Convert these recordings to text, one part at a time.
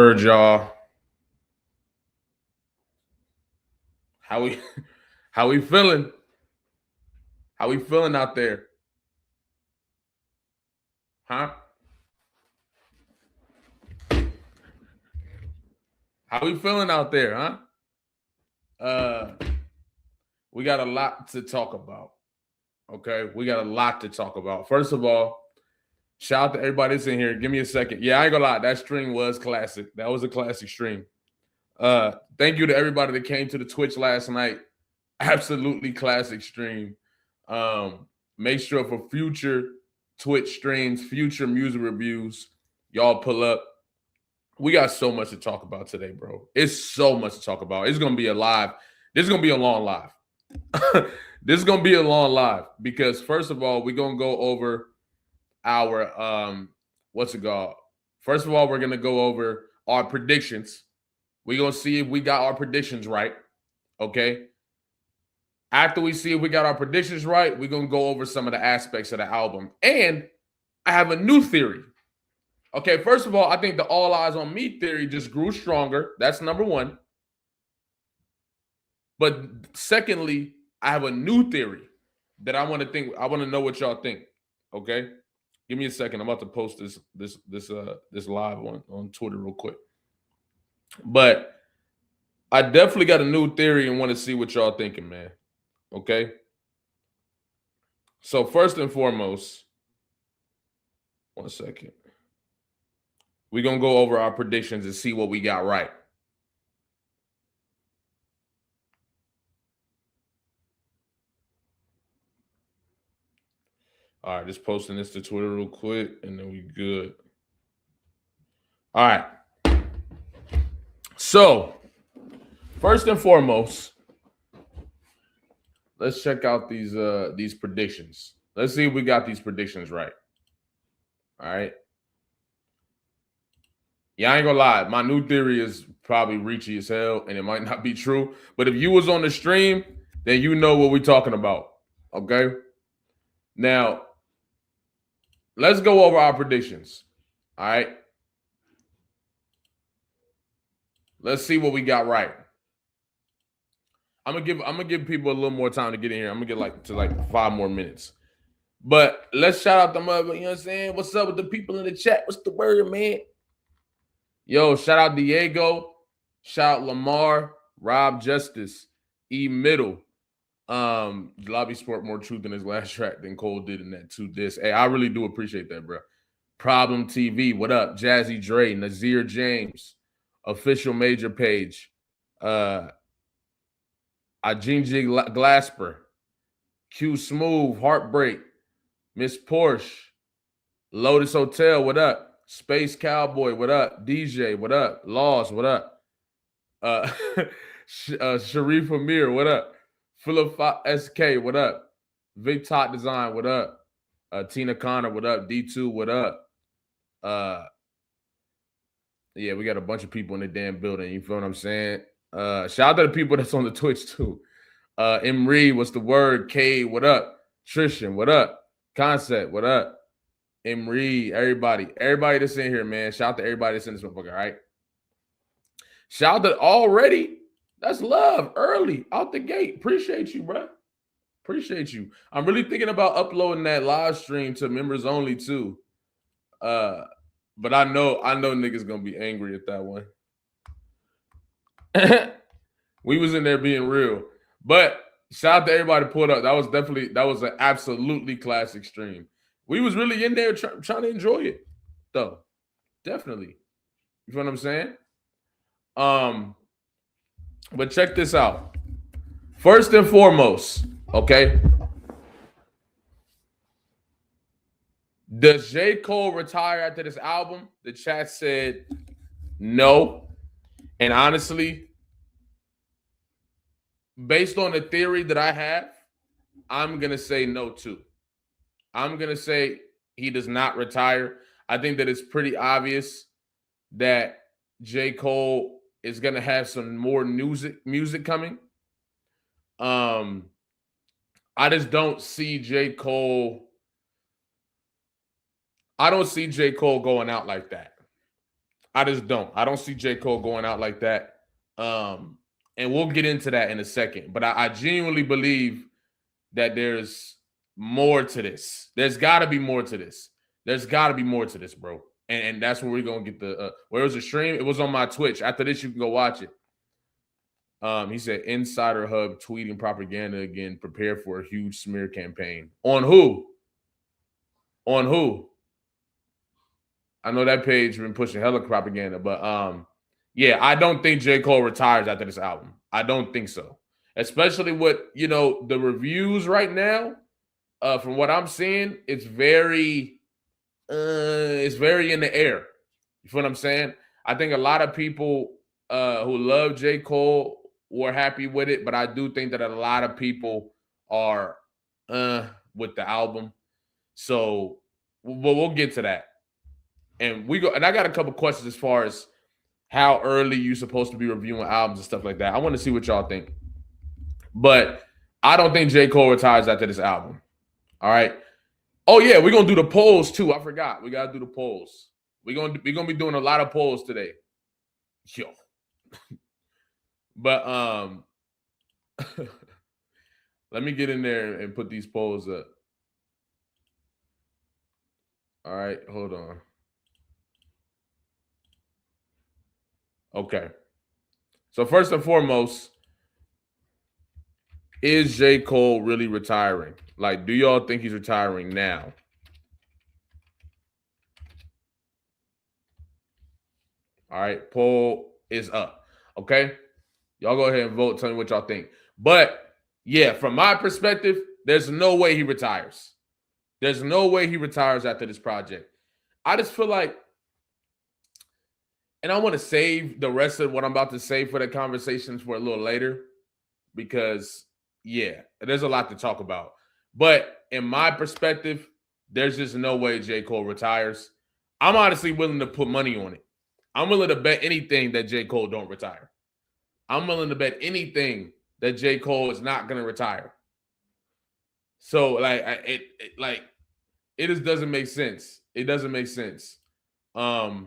word, y'all. How we how we feeling? How we feeling out there? Huh? How we feeling out there, huh? Uh we got a lot to talk about. Okay? We got a lot to talk about. First of all, shout out to everybody that's in here. Give me a second. Yeah, I ain't gonna lie. That stream was classic. That was a classic stream. Thank you to everybody that came to the Twitch last night. Absolutely classic stream. Make sure for future Twitch streams, future music reviews, y'all pull up. We got so much to talk about today, bro. It's so much to talk about. It's gonna be a live. This is gonna be a long live. This is gonna be a long live because first of all, we're gonna go over our what's it called? First of all, we're gonna go over our predictions. We're gonna see if we got our predictions right. Okay. After we see if we got our predictions right, we're gonna go over some of the aspects of the album. And I have a new theory. Okay, first of all, I think the all eyes on me theory just grew stronger. That's number one. But secondly, I have a new theory that I want to know what y'all think. Okay. Give me a second. I'm about to post this live on Twitter real quick. But I definitely got a new theory and want to see what y'all thinking, man. Okay. So first and foremost, one second. We're going to go over our predictions and see what we got right. All right, just posting this to Twitter real quick, and then we good. All right. So, first and foremost, let's check out these predictions. Let's see if we got these predictions right. All right. Yeah, I ain't gonna lie. My new theory is probably reachy as hell, and it might not be true. But if you was on the stream, then you know what we're talking about. Okay. Now, let's go over our predictions. All right. Let's see what we got right. I'm gonna give people a little more time to get in here. I'm gonna get like 5 more minutes. But let's shout out the mother. You know what I'm saying? What's up with the people in the chat? What's the word, man? Yo, shout out Diego. Shout out Lamar, Rob Justice, E Middle. Lobby Sport more truth in his last track than Cole did in that 2 disc. Hey, I really do appreciate that, bro. Problem TV, what up? Jazzy Dre, Nazir James, Official Major Page, Ajinji Glasper, Q Smooth, Heartbreak, Miss Porsche, Lotus Hotel, what up? Space Cowboy, what up? DJ, what up? Laws, what up? Sharif Amir, what up? Philip SK, what up? Vic Top Design, what up? Tina Connor, what up? D2, what up? Yeah, we got a bunch of people in the damn building. You feel what I'm saying? Shout out to the people that's on the Twitch too. Emre, what's the word? K, what up? Trishan, what up? Concept, what up? Emre, everybody that's in here, man. Shout out to everybody that's in this motherfucker, all right? Shout out to already. That's love early out the gate. Appreciate you, bro. Appreciate you. I'm really thinking about uploading that live stream to members only too. But I know niggas gonna be angry at that one. We was in there being real. But shout out to everybody pulled up. That was an absolutely classic stream. We was really in there trying to enjoy it, though. Definitely. You feel what I'm saying? But check this out. First and foremost, okay? Does J. Cole retire after this album? The chat said no. And honestly, based on the theory that I have, I'm going to say no too. I'm going to say he does not retire. I think that it's pretty obvious that J. Cole is going to have some more music coming. I just don't see J. Cole. I don't see J. Cole going out like that. I just don't. I don't see J. Cole going out like that. And we'll get into that in a second. But I genuinely believe that there's more to this. There's got to be more to this. There's got to be more to this, bro. And that's where we're going to get the where was the stream? It was on my Twitch. After this, you can go watch it. He said, Insider Hub tweeting propaganda again. Prepare for a huge smear campaign. On who? On who? I know that page been pushing hella propaganda, but yeah, I don't think J. Cole retires after this album. I don't think so. Especially with, the reviews right now, from what I'm seeing, it's very in the air. You feel what I'm saying? I think a lot of people who love J. Cole were happy with it, but I do think that a lot of people are with the album. So we'll get to that. And I got a couple questions as far as how early you're supposed to be reviewing albums and stuff like that. I want to see what y'all think. But I don't think J. Cole retires after this album. All right. Oh, yeah, we're going to do the polls, too. I forgot. We got to do the polls. We're going to be doing a lot of polls today. Yo. But let me get in there and put these polls up. All right, hold on. Okay. So first and foremost, is J. Cole really retiring? Like, do y'all think he's retiring now? All right, poll is up. Okay? Y'all go ahead and vote. Tell me what y'all think. But, yeah, from my perspective, there's no way he retires. There's no way he retires after this project. I just feel like, and I want to save the rest of what I'm about to say for the conversations for a little later because, yeah, there's a lot to talk about. But in my perspective, there's just no way J. Cole retires. I'm honestly willing to put money on it. I'm willing to bet anything that J. Cole don't retire. I'm willing to bet anything that J. Cole is not going to retire. So, like, it just doesn't make sense. It doesn't make sense. Right.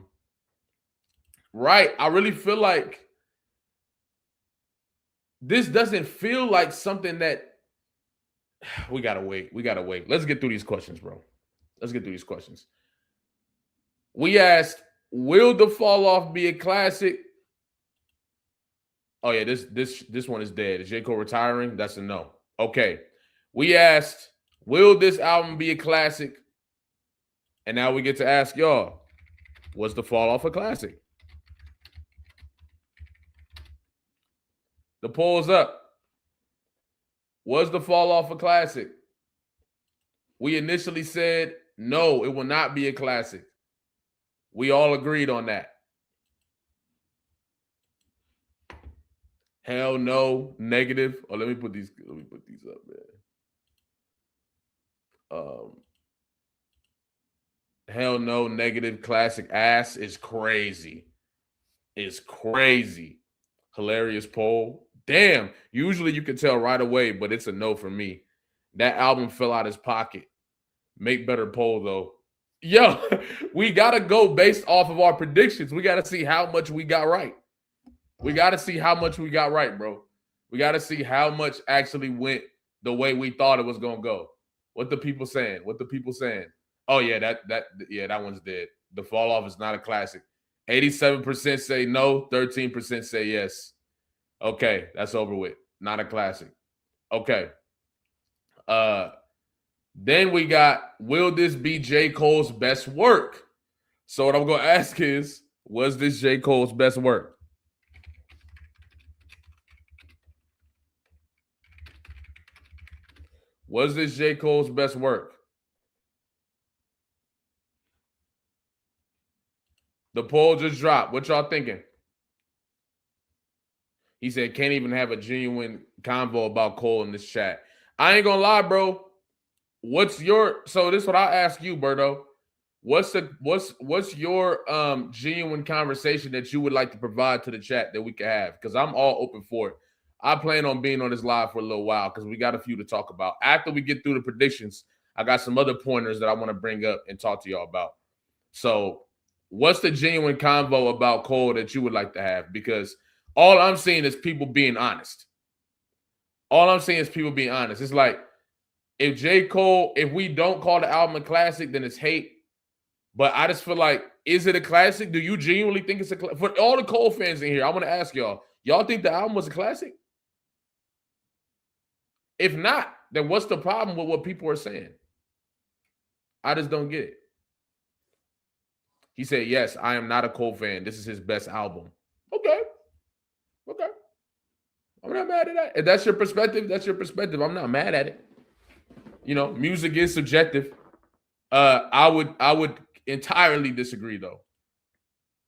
I really feel like this doesn't feel like something that we got to wait. We got to wait. Let's get through these questions, bro. Let's get through these questions. We asked, will the Falloff be a classic? Oh, yeah, this one is dead. Is J. Cole retiring? That's a no. Okay. We asked, will this album be a classic? And now we get to ask y'all, was the Falloff a classic? The poll's up. Was the Falloff a classic? We initially said, no, it will not be a classic. We all agreed on that. Hell no, negative. Oh, let me put these up, man. Hell no, negative, classic ass is crazy. It's crazy. Hilarious poll. Damn. Usually you can tell right away, but it's a no for me. That album fell out his pocket. Make better poll, though. Yo, we got to go based off of our predictions. We got to see how much we got right. We got to see how much we got right, bro. We got to see how much actually went the way we thought it was going to go. What the people saying? What the people saying? Oh, yeah, that one's dead. The Falloff is not a classic. 87% say no, 13% say yes. Okay, that's over with. Not a classic. Okay. Then we got, will this be J. Cole's best work? So what I'm going to ask is, was this J. Cole's best work? Was this J. Cole's best work? The poll just dropped. What y'all thinking? He said, can't even have a genuine convo about Cole in this chat. I ain't gonna lie, bro. So this is what I'll ask you, Berto. What's your genuine conversation that you would like to provide to the chat that we can have? Because I'm all open for it. I plan on being on this live for a little while because we got a few to talk about. After we get through the predictions, I got some other pointers that I want to bring up and talk to y'all about. So what's the genuine convo about Cole that you would like to have? Because all I'm seeing is people being honest. All I'm saying is people being honest. It's like if J. Cole, if we don't call the album a classic, then it's hate. But I just feel like, is it a classic? Do you genuinely think it's a classic? For all the Cole fans in here, I want to ask y'all think the album was a classic? If not, then what's the problem with what people are saying? I just don't get it. He said, yes, I am not a Cole fan. This is his best album. Okay. I'm not mad at that. If that's your perspective, that's your perspective. I'm not mad at it. You know, music is subjective. I would entirely disagree, though.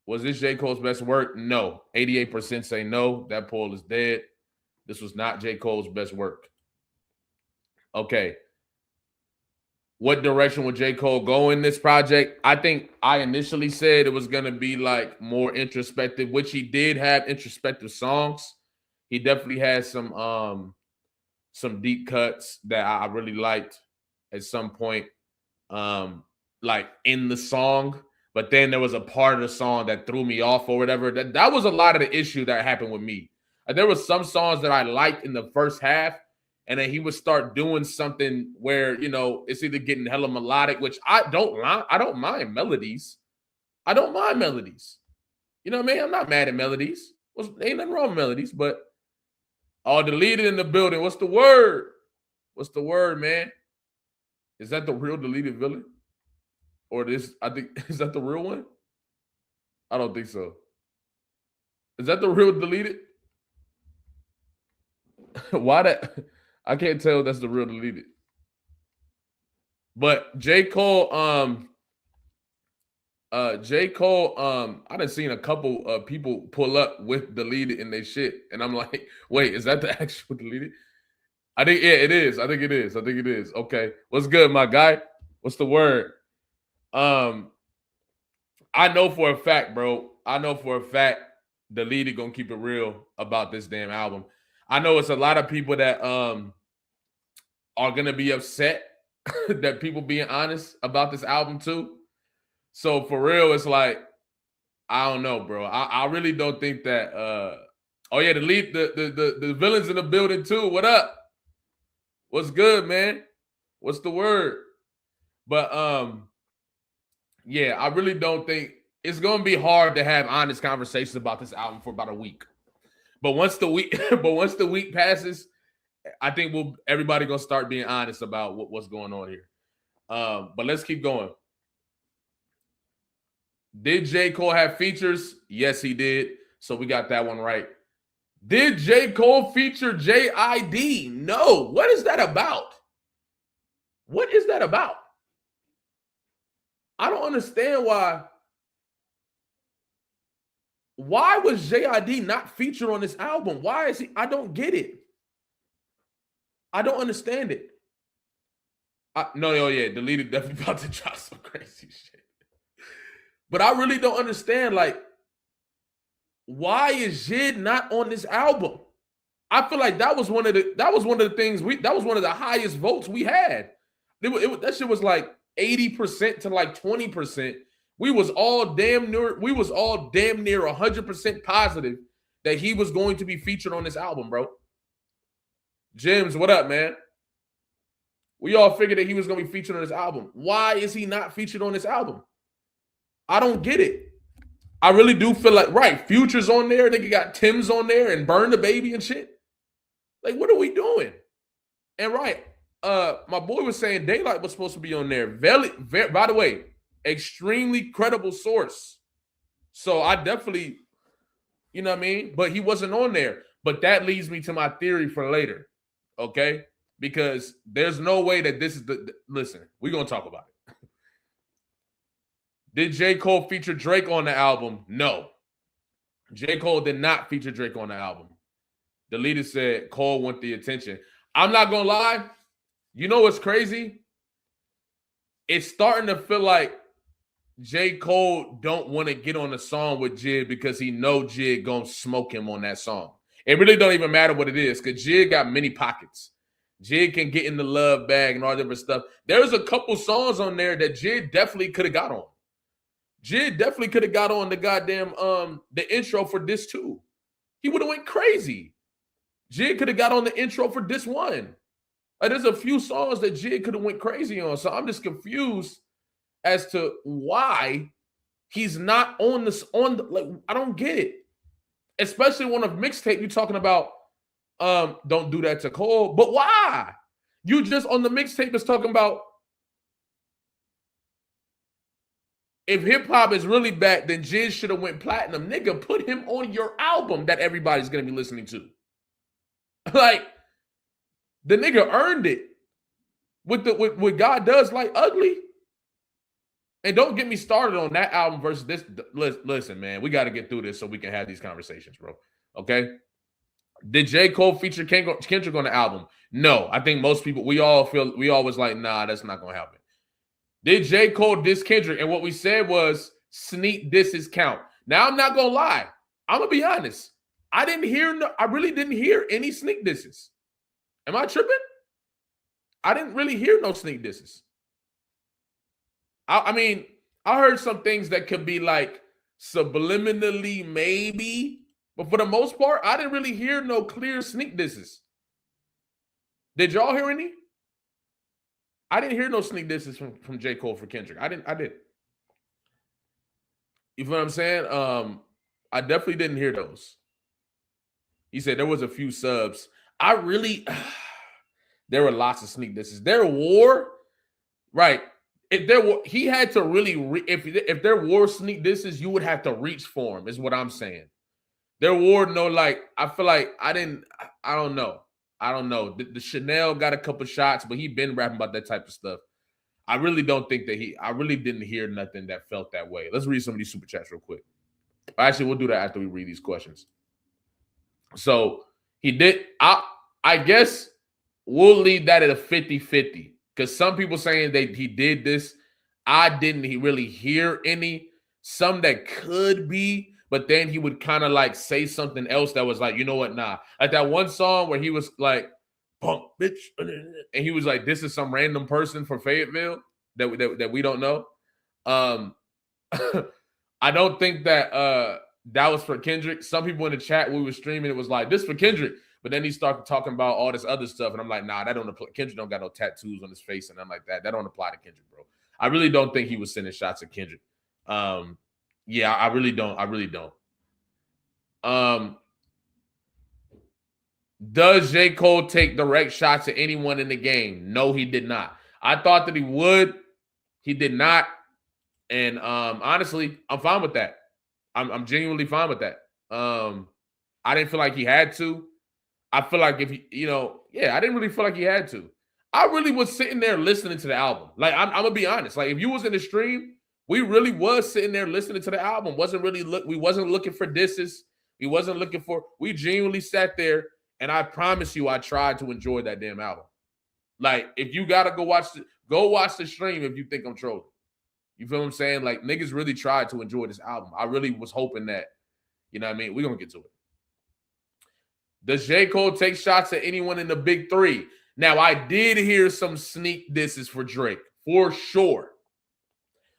Was this J. Cole's best work? No. 88% say no. That poll is dead. This was not J. Cole's best work. Okay. What direction would J. Cole go in this project? I think I initially said it was going to be like more introspective, which he did have introspective songs. He definitely had some deep cuts that I really liked at some point, like in the song. But then there was a part of the song that threw me off or whatever. That was a lot of the issue that happened with me. There was some songs that I liked in the first half, and then he would start doing something where, you know, it's either getting hella melodic, which I don't mind melodies. I don't mind melodies. You know what I mean? I'm not mad at melodies. Ain't nothing wrong with melodies, but deleted in the building. What's the word? What's the word, man? Is that the real deleted villain? Or this, I think, is that the real one? I don't think so. Is that the real deleted? Why that? I can't tell if that's the real deleted. But J. Cole, I done seen a couple of people pull up with deleted in their shit. And I'm like, wait, is that the actual deleted? I think, yeah, it is. I think it is. Okay. What's good, my guy? What's the word? I know for a fact, bro. Deleted gonna keep it real about this damn album. I know it's a lot of people that are gonna be upset that people being honest about this album too. So for real, it's like, I don't know, bro. I really don't think that the villains in the building too. What up? What's good, man? What's the word? But yeah, I really don't think it's gonna be hard to have honest conversations about this album for about a week. But once the week passes, I think everybody gonna start being honest about what's going on here. But let's keep going. Did J. Cole have features? Yes, he did. So we got that one right. Did J. Cole feature J.I.D.? No. What is that about? I don't understand why. Why was J.I.D. not featured on this album? Why is he? I don't get it. I don't understand it. Deleted definitely about to drop some crazy shit. But I really don't understand, like, why is Jid not on this album? I feel like that was one of the highest votes we had. That shit was like 80% to like 20%. We was all damn near 100% positive that he was going to be featured on this album, bro. Jims, what up, man? We all figured that he was going to be featured on this album. Why is he not featured on this album? I don't get it. I really do feel like, right, Future's on there. Nigga got Tim's on there and Burn the Baby and shit. Like, what are we doing? And right, my boy was saying Daylight was supposed to be on there. By the way, extremely credible source. So I definitely, you know what I mean? But he wasn't on there. But that leads me to my theory for later, okay? Because there's no way that this is listen, we're going to talk about it. Did J. Cole feature Drake on the album? No. J. Cole did not feature Drake on the album. Deleted said Cole want the attention. I'm not going to lie. You know what's crazy? It's starting to feel like J. Cole don't want to get on a song with Jid because he know Jid going to smoke him on that song. It really don't even matter what it is because Jid got many pockets. Jid can get in the love bag and all different stuff. There's a couple songs on there that Jid definitely could have got on. Jid definitely could have got on the goddamn the intro for this too. He would have went crazy. Jid could have got on the intro for this one. Like, there's a few songs that Jid could have went crazy on. So I'm just confused as to why he's not on this like, I don't get it. Especially on a mixtape, you're talking about don't do that to Cole. But why? You just on the mixtape is talking about if hip-hop is really bad, then Jid should have went platinum. Nigga, put him on your album that everybody's gonna be listening to. Like, the nigga earned it with what God Does Like Ugly. And don't get me started on that album versus this. Listen, man, we got to get through this so we can have these conversations, bro. Okay? Did J. Cole feature Kendrick on the album? No. I think most people, we all was like, nah, that's not going to happen. Did J. Cole diss Kendrick? And what we said was sneak disses count. Now, I'm not going to lie. I'm going to be honest. I really didn't hear any sneak disses. Am I tripping? I didn't really hear no sneak disses. I mean, I heard some things that could be like subliminally maybe, but for the most part, I didn't really hear no clear sneak disses. Did y'all hear any? I didn't hear no sneak disses from J. Cole for Kendrick. I did. You feel what I'm saying? I definitely didn't hear those. He said there was a few subs. There were lots of sneak disses. There were, right. If there were, he had to really, if there were sneak disses, you would have to reach for him, is what I'm saying. There were no, like, I feel like I don't know. The Chanel got a couple shots, but he been rapping about that type of stuff. I really don't think that I really didn't hear nothing that felt that way. Let's read some of these super chats real quick. Actually, we'll do that after we read these questions. So he did, I guess we'll leave that at a 50-50. Because some people saying that he did this. I didn't really hear any. Some that could be, but then he would kind of like say something else that was like, you know what, nah. Like that one song where he was like, punk, bitch. And he was like, this is some random person from Fayetteville that we don't know. I don't think that that was for Kendrick. Some people in the chat we were streaming, it was like, this for Kendrick. But then he started talking about all this other stuff, and I'm like, nah, that don't apply. Kendrick don't got no tattoos on his face, and I'm like, that don't apply to Kendrick, bro. I really don't think he was sending shots at Kendrick. Yeah, I really don't. Does J. Cole take direct shots at anyone in the game? No, he did not. I thought that he would. He did not. And honestly, I'm fine with that. I'm genuinely fine with that. I didn't feel like he had to. I feel like if he, I didn't really feel like he had to. I really was sitting there listening to the album. Like, I'm gonna be honest. Like, if you was in the stream, we really was sitting there listening to the album. We wasn't looking for disses. We genuinely sat there, and I promise you, I tried to enjoy that damn album. Like, if you gotta go watch the stream if you think I'm trolling. You feel what I'm saying? Like, niggas really tried to enjoy this album. I really was hoping that, you know what I mean? We're gonna get to it. Does J. Cole take shots at anyone in the big three? Now, I did hear some sneak disses for Drake, for sure.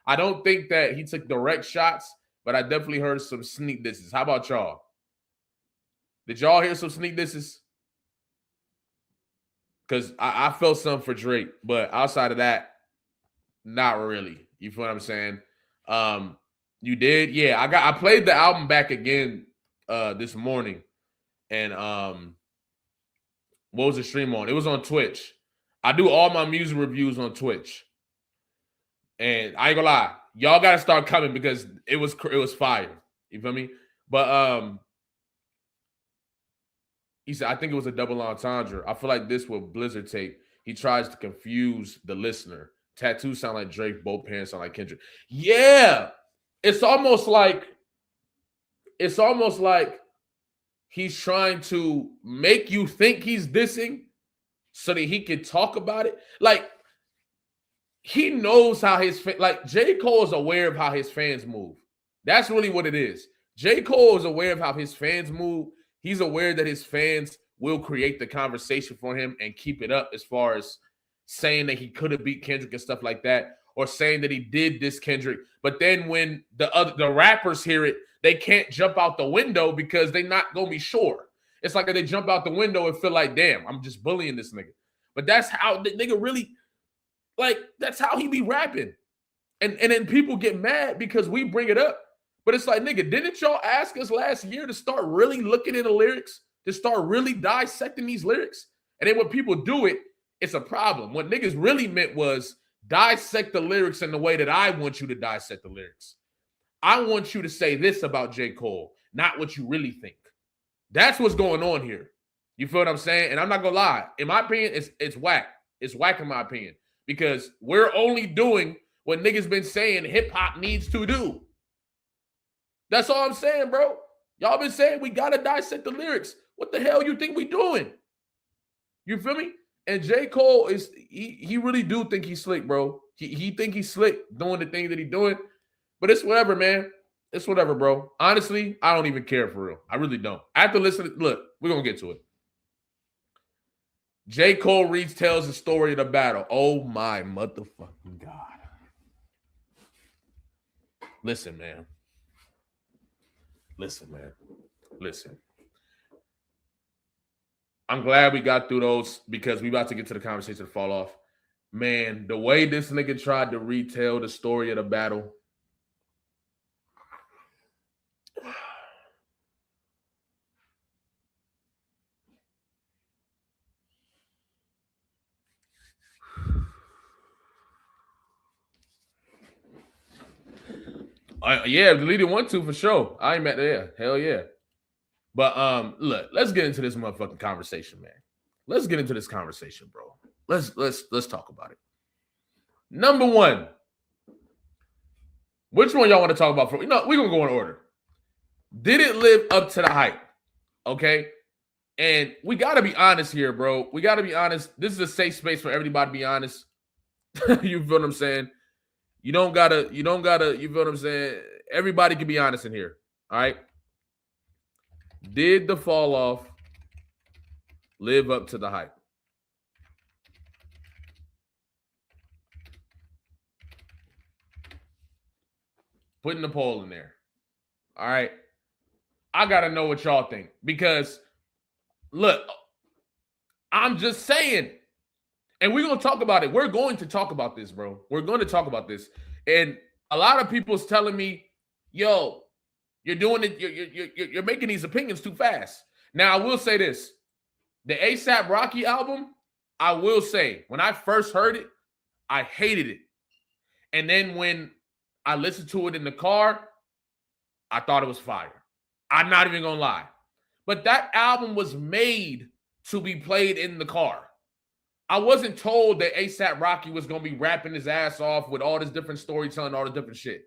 I don't think that he took direct shots, but I definitely heard some sneak disses. How about y'all? Did y'all hear some sneak disses? Because I felt some for Drake, but outside of that, not really. You feel what I'm saying? You did? Yeah, I played the album back again this morning. And what was the stream on? It was on Twitch. I do all my music reviews on Twitch. And I ain't gonna lie, y'all gotta start coming because it was fire. You feel me? But he said, I think it was a double entendre. I feel like this with Blizzard tape, he tries to confuse the listener. Tattoos sound like Drake, both parents sound like Kendrick. Yeah. It's almost like he's trying to make you think he's dissing so that he can talk about it. Like, he knows how J. Cole is aware of how his fans move. That's really what it is. J. Cole is aware of how his fans move. He's aware that his fans will create the conversation for him and keep it up as far as saying that he could have beat Kendrick and stuff like that. or saying that he did this Kendrick. But then when the rappers hear it, they can't jump out the window because they're not gonna be sure. It's like if they jump out the window and feel like, damn, I'm just bullying this nigga. But that's how the nigga really, like, that's how he be rapping. And then people get mad because we bring it up. But it's like, nigga, didn't y'all ask us last year to start really looking at the lyrics, to start really dissecting these lyrics? And then when people do it, it's a problem. What niggas really meant was dissect the lyrics in the way that I want you to dissect the lyrics. I want you to say this about J. Cole, not what you really think. That's what's going on here. You feel what I'm saying? And I'm not gonna lie. In my opinion, it's whack. It's whack in my opinion. Because we're only doing what niggas been saying hip-hop needs to do. That's all I'm saying, bro. Y'all been saying we gotta dissect the lyrics. What the hell you think we doing? You feel me? And J. Cole he really do think he's slick, bro. He think he's slick doing the thing that he's doing. But it's whatever, man. It's whatever, bro. Honestly, I don't even care for real. I really don't. After listening, look, we're gonna get to it. J. Cole tells the story of the battle. Oh my motherfucking God. Listen, man. Listen. I'm glad we got through those because we about to get to the conversation to fall off. Man, the way this nigga tried to retell the story of the battle. Yeah, deleted 1-2 for sure. I ain't mad there. Hell yeah. But look, let's get into this motherfucking conversation, man. Let's get into this conversation, bro. Let's talk about it. Number one, which one y'all want to talk about? We're gonna go in order. Did it live up to the hype? Okay. And we gotta be honest here, bro. We gotta be honest. This is a safe space for everybody to be honest. You feel what I'm saying? You don't gotta, you feel what I'm saying? Everybody can be honest in here. All right. Did the fall off live up to the hype? Putting the poll in there. All right. I got to know what y'all think because, look, I'm just saying, and we're going to talk about it. We're going to talk about this, bro. We're going to talk about this. And a lot of people's telling me, yo, you're doing it. You're making these opinions too fast. Now, I will say this. The A$AP Rocky album, I will say, when I first heard it, I hated it. And then when I listened to it in the car, I thought it was fire. I'm not even going to lie. But that album was made to be played in the car. I wasn't told that A$AP Rocky was going to be rapping his ass off with all this different storytelling, all this different shit.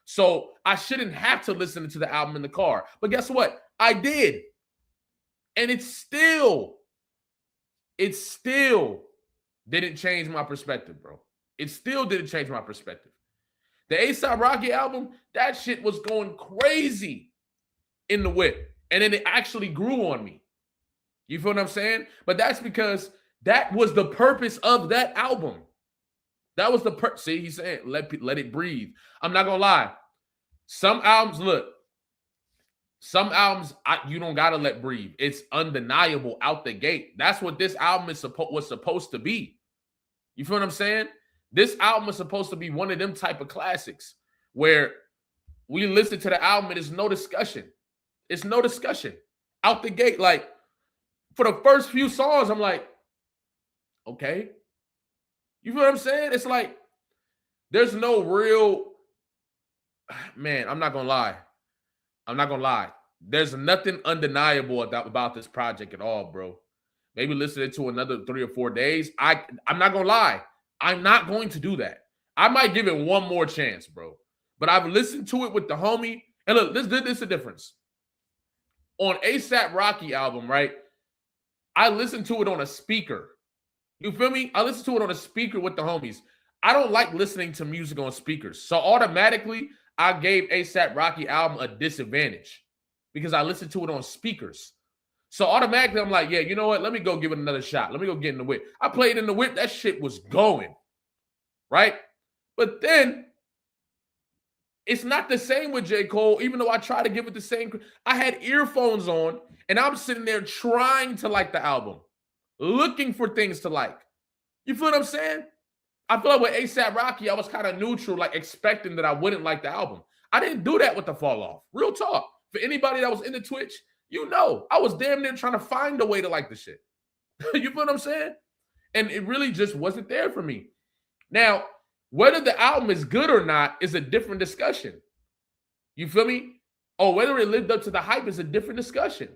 So I shouldn't have to listen to the album in the car. But guess what? I did. And it still didn't change my perspective, bro. It still didn't change my perspective. The A$AP Rocky album, that shit was going crazy in the whip. And then it actually grew on me. You feel what I'm saying? But that's because that was the purpose of that album. That was the purpose. See, he's saying, let it breathe. I'm not going to lie. Some albums, you don't got to let breathe. It's undeniable out the gate. That's what this album was supposed to be. You feel what I'm saying? This album is supposed to be one of them type of classics where we listen to the album and there's no discussion. It's no discussion. Out the gate, like, for the first few songs, I'm like, okay. You feel what I'm saying? It's like, there's no real, man, I'm not going to lie. There's nothing undeniable about this project at all, bro. Maybe listen to another 3 or 4 days. I'm not going to lie. I'm not going to do that. I might give it one more chance, bro. But I've listened to it with the homie. And look, this is the difference. On A$AP Rocky album, right? I listened to it on a speaker. You feel me? I listened to it on a speaker with the homies. I don't like listening to music on speakers. So automatically, I gave A$AP Rocky album a disadvantage because I listened to it on speakers. So automatically, I'm like, yeah, you know what? Let me go give it another shot. Let me go get in the whip. I played in the whip. That shit was going, right? But then it's not the same with J. Cole, even though I try to give it the same. I had earphones on, and I'm sitting there trying to like the album, looking for things to like. You feel what I'm saying? I feel like with A$AP Rocky, I was kind of neutral, like expecting that I wouldn't like the album. I didn't do that with the Falloff. Real talk. For anybody that was in the Twitch, you know, I was damn near trying to find a way to like the shit. You feel what I'm saying? And it really just wasn't there for me. Now, whether the album is good or not is a different discussion. You feel me? Or whether it lived up to the hype is a different discussion.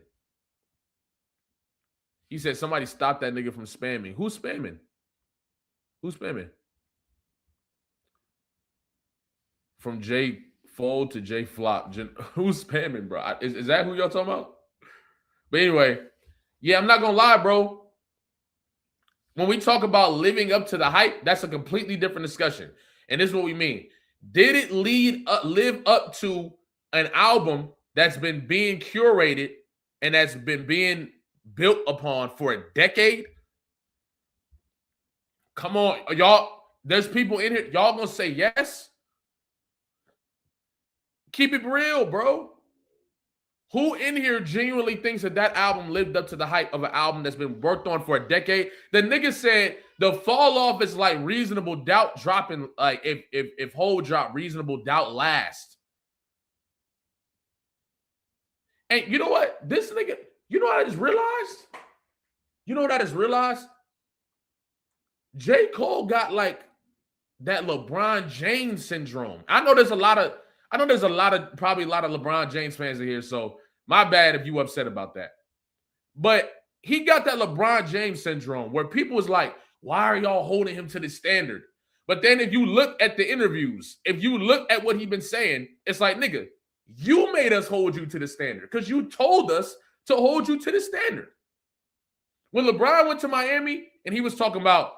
He said somebody stopped that nigga from spamming. Who's spamming? Who's spamming? From J Fold to J Flop. Who's spamming, bro? Is that who y'all talking about? But anyway, yeah, I'm not going to lie, bro. When we talk about living up to the hype, that's a completely different discussion. And this is what we mean. Did it live up to an album that's been being curated and that's been being built upon for a decade? Come on, y'all. There's people in here. Y'all gonna say yes? Keep it real, bro. Who in here genuinely thinks that that album lived up to the hype of an album that's been worked on for a decade? The nigga said the Falloff is like Reasonable Doubt dropping, like if Hov dropped Reasonable Doubt last. And you know what? This nigga, you know what I just realized? You know what I just realized? J. Cole got like that LeBron James syndrome. I know there's a lot of probably a lot of LeBron James fans in here, so my bad if you upset about that. But he got that LeBron James syndrome where people was like, why are y'all holding him to this standard? But then if you look at the interviews, if you look at what he's been saying, it's like, nigga, you made us hold you to the standard because you told us to hold you to the standard. When LeBron went to Miami and he was talking about,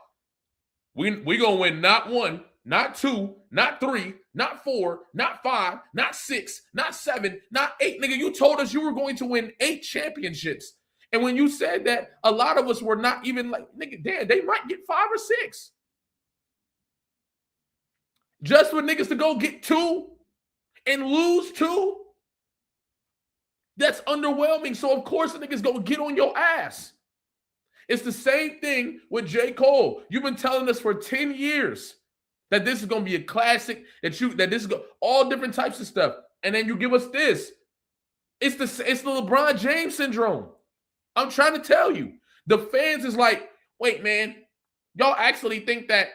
we gonna win not one, not two, not three, not four, not five, not six, not seven, not eight. Nigga, you told us you were going to win 8 championships. And when you said that, a lot of us were not even like, nigga, damn, they might get 5 or 6. Just for niggas to go get 2 and lose 2, that's underwhelming. So, of course, the niggas gonna get on your ass. It's the same thing with J. Cole. You've been telling us for 10 years that this is going to be a classic, that this is all different types of stuff. And then you give us this. It's the LeBron James syndrome. I'm trying to tell you. The fans is like, wait, man, y'all actually think that,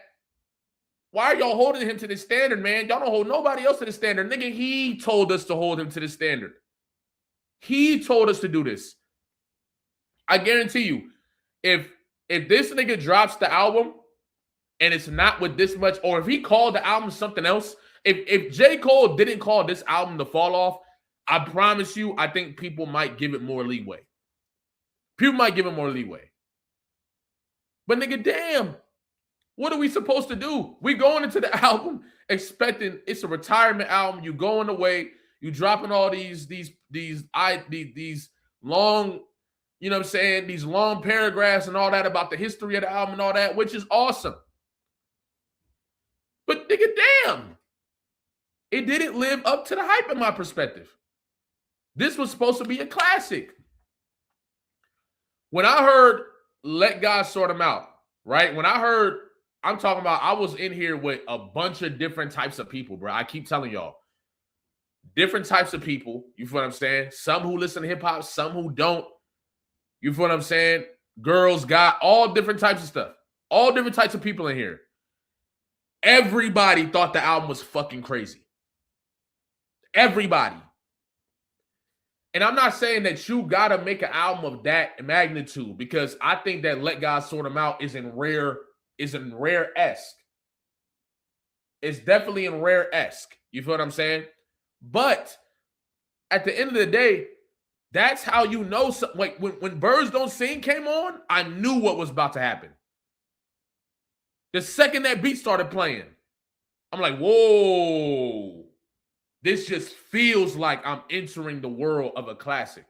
why are y'all holding him to this standard, man? Y'all don't hold nobody else to the standard. Nigga, he told us to hold him to the standard. He told us to do this. I guarantee you, if this nigga drops the album and it's not with this much, or if he called the album something else, if J. Cole didn't call this album The Falloff, I promise you, I think people might give it more leeway. People might give it more leeway. But nigga, damn, what are we supposed to do? We going into the album expecting it's a retirement album. You going away, you dropping all these long, you know what I'm saying, these long paragraphs and all that about the history of the album and all that, which is awesome. But nigga, damn, it didn't live up to the hype in my perspective. This was supposed to be a classic. When I heard Let God Sort Him Out, right? When I heard, I'm talking about, I was in here with a bunch of different types of people, bro. I keep telling y'all. Different types of people, you feel what I'm saying? Some who listen to hip-hop, some who don't. You feel what I'm saying? Girls, got all different types of stuff. All different types of people in here. Everybody thought the album was fucking crazy. Everybody. And I'm not saying that you got to make an album of that magnitude, because I think that Let God Sort Him Out is in rare-esque. It's definitely in rare-esque. You feel what I'm saying? But at the end of the day, that's how you know. Like when Birds Don't Sing came on, I knew what was about to happen. The second that beat started playing, I'm like, whoa. This just feels like I'm entering the world of a classic.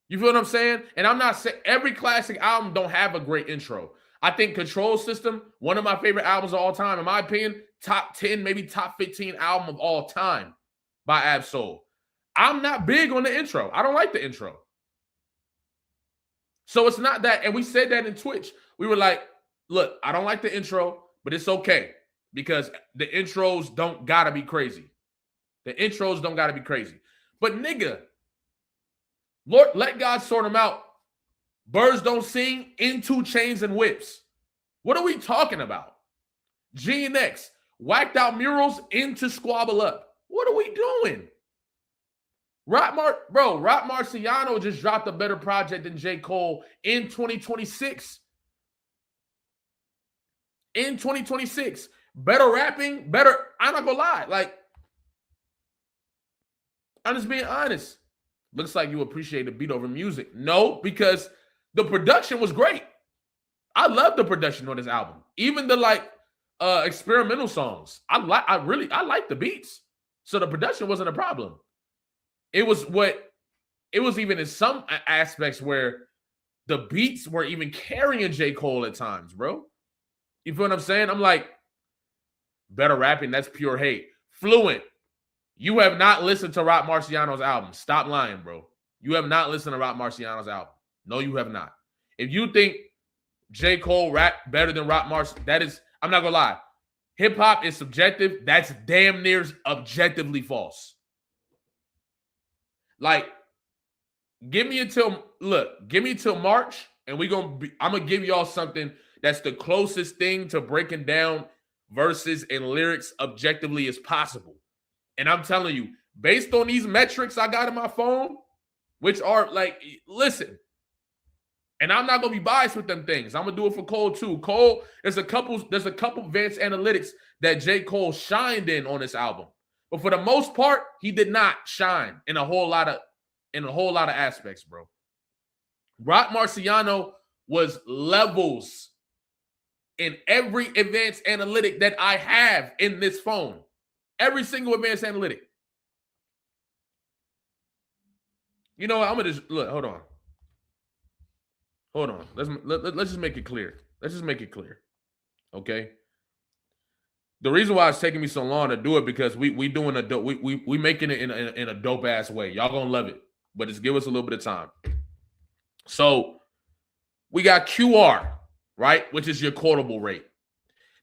You feel what I'm saying? And I'm not saying every classic album don't have a great intro. I think Control System, one of my favorite albums of all time, in my opinion, top 10, maybe top 15 album of all time by Ab-Soul. I'm not big on the intro. I don't like the intro. So it's not that, and we said that in Twitch. We were like, look, I don't like the intro, but it's okay because the intros don't gotta be crazy. The intros don't gotta be crazy. But nigga, Lord, let God sort them out. Birds don't sing, in 2 Chainz and Whips. What are we talking about? G and X, whacked out murals into Squabble Up. What are we doing? Rock Marciano just dropped a better project than J. Cole in 2026. In 2026. Better rapping, better. I'm not gonna lie. Like, I'm just being honest. Looks like you appreciate the beat over music. No, because the production was great. I love the production on this album. Even the experimental songs. I like the beats. So the production wasn't a problem. It was even in some aspects where the beats were even carrying J. Cole at times, bro. You feel what I'm saying? I'm like, better rapping, that's pure hate. Fluent. You have not listened to Rock Marciano's album. Stop lying, bro. You have not listened to Rock Marciano's album. No, you have not. If you think J. Cole rap better than Rock Marciano, that is, I'm not gonna lie. Hip-hop is subjective. That's damn near objectively false. Like, give me until March, and I'm gonna give y'all something that's the closest thing to breaking down verses and lyrics objectively as possible. And I'm telling you, based on these metrics I got in my phone, which are like, listen, and I'm not gonna be biased with them things. I'm gonna do it for Cole too. Cole, there's a couple advanced analytics that J. Cole shined in on this album. But for the most part, he did not shine in a whole lot of aspects, bro. Rock Marciano was levels in every advanced analytic that I have in this phone. Every single advanced analytic. You know what? I'm gonna just look. Hold on. Let's just make it clear. Okay. The reason why it's taking me so long to do it because we making it in a dope ass way. Y'all gonna love it, but just give us a little bit of time. So we got QR, right, which is your quotable rate.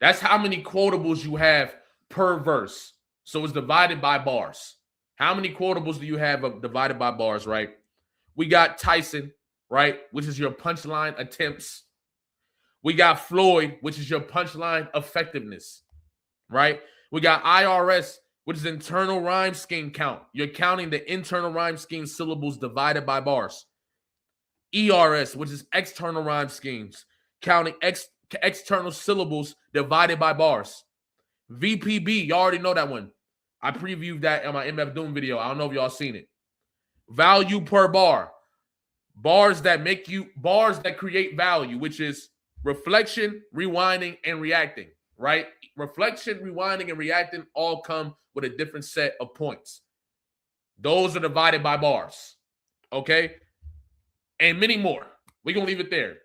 That's how many quotables you have per verse. So it's divided by bars. How many quotables do you have divided by bars, right? We got Tyson, right, which is your punchline attempts. We got Floyd, which is your punchline effectiveness, right? We got IRS, which is internal rhyme scheme count. You're counting the internal rhyme scheme syllables divided by bars. ERS, which is external rhyme schemes, counting external syllables divided by bars. VPB, you already know that one. I previewed that in my MF Doom video. I don't know if y'all seen it. Value per bar. Bars that create value, which is reflection, rewinding, and reacting, right? Reflection, rewinding, and reacting all come with a different set of points. Those are divided by bars, okay? And many more. We're going to leave it there.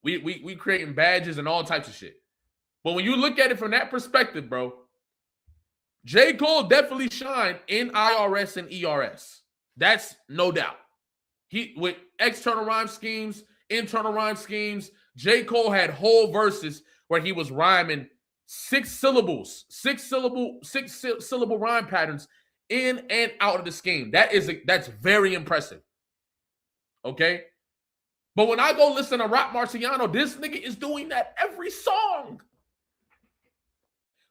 We creating badges and all types of shit. But when you look at it from that perspective, bro, J. Cole definitely shined in IRS and ERS. That's no doubt. He with external rhyme schemes, internal rhyme schemes, J. Cole had whole verses where he was rhyming 6 syllable rhyme patterns in and out of the scheme. That's very impressive. Okay? But when I go listen to Rock Marciano, this nigga is doing that every song.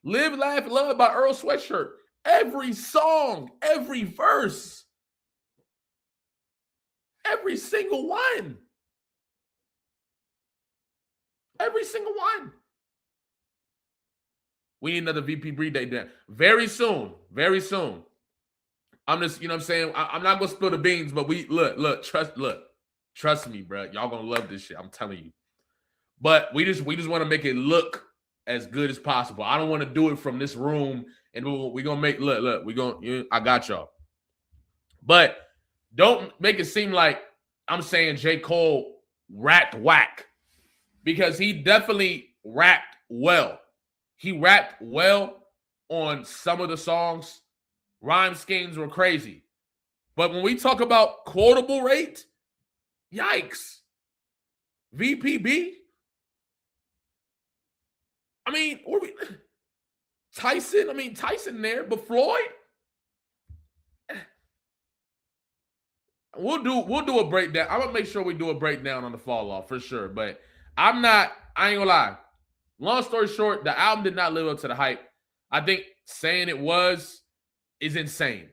Live, Laugh, Love by Earl Sweatshirt. Every song, every verse. Every single one. Every single one. We need another VP Breed Day then. Very soon. Very soon. I'm just, you know what I'm saying? I'm not going to spill the beans, but trust me, bro. Y'all going to love this shit. I'm telling you. But we just want to make it look as good as possible. I don't want to do it from this room, and we're going to make, I got y'all. But don't make it seem like I'm saying J. Cole rapped whack, because he definitely rapped well. He rapped well on some of the songs. Rhyme schemes were crazy. But when we talk about quotable rate, yikes. VPB? I mean, Tyson there, but Floyd? We'll do a breakdown. I'm gonna make sure we do a breakdown on the Falloff for sure. But I ain't gonna lie. Long story short, the album did not live up to the hype. I think saying it was is insane.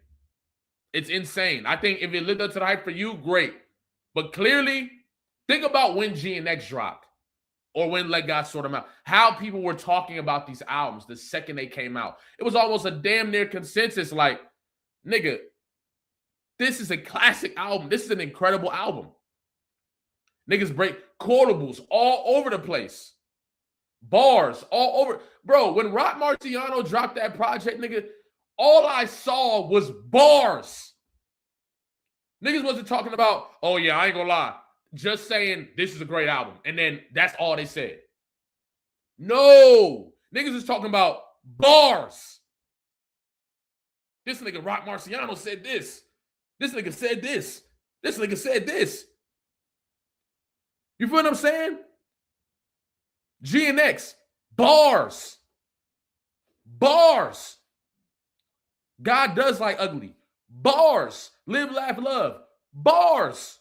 It's insane. I think if it lived up to the hype for you, great. But clearly, think about when G and X dropped or when Let God Sort Them Out. How people were talking about these albums the second they came out. It was almost a damn near consensus like, nigga, this is a classic album. This is an incredible album. Niggas break quotables all over the place. Bars all over. Bro, when Rock Marciano dropped that project, nigga, all I saw was bars. Niggas wasn't talking about, oh yeah, I ain't gonna lie. Just saying this is a great album. And then that's all they said. No. Niggas is talking about bars. This nigga Rock Marciano said this. This nigga said this. This nigga said this. You feel what I'm saying? G and X, bars. Bars. God does like ugly. Bars. Live, laugh, love. Bars.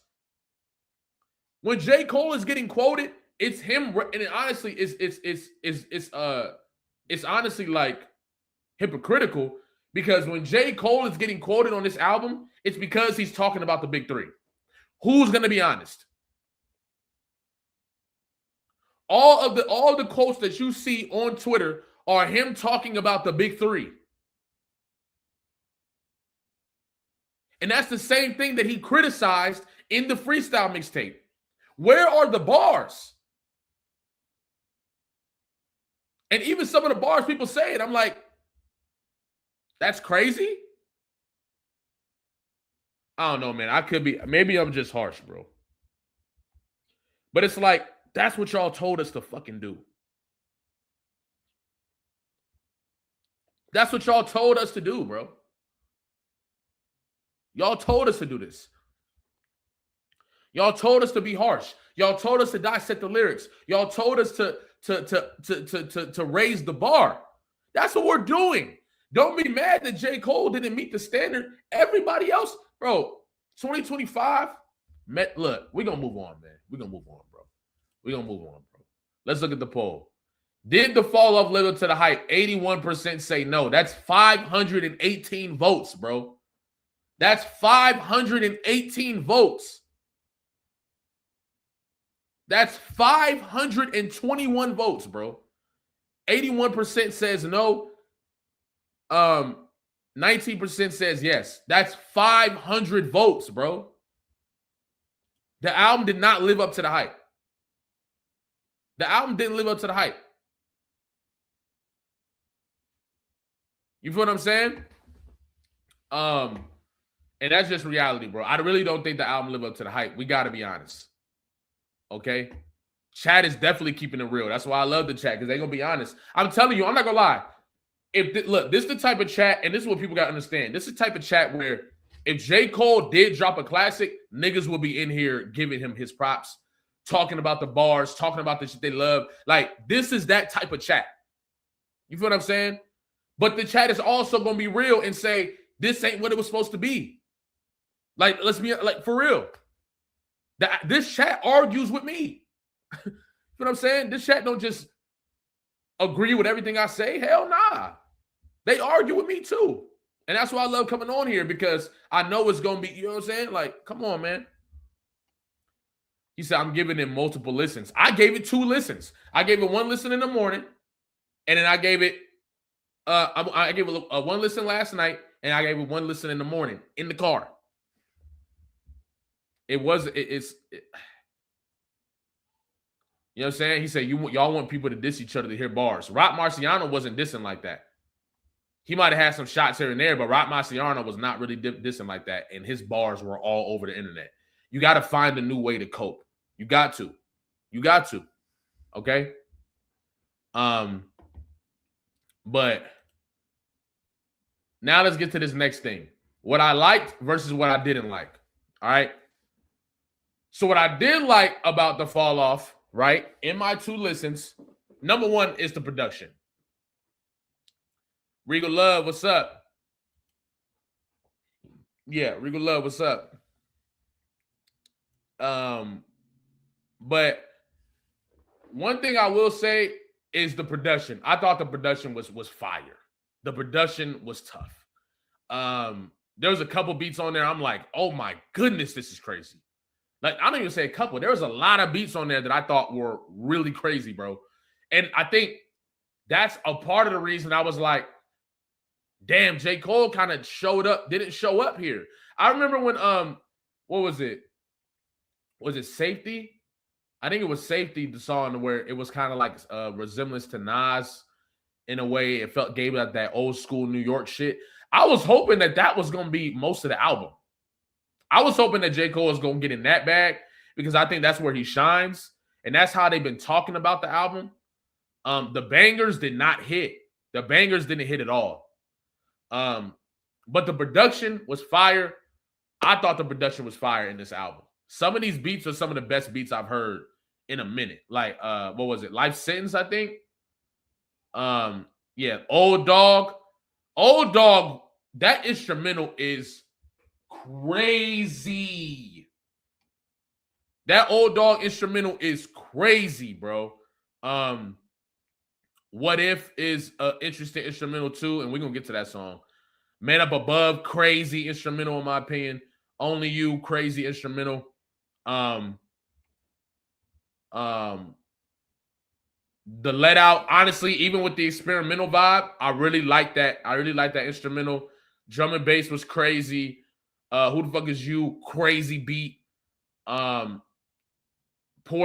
When J. Cole is getting quoted, it's him, and it honestly it's honestly like hypocritical because when J. Cole is getting quoted on this album, it's because he's talking about the big three. Who's gonna be honest? All of the quotes that you see on Twitter are him talking about the big three. And that's the same thing that he criticized in the freestyle mixtape. Where are the bars? And even some of the bars people say it, I'm like, that's crazy. I don't know, man. I could be, maybe I'm just harsh, bro. But it's like, that's what y'all told us to fucking do. That's what y'all told us to do, bro. Y'all told us to do this. Y'all told us to be harsh. Y'all told us to dissect the lyrics. Y'all told us to raise the bar. That's what we're doing. Don't be mad that J. Cole didn't meet the standard. Everybody else, bro, 2025, look, we're going to move on, man. We're going to move on, bro. We're going to move on, bro. Let's look at the poll. Did the fall off live up to the hype? 81% say no. That's 518 votes, bro. That's 518 votes. That's 521 votes, bro. 81% says no. 19% says yes. That's 500 votes, bro. The album did not live up to the hype. The album didn't live up to the hype. You feel what I'm saying? And that's just reality, bro. I really don't think the album lived up to the hype. We got to be honest. Okay? Chat is definitely keeping it real. That's why I love the chat, because they're going to be honest. I'm telling you, I'm not going to lie. Look, this is the type of chat, and this is what people got to understand. This is the type of chat where if J. Cole did drop a classic, niggas will be in here giving him his props, talking about the bars, talking about the shit they love. Like, this is that type of chat. You feel what I'm saying? But the chat is also going to be real and say, this ain't what it was supposed to be. Like, let's be, like, for real. This chat argues with me. You know what I'm saying? This chat don't just agree with everything I say. Hell nah. They argue with me too. And that's why I love coming on here, because I know it's going to be, you know what I'm saying? Like, come on, man. He said, I'm giving it multiple listens. I gave it 2 listens. I gave it 1 listen in the morning, and then I gave it, I gave it a 1 listen last night, and I gave it 1 listen in the morning in the car. You know what I'm saying? He said, y'all want people to diss each other to hear bars. Rock Marciano wasn't dissing like that. He might have had some shots here and there, but Rock Marciano was not really dissing like that, and his bars were all over the internet. You got to find a new way to cope. You got to. You got to. Okay. But now let's get to this next thing. What I liked versus what I didn't like. All right. So what I did like about the fall off, right, in my 2 listens, number 1 is the production. Regal Love, what's up? Yeah, Regal Love, what's up? But one thing I will say is the production. I thought the production was fire. The production was tough. There was a couple beats on there. I'm like, oh my goodness, this is crazy. Like, I don't even say a couple. There was a lot of beats on there that I thought were really crazy, bro. And I think that's a part of the reason I was like, damn, J. Cole kind of didn't show up here. I remember when, what was it? Was it Safety? I think it was Safety, the song where it was kind of like a resemblance to Nas in a way. It gave it that old school New York shit. I was hoping that was going to be most of the album. I was hoping that J. Cole was going to get in that bag because I think that's where he shines. And that's how they've been talking about the album. The bangers did not hit. The bangers didn't hit at all. But the production was fire. I thought the production was fire in this album. Some of these beats are some of the best beats I've heard in a minute. Like, what was it? Life Sentence, I think. Yeah, Old Dog. Old Dog, that instrumental is crazy. That Old Dog instrumental is crazy, bro. What If is an interesting instrumental too, and we're gonna get to that song. Man Up Above, crazy instrumental in my opinion. Only You, crazy instrumental. The Let Out, honestly, even with the experimental vibe, I really like that. I really like that instrumental. Drum and bass was crazy. Who the fuck is you? Crazy beat. Poor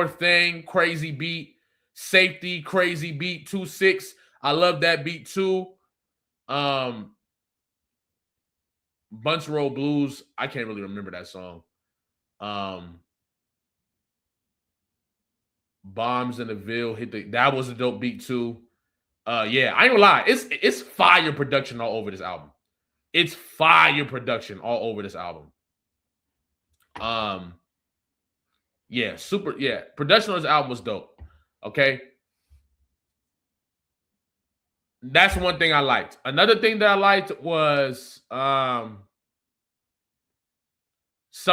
Thing, crazy beat. Safety, crazy beat. 2-6. I love that beat too. Bunch Roll Blues. I can't really remember that song. Bombs in the Ville that was a dope beat too. Yeah, I ain't gonna lie. It's fire production all over this album. It's fire production all over this album. Yeah, production on this album was dope. Okay. That's one thing I liked. Another thing that I liked was some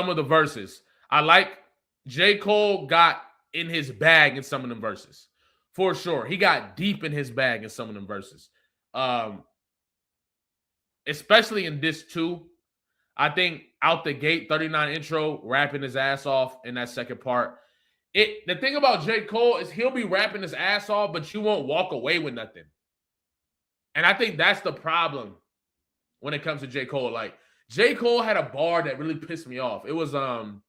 of the verses. I like J. Cole got in his bag in some of them verses. For sure. He got deep in his bag in some of them verses. Especially in this too. I think out the gate, 39 intro, rapping his ass off in that second part. The thing about J. Cole is he'll be rapping his ass off, but you won't walk away with nothing. And I think that's the problem when it comes to J. Cole. Like, J. Cole had a bar that really pissed me off. It was, oh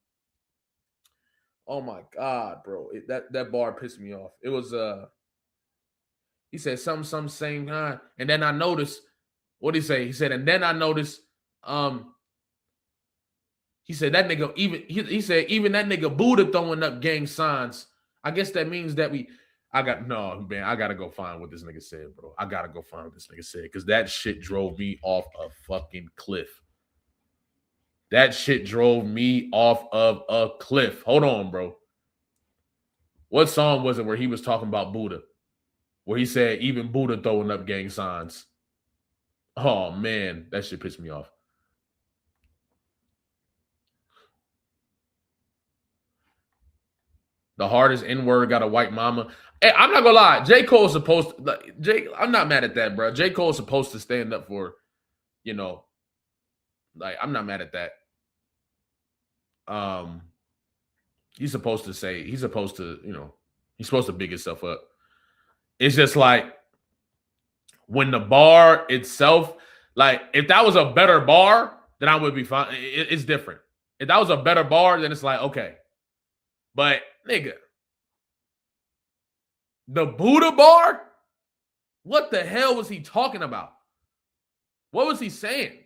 my God, bro. That bar pissed me off. It was, he said some same kind. And then I noticed, what did he say? He said, and then I noticed, he said that nigga, he said, even that nigga Buddha throwing up gang signs. I guess that means that I gotta go find what this nigga said, bro. I gotta go find what this nigga said because that shit drove me off a fucking cliff. That shit drove me off of a cliff. Hold on, bro. What song was it where he was talking about Buddha? Where he said even Buddha throwing up gang signs. Oh, man. That shit pissed me off. The hardest N-word got a white mama. Hey, I'm not gonna lie. J. Cole's supposed to, I'm not mad at that, bro. J. Cole's supposed to stand up for, I'm not mad at that. He's supposed to he's supposed to big himself up. It's just like when the bar itself, like if that was a better bar, then I would be fine. It's different. If that was a better bar, then it's like, okay. But nigga, the Buddha bar? What the hell was he talking about? What was he saying?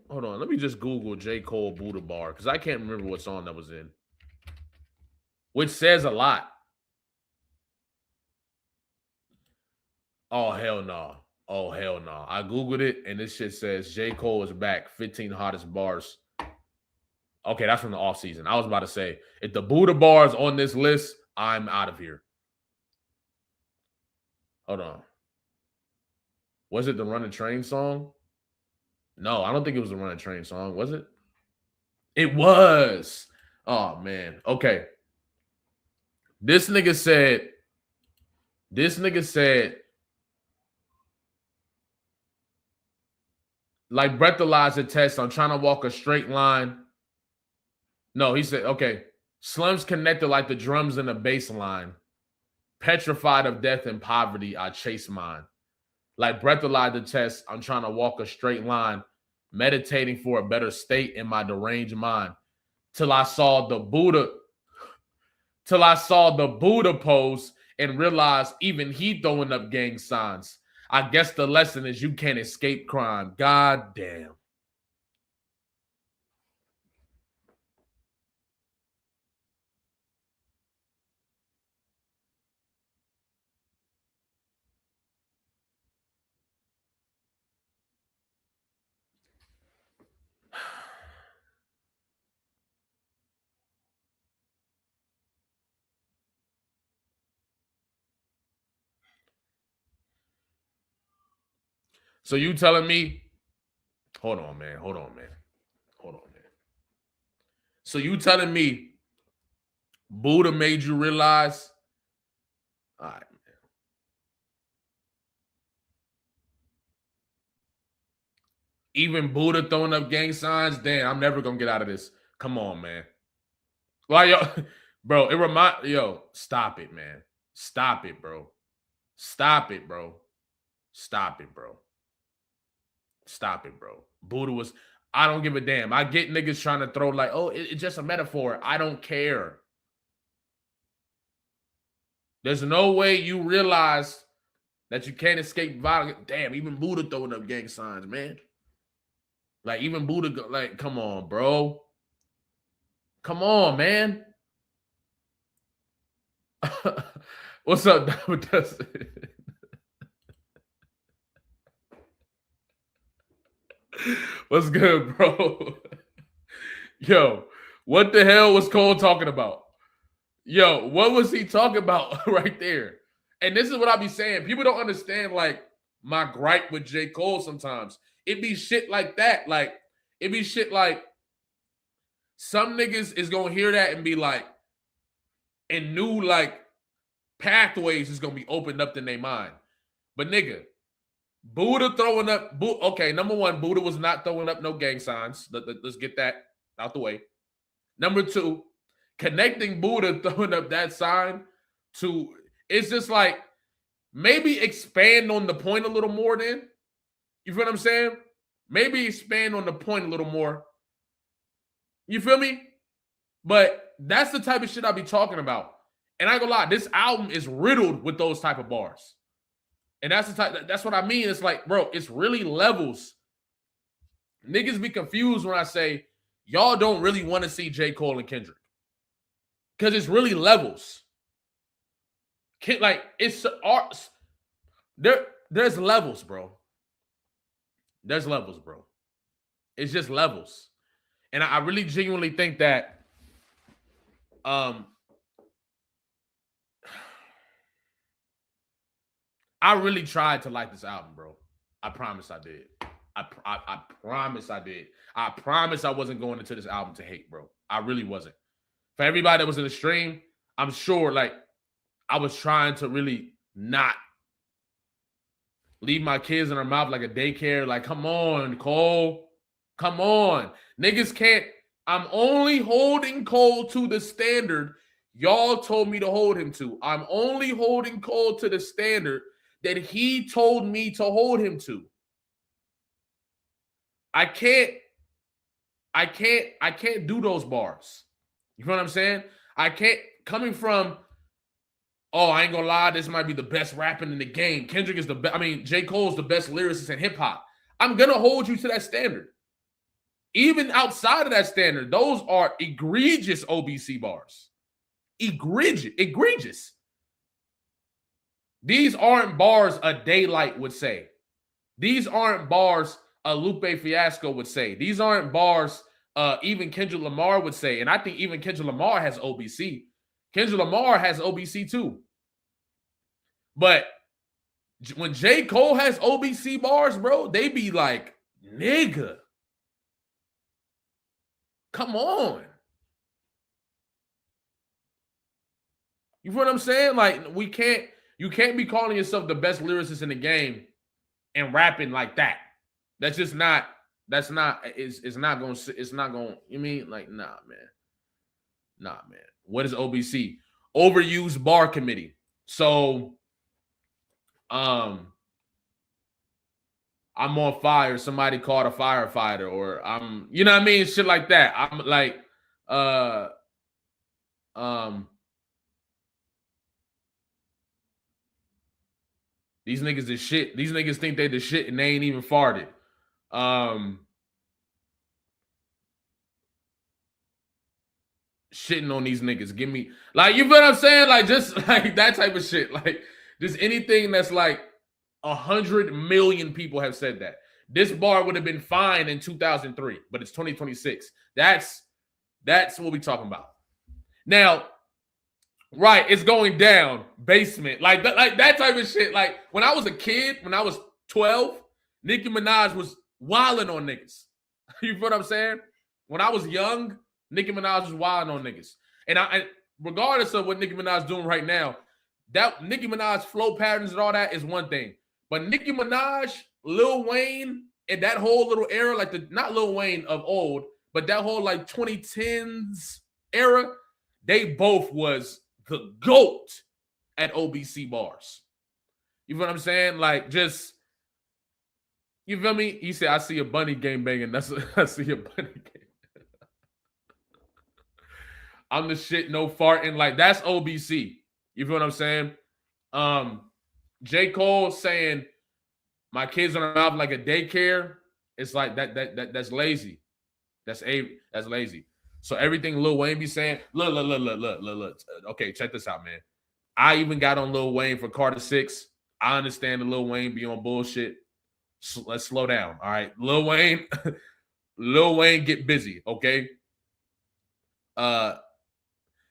Hold on, let me just Google J. Cole Buddha bar because I can't remember what song that was in. which says a lot. Oh, hell no. Oh, hell no. I Googled it, and this shit says J. Cole is back. 15 hottest bars. Okay, that's from the offseason. I was about to say, if the Buddha bars on this list, I'm out of here. Hold on. Was it the Run the Train song? No, I don't think it was the Run the Train song. Was it? It was. Oh, man. Okay. This nigga said, like breathalyzer test, I'm trying to walk a straight line. No, he said, okay. Slums connected like the drums in a bass line. Petrified of death and poverty, I chase mine. Like breathalyzer test, I'm trying to walk a straight line, meditating for a better state in my deranged mind. Till I saw the Buddha pose and realized even he throwing up gang signs. I guess the lesson is you can't escape crime. God damn. So you telling me, hold on, man. So you telling me Buddha made you realize, all right, man. Even Buddha throwing up gang signs, damn, I'm never gonna get out of this. Come on, man. Like, yo, bro, stop it, man. Stop it, bro. Buddha was, I don't give a damn. I get niggas trying to throw like, oh, it's just a metaphor. I don't care. There's no way you realize that you can't escape violence. Damn, even Buddha throwing up gang signs, man. Like, even Buddha, like, come on, bro. Come on, man. What's up, What's good, bro? Yo, what the hell was Cole talking about? Yo, what was he talking about right there? And this is what I be saying. People don't understand, like, my gripe with J. Cole sometimes. It be shit like that. Like, it be shit like some niggas is going to hear that and be like, and new, like, pathways is going to be opened up in their mind. But, nigga, Buddha throwing up, okay, number one, Buddha was not throwing up no gang signs. Let's get that out the way. Number two, connecting Buddha throwing up that sign to, it's just like, maybe expand on the point a little more then. You feel what I'm saying? Maybe expand on the point a little more. You feel me? But that's the type of shit I be talking about. And I ain't gonna lie, this album is riddled with those type of bars. And that's what I mean. It's like, bro, it's really levels. Niggas be confused when I say, y'all don't really want to see J. Cole and Kendrick. Because it's really levels. Like, it's art. There's levels, bro. There's levels, bro. It's just levels. And I really genuinely think that I really tried to like this album, bro. I promise I did. I promise I did. I promise I wasn't going into this album to hate, bro. I really wasn't. For everybody that was in the stream, I'm sure, like, I was trying to really not leave my kids in their mouth like a daycare. Like, come on, Cole. Come on. Niggas can't. I'm only holding Cole to the standard y'all told me to hold him to. I'm only holding Cole to the standard that he told me to hold him to. I can't do those bars. You know what I'm saying? I can't, coming from, oh, I ain't gonna lie, this might be the best rapping in the game. Kendrick is the best. I mean, J. Cole's the best lyricist in hip hop. I'm gonna hold you to that standard. Even outside of that standard, those are egregious OBC bars. egregious. These aren't bars a Daylight would say. These aren't bars a Lupe Fiasco would say. These aren't bars even Kendrick Lamar would say. And I think even Kendrick Lamar has OBC. Kendrick Lamar has OBC too. But when J. Cole has OBC bars, bro, they be like, nigga, come on. You feel what I'm saying? Like, you can't be calling yourself the best lyricist in the game and rapping like that. That's just not, it's not going, you mean? Like, nah, man. What is OBC? Overused Bar Committee. So, I'm on fire. Somebody called a firefighter, or I'm, you know what I mean? Shit like that. I'm like, these niggas is shit. These niggas think they the shit and they ain't even farted. Shitting on these niggas. Give me, like, you feel what I'm saying? Like, just like that type of shit. Like, just anything that's like 100 million people have said that. This bar would have been fine in 2003, but it's 2026. That's what we talking about. Now, right, it's going down, basement, like that type of shit. Like, when I was a kid, when I was 12, Nicki Minaj was wilding on niggas. You feel what I'm saying? When I was young, Nicki Minaj was wilding on niggas. And regardless of what Nicki Minaj is doing right now, that Nicki Minaj flow patterns and all that is one thing. But Nicki Minaj, Lil Wayne, and that whole little era, like not Lil Wayne of old, but that whole like 2010s era, they both was the GOAT at OBC bars. You feel what I'm saying? Like, just, you feel me? He said, I see a bunny game banging. I see a bunny game. I'm the shit, no farting. Like, that's OBC. You feel what I'm saying? J. Cole saying my kids on the mouth like a daycare. It's like that's lazy. That's lazy. So everything Lil Wayne be saying, look. Okay, check this out, man. I even got on Lil Wayne for Carter 6. I understand that Lil Wayne be on bullshit. Let's slow down. All right. Lil Wayne get busy, okay?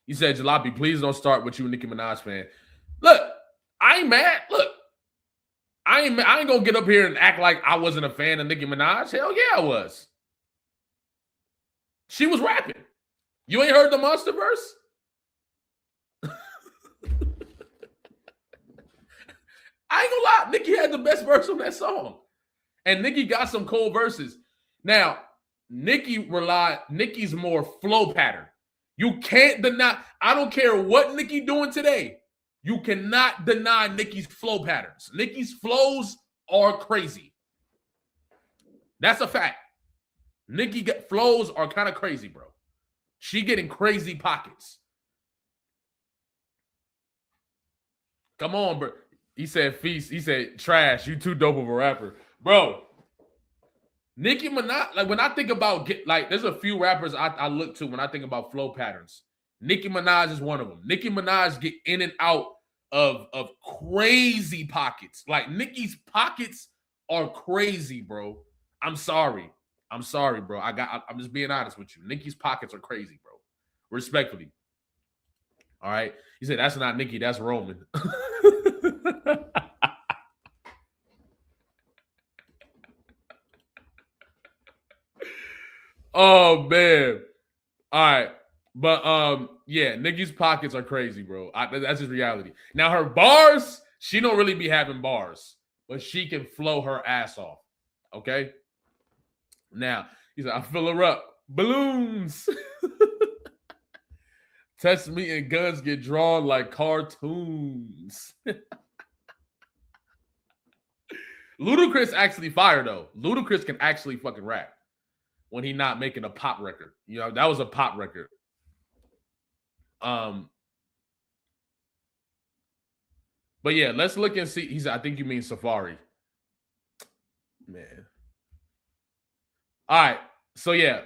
He said, Jalopy, please don't start with you, Nicki Minaj fan. Look, I ain't mad. Look, I ain't gonna get up here and act like I wasn't a fan of Nicki Minaj. Hell yeah, I was. She was rapping. You ain't heard the Monster verse? I ain't gonna lie, Nicki had the best verse on that song. And Nicki got some cold verses. Now, Nicki's more flow pattern. You can't deny, I don't care what Nicki doing today. You cannot deny Nicki's flow patterns. Nicki's flows are crazy. That's a fact. Nicki flows are kind of crazy, bro. She getting crazy pockets. Come on, bro. He said feast. He said trash. You too dope of a rapper. Bro, Nicki Minaj, like when I think about, like there's a few rappers I look to when I think about flow patterns. Nicki Minaj is one of them. Nicki Minaj get in and out of crazy pockets. Like Nicki's pockets are crazy, bro. I'm sorry, bro. I'm just being honest with you. Nicki's pockets are crazy, bro. Respectfully. All right. He said, that's not Nicki, that's Roman. Oh, man. All right. But, yeah, Nicki's pockets are crazy, bro. That's just reality. Now, her bars, she don't really be having bars, but she can flow her ass off. Okay? Now, he said, I fill her up. Balloons. Test me and guns get drawn like cartoons. Ludacris actually fire, though. Ludacris can actually fucking rap when he not making a pop record. You know, that was a pop record. But yeah, let's look and see. I think you mean Safari. Man. All right. So yeah,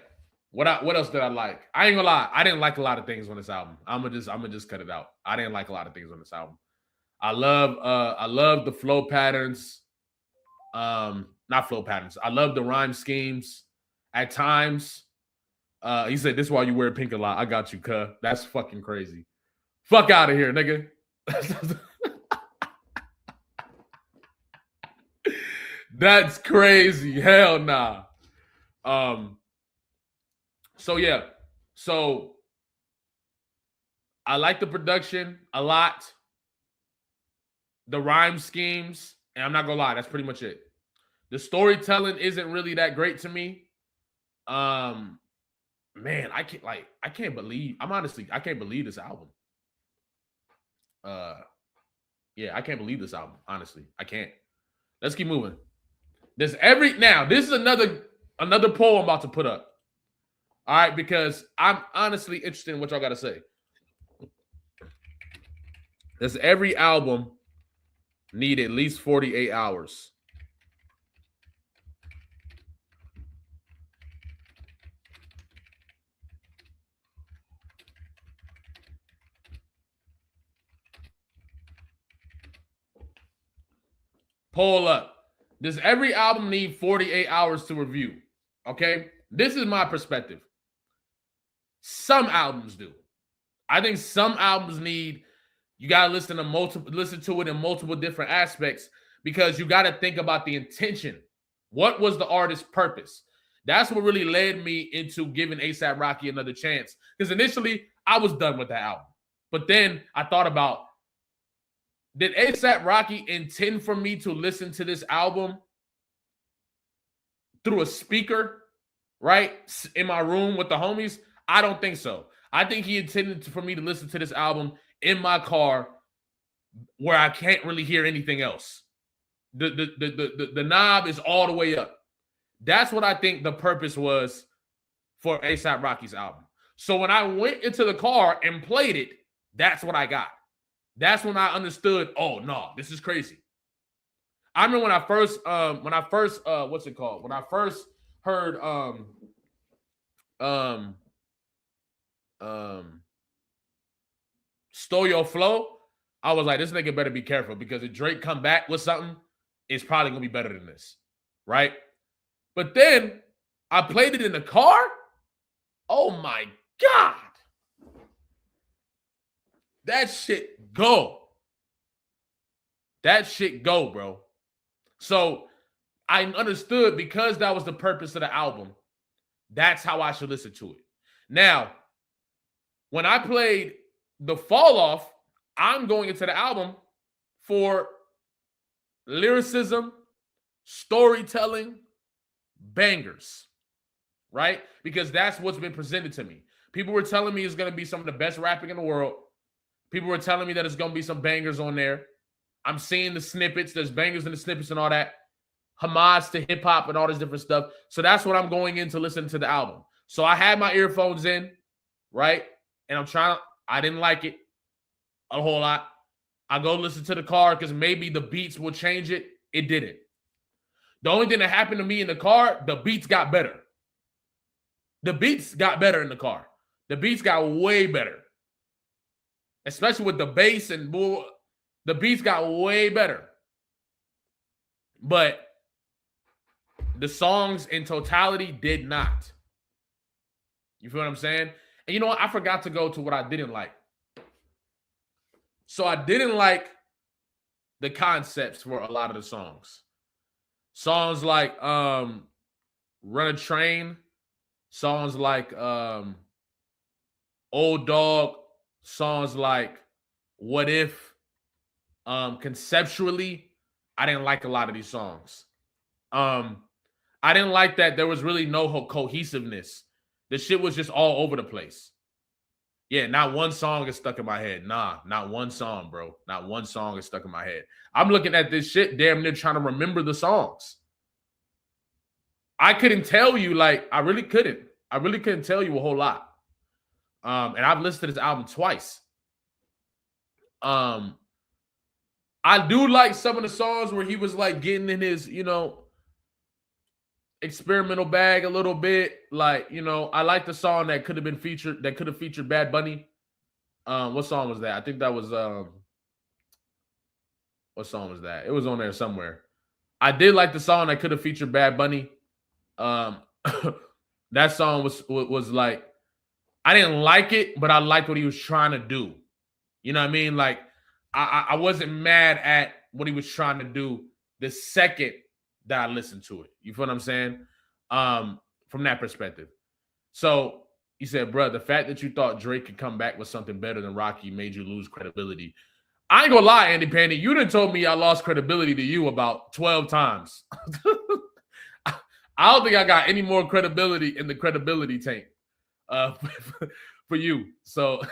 What else did I like? I ain't gonna lie, I didn't like a lot of things on this album. I'm gonna just cut it out. I didn't like a lot of things on this album. I love the flow patterns. Not flow patterns. I love the rhyme schemes at times. He said, "This is why you wear pink a lot." I got you, cuh. That's fucking crazy. Fuck out of here, nigga. That's crazy. Hell nah. So yeah. So I like the production a lot. The rhyme schemes, and I'm not gonna lie, that's pretty much it. The storytelling isn't really that great to me. Man, I can't believe I can't believe this album. Yeah, I can't believe this album, honestly. I can't. Let's keep moving. This is another poll I'm about to put up. All right, because I'm honestly interested in what y'all gotta say. Does every album need at least 48 hours? Poll up. Does every album need 48 hours to review? Okay, this is my perspective. Some albums do. I think some albums need, you gotta listen to it in multiple different aspects, because you gotta think about the intention. What was the artist's purpose? That's what really led me into giving A$AP Rocky another chance. Because initially I was done with that album, but then I thought about, did A$AP Rocky intend for me to listen to this album through a speaker, right, in my room with the homies? I don't think so. I think he intended for me to listen to this album in my car where I can't really hear anything else. The knob is all the way up. That's what I think the purpose was for A$AP Rocky's album. So when I went into the car and played it, that's what I got. That's when I understood, oh no, this is crazy. I remember when I first what's it called? When I first heard Stole Your Flow, I was like, this nigga better be careful, because if Drake come back with something, it's probably gonna be better than this, right? But then I played it in the car. Oh my God. That shit go. That shit go, bro. So I understood, because that was the purpose of the album, that's how I should listen to it. Now, when I played the Falloff, I'm going into the album for lyricism, storytelling, bangers, right? Because that's what's been presented to me. People were telling me it's going to be some of the best rapping in the world. People were telling me that it's going to be some bangers on there. I'm seeing the snippets. There's bangers in the snippets and all that. Homage to hip hop and all this different stuff. So that's what I'm going in to listen to the album. So I had my earphones in, right? And I didn't like it a whole lot. I go listen to the car because maybe the beats will change it. It didn't. The only thing that happened to me in the car, the beats got better. The beats got better in the car. The beats got way better. Especially with the bass and bull, the beats got way better. But the songs in totality did not. You feel what I'm saying? And you know what? I forgot to go to what I didn't like. So I didn't like the concepts for a lot of the songs. Songs like Run a Train, songs like Old Dog, songs like What If. Conceptually, I didn't like a lot of these songs. I didn't like that there was really no cohesiveness. The shit was just all over the place. Yeah, not one song is stuck in my head. Nah, not one song, bro. Not one song is stuck in my head. I'm looking at this shit damn near trying to remember the songs. I couldn't tell you, I really couldn't. I really couldn't tell you a whole lot. And I've listened to this album twice. I do like some of the songs where he was like getting in his, experimental bag a little bit. Like, you know, I like the song that could have been featured, that could have featured Bad Bunny. What song was that? I think that was what song was that? It was on there somewhere. I did like the song that could have featured Bad Bunny. Um that song was like, I didn't like it, but I liked what he was trying to do. You know what I mean? Like, I wasn't mad at what he was trying to do the second that I listened to it. You feel what I'm saying? From that perspective. So he said, bro, the fact that you thought Drake could come back with something better than Rocky made you lose credibility. I ain't gonna lie, Andy Pandy. You done told me I lost credibility to you about 12 times. I don't think I got any more credibility in the credibility tank for you. So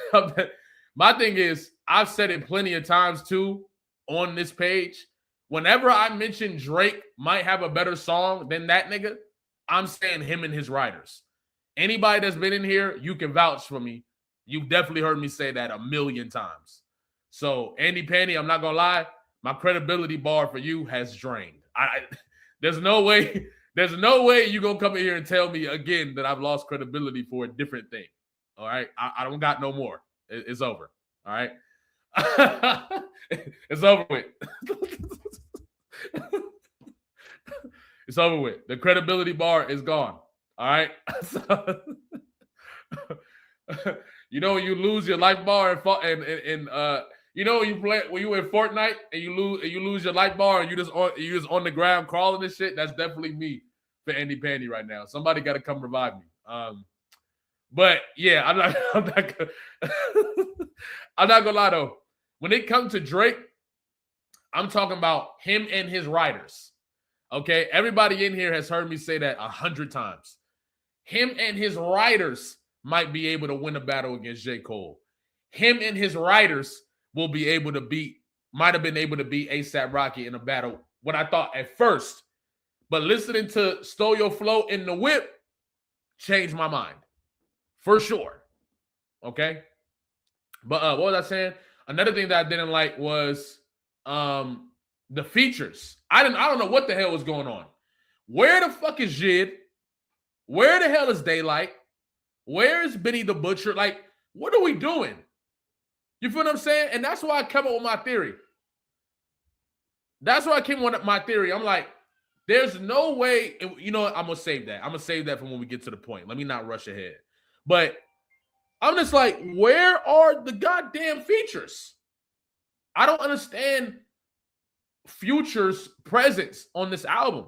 my thing is, I've said it plenty of times too on this page. Whenever I mention Drake might have a better song than that nigga, I'm saying him and his writers. Anybody that's been in here, you can vouch for me. You've definitely heard me say that a million times. So, Andy Pandy, I'm not gonna lie, my credibility bar for you has drained. There's no way you're gonna come in here and tell me again that I've lost credibility for a different thing. All right. I don't got no more. It's over. All right. It's over with. It's over with. The credibility bar is gone. All right. You know, when you lose your life bar and you know, when you in Fortnite and you lose your life bar and you just on the ground crawling and shit. That's definitely me for Andy Pandy right now. Somebody got to come revive me. But yeah, I'm not I'm not gonna lie though. When it comes to Drake, I'm talking about him and his writers. Okay, everybody in here has heard me say that 100 times. Him and his writers might be able to win a battle against J. Cole. Him and his writers will be able to might have been able to beat ASAP Rocky in a battle. What I thought at first, but listening to Stole Your Flow in the Whip changed my mind for sure. Okay, but what was I saying? Another thing that I didn't like was the features. I don't know what the hell was going on. Where the fuck is Jid? Where the hell is Daylight? Where is Benny the Butcher? Like, what are we doing? You feel what I'm saying? And that's why I come up with my theory. That's why I came up with my theory. I'm like, there's no way. You know what? I'm going to save that. I'm going to save that for when we get to the point. Let me not rush ahead. But I'm just like, where are the goddamn features? I don't understand Future's presence on this album.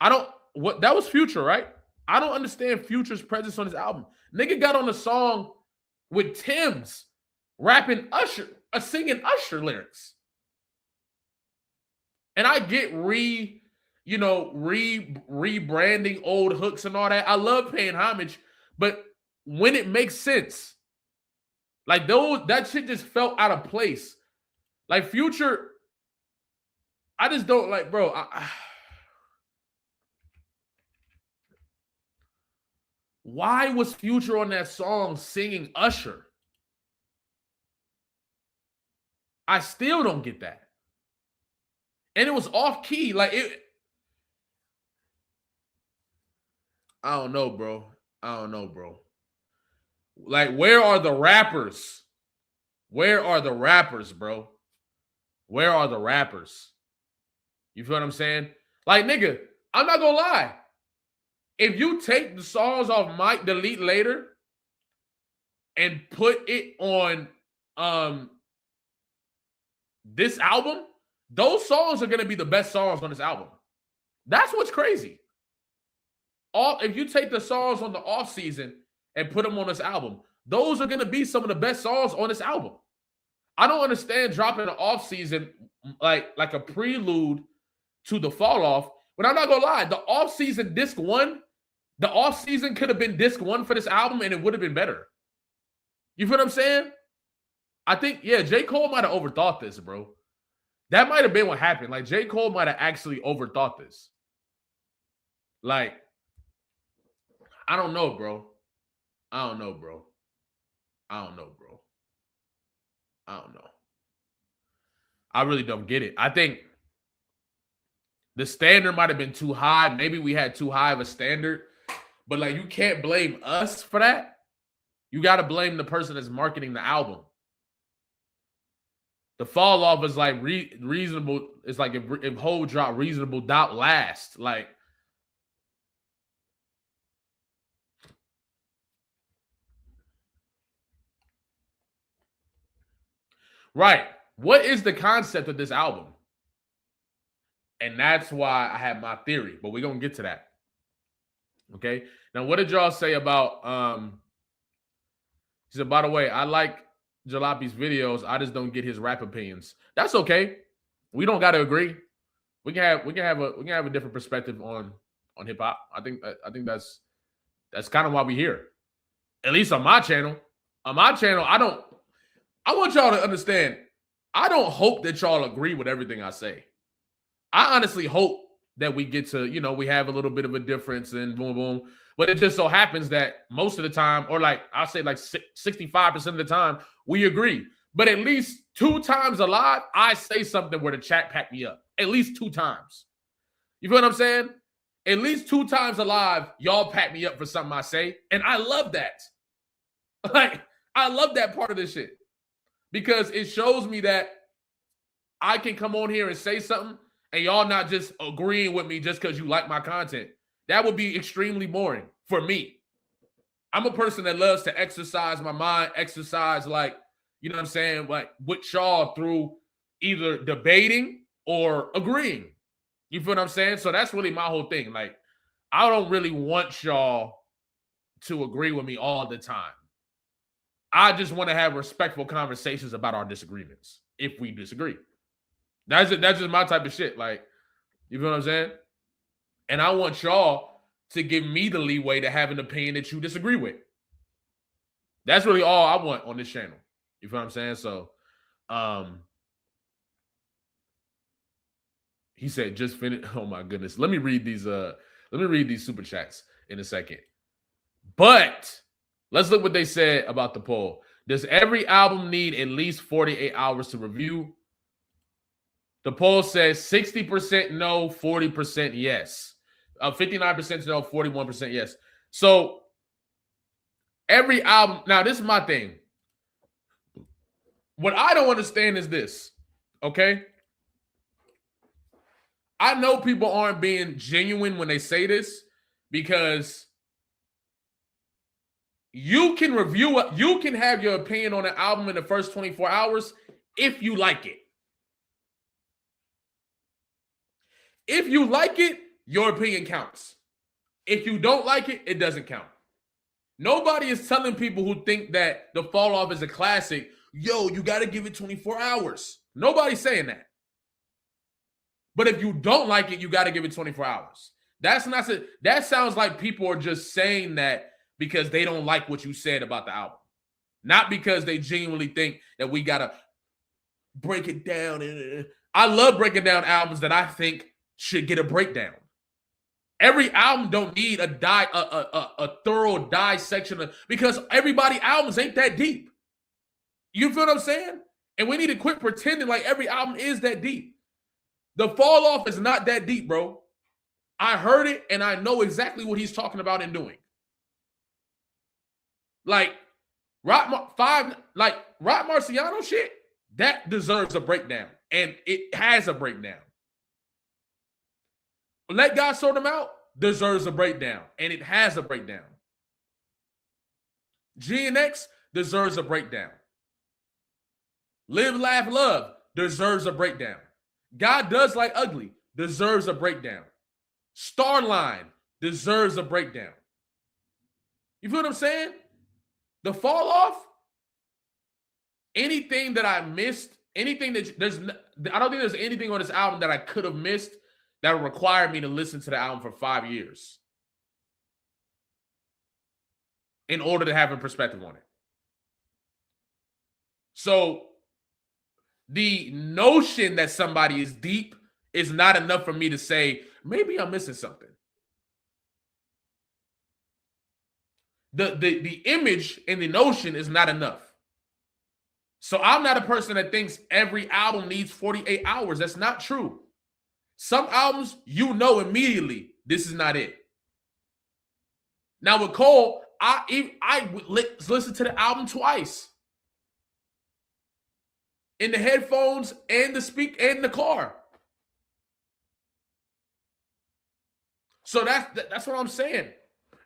That was Future, right? I don't understand Future's presence on this album. Nigga got on a song with Tim's rapping singing Usher lyrics. And I get rebranding old hooks and all that. I love paying homage, but when it makes sense, like that shit just felt out of place. Like Future, I just don't like, bro. Why was Future on that song singing Usher? I still don't get that. And it was off key. Like it. I don't know, bro. Like, where are the rappers? Where are the rappers, bro? Where are the rappers? You feel what I'm saying? Like, nigga, I'm not gonna lie. If you take the songs off Might Delete Later and put it on this album, those songs are going to be the best songs on this album. That's what's crazy. If you take the songs on the off season and put them on this album, those are going to be some of the best songs on this album. I don't understand dropping the off season like a prelude to the Falloff. But I'm not going to lie, the off season disc 1, the off season could have been disc 1 for this album and it would have been better. You feel what I'm saying? I think, yeah, J. Cole might have overthought this, bro. That might have been what happened. Like, J. Cole might have actually overthought this. Like, I don't know, bro. I don't know. I really don't get it. I think The standard might have been too high. Maybe we had too high of a standard. But like, you can't blame us for that. You got to blame the person that's marketing the album. The fall off is like reasonable. It's like if Hov drop Reasonable Doubt last. Like, right. What is the concept of this album? And that's why I have my theory. But we're going to get to that. Okay. Now, what did y'all say about he said, by the way, I like Jalape's videos. I just don't get his rap opinions. That's okay. We don't got to agree. We can have a different perspective on hip hop. I think that's kind of why we're here. At least on my channel. On my channel, I want y'all to understand, I don't hope that y'all agree with everything I say. I honestly hope that we get to, we have a little bit of a difference and boom, boom. But it just so happens that most of the time, or like I'll say like 65% of the time, we agree. But at least 2 times a live, I say something where the chat packed me up. At least 2 times. You feel what I'm saying? At least 2 times alive, y'all pack me up for something I say. And I love that. Like, I love that part of this shit. Because it shows me that I can come on here and say something and y'all not just agreeing with me just because you like my content. That would be extremely boring for me. I'm a person that loves to exercise my mind, exercise like, you know what I'm saying, like with y'all through either debating or agreeing. You feel what I'm saying? So that's really my whole thing. Like, I don't really want y'all to agree with me all the time. I just want to have respectful conversations about our disagreements if we disagree. That's just my type of shit. Like, you feel what I'm saying? And I want y'all to give me the leeway to have an opinion that you disagree with. That's really all I want on this channel. You feel what I'm saying? So, he said, just finish. Oh my goodness. Let me read these super chats in a second. But let's look what they said about the poll. Does every album need at least 48 hours to review? The poll says 60% no, 40% yes. 59% no, 41% yes. So every album, now this is my thing. What I don't understand is this, okay? I know people aren't being genuine when they say this because you can you can have your opinion on an album in the first 24 hours if you like it. If you like it, your opinion counts. If you don't like it, it doesn't count. Nobody is telling people who think that the Falloff is a classic, yo, you got to give it 24 hours. Nobody's saying that. But if you don't like it, you got to give it 24 hours. That sounds like people are just saying that because they don't like what you said about the album. Not because they genuinely think that we got to break it down. I love breaking down albums that I think should get a breakdown. Every album don't need a thorough dissection because everybody's albums ain't that deep. You feel what I'm saying? And we need to quit pretending like every album is that deep. The Falloff is not that deep, bro. I heard it and I know exactly what he's talking about and doing. Like Rock Marciano shit, that deserves a breakdown. And it has a breakdown. Let God Sort Them Out deserves a breakdown. And it has a breakdown. GNX deserves a breakdown. Live, Laugh, Love deserves a breakdown. God Does Like Ugly deserves a breakdown. Starline deserves a breakdown. You feel what I'm saying? The Falloff, anything that I missed, I don't think there's anything on this album that I could have missed that would require me to listen to the album for 5 years in order to have a perspective on it. So the notion that somebody is deep is not enough for me to say, maybe I'm missing something. The image and the notion is not enough. So I'm not a person that thinks every album needs 48 hours. That's not true. Some albums, you know immediately this is not it. Now with Cole, I listened to the album twice. In the headphones and the car. So that's what I'm saying.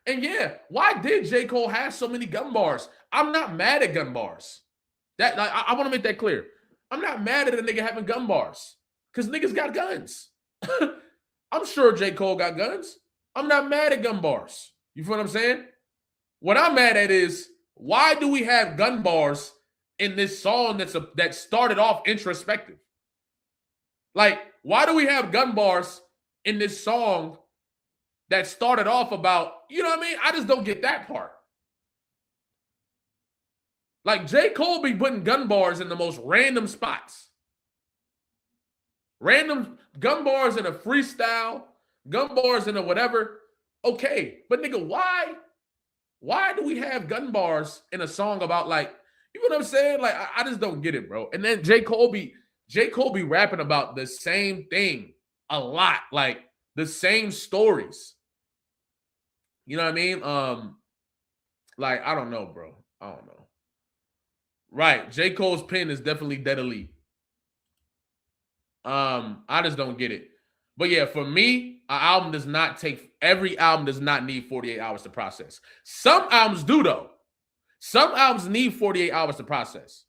And yeah, why did J. Cole have so many gun bars? I'm not mad at gun bars. I want to make that clear. I'm not mad at a nigga having gun bars because niggas got guns. I'm sure J. Cole got guns. I'm not mad at gun bars. You feel what I'm saying? What I'm mad at is why do we have gun bars in this song that started off introspective? Like, why do we have gun bars in this song that started off about, you know what I mean? I just don't get that part. Like, J. Cole be putting gun bars in the most random spots. Random gun bars in a freestyle, gun bars in a whatever. Okay, but nigga, why? Why do we have gun bars in a song about, like, you know what I'm saying? Like, I just don't get it, bro. And then J. Cole be rapping about the same thing a lot, like the same stories. You know what I mean? Like, I don't know, bro. I don't know. Right. J. Cole's pen is definitely dead elite. I just don't get it. But yeah, for me, every album does not need 48 hours to process. Some albums do, though. Some albums need 48 hours to process.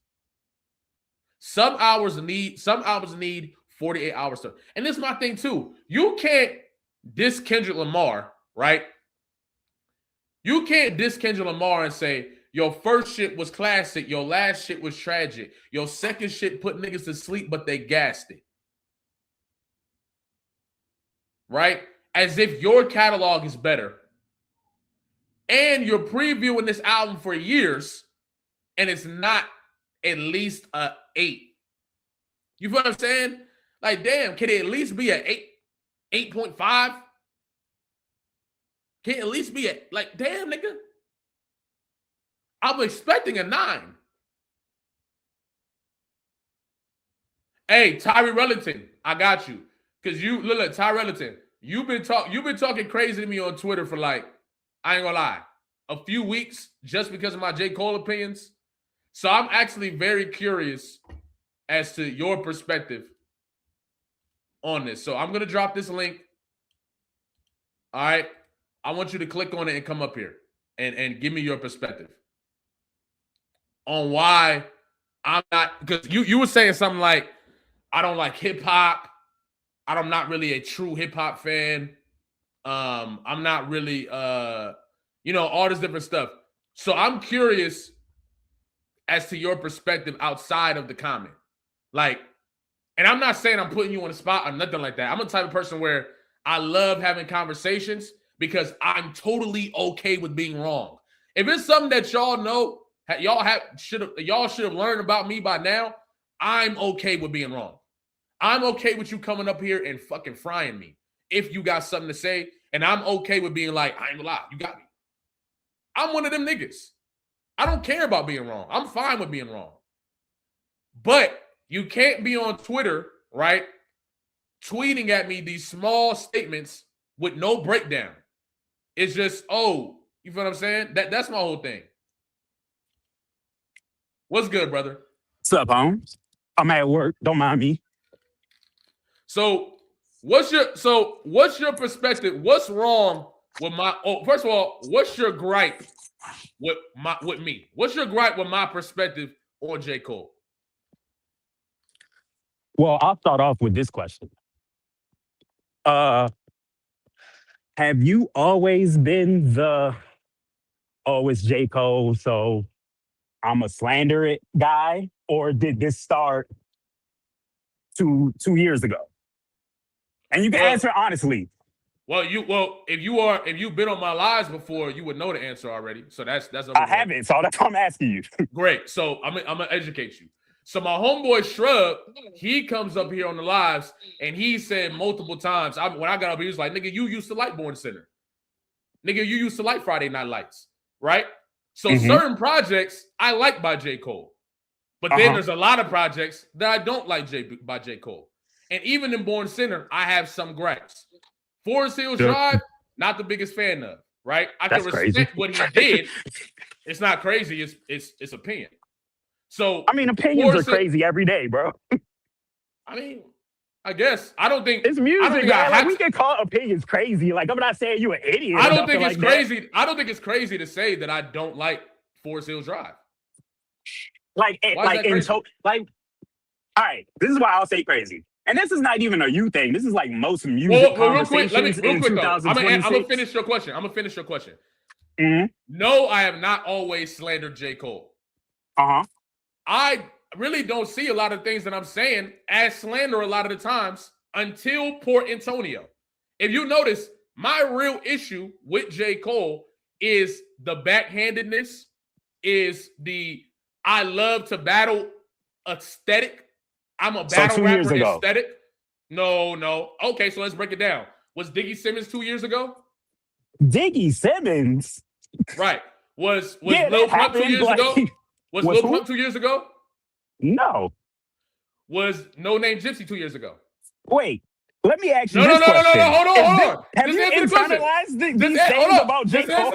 Some albums need 48 hours to. And this is my thing, too. You can't diss Kendrick Lamar, right? You can't diss Kendrick Lamar and say, your first shit was classic, your last shit was tragic, your second shit put niggas to sleep, but they gassed it. Right? As if your catalog is better. And you're previewing this album for years, and it's not at least a 8. You feel what I'm saying? Like, damn, can it at least be a 8.5? Can it at least be like, damn, nigga? I'm expecting a 9. Hey, Tyree Relington, I got you. Because look, Tyree Relington, you've been talking crazy to me on Twitter for, like, I ain't gonna lie, a few weeks just because of my J. Cole opinions. So I'm actually very curious as to your perspective on this. So I'm going to drop this link. All right. I want you to click on it and come up here and give me your perspective on why I'm not, because you were saying something like, I don't like hip hop. I'm not really a true hip hop fan. I'm not really, all this different stuff. So I'm curious as to your perspective outside of the comment. Like, and I'm not saying I'm putting you on the spot or nothing like that. I'm the type of person where I love having conversations because I'm totally okay with being wrong. If it's something that y'all know, y'all should have learned about me by now, I'm okay with being wrong. I'm okay with you coming up here and fucking frying me if you got something to say, and I'm okay with being like, I ain't gonna lie, you got me. I'm one of them niggas. I don't care about being wrong. I'm fine with being wrong. But you can't be on Twitter, right, tweeting at me these small statements with no breakdown. It's just, you feel what I'm saying? That's my whole thing. What's good, brother? What's up, Holmes? I'm at work. Don't mind me. So what's your perspective? What's wrong with first of all, what's your gripe with me? What's your gripe with my perspective on J. Cole? Well, I'll start off with this question. Have you always been it's J. Cole, so I'm a slander it guy? Or did this start two years ago? And you can answer honestly. Well, if you've been on my lives before, you would know the answer already. So that's I haven't, so that's why I'm asking you. Great. So I'm gonna educate you. So my homeboy Shrub, he comes up here on the lives and he said multiple times, when I got up, he was like, nigga, you used to like Born Center. Nigga, you used to like Friday Night Lights, right? So certain projects I like by J. Cole. But then there's a lot of projects that I don't like by J. Cole. And even in Born Sinner, I have some gripes. Forest Hills Drive, not the biggest fan of, right? I can respect what he did. It's not crazy. It's opinion. So I mean, opinions are crazy every day, bro. I mean, I guess I don't think it's music. I don't think like, we can call opinions crazy. Like, I'm not saying you an idiot. I don't think it's crazy. I don't think it's crazy to say that I don't like Forest Hills Drive. All right, this is why I'll say crazy. And this is not even a you thing. This is like most music conversations in 2026. I'm gonna finish your question. Mm-hmm. No, I have not always slandered J. Cole. I really don't see a lot of things that I'm saying as slander a lot of the times until Port Antonio. If you notice, my real issue with J. Cole is the backhandedness, is the I love to battle aesthetic. I'm a battle rapper aesthetic. No. Okay, so let's break it down. Was Diggy Simmons 2 years ago? Diggy Simmons? Right. Was Lil Pump 2 years ago? Was Lil Pump 2 years ago? No. Was No Name Gypsy 2 years ago? Wait, let me ask you this question. No, hold on. Have you internalized these things about J. Cole?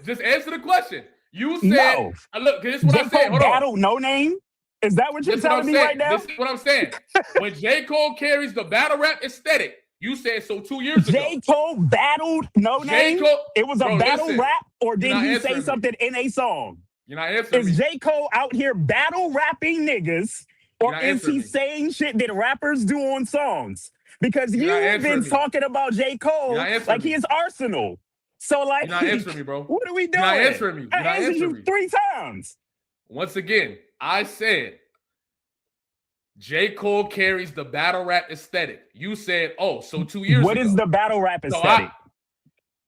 Just answer the question. You said, look, this is what I said. Hold on. Battle No Name? Is that what you're telling me right now? This is what I'm saying. When J. Cole carries the battle rap aesthetic, you said so 2 years ago. J. Cole battled No Name? It was a battle rap, or did he say something in a song? You're not answering me. Is J. Cole out here battle rapping niggas, or is he saying shit that rappers do on songs? Because you've been talking about J. Cole like he is Arsenal. So, like, you're not answering me, bro. What are we doing? You're not answering me. I answered you 3 times. Once again, I said J. Cole carries the battle rap aesthetic. You said, so 2 years ago. What is the battle rap aesthetic?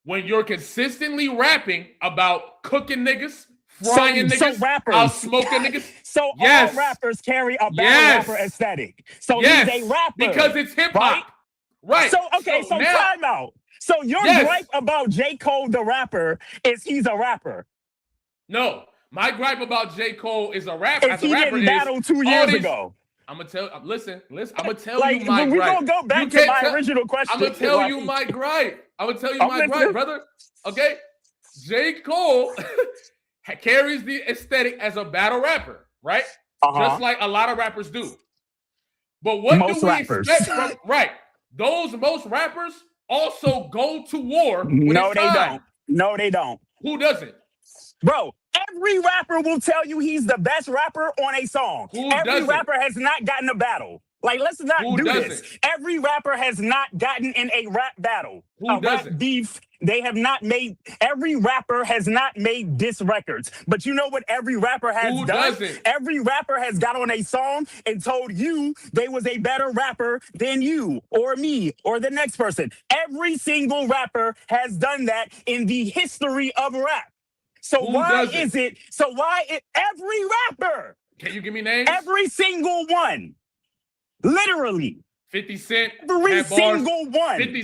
When you're consistently rapping about cooking niggas, frying niggas, out smoking niggas. So all rappers carry a battle rapper aesthetic. So he's a rapper. Because it's hip hop. Right. So time out. So your gripe about J. Cole the rapper is he's a rapper. No. My gripe about J. Cole is a rapper. If he didn't battle 2 years ago. I'm gonna tell. Listen. I'm gonna tell you my gripe. We're gonna go back to my original question. I'm gonna tell you my gripe. Brother. Okay. J. Cole carries the aesthetic as a battle rapper, right? Just like a lot of rappers do. But what do we expect from most rappers also go to war. No, they don't. No, they don't. Who doesn't? Bro, every rapper will tell you he's the best rapper on a song. Every rapper has not gotten a battle. Like, let's not do this. Every rapper has not gotten in a rap battle. Rap beef. They have not made, every rapper has not made diss records. But you know what every rapper has done? Every rapper has got on a song and told you they was a better rapper than you or me or the next person. Every single rapper has done that in the history of rap. So every rapper? Can you give me names? Every single one. Literally. 50 Cent. Every single one. 50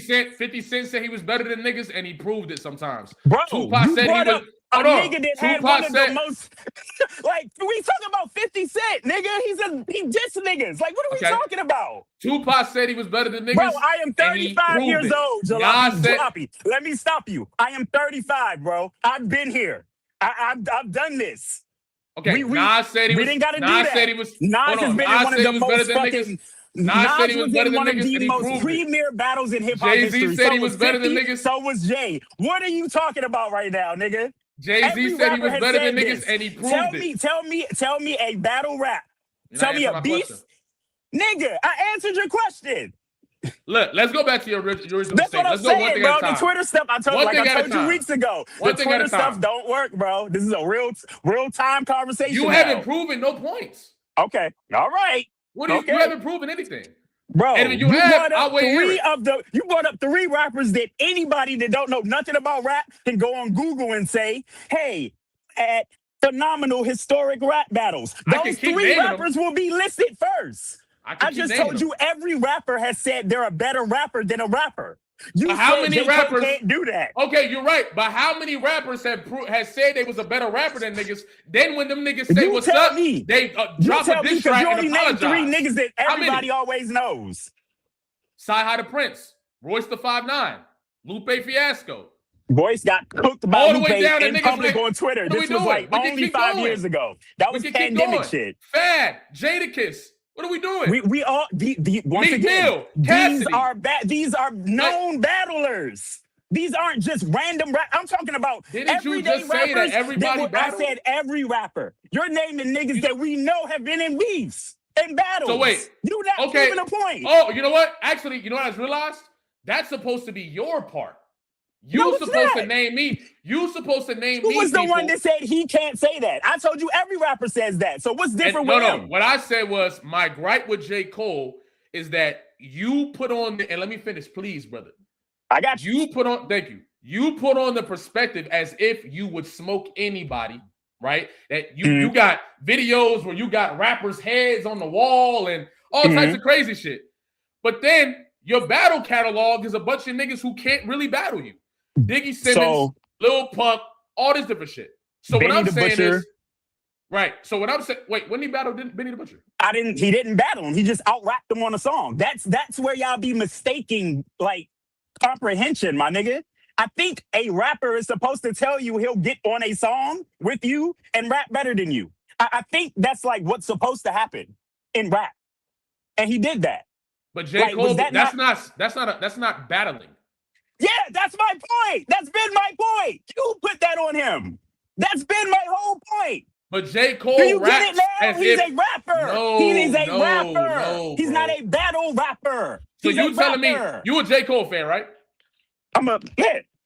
Cent said he was better than niggas, and he proved it sometimes. Bro, Tupac said he was a nigga that had one of the most like we talking about 50 Cent, nigga. He dissed niggas. Like, what are we talking about? Tupac said he was better than niggas. Bro, I am 35 years old, Jalopy. Let me stop you. I am 35, bro. I've been here. I've done this. Okay, Nas said he was. We didn't gotta do that. Nas has been in one of the most fucking. Nas was in one of the most premier battles in hip hop history. Jay-Z said he was better than niggas. So was Jay. What are you talking about right now, nigga? Jay-Z said he was better than niggas, and he proved it. Tell me a battle rap. Tell me a beef. Nigga, I answered your question. Look, let's go back to your original That's what I'm saying, bro. The Twitter stuff I told you weeks ago. The Twitter stuff don't work, bro. This is a real time conversation. You haven't proven no points. Okay, all right. You haven't proven anything, bro. And you brought up 3 rappers that anybody that don't know nothing about rap can go on Google and say, "Hey, at phenomenal historic rap battles." Those 3 rappers will be listed first. I just told you every rapper has said they're a better rapper than a rapper. How many rappers can't do that? Okay, you're right. But how many rappers have said they was a better rapper than niggas? Then when them niggas say what's up, they drop a diss track and apologize. You only named 3 niggas that everybody always knows. Sci-Hi the Prince, Royce the 5'9", Lupe Fiasco. Royce got cooked by All the Lupe way down to in niggas public like, on Twitter. what are we This was doing? like We can only keep 5 going. years ago. That We was can keep pandemic going. shit. Fad, Jadakiss. What are we doing? We all once Meek again, Mill, these Cassidy. these are known battlers. These aren't just random I'm talking about Didn't you everyday just say that rappers. everybody I battled? said every rapper. You're naming niggas that we know have been in beefs and battles. So wait, you're not proving a point. Oh, you know what? Actually, you know what I just realized? That's supposed to be your part. You're supposed to name me. You're supposed to name me. Who was the one that said he can't say that? I told you every rapper says that. So what's different with him? No. What I said was my gripe with J. Cole is that you put on and let me finish, please, brother. I got you. Thank you. You put on the perspective as if you would smoke anybody, right? That you got videos where you got rappers' heads on the wall and all types of crazy shit. But then your battle catalog is a bunch of niggas who can't really battle you. Diggy Simmons, Lil Pump, all this different shit. So Benny what I'm the saying Butcher. is, right. So what I'm saying, wait, when he battled Benny the Butcher? He didn't battle him. He just out-rapped him on a song. That's where y'all be mistaking like comprehension, my nigga. I think a rapper is supposed to tell you he'll get on a song with you and rap better than you. I think that's like what's supposed to happen in rap. And he did that. But J. Cole, that's not battling. Yeah, that's my point. That's been my point. You put that on him. That's been my whole point. But J. Cole Do you raps get it now? He's a rapper. He is a rapper. No, he's not a battle rapper. So He's you telling me you a J. Cole fan, right?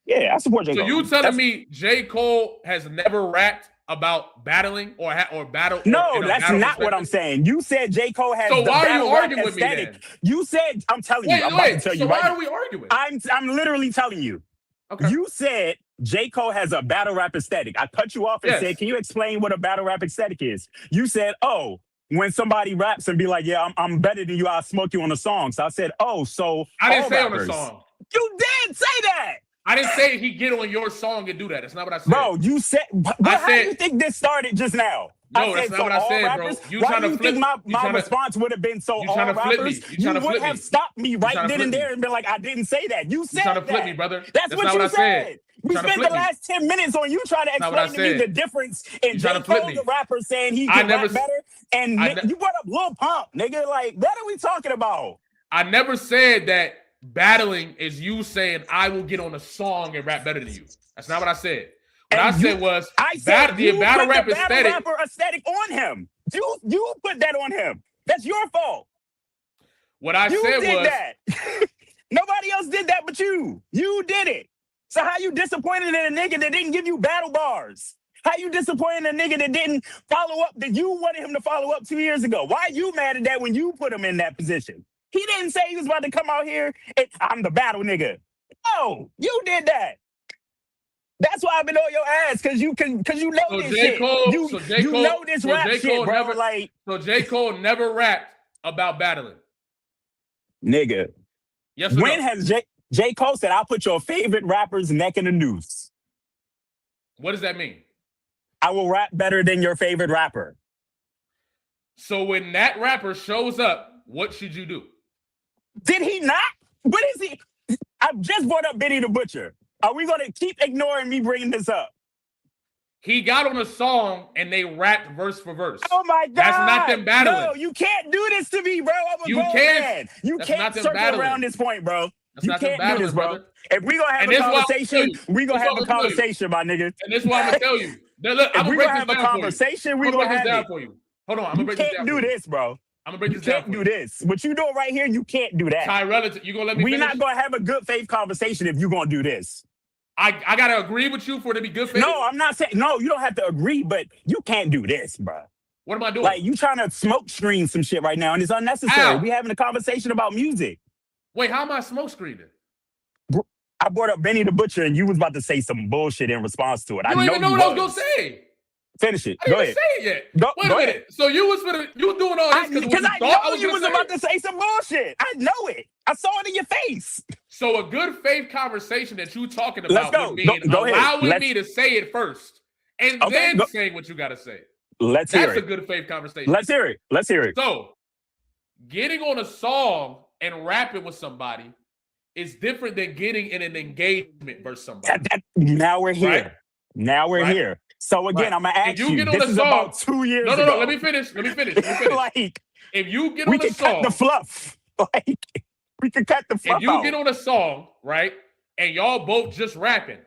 Yeah, I support J. Cole. So you telling me J. Cole has never rapped about battling or battle? No, that's not what I'm saying. You said J. Cole has so the why are you arguing rap with me aesthetic. then? You said, I'm telling you. I'm about to tell you why right are we arguing? I'm literally telling you. Okay. You said J. Cole has a battle rap aesthetic. I cut you off and said, can you explain what a battle rap aesthetic is? You said, oh, when somebody raps and be like, yeah, I'm better than you, I'll smoke you on a song. So I said, oh, so I didn't say rappers. on a song. You did say that. I didn't say he get on your song and do that. That's not what I said. Bro, you said, how do you think this started just now? No, that's not what I said, rappers? bro. You Why trying do to you flip? think my response would have been so all rappers? You would have stopped me right then and there and been like, I didn't say that. You said that. Trying to flip me, brother. That's what you said. We spent the last 10 minutes on you trying to explain to me the difference in J. Cole, the rapper, saying he can rap better, and you brought up Lil Pump, nigga. Like, what are we talking about? I never said that battling is you saying I will get on a song and rap better than you. That's not what I said. What I said was the battle rap aesthetic on him. You put that on him. That's your fault. What I said was that. Nobody else did that but you. You did it. So how you disappointed in a nigga that didn't give you battle bars? How you disappointed in a nigga that didn't follow up that you wanted him to follow up 2 years ago? Why are you mad at that when you put him in that position? He didn't say he was about to come out here and I'm the battle nigga. No, you did that. That's why I've been on your ass, because you know this shit. You know this rap shit, bro. So J. Cole never rapped about battling. Nigga. Yes or when no? has J. Cole said, I'll put your favorite rapper's neck in the noose? What does that mean? I will rap better than your favorite rapper. So when that rapper shows up, what should you do? Did he not? What is he? I just brought up Benny the Butcher. Are we going to keep ignoring me bringing this up? He got on a song and they rapped verse for verse. Oh my God. That's not them battling. No, you can't do this to me, bro. You can't circle around this point, bro. That's not them battling, do this, bro. Brother. If we going to have a conversation, we going to have a conversation, my nigga. And this is what I'm going to tell you. Look, if we going to have a conversation, we going to have it. For you. Hold on, I'm going to break this down. You can't do this, bro. I'm gonna break this down. You can't do this. What you doing right here, you can't do that. Tyrell, you gonna let me finish? We're not gonna have a good faith conversation if you're gonna do this. I gotta agree with you for it to be good faith? No, I'm not saying, no, you don't have to agree, but you can't do this, bro. What am I doing? Like, you trying to smoke screen some shit right now, and it's unnecessary. We having a conversation about music. Wait, how am I smoke screening? I brought up Benny the Butcher, and you was about to say some bullshit in response to it. You don't even know what I was gonna say. Finish it. I didn't even say it yet. Wait a minute. So you was doing all this because I know you was about to say some bullshit. I know it. I saw it in your face. So a good faith conversation that you talking about would mean allowing me to say it first and then saying what you gotta say. Let's hear it. That's a good faith conversation. Let's hear it. So getting on a song and rapping with somebody is different than getting in an engagement versus somebody. Now we're here. Right? Now we're Right? here. So again, Right. I'm gonna ask If you get on this a is song, about 2 years ago. no. Let me finish. Like, If you get we on a can cut the song, fluff. Like, we can cut the fluff if you out. get on a song, right, and y'all both just rapping,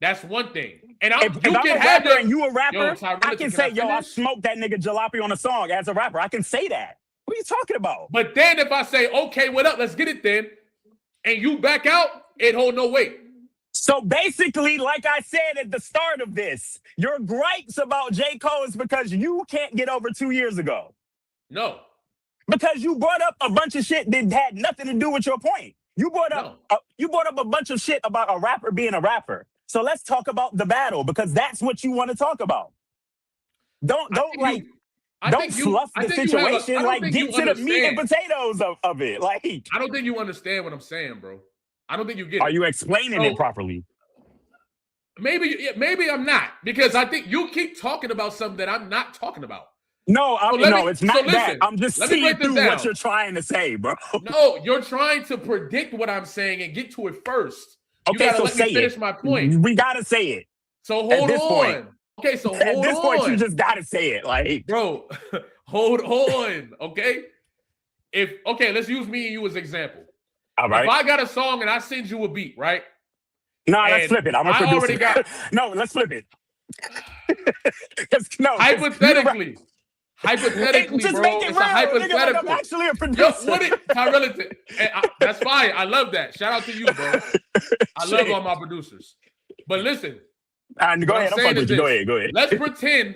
that's one thing. And If I'm a rapper and you a rapper, I can say, yo, I smoked that nigga jalopy on a song as a rapper. I can say that. What are you talking about? But then if I say, okay, what up? Let's get it then, and you back out, it hold no weight. So basically, like I said at the start of this, your gripes about J. Cole is because you can't get over 2 years ago. No. Because you brought up a bunch of shit that had nothing to do with your point. You brought up a bunch of shit about a rapper being a rapper. So let's talk about the battle because that's what you want to talk about. Don't fluff the situation. Like, get to the meat and potatoes of it. Like, I don't think you understand what I'm saying, bro. I don't think you get it. Are you explaining it properly? Maybe I'm not, because I think you keep talking about something that I'm not talking about. No, it's not that. I'm just seeing through what you're trying to say, bro. No, you're trying to predict what I'm saying and get to it first. Okay, you gotta so let me finish my point. We gotta say it. So hold on. Point. Okay, so hold on. At this point, you just gotta say it, like, bro. Hold on. Okay. Let's use me and you as an example. All right. If I got a song and I send you a beat, right? No, let's flip it. I'm a producer. No, let's flip it. No, hypothetically, just bro, make it it's real, a hypothetical. Nigga, like I'm actually a producer. That's fine. I love that. Shout out to you, bro. I love all my producers. But listen. Go ahead. I'm fucking with you. Go ahead. Let's pretend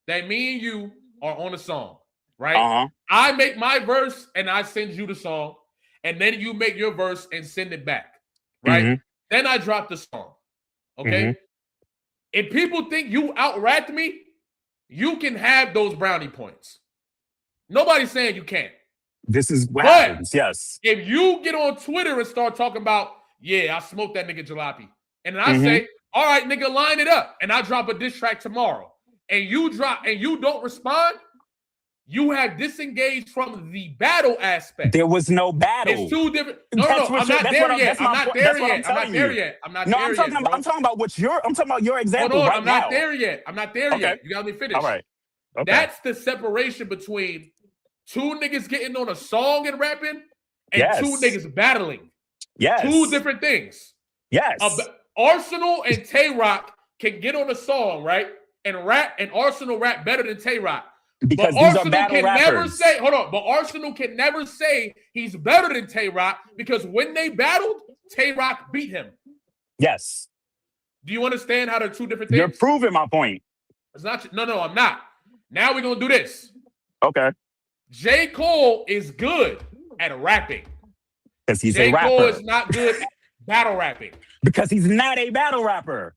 that me and you are on a song, right? I make my verse and I send you the song, and then you make your verse and send it back, right? Then I drop the song. Okay. If people think you out-rapped me, you can have those brownie points. Nobody's saying you can't. This is what happens, yes. If you get on Twitter and start talking about, I smoked that nigga jalopy, and then I say, all right, nigga, line it up, and I drop a diss track tomorrow, and you don't respond, you have disengaged from the battle aspect. There was no battle. It's two different. No, I'm not there yet. I'm not there yet. I'm talking about your example. Hold on, right I'm now. not there yet. I'm not there yet. You got me finished. All right. Okay. That's the separation between two niggas getting on a song and rapping and two niggas battling. Yes. Two different things. Yes. Arsenal and Tay-Rock can get on a song, right? And rap, and Arsenal rap better than Tay-Rock. Because but Arsenal can rappers. Never say, but Arsenal can never say he's better than Tay-Rock because when they battled, Tay-Rock beat him. Yes. Do you understand how they're two different things? You're proving my point. It's not. No, I'm not. Now we're going to do this. Okay. J. Cole is good at rapping. Because he's a rapper. J. Cole is not good at battle rapping. Because he's not a battle rapper.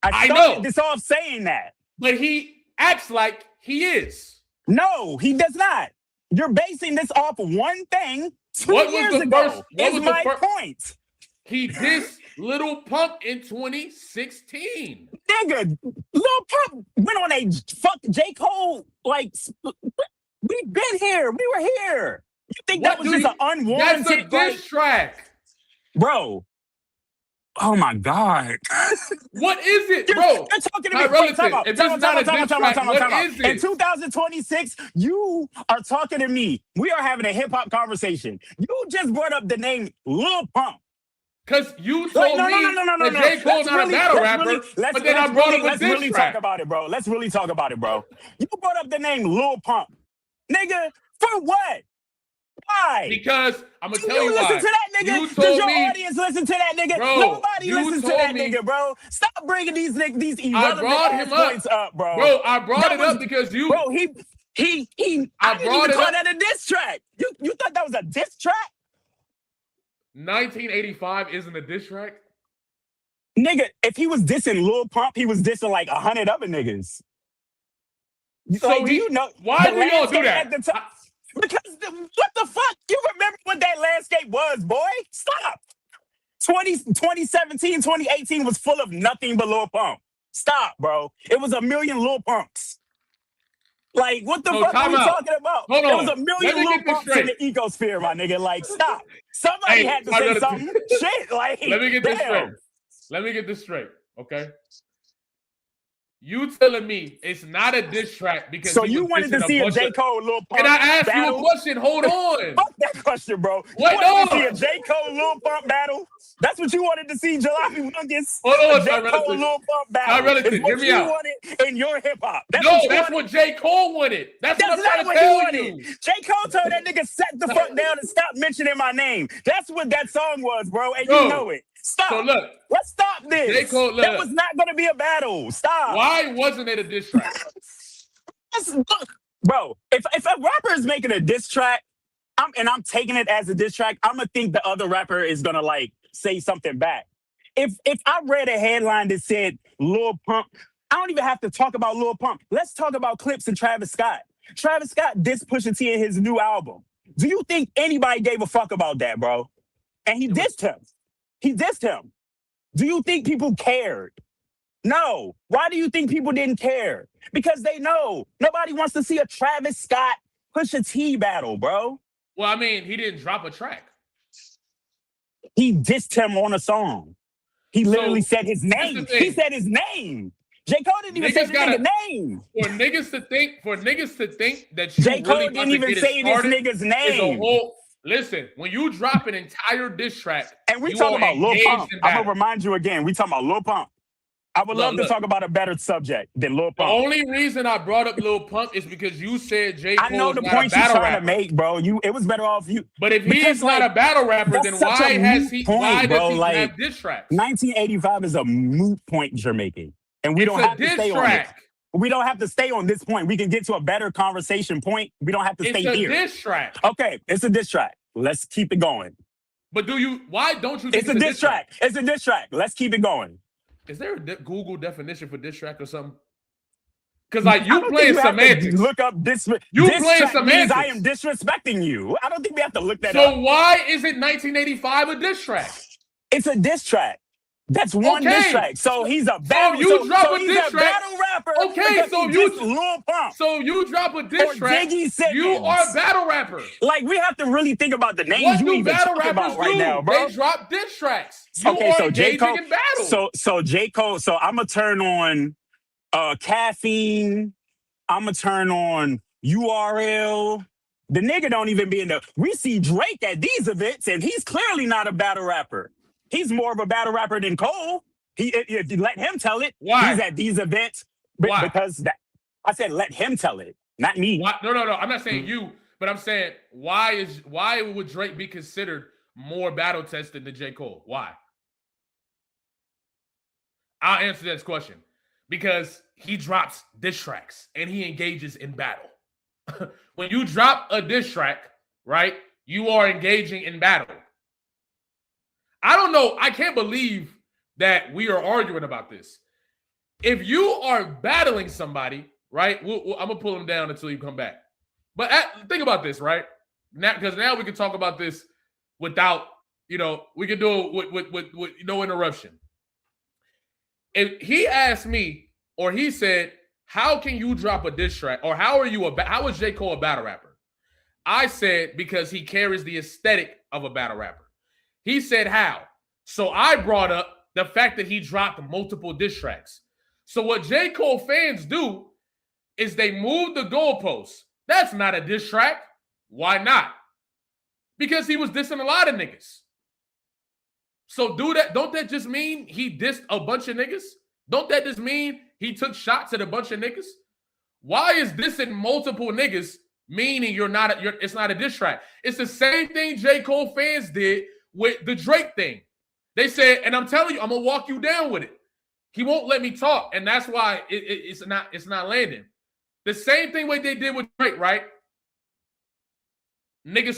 I know this off saying that. But he acts like he is. No, he does not. You're basing this off one thing 2 years ago. Is my point. He dissed Lil Pump in 2016. Nigga, Lil Pump went on a fuck J. Cole. Like, we've been here. We were here. You think that was just an unwarranted? That's a diss track. Bro. Oh my God. What is it, bro? You're talking to me. What is it? In 2026, you are talking to me. We are having a hip-hop conversation. You just brought up the name Lil Pump. Because you told me that J. Cole's not a battle rapper, but then I brought up a diss track. Let's really talk about it, bro. Let's really talk about it, bro. You brought up the name Lil Pump. Nigga, for what? Why? Because I'm gonna tell you why. You listen to that nigga? Does your audience listen to that nigga? Bro, nobody listens to that nigga, bro. Stop bringing these irrelevant points up, bro. Bro, I brought it up because you. Bro, I didn't even call that a diss track. You thought that was a diss track? 1985 isn't a diss track? Nigga, if he was dissing Lil Pump, he was dissing like 100 other niggas. So like, do you know? Why do y'all do that? Because what the fuck? You remember what that landscape was, boy? Stop. 2017, 2018 was full of nothing but Lil Pump. Stop, bro. It was a million Lil Pumps. Like, what the So fuck are time we out. talking about? Hold There was on. a Let million me little get this bumps in straight. the ecosphere, my nigga. Like, stop. Somebody Hey, had to I say gotta- something. Shit, like, Let me get this straight. damn. Let me get this straight, okay? You telling me it's not a diss track because So he you was wanted to dissing see a bunch J. of... Cole Lil Pump Can I ask you a battle? question? Hold on. Fuck that question, bro. You Wait, wanted to see no. a J. Cole Lil Pump battle? That's what you wanted to see, Jalopy Wungus. Hold on, A J. Ty Cole Relative. Lil Pump battle. Ty Relative, Is hear what me you out. wanted in your hip hop. That's No, what you that's wanted. what J. Cole wanted. That's what That's I'm not trying to what he tell wanted. you. J. Cole told that nigga set the fuck down and stop mentioning my name. That's what that song was, bro. And Bro, you know it. Stop. So look, Let's stop this. J. Cole, look. That was not going to be a battle. Stop. Why wasn't it a diss track? Bro, if a rapper is making a diss track, I'm taking it as a diss track, I'm gonna think the other rapper is gonna like say something back. If I read a headline that said Lil Pump, I don't even have to talk about Lil Pump. Let's talk about Clips and Travis Scott. Travis Scott dissed Pusha T in his new album. Do you think anybody gave a fuck about that, bro? And he dissed him. He dissed him. Do you think people cared? No. Why do you think people didn't care? Because they know nobody wants to see a Travis Scott Pusha T battle, bro. Well, I mean, he didn't drop a track. He dissed him on a song. He literally So, said his name. the thing. He said his name. J. Cole didn't even say Niggas the gotta- nigga name. For niggas to think that you J. Cole really didn't about to even get say it this started nigga's is a name. whole... Listen, when you drop an entire diss track, And we you talking are about Lil engaged Pump. in I'm battle. gonna remind you again. We talking about Lil Pump. I would love to Look. talk about a better subject than Lil The Pump. only reason I brought up Lil Pump is because you said J. Cole I know is the not a point you're battle trying rapper. to make, bro. It was better off you. But if Because, he's not like, a battle rapper, that's then such why a has moot he? point, Why bro. does he Like, have diss tracks? 1985 is a moot point you're making, and we It's don't a have to diss stay on it. track. We don't have to stay on this point. We can get to a better conversation point. We don't have to It's stay a here. diss track. Okay, it's a diss track. Let's keep it going. But why don't you think It's a diss track. It's a diss track. Let's keep it going. Is there a Google definition for diss track or something? Because like I you don't playing think you have to semantics. look up this. You diss playing track means I am semantics. disrespecting you. I don't think we have to look that So up. why isn't 1985 a diss track? It's a diss track. That's one diss Okay. track. So he's a battle. you drop a he's diss a track- battle rapper. Okay, because so he you- dissed Lil Pump. So you drop a diss Or track. Diggy Simmons. You are a battle rapper. Like, we have to really think about the names What you do even battle talking rappers about right do? now, bro. They drop diss tracks. You Okay, are so J. engaging Cole. in battle. So J. Cole. So I'm gonna turn on Caffeine. I'm gonna turn on URL. The nigga don't even be in the. We see Drake at these events, and he's clearly not a battle rapper. He's more of a battle rapper than Cole. If you let him tell it, Why? he's at these events. Why? Because I said let him tell it, not me. Why? No. I'm not saying you, but I'm saying why would Drake be considered more battle tested than J. Cole? Why? I'll answer this question. Because he drops diss tracks and he engages in battle. When you drop a diss track, right, you are engaging in battle. I don't know. I can't believe that we are arguing about this. If you are battling somebody, right, I'm going to pull them down until you come back. But think about this, right? Because now we can talk about this without, we can do it with no interruption. If he asked me, or he said, how can you drop a diss track? Or how is J. Cole a battle rapper? I said, because he carries the aesthetic of a battle rapper. He said, how? So I brought up the fact that he dropped multiple diss tracks. So what J. Cole fans do is they move the goalposts. That's not a diss track. Why not? Because he was dissing a lot of niggas. So don't that just mean he dissed a bunch of niggas? Don't that just mean he took shots at a bunch of niggas? Why is dissing multiple niggas meaning it's not a diss track? It's the same thing J. Cole fans did with the Drake thing. They said, and I'm telling you, I'm gonna walk you down with it. He won't let me talk, and that's why it's not landing. The same thing way they did with Drake, right? Niggas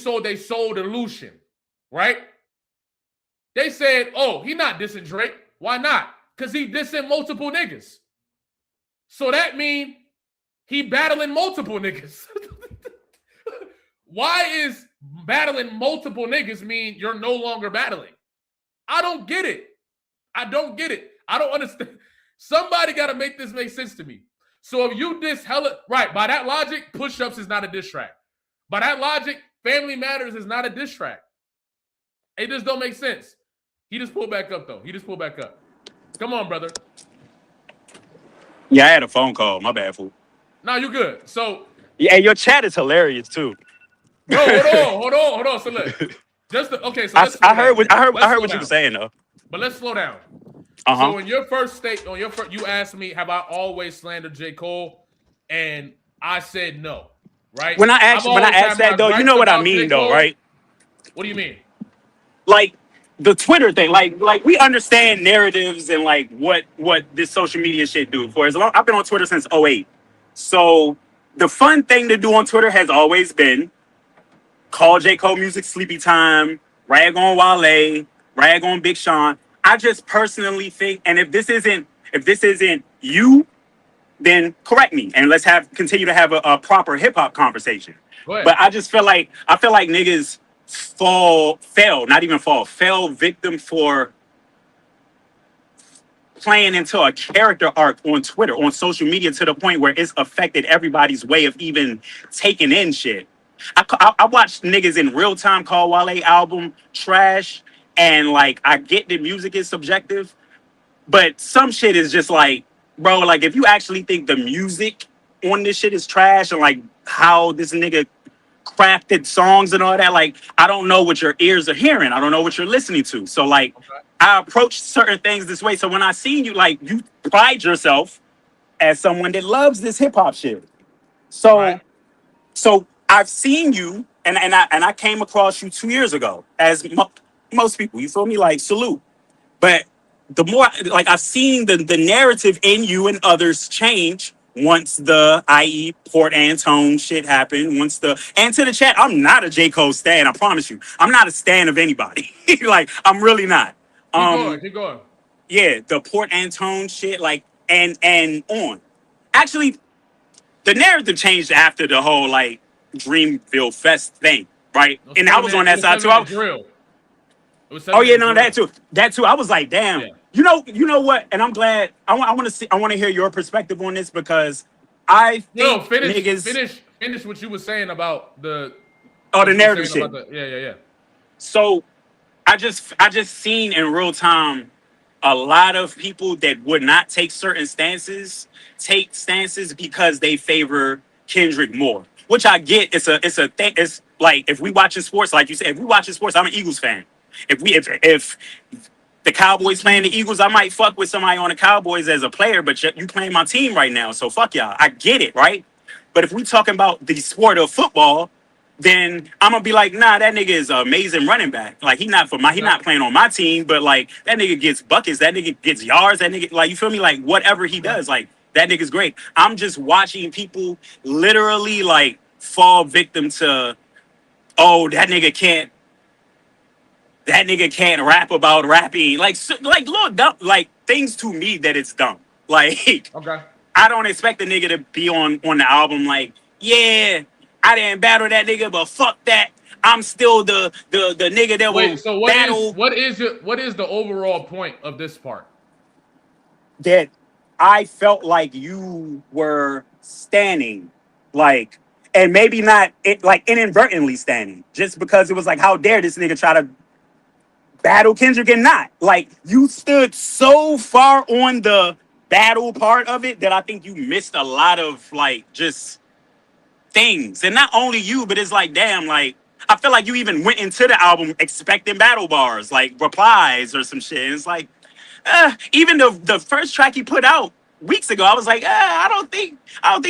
sold illusion, right? They said, oh, he not dissing Drake. Why not? Because he dissing multiple niggas. So that means he battling multiple niggas. Why is battling multiple niggas mean you're no longer battling? I don't get it. I don't get it. I don't understand. Somebody got to make this make sense to me. So if you diss hella right, by that logic, push-ups is not a diss track. By that logic, Family Matters is not a diss track. It just don't make sense. He just pulled back up though. He just pulled back up. Come on, brother. Yeah, I had a phone call. My bad, fool. No, you good. So Yeah, your chat is hilarious too. no, hold on. So look, okay. So let's I heard what you were down. saying though. But let's slow down. Uh-huh. So in your first state, you asked me, have I always slandered J. Cole? And I said no. Right? When I asked that though, you know what I mean though, right? What do you mean? Like the Twitter thing, like we understand narratives and like what this social media shit do. For as long I've been on Twitter since 2008. So the fun thing to do on Twitter has always been call J. Cole music sleepy time, rag on Wale, rag on Big Sean. I just personally think, and if this isn't you, then correct me and let's continue to have a proper hip hop conversation. But I feel like niggas fell victim for playing into a character arc on Twitter, on social media, to the point where it's affected everybody's way of even taking in shit. I watched niggas in real time call Wale album trash, and like I get the music is subjective, but some shit is just like, bro, like if you actually think the music on this shit is trash and like how this nigga crafted songs and all that, like I don't know what your ears are hearing. I don't know what you're listening to. So like I approach certain things this way. So when I seen you, like you pride yourself as someone that loves this hip hop shit. So so I've seen you and I came across you 2 years ago as most people, you feel me? Like salute. But the more like I've seen the narrative in you and others change once the i.e. Port Antone shit happened. And to the chat, I'm not a J. Cole stan, I promise you. I'm not a stan of anybody. Like I'm really not. Keep going. Yeah, the Port Antone shit, like and on. Actually, the narrative changed after the whole like Dreamville Fest thing, right? And I was on that side too. Oh yeah, no, that too. I was like, damn. Yeah. You know what? And I'm glad. I want to hear your perspective on this because I think finish what you were saying about the narrative shit. Yeah. So I just seen in real time a lot of people that would not take certain stances take stances because they favor Kendrick more, which I get. It's a thing. It's like if we watching sports, like you said, if we watching sports, I'm an Eagles fan. If the Cowboys playing the Eagles, I might fuck with somebody on the Cowboys as a player, but you playing my team right now, so fuck y'all. I get it, right? But if we talking about the sport of football, then I'm gonna be like, nah, that nigga is an amazing running back. Like he not playing on my team, but like that nigga gets buckets, that nigga gets yards, that nigga, like you feel me? Like whatever he does, like that nigga's great. I'm just watching people literally like fall victim to, oh, that nigga can't rap about rapping. Like little dumb, like things to me that it's dumb. Like, I don't expect the nigga to be on the album like, yeah, I didn't battle that nigga, but fuck that. I'm still the nigga that will battle. What is the overall point of this part? That I felt like you were standing, like, and maybe not like inadvertently standing, just because it was like, how dare this nigga try to battle Kendrick and not. Like, you stood so far on the battle part of it that I think you missed a lot of, like, just things. And not only you, but it's like, damn, like, I feel like you even went into the album expecting battle bars, like replies or some shit. And it's like, even the first track he put out weeks ago, I was like, I don't think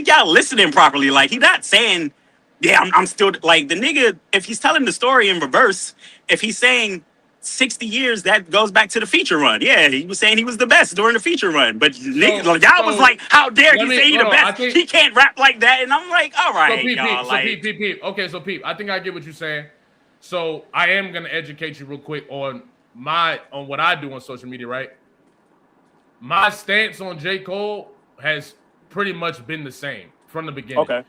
y'all listening properly. Like, he not saying, yeah, I'm still, like, the nigga, if he's telling the story in reverse, if he's saying 60 years, that goes back to the feature run. Yeah, he was saying he was the best during the feature run. But y'all was like, how dare he say he the best? He can't rap like that. And I'm like, all right, Peep. Okay, so Peep, I think I get what you're saying. So I am going to educate you real quick on what I do on social media, right? My stance on J. Cole has pretty much been the same from the beginning. Okay.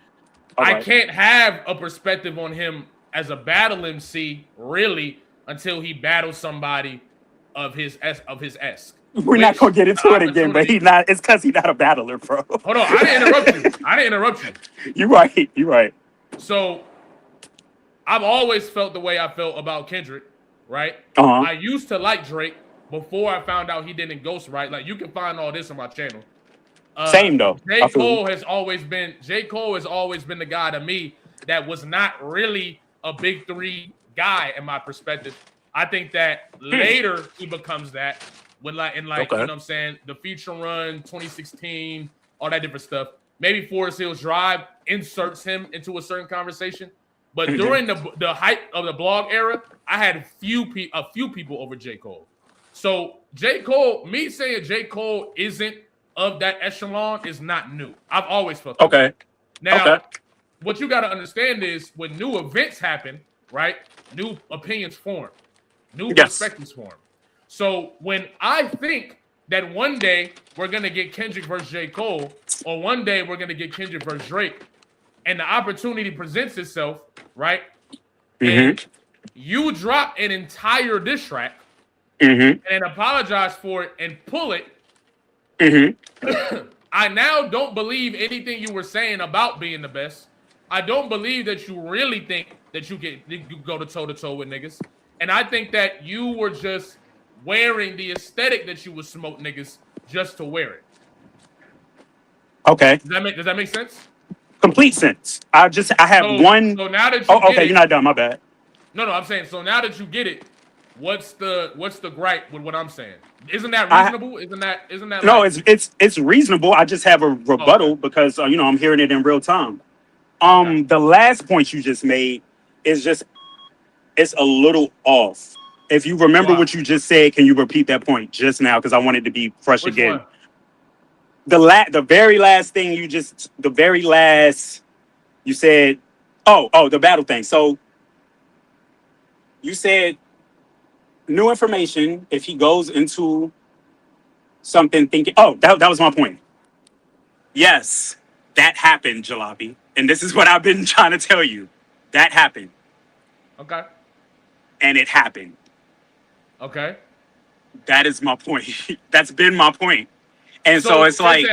I can't have a perspective on him as a battle MC, really, until he battles somebody of his esque. We're not gonna get the into it again, but opportunity. it's because he's not a battler, bro. Hold on, I didn't interrupt you. I didn't interrupt you. You're right. You're right. So I've always felt the way I felt about Kendrick, right? Uh-huh. I used to like Drake before I found out he didn't ghostwrite. Like you can find all this on my channel. Same though. I J. feel you. Cole has always been the guy to me that was not really a big three guy in my perspective. I think that later he becomes that when like you know what I'm saying, the feature run 2016, all that different stuff. Maybe Forest Hills Drive inserts him into a certain conversation. But during the hype of the blog era, I had a few people over J. Cole. So J. Cole, me saying J. Cole isn't of that echelon is not new. I've always felt that. Okay. Now, what you got to understand is when new events happen, right? New opinions form, new perspectives form. So when I think that one day we're gonna get Kendrick versus J. Cole, or one day we're gonna get Kendrick versus Drake, and the opportunity presents itself, right? And you drop an entire diss track and apologize for it and pull it. I now don't believe anything you were saying about being the best. I don't believe that you really think that you go to toe with niggas. And I think that you were just wearing the aesthetic that you would smoke niggas just to wear it. Okay. Does that make sense? Complete sense. I have one. So now that you you're not done. My bad. No, I'm saying so now that you get it, what's the gripe with what I'm saying? Isn't that reasonable? Isn't that no? It's reasonable. I just have a rebuttal because I'm hearing it in real time. The last point you just made is it's a little off. If you remember what you just said, can you repeat that point just now? Because I want it to be fresh again. One? The very last thing you said, the battle thing. So you said new information if he goes into something thinking, that was my point. Yes, that happened, Jalopy. And this is what I've been trying to tell you. That happened. Okay. And it happened. Okay. That is my point. That's been my point. And so it's like,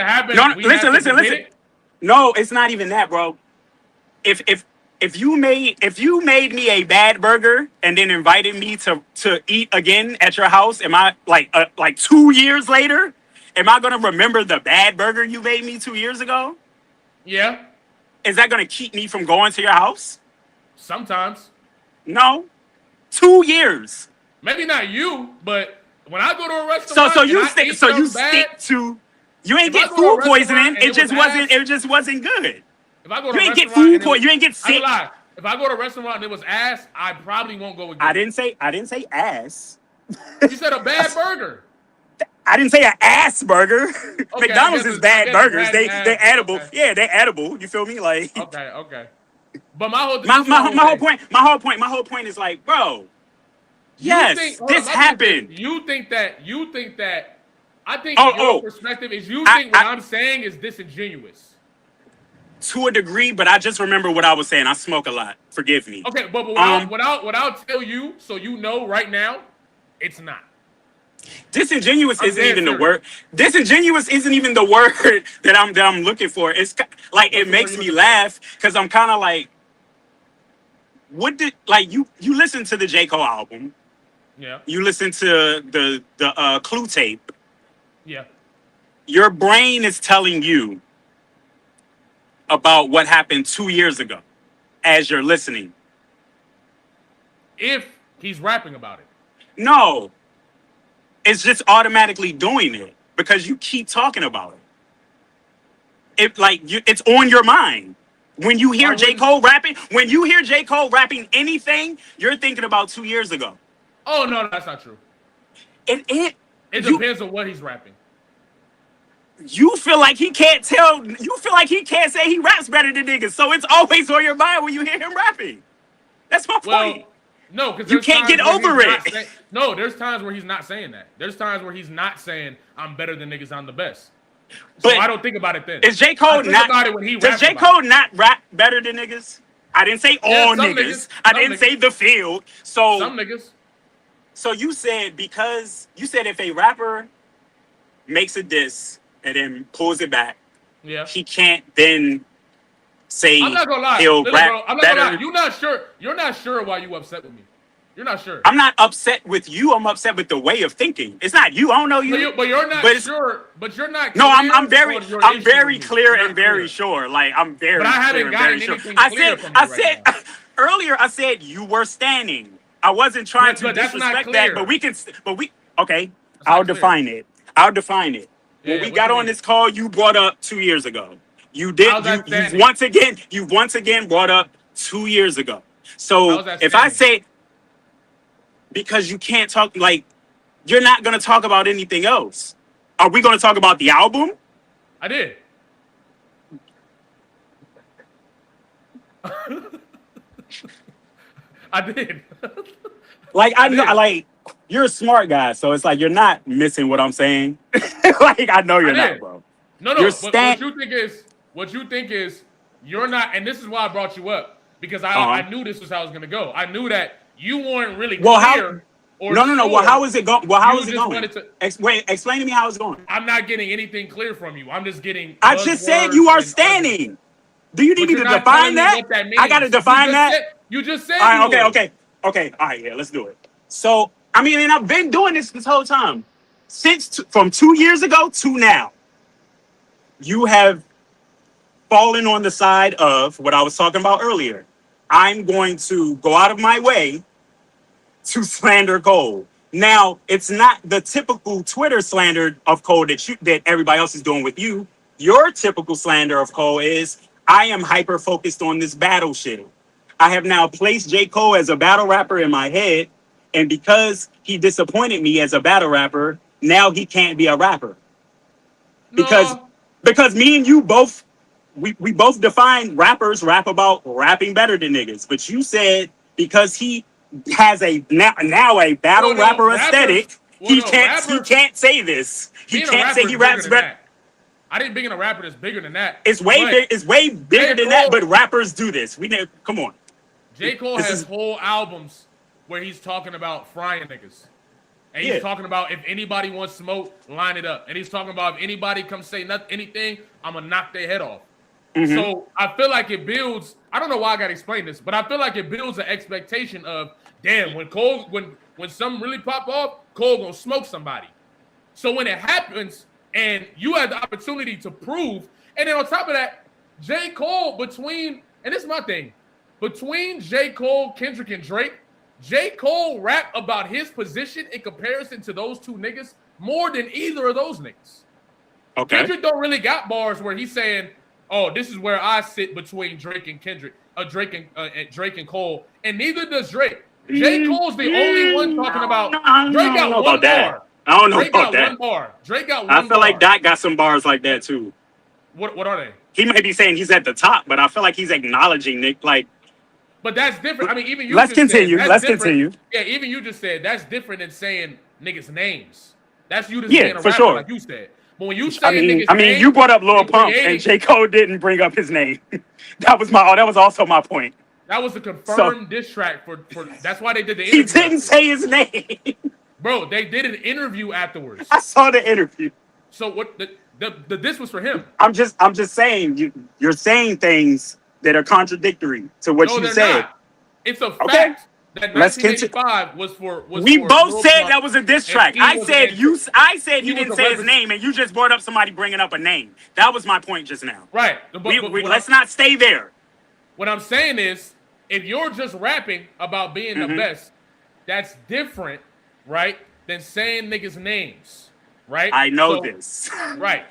listen. No, it's not even that, bro. If you made me a bad burger and then invited me to eat again at your house, am I like 2 years later? Am I gonna remember the bad burger you made me 2 years ago? Yeah. Is that gonna keep me from going to your house? Sometimes. No. 2 years. Maybe not you, but when I go to a restaurant, you ain't get food poisoning. It just wasn't good. If I go to you ain't get food poisoning. You ain't get sick. If I go to a restaurant and it was ass, I probably won't go again. I didn't say ass. You said a bad burger. I didn't say an ass burger. Okay, McDonald's is bad burgers. They're edible. Okay. Yeah, they're edible. You feel me? Like okay. But my whole point is like, bro. Yes, this happened. You think that? I think your perspective is what I'm saying is disingenuous. To a degree, but I just remember what I was saying. I smoke a lot. Forgive me. Okay, but what I'll tell you, so you know right now, it's not. Disingenuous isn't even the word. Disingenuous isn't even the word that I'm looking for. It's like it makes me laugh because I'm kind of like, you listen to the J. Cole album? Yeah. You listen to the Clue tape. Yeah. Your brain is telling you about what happened 2 years ago as you're listening. If he's rapping about it. No. It's just automatically doing it because you keep talking about it. It's on your mind. When you hear J. Cole rapping, anything, you're thinking about 2 years ago. Oh, no, that's not true. It depends on what he's rapping. You feel like he can't tell. You feel like he can't say he raps better than niggas. So it's always on your mind when you hear him rapping. That's my point. No, because you can't get over it. There's times where he's not saying that. There's times where he's not saying I'm better than niggas. I'm the best. So I don't think about it then. Is J. Cole does J. Cole not rap better than niggas? I didn't say all niggas. I didn't say the field. So some niggas. So you said if a rapper makes a diss and then pulls it back, Yeah. he can't then say I'm not gonna lie. he'll Listen, rap bro, I'm not better. gonna lie. You're not sure why you upset with me. You're not sure. I'm not upset with you. I'm upset with the way of thinking. It's not you. I don't know you. But you're not but sure. But you're not. No, clear I'm very, on your I'm issue very with me. clear You're and not very clear. sure. Like I'm very But I clear haven't and gotten very sure. anything I clear said, from you right now. earlier. I said you were standing. I wasn't trying to But that's not disrespect clear. that. But we can. But we. Okay. That's not I'll clear. define it. I'll define it. Yeah, when we what got you on mean? this call, you brought up 2 years ago. You did. How's that You've standing? once again brought up 2 years ago. So How's that if I standing? say, because you can't talk, like, you're not going to talk about anything else. Are we going to talk about the album? I did. I did. Like, I know, did. like, you're a smart guy, so it's like you're not missing what I'm saying. Like, I know you're not, bro. No. You're But what you think is you're not, and this is why I brought you up, because I knew this was how it was gonna go. I knew that you weren't really clear. No. Well, how is it going? Well, how is it going? Explain to me how it's going. I'm not getting anything clear from you. I'm just getting. I just said you are standing. Do you need me to define that? I gotta define that. You just said. All right. Okay. All right. Yeah. Let's do it. So, I mean, and I've been doing this whole time from 2 years ago to now. You have fallen on the side of what I was talking about earlier. I'm going to go out of my way to slander Cole. Now, it's not the typical Twitter slander of Cole that everybody else is doing with you. Your typical slander of Cole is, I am hyper focused on this battle shit. I have now placed J. Cole as a battle rapper in my head, and because he disappointed me as a battle rapper, now he can't be a rapper. Because me and you both, we both define rappers rap about rapping better than niggas. But you said because he has a now a battle rapper aesthetic, he can't say this. He can't say he raps better. I didn't being a rapper that's bigger than that. It's way bigger than that, but rappers do this. Come on. J. Cole has whole albums where he's talking about frying niggas. And he's talking about if anybody wants smoke, line it up. And he's talking about if anybody comes say anything, I'm going to knock their head off. Mm-hmm. So I feel like it builds, I don't know why I got to explain this, but I feel like it builds an expectation of, damn, when something really pop off, Cole going to smoke somebody. So when it happens and you had the opportunity to prove, and then on top of that, J. Cole and this is my thing, between J. Cole, Kendrick, and Drake, J. Cole rap about his position in comparison to those two niggas more than either of those niggas. Okay. Kendrick don't really got bars where he's saying, oh, this is where I sit between Drake and Kendrick, Drake and Cole, and neither does Drake. J. Cole's the only one talking about Drake got one bar. I don't know about that. One bar. Drake got one bar. I feel like Doc got some bars like that too. What are they? He might be saying he's at the top, but I feel like he's acknowledging Nick, like. But that's different. I mean, even you. Let's continue. Yeah, even you just said that's different than saying niggas' names. That's you just saying a rapper, for sure. Like you said. But when you say niggas' names, you brought up Lil Pump, and J. Cole didn't bring up his name. That was also my point. That was a confirmed diss track for. That's why they did the interview. He didn't say his name. Bro, they did an interview afterwards. I saw the interview. So what the diss was for him. I'm just saying you're saying things that are contradictory to what you said. Not. It's a fact that 1985 was for. We both said that was a diss track. I said he didn't say his name, and you just brought up somebody bringing up a name. That was my point just now. Right. Let's not stay there. What I'm saying is, if you're just rapping about being the best, that's different, right, than saying niggas' names, right? I know this. Right.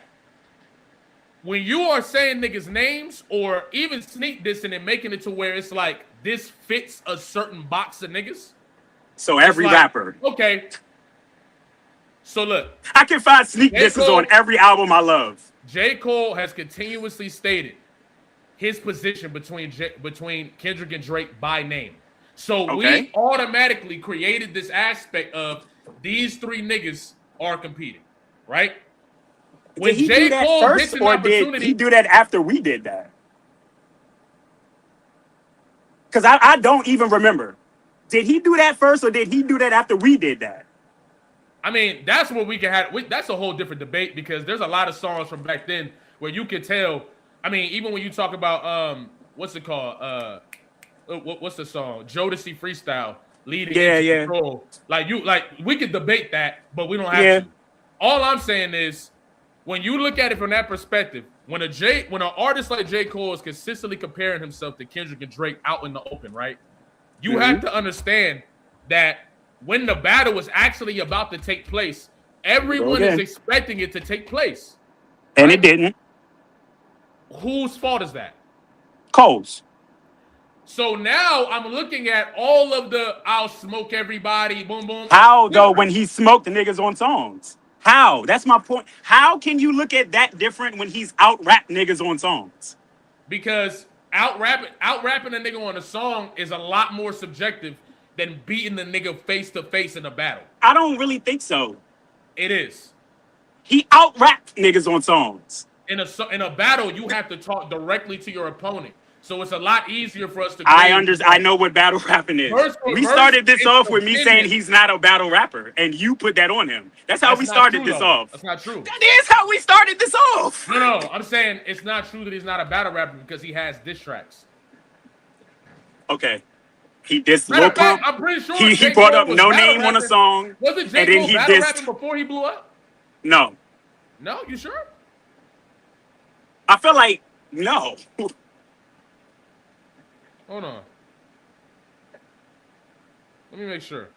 When you are saying niggas' names or even sneak dissing and making it to where it's like this fits a certain box of niggas. So every rapper. Okay. So look. I can find sneak disses on every album I love. J. Cole has continuously stated his position between Kendrick and Drake by name. So we automatically created this aspect of these three niggas are competing, right? When did he do that first, or did he do that after we did that? Because I don't even remember. Did he do that first, or did he do that after we did that? I mean, that's what we can have. That's a whole different debate because there's a lot of songs from back then where you could tell. I mean, even when you talk about what's it called? What's the song? Jodeci Freestyle leading into Control. Like we could debate that, but we don't have to. All I'm saying is, when you look at it from that perspective, when an artist like J. Cole is consistently comparing himself to Kendrick and Drake out in the open, right? You have to understand that when the battle was actually about to take place, everyone is expecting it to take place. And it didn't. Whose fault is that? Cole's. So now I'm looking at all of the I'll smoke everybody, boom, boom. How, though, when he smoked the niggas on songs? How? That's my point. How can you look at that different when he's out-rap niggas on songs? Because out-rapping a nigga on a song is a lot more subjective than beating the nigga face-to-face in a battle. I don't really think so. It is. He out-rapped niggas on songs. In a battle, you have to talk directly to your opponent. So it's a lot easier for us to. I know what battle rapping is. We started this off with me saying he's not a battle rapper, and you put that on him. That's how we started this off. That's not true. That is how we started this off. No, I'm saying it's not true that he's not a battle rapper because he has diss tracks. Okay. He dissed Lil Pump. I'm pretty sure he brought up No Name on a song. Wasn't J. Cole battle rapping before he blew up? No. No, you sure? I feel like no. Hold on. Let me make sure.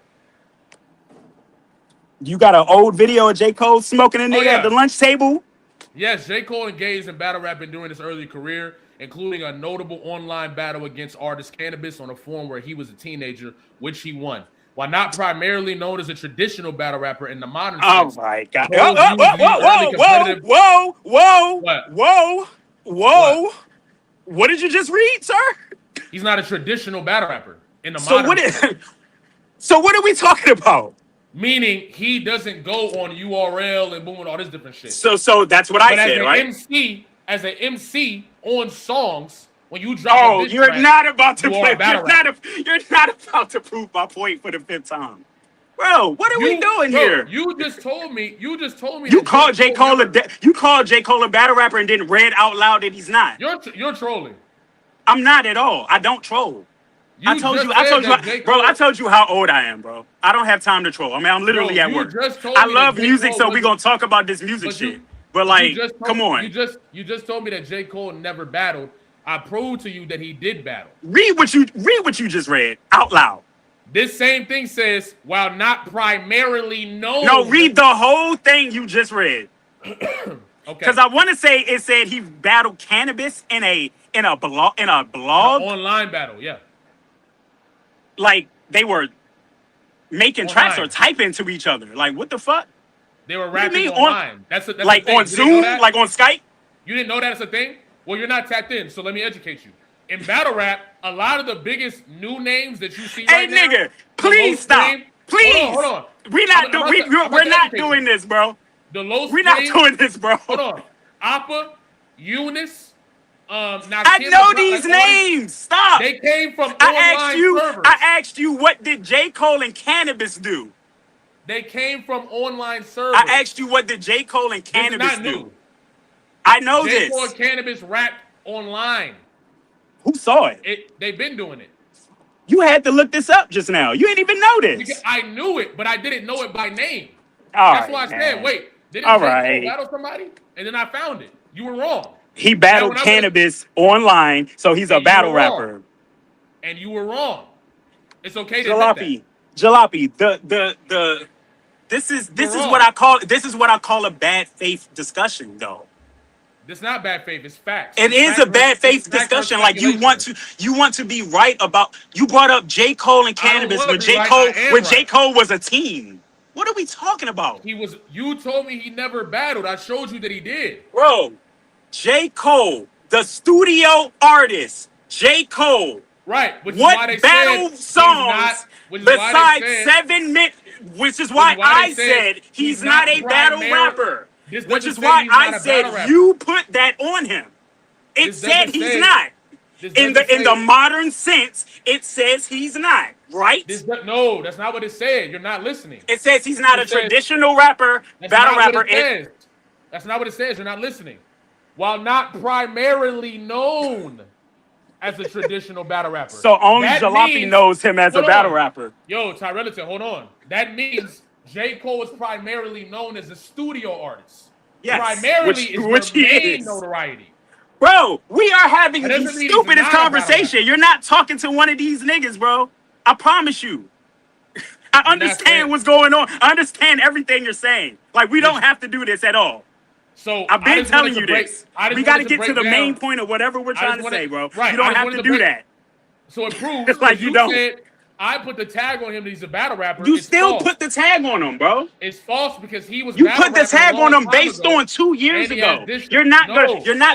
You got an old video of J. Cole smoking a nigga at the lunch table? Yes, J. Cole engaged in battle rapping during his early career, including a notable online battle against artist Cannabis on a forum where he was a teenager, which he won. While not primarily known as a traditional battle rapper in the modern sense. Oh my God. Whoa. What did you just read, sir? He's not a traditional battle rapper in the modern sense. So what are we talking about? Meaning he doesn't go on URL and boom and all this different shit. So that's what I said, right? As an MC on songs, when you drop a diss you're track, not about to play. You're not about to prove my point for the 5th time. Bro, what are we doing here? You just told me. You called J. Cole a battle rapper and then read out loud that he's not. You're trolling. I'm not at all. I don't troll. I told you how old I am, bro. I don't have time to troll. I mean, I'm literally at work. I love music, so we're gonna talk about this music shit. But like, come on. You just told me that J. Cole never battled. I proved to you that he did battle. Read what you just read out loud. This same thing says, while not primarily known. No, read the whole thing you just read. Okay. Because I want to say it said he battled Cannabis in a blog. An online battle, yeah. Like they were making tracks or typing to each other. Like what the fuck? They were rapping online. That's like on Zoom, like on Skype. You didn't know that's a thing? Well, you're not tapped in, so let me educate you. In battle rap, a lot of the biggest new names that you see right now. Hey, nigga, please stop. Please. Hold on. We're not doing this, bro. We're not doing this, bro. Hold on. Appa, Eunice. I know these names. Stop. They came from online servers. I asked you, what did J. Cole and Cannabis do? They came from online servers. I asked you, what did J. Cole and Cannabis do? I know this. J. Cole and Cannabis rap online. Who saw it? They've been doing it. You had to look this up just now. You didn't even know this. Because I knew it, but I didn't know it by name. That's why I said, wait, didn't J. Cole battle somebody? And then I found it. You were wrong. He battled Cannabis online, so he's a battle rapper. And you were wrong. It's okay to admit that. Jalopy, this is what I call a bad faith discussion, though. It's not bad faith, it's facts. It is a bad faith discussion. Like you want to be right about. You brought up J. Cole and Cannabis when J. Cole was a team. What are we talking about? You told me he never battled. I showed you that he did. Bro, J. Cole, the studio artist, J. Cole. Right. Which what is why battle songs besides 7 minutes? Which is why I said he's not a battle rapper. Which is why I said you put that on him. It said he's not. In the modern sense, it says he's not, right? No, that's not what it said. You're not listening. It says he's not a traditional rapper, battle rapper. That's not what it says. You're not listening. While not primarily known as a traditional battle rapper. So only Jalopy knows him as a battle rapper. Yo, Tyrell, hold on. That means J. Cole is primarily known as a studio artist. Yes, primarily which he is. Notoriety. Bro, we are having the stupidest conversation. You're not talking to one of these niggas, bro. I promise you. I understand what's going on. I understand everything you're saying. Like, we don't have to do this at all. So I've been telling you this. We got to get to the main point of whatever we're trying to say, bro. Right. You don't have to do that. So it proves like you don't. Said, I put the tag on him that he's a battle rapper. You still put the tag on him, bro. It's false because he was. You put the tag on him based on 2 years ago. You're not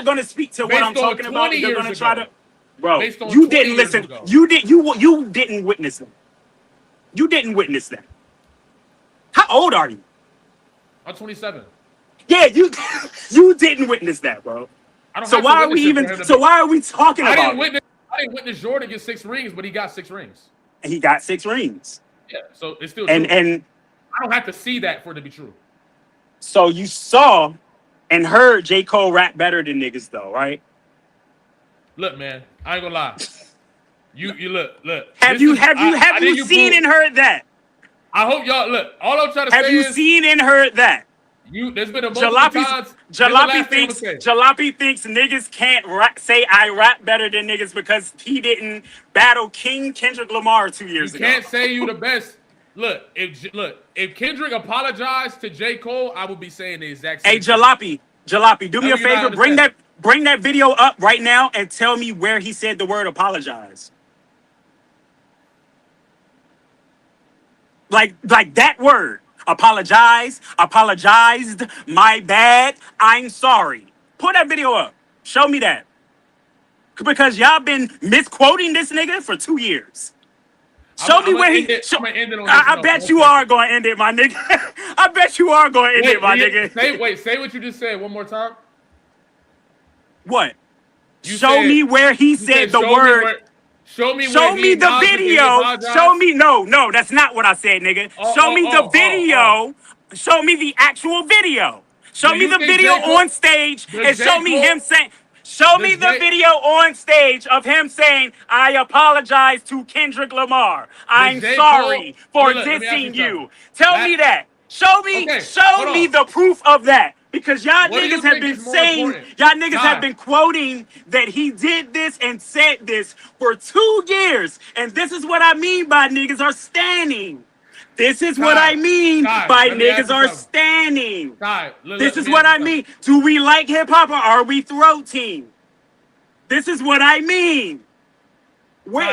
gonna speak to what I'm talking about. You're gonna try to, bro. You didn't listen. You didn't witness them. You didn't witness them. How old are you? I'm 27. Yeah, you didn't witness that, bro. So why are we even? So why are we talking about it? I didn't witness Jordan get 6 rings, but he got 6 rings. And he got 6 rings. Yeah, so it's still and true. And I don't have to see that for it to be true. So you saw and heard J. Cole rap better than niggas, though, right? Look, man, I ain't gonna lie. You look. Have you seen and heard that? I hope y'all look. All I'm trying to say is, have you seen and heard that? There's been a multiple times. Jalopy thinks niggas can't say I rap better than niggas because he didn't battle King Kendrick Lamar 2 years ago. You can't say you the best. Look, if Kendrick apologized to J. Cole, I would be saying the exact same. Hey, Jalopy, do me a favor. Bring that video up right now and tell me where he said the word apologize. Like that word. Apologized, my bad, I'm sorry. Put that video up. Show me that. Because y'all been misquoting this nigga for 2 years. Show me where he... I bet you are going to end it, my nigga. I bet you are going to end it, my nigga. Say what you just said one more time. What? Show me where he said the word... Show me the video. Show me no, that's not what I said, nigga. Show me the video. Show me the actual video. Show me the video on stage and show me him saying. Show me the video on stage of him saying, "I apologize to Kendrick Lamar. I'm sorry for dissing you." Tell me that. Show me the proof of that. Because y'all niggas have been saying, y'all niggas have been quoting that he did this and said this for 2 years. And this is what I mean by niggas are standing. This is what I mean by niggas are standing. This is what I mean. Do we like hip hop or are we throat team? This is what I mean.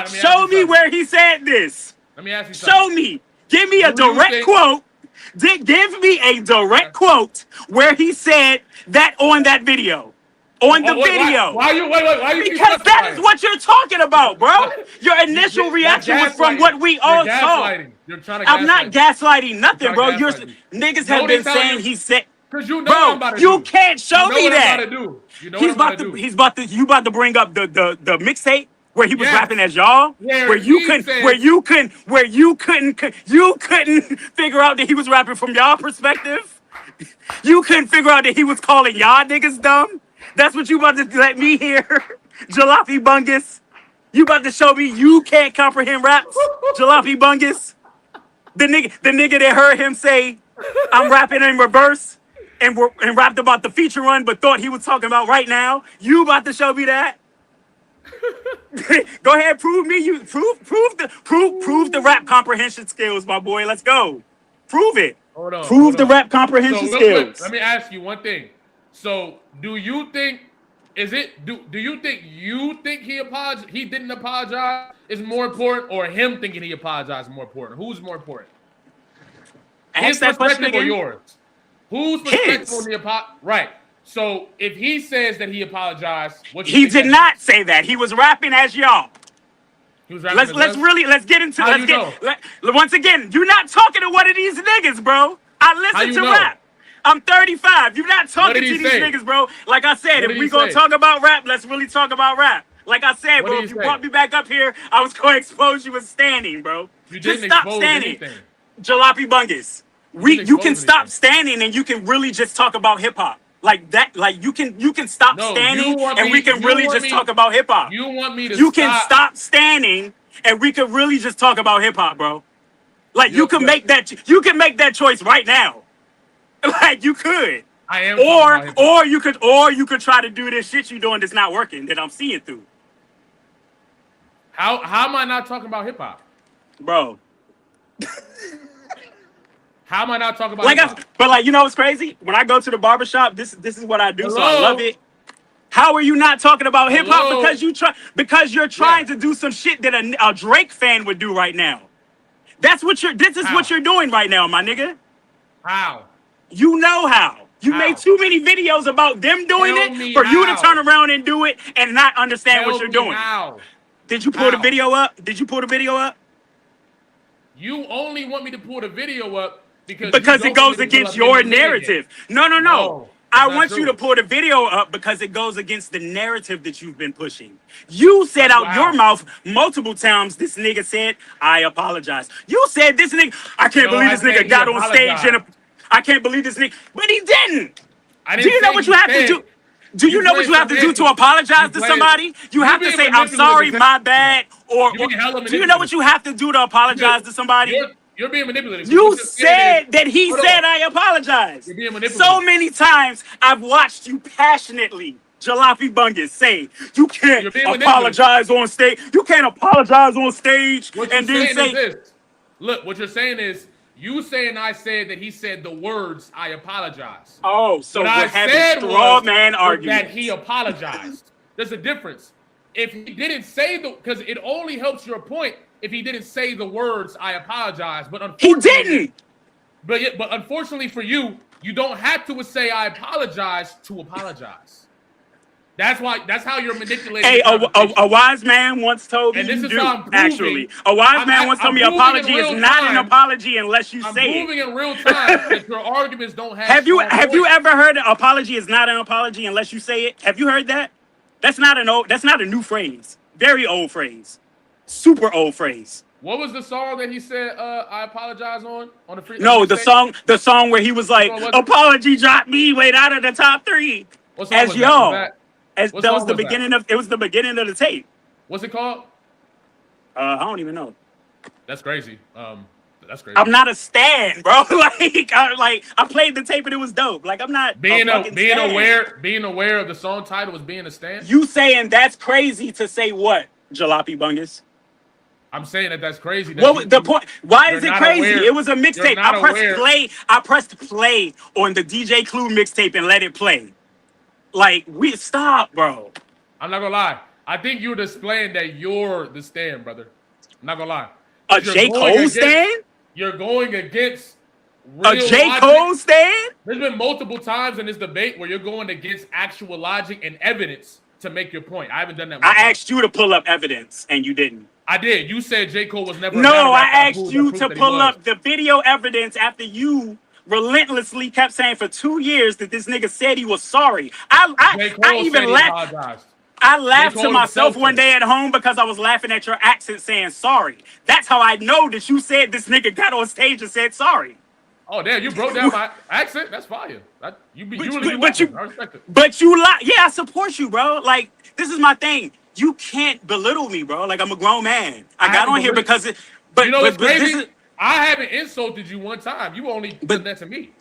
Show me where he said this. Let me ask you something. Show me. Give me a direct quote. Give me a direct quote where he said that on that video. On the video. Why you because that is what you're talking about, bro. Your initial reaction was from what we all saw. I'm not gaslighting nothing, bro. Niggas have been saying he said. Because you know bro, what I'm about to you do. can't show me that. You about to bring up the mixtape. Where he was rapping as y'all, where you couldn't figure out that he was rapping from y'all perspective. You couldn't figure out that he was calling y'all niggas dumb. That's what you about to let me hear, Jalopy Bungus. You about to show me you can't comprehend raps, Jalopy Bungus. The nigga that heard him say, "I'm rapping in reverse," and rapped about the feature run, but thought he was talking about right now. You about to show me that? Go ahead, prove the rap comprehension skills, my boy. Let's go. Prove it. Prove the rap comprehension skills. Let me ask you one thing. So, do you think he didn't apologize is more important, or him thinking he apologized is more important? Who's more important? His perspective or yours? Whose perspective on the apology? Right. So if he says that he apologized, he did not say that. He was rapping as y'all. He was rapping let's get into once again, you're not talking to one of these niggas, bro. I listen to rap. I'm 35. You're not talking to these niggas, bro. Like I said, if we gonna talk about rap, let's really talk about rap. Like I said, What bro, did if he you say? brought me back up here, I was going to expose you as standing, bro. You Just didn't stop expose standing. anything. Jalopy Bungus. didn't You can expose stop anything. standing and you can really just talk about hip hop. Like that, like you can stop No, standing you want and me. we can You really want just me. talk about hip hop. You want me to You can stop. stop standing and we can really just talk about hip hop, bro. Like you can You're- make that choice right now. Like you could. I am talking about hip-hop. Or you could try to do this shit you doing that's not working that I'm seeing through. How am I not talking about hip hop? Bro. How am I not talking about Like hip hop? but like you know what's crazy? When I go to the barbershop, this is what I do, so I Hello? love it. How are you not talking about hip hop? Hello? Because you're trying Yeah. to do some shit that a Drake fan would do right now. This is How? what you're doing right now, my nigga. How? You know how. You How? made too many videos about them doing Tell it me for you to how. turn around and do it and not understand Tell what you're me doing. how. Did you pull the How? video up? Did you pull the video up? You only want me to pull the video up because you Because don't it want goes me to pull against up your in the minute narrative. yet. No. No, I that's not want you true. to pull the video up because it goes against the narrative that you've been pushing. You said Wow. out your mouth multiple times, this nigga said, I apologize. You said this nigga, I can't No, believe I this said nigga he got on stage apologized. I can't believe this nigga, but he didn't. I Do didn't you know say what he you have to said. do? Do you know what playing you have to do to semantics. apologize You to playing- somebody? You have to being say, I'm manipulative sorry, as my hell. bad. Or You're being hella do you know what manipulative. you have to do to apologize to somebody? You're being manipulative. 'cause You what you're saying said that he Hold said on. I apologize. You're being manipulative. So many times I've watched you passionately, Jalopy Bungus, say you can't You're being manipulative. apologize on stage. You can't apologize on stage What you're and then saying say is this. Look, what you're saying is you saying I said that he said the words I apologize. oh, so What we're I having said straw was man that arguments. he apologized. There's a difference. If he didn't say because it only helps your point if he didn't say the words I apologize. But He unfortunately, didn't. but unfortunately for you, you don't have to say I apologize to apologize. That's how you're manipulating. Hey, the conversation. a wise man once told me And this you is do. how I'm proving- Actually, a wise man once told I'm me proving apology in is real not an time- apology unless you I'm say proving it. in real time that your arguments don't have. Have you strong points. ever heard an apology is not an apology unless you say it? Have you heard that? That's not a new phrase. Very old phrase. Super old phrase. What was the song that he said? I apologize on the free. No, the mixtape? song where he was like, Which one was it? apology dropped me way out of the top 3. What song As was that? y'all. Was that- As what that was song the was that? beginning of it was the beginning of the tape. What's it called? I don't even know. That's crazy. That's crazy. I'm not a stan, bro. I played the tape and it was dope. Like I'm not being fucking stan. aware of the song title was being a stand. You saying that's crazy to say what, Jalopy Bungus? I'm saying that's crazy. That What was the point? Why is you're it not crazy? aware- It was a you're mixtape. not I pressed aware- play. I pressed play on the DJ Clue mixtape and let it play. Like we stop, bro. I'm not gonna lie. I think you're displaying that you're the stand, brother. I'm not gonna lie. A You're J. going Cole against- stand? You're going against A real J. logic. Cole stand? There's been multiple times in this debate where you're going against actual logic and evidence to make your point. I haven't done that. I one time. asked you to pull up evidence and you didn't. I did. You said J. Cole was never. a No, battle I rapper. asked Proved you that to he pull was. up the video evidence after you relentlessly kept saying for 2 years that this nigga said he was sorry. J. I Cole even said he laughed. apologized. I laughed J. to Cole myself himself one said day at home because I was laughing at your accent saying sorry. That's how I know that you said this nigga got on stage and said sorry. Oh damn! You broke down my accent. That's fire. You really be But watching. I respect it. But you lie. Yeah, I support you, bro. Like, this is my thing. You can't belittle me, bro. Like, I'm a grown man. I got haven't on here belittled- because it. But You know what's but this crazy? is I haven't insulted you one time. You only did that to me.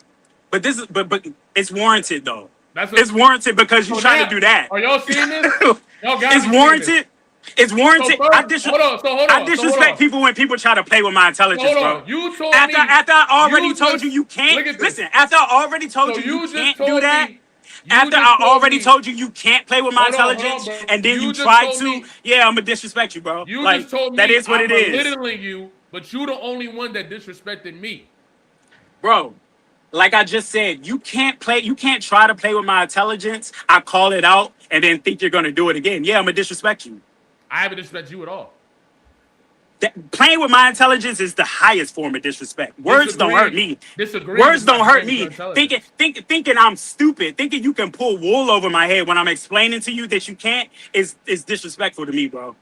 but this is but it's warranted though. That's It's warranted because you're So trying now- to do that. Are y'all seeing this? Y'all got It's me seeing warranted. It's warranted. So first- I hold on, so hold on, I disrespect people when people try to play with my intelligence, Hold bro. on. You told After me. I already you told just- you can't. Look at this. Listen, after I already told So you just can't told do that. me- you After just I told already me- told you can't play with my Hold on, intelligence, bro. and then You you just tried told to, me- yeah, I'm gonna disrespect you, bro. You Like, just told me that is what I'm it is, belittling you, but you the only one that disrespected me. bro. Like I just said, you can't try to play with my intelligence. I call it out, and then think you're gonna do it again. Yeah, I'm gonna disrespect you. I haven't disrespected you at all. Playing with my intelligence is the highest form of disrespect. Words don't hurt me. Disagree. Words don't hurt me. Thinking I'm stupid, thinking you can pull wool over my head when I'm explaining to you that you can't is disrespectful to me, bro.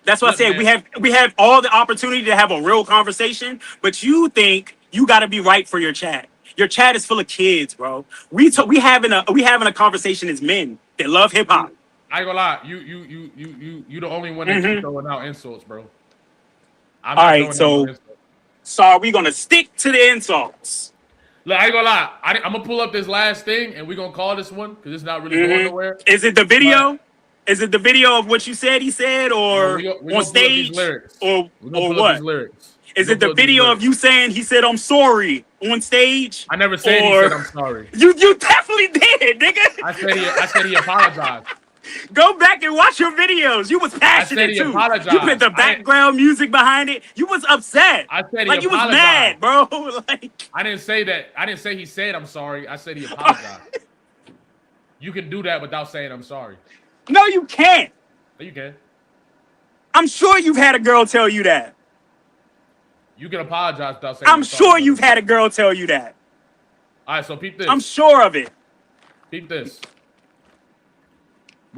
That's why I said we have all the opportunity to have a real conversation, but you think you got to be right for your chat. Your chat is full of kids, bro. We having a conversation as men that love hip hop. I ain't gonna lie, you the only one that keep throwing out insults, bro. All right, so are we gonna stick to the insults? Look, I ain't gonna lie. I'm gonna pull up this last thing, and we're gonna call this one because it's not really going nowhere. Is it the video? Is it the video of what you said he said, or we on stage, or what? Is it the video of you saying he said I'm sorry on stage? I never said he said I'm sorry. You definitely did, nigga. I said he apologized. Go back and watch your videos. You was passionate too. Apologized. You put the background music behind it. You was upset. I said he like apologized. You was mad, bro. Like I didn't say that. I didn't say he said I'm sorry. I said he apologized. You can do that without saying I'm sorry. No, you can't. No, you can. I'm sure you've had a girl tell you that. You can apologize without saying I'm sure you've had a girl tell you that. All right, so peep this. I'm sure of it. Peep this.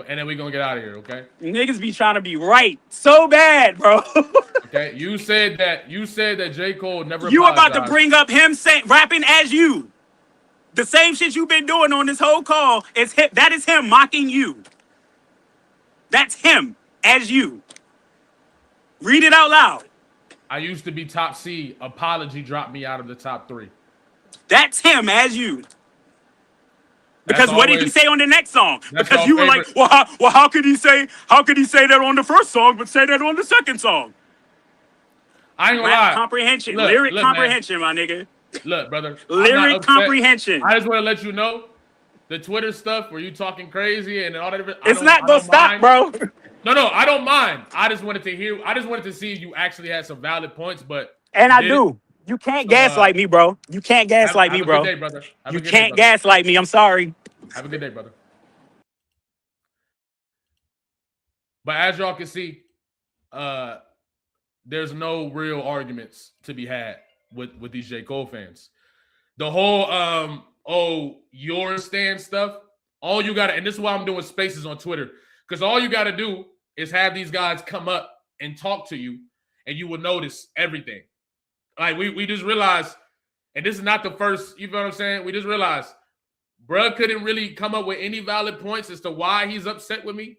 And then we're going to get out of here, okay? Niggas be trying to be right so bad, bro. Okay, you said that J. Cole never You apologized. about to bring up him rapping as you. The same shit you've been doing on this whole call is him. That is him mocking you. That's him as you. Read it out loud. I used to be top C. Apology dropped me out of the top 3. That's him as you. Because what did he say on the next song? Because you were like, well, how could he say that on the first song, but say that on the second song? I ain't gonna lie. Comprehension, lyric comprehension, man. My nigga. Look, brother. Lyric comprehension. I just want to let you know, the Twitter stuff where you talking crazy and all that. It's not gonna stop, bro. No, I don't mind. I just wanted to see if you actually had some valid points, but I do. You can't gaslight me, bro. You can't gaslight me, bro. Have a good day, brother. You can't gaslight me. I'm sorry. Have a good day, brother. But as y'all can see, there's no real arguments to be had with these J. Cole fans. The whole your stand stuff, all you gotta, and this is why I'm doing spaces on Twitter, because all you gotta do is have these guys come up and talk to you, and you will notice everything. Like we just realized, and this is not the first, you know what I'm saying? We just realized bruh couldn't really come up with any valid points as to why he's upset with me,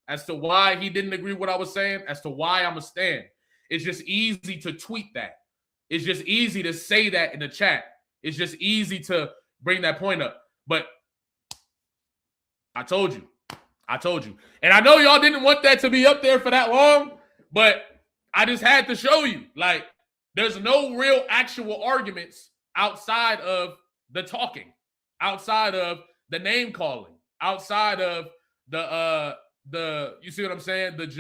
as to why he didn't agree with what I was saying, as to why I'm a stan. It's just easy to tweet that. It's just easy to say that in the chat. It's just easy to bring that point up. But I told you. And I know y'all didn't want that to be up there for that long, but I just had to show you. Like, there's no real actual arguments outside of the talking, outside of the name calling, outside of the you see what I'm saying? The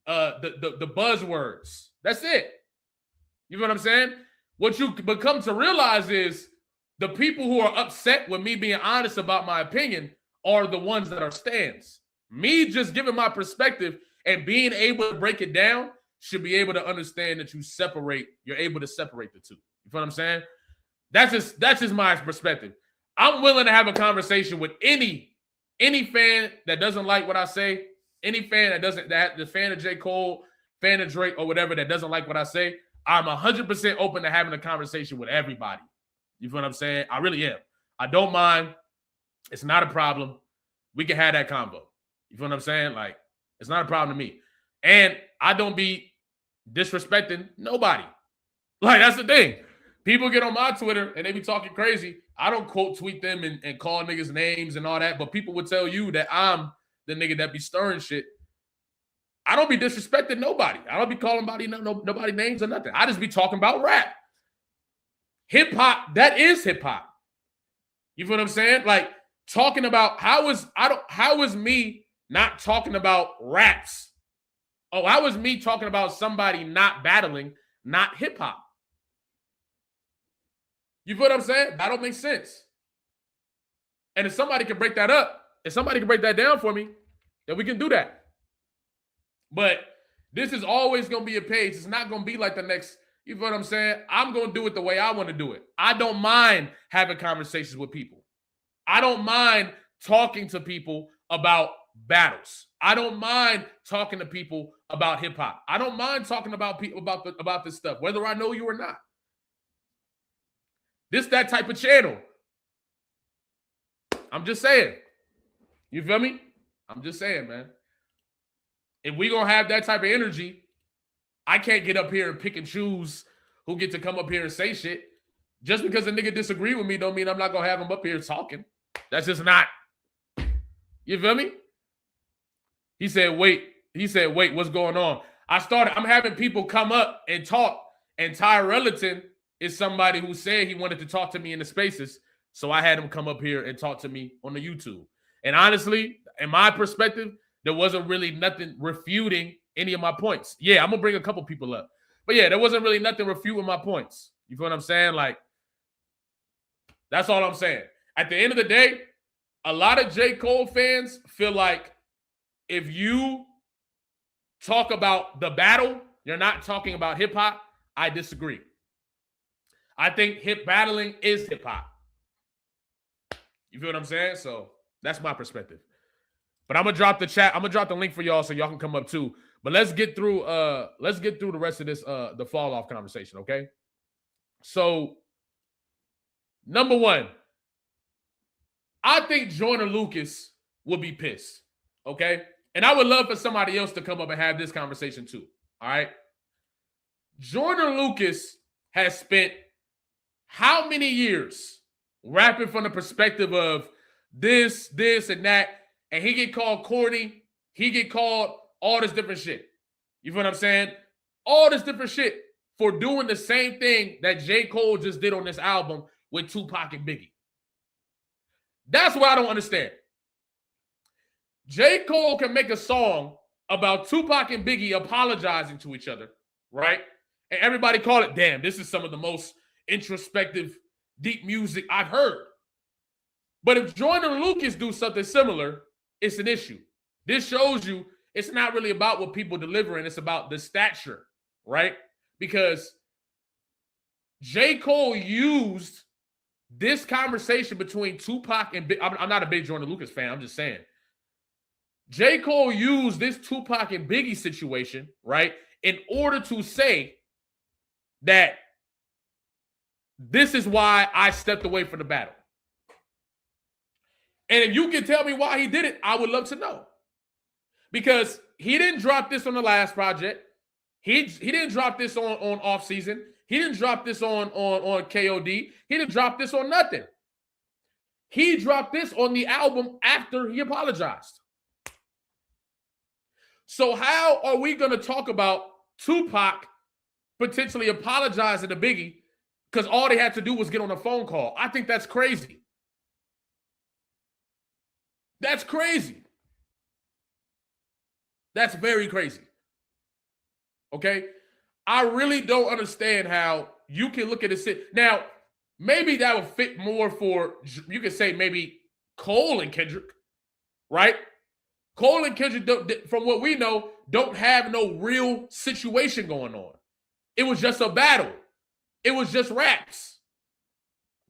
buzzwords. That's it. You know what I'm saying? What you become to realize is the people who are upset with me being honest about my opinion are the ones that are stans. Me just giving my perspective and being able to break it down should be able to understand that you're able to separate the two. You feel what I'm saying? That's just my perspective. I'm willing to have a conversation with any fan that doesn't like what I say, any fan the fan of J. Cole, fan of Drake, or whatever that doesn't like what I say. I'm 100% open to having a conversation with everybody. You feel what I'm saying? I really am. I don't mind. It's not a problem. We can have that convo. You feel what I'm saying? Like, it's not a problem to me. And I don't be disrespecting nobody. Like, that's the thing. People get on my Twitter and they be talking crazy. I don't quote tweet them and call niggas names and all that, but people would tell you that I'm the nigga that be stirring shit. I don't be disrespecting nobody. I don't be calling nobody names or nothing. I just be talking about rap. Hip hop, that is hip hop. You feel what I'm saying? Like, talking about how is me not talking about raps? Oh, how is me talking about somebody not battling, not hip hop? You feel what I'm saying? That don't make sense. And if somebody can break that up, if somebody can break that down for me, then we can do that. But This is always going to be a page. It's not going to be like the next, you know what I'm saying? I'm going to do it the way I want to do it. I don't mind having conversations with people. I don't mind talking to people about battles. I don't mind talking to people about hip hop. I don't mind talking about people about this stuff, whether I know you or not. This that type of channel. I'm just saying. You feel me? I'm just saying, man. If we gonna have that type of energy, I can't get up here and pick and choose who get to come up here and say shit. Just because a nigga disagree with me don't mean I'm not gonna have him up here talking. That's just not. You feel me? He said, wait, what's going on? I'm having people come up and talk, and Ty Rellerton is somebody who said he wanted to talk to me in the spaces. So I had him come up here and talk to me on the YouTube. And honestly, in my perspective, there wasn't really nothing refuting any of my points. Yeah, I'm going to bring a couple people up. But yeah, there wasn't really nothing refuting my points. You feel what I'm saying? Like, that's all I'm saying. At the end of the day, a lot of J. Cole fans feel like if you talk about the battle, you're not talking about hip-hop. I disagree. I think hip battling is hip-hop. You feel what I'm saying? So that's my perspective. But I'm gonna drop the chat. I'm gonna drop the link for y'all so y'all can come up too. But let's get through the rest of this the fall off conversation, okay? So number one, I think Joyner Lucas would be pissed, okay? And I would love for somebody else to come up and have this conversation too. All right. Joyner Lucas has spent how many years rapping from the perspective of this, and that, and he get called corny, he get called all this different shit. You feel what I'm saying? All this different shit for doing the same thing that J. Cole just did on this album with Tupac and Biggie. That's what I don't understand. J. Cole can make a song about Tupac and Biggie apologizing to each other, right? And everybody call it, damn, this is some of the most introspective, deep music I've heard. But if Joyner Lucas do something similar, it's an issue. This shows you it's not really about what people delivering. It's about the stature, right? Because J. Cole used this conversation between Tupac and I'm not a big Joyner Lucas fan. I'm just saying. J. Cole used this Tupac and Biggie situation, right, in order to say that this is why I stepped away from the battle. And if you can tell me why he did it, I would love to know. Because he didn't drop this on the last project. He didn't drop this on off season. He didn't drop this on KOD. He didn't drop this on nothing. He dropped this on the album after he apologized. So how are we going to talk about Tupac potentially apologizing to Biggie because all they had to do was get on a phone call? I think that's crazy. That's crazy. That's very crazy. Okay? I really don't understand how you can look at this. Now, maybe that would fit more for, you could say maybe Cole and Kendrick, right? Cole and Kendrick, from what we know, don't have no real situation going on. It was just a battle. It was just raps,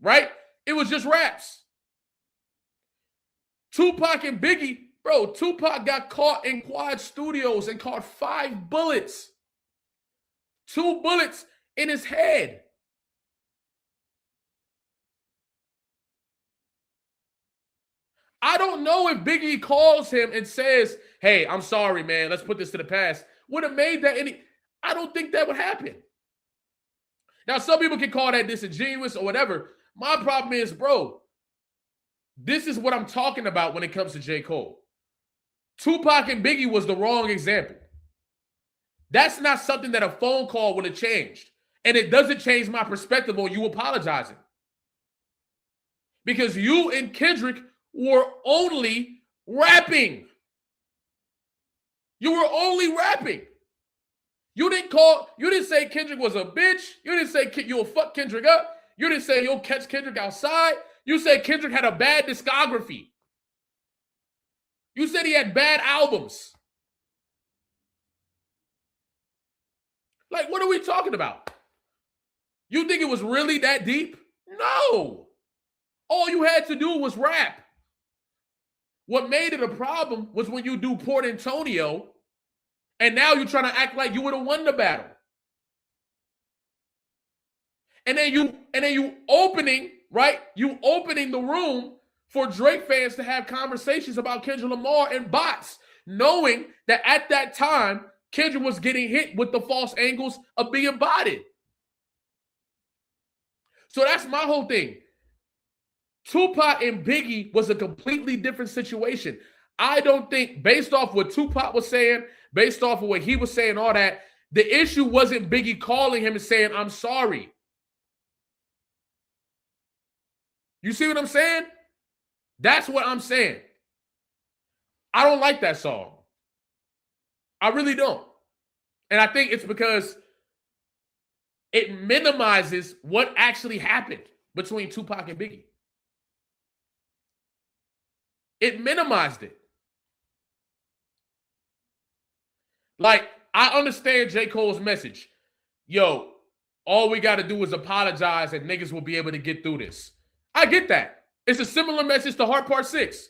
right? It was just raps. Tupac and Biggie, bro, Tupac got caught in Quad Studios and caught 5 bullets. 2 bullets in his head. I don't know if Biggie calls him and says, hey, I'm sorry, man, let's put this to the past. Would have made that any... I don't think that would happen. Now, some people can call that disingenuous or whatever. My problem is, bro, this is what I'm talking about when it comes to J. Cole. Tupac and Biggie was the wrong example. That's not something that a phone call would have changed. And it doesn't change my perspective on you apologizing. Because you and Kendrick were only rapping. You were only rapping. You didn't say Kendrick was a bitch. You didn't say you'll fuck Kendrick up. You didn't say you'll catch Kendrick outside. You said Kendrick had a bad discography. You said he had bad albums. Like, what are we talking about? You think it was really that deep? No. All you had to do was rap. What made it a problem was when you do Port Antonio, and now you're trying to act like you would have won the battle. And then you opening, right? You opening the room for Drake fans to have conversations about Kendrick Lamar and bots, knowing that at that time, Kendrick was getting hit with the false angles of being botted. So that's my whole thing. Tupac and Biggie was a completely different situation. I don't think, based off what Tupac was saying, based off of what he was saying, all that, the issue wasn't Biggie calling him and saying, I'm sorry. You see what I'm saying? That's what I'm saying. I don't like that song. I really don't. And I think it's because it minimizes what actually happened between Tupac and Biggie. It minimized it. Like, I understand J. Cole's message. Yo, all we got to do is apologize and niggas will be able to get through this. I get that. It's a similar message to Heart Part 6.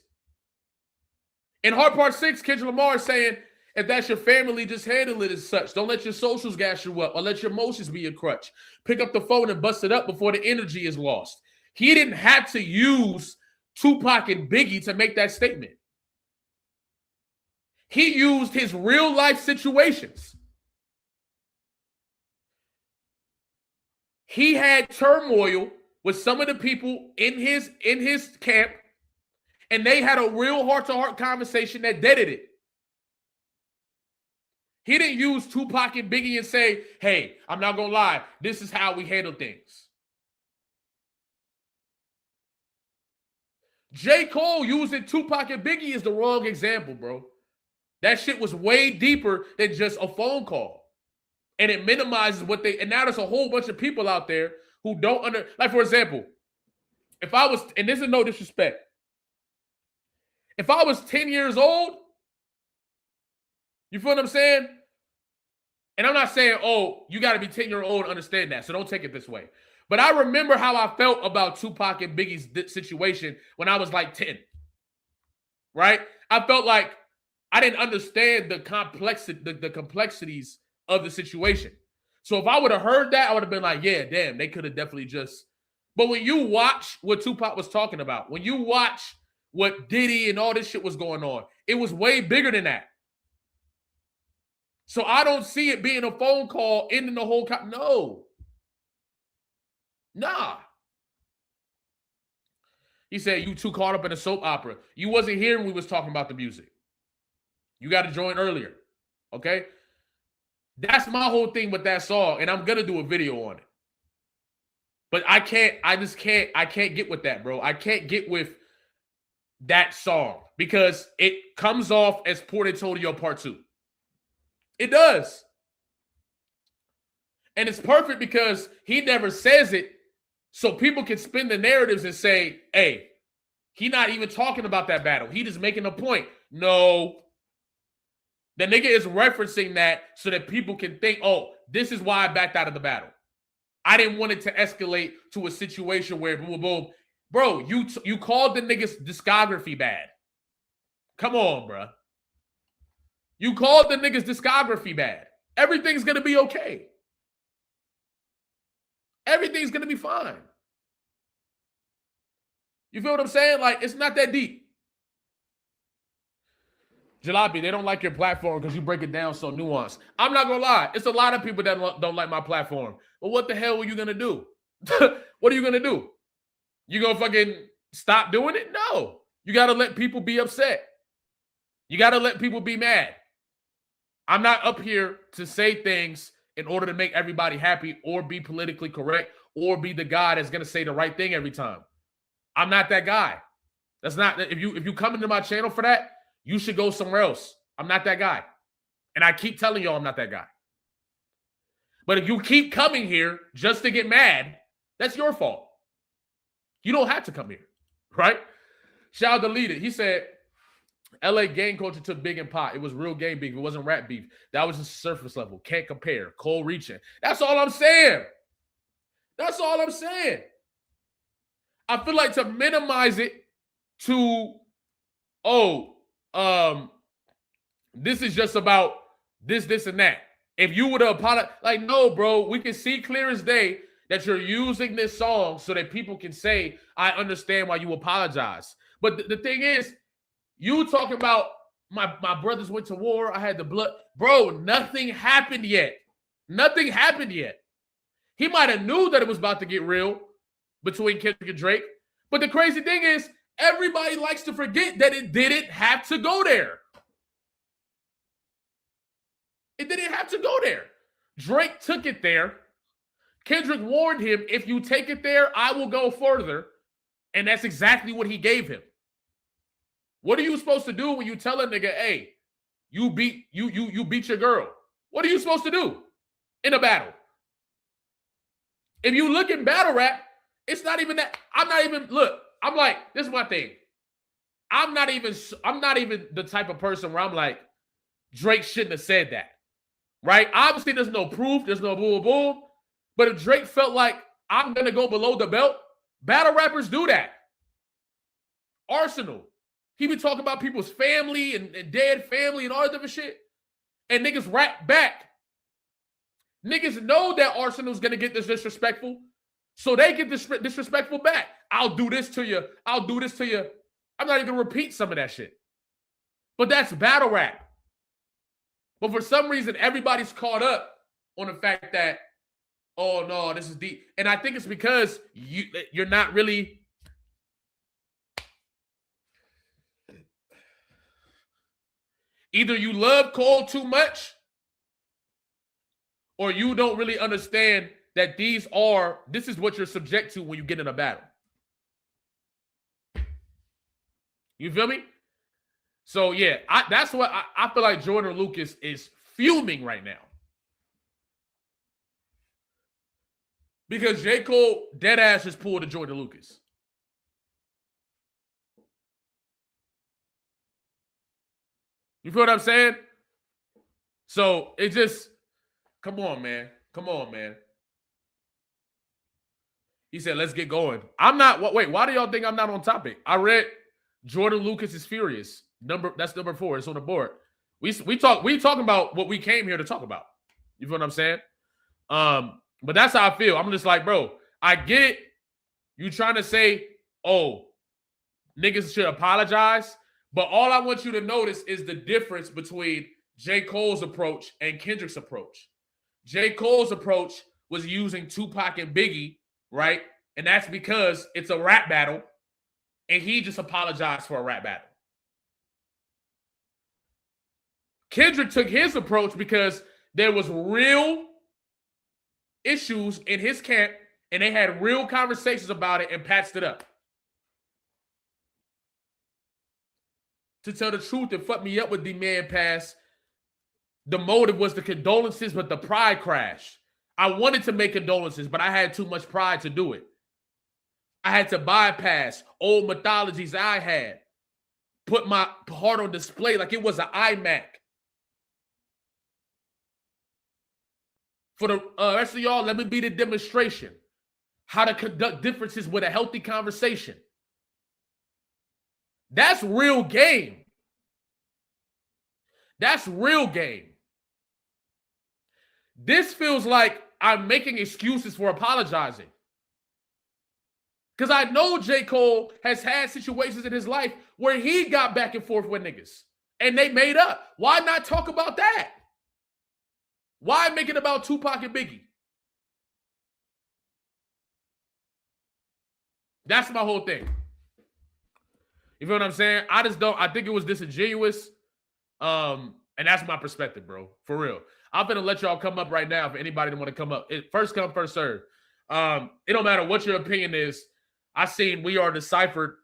In Heart Part 6, Kendrick Lamar is saying, if that's your family, just handle it as such. Don't let your socials gas you up or let your emotions be your crutch. Pick up the phone and bust it up before the energy is lost. He didn't have to use Tupac and Biggie to make that statement. He used his real life situations. He had turmoil with some of the people in his camp, and they had a real heart-to-heart conversation that deaded it. He didn't use Tupac and Biggie and say, hey, I'm not going to lie, this is how we handle things. J. Cole using Tupac and Biggie is the wrong example, bro. That shit was way deeper than just a phone call. And it minimizes what they, and now there's a whole bunch of people out there who don't like, for example, if I was, and this is no disrespect, if I was 10 years old, you feel what I'm saying? And I'm not saying, oh, you got to be 10-year-old to understand that, so don't take it this way. But I remember how I felt about Tupac and Biggie's situation when I was like 10, right? I felt like I didn't understand the complexities of the situation. So if I would have heard that, I would have been like, yeah, damn, they could have definitely just. But when you watch what Tupac was talking about, when you watch what Diddy and all this shit was going on, it was way bigger than that. So I don't see it being a phone call ending the whole. No. Nah. He said, you too caught up in a soap opera. You wasn't here when we was talking about the music. You got to join earlier. Okay? That's my whole thing with that song, and I'm going to do a video on it. But I can't get with that, bro. I can't get with that song because it comes off as Port Antonio Part 2. It does. And it's perfect because he never says it, so people can spin the narratives and say, hey, he not even talking about that battle. He just making a point. No. The nigga is referencing that so that people can think, oh, this is why I backed out of the battle. I didn't want it to escalate to a situation where boom, boom. Bro, you called the nigga's discography bad. Come on, bro. You called the nigga's discography bad. Everything's going to be okay. Everything's going to be fine. You feel what I'm saying? Like, it's not that deep. Jalopy, they don't like your platform because you break it down so nuanced. I'm not going to lie. It's a lot of people that don't like my platform. But what the hell are you going to do? What are you going to do? You going to fucking stop doing it? No. You got to let people be upset. You got to let people be mad. I'm not up here to say things in order to make everybody happy or be politically correct or be the guy that's going to say the right thing every time. I'm not that guy. That's not, if you come into my channel for that, you should go somewhere else. I'm not that guy. And I keep telling y'all I'm not that guy. But if you keep coming here just to get mad, that's your fault. You don't have to come here, right? Shao deleted. He said, LA gang culture took big and pot. It was real gang beef. It wasn't rap beef. That was just surface level. Can't compare. Cole reaching. That's all I'm saying. That's all I'm saying. I feel like to minimize it to, this is just about this, and that. If you would have apologized, like, no, bro, we can see clear as day that you're using this song so that people can say, I understand why you apologize. But the thing is, you talking about my brothers went to war, I had the blood. Bro, nothing happened yet. Nothing happened yet. He might have knew that it was about to get real between Kendrick and Drake. But the crazy thing is, everybody likes to forget that it didn't have to go there. It didn't have to go there. Drake took it there. Kendrick warned him, if you take it there, I will go further. And that's exactly what he gave him. What are you supposed to do when you tell a nigga, hey, you beat your girl? What are you supposed to do in a battle? If you look in battle rap, it's not even that. I'm like, this is my thing. I'm not even the type of person where I'm like, Drake shouldn't have said that. Right? Obviously, there's no proof, there's no boom boom. But if Drake felt like I'm gonna go below the belt, battle rappers do that. Arsenal. He be talking about people's family and dead family and all that different shit. And niggas rap back. Niggas know that Arsenal's gonna get this disrespectful. So they get this disrespectful back. I'll do this to you. I'll do this to you. I'm not even gonna repeat some of that shit. But that's battle rap. But for some reason, everybody's caught up on the fact that, oh no, this is deep. And I think it's because you're not really. Either you love Cole too much, or you don't really understand that this is what you're subject to when you get in a battle. You feel me? So yeah, that's what I feel like Jordan Lucas is fuming right now. Because J. Cole deadass just pulled a Jordan Lucas. You feel what I'm saying? So it just, come on, man. Come on, man. He said, let's get going. I'm not, wait, why do y'all think I'm not on topic? I read Jordan Lucas is furious. That's number 4. It's on the board. We talking about what we came here to talk about. You feel what I'm saying? But that's how I feel. I'm just like, bro, I get you trying to say, oh, niggas should apologize. But all I want you to notice is the difference between J. Cole's approach and Kendrick's approach. J. Cole's approach was using Tupac and Biggie, right? And that's because it's a rap battle. And he just apologized for a rap battle. Kendrick took his approach because there was real issues in his camp and they had real conversations about it and patched it up. To tell the truth, it fucked me up with the man pass. The motive was the condolences, but the pride crashed. I wanted to make condolences, but I had too much pride to do it. I had to bypass old mythologies I had. Put my heart on display like it was an iMac. For the rest of y'all, let me be the demonstration. How to conduct differences with a healthy conversation. That's real game. That's real game. This feels like I'm making excuses for apologizing. Because I know J. Cole has had situations in his life where he got back and forth with niggas. And they made up. Why not talk about that? Why make it about Tupac and Biggie? That's my whole thing. You feel what I'm saying? I think it was disingenuous. And that's my perspective, bro. For real. I'm going to let y'all come up right now for anybody that want to come up. First come, first serve. It don't matter what your opinion is. I seen We Are Deciphered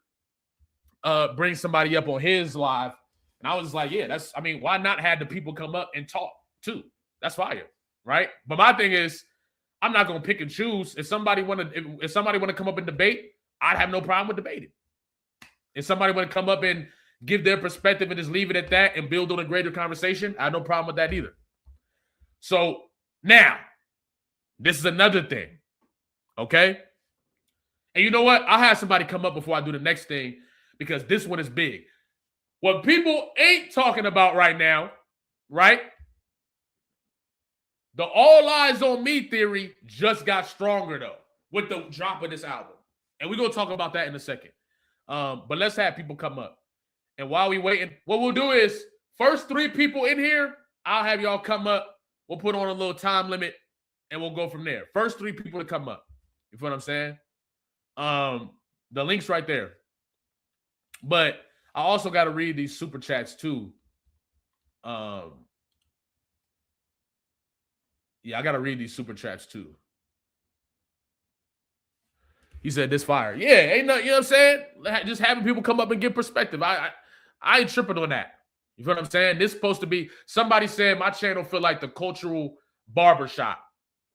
bring somebody up on his live. And I was like, yeah, why not have the people come up and talk too? That's fire, right? But my thing is, I'm not going to pick and choose. If somebody want to come up and debate, I'd have no problem with debating. If somebody want to come up and give their perspective and just leave it at that and build on a greater conversation, I have no problem with that either. So now, this is another thing, okay? And you know what? I'll have somebody come up before I do the next thing because this one is big. What people ain't talking about right now, right? The all eyes on me theory just got stronger though with the drop of this album. And we're going to talk about that in a second. But let's have people come up. And while we waiting, what we'll do is first 3 people in here, I'll have y'all come up. We'll put on a little time limit and we'll go from there. First 3 people to come up. You feel what I'm saying? The link's right there. But I also got to read these super chats too. Yeah, I got to read these super chats too. He said this fire. Yeah, ain't nothing, you know what I'm saying? Just having people come up and give perspective. I ain't tripping on that. You feel what I'm saying? This is supposed to be, somebody said my channel feel like the cultural barbershop.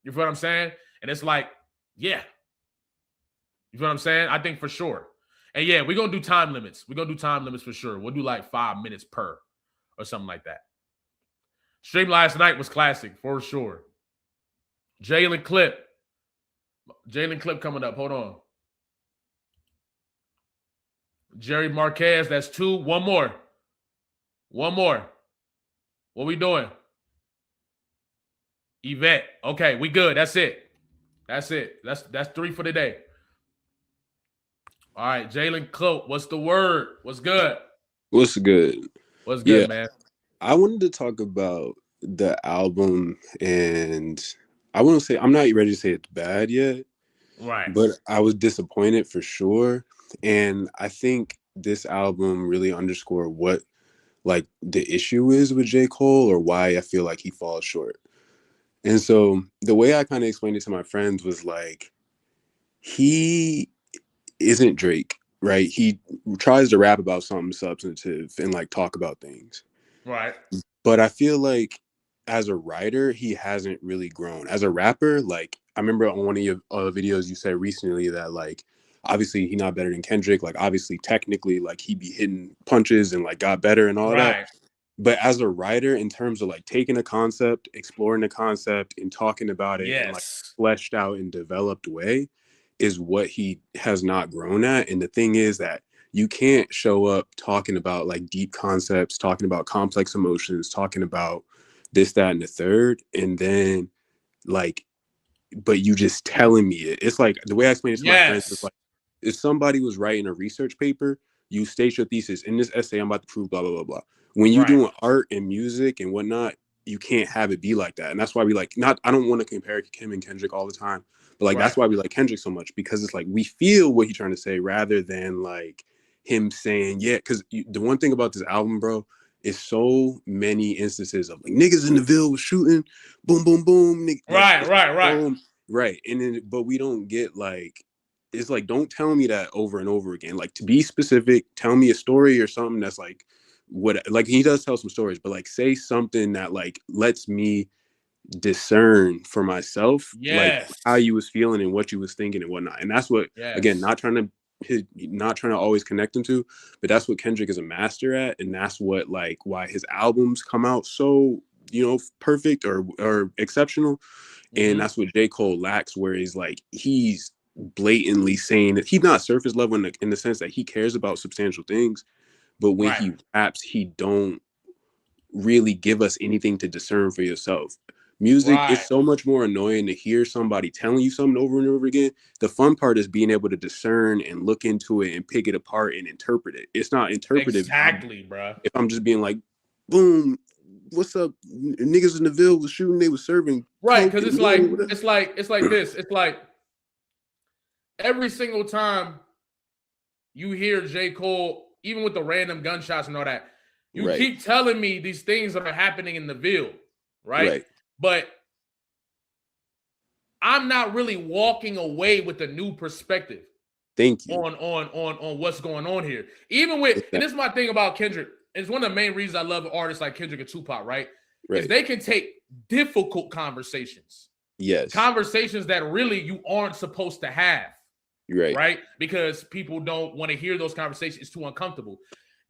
You feel what I'm saying? And it's like, yeah. You feel what I'm saying? I think for sure. And yeah, we're going to do time limits. We're going to do time limits for sure. We'll do like 5 minutes per or something like that. Stream last night was classic for sure. Jalen Clip coming up. Hold on. Jerry Marquez, that's 2. One more. What we doing? Yvette. Okay, we good. That's it. That's 3 for the day. All right, Jalen Clip, what's the word? What's good? What's good? What's good, man? I wanted to talk about the album, and I wouldn't say, I'm not ready to say it's bad yet. Right. But I was disappointed for sure. And I think this album really underscored what like the issue is with J. Cole, or why I feel like he falls short. And so the way I kind of explained it to my friends was like, he isn't Drake, right? He tries to rap about something substantive and like talk about things. Right. But I feel like as a writer, he hasn't really grown. As a rapper, like I remember on one of your videos you said recently that like obviously he's not better than Kendrick. Like obviously technically like he be hitting punches and like got better and all that. But as a writer, in terms of like taking a concept, exploring the concept and talking about it in like fleshed out and developed way is what he has not grown at. And the thing is that you can't show up talking about like deep concepts, talking about complex emotions, talking about this, that, and the third, and then like, but you just telling me it. It's like the way I explain it to my friends is like, if somebody was writing a research paper, you state your thesis in this essay, I'm about to prove blah, blah, blah, blah. When you're doing art and music and whatnot, you can't have it be like that. And that's why we like, I don't want to compare him and Kendrick all the time, but like, that's why we like Kendrick so much, because it's like, we feel what he's trying to say rather than like him saying, yeah, because the one thing about this album, bro, is so many instances of like niggas in the Ville was shooting, boom, boom, boom. Right. And then, but we don't get like, it's like, don't tell me that over and over again. Like, to be specific, tell me a story or something that's like, what, like he does tell some stories, but like say something that like lets me discern for myself, like how you was feeling and what you was thinking and whatnot. And that's what, again, not trying to always connect him to, but that's what Kendrick is a master at. And that's what like why his albums come out so, you know, perfect or exceptional. And that's what J. Cole lacks, where he's like, he's blatantly saying that he's not surface level in the sense that he cares about substantial things, but when he raps, he don't really give us anything to discern for yourself. Music is so much more annoying to hear somebody telling you something over and over again. The fun part is being able to discern and look into it and pick it apart and interpret it. It's not interpretive. Exactly, bro. If I'm just being like, boom, what's up? Niggas in the Ville was shooting, they was serving. Right, because it's like this. It's like every single time you hear J. Cole, even with the random gunshots and all that, you keep telling me these things that are happening in the Ville, right? But I'm not really walking away with a new perspective. Thank you. On what's going on here. Even with, and this is my thing about Kendrick. It's one of the main reasons I love artists like Kendrick and Tupac, right? Is they can take difficult conversations. Conversations that really you aren't supposed to have. Right? Because people don't want to hear those conversations. It's too uncomfortable.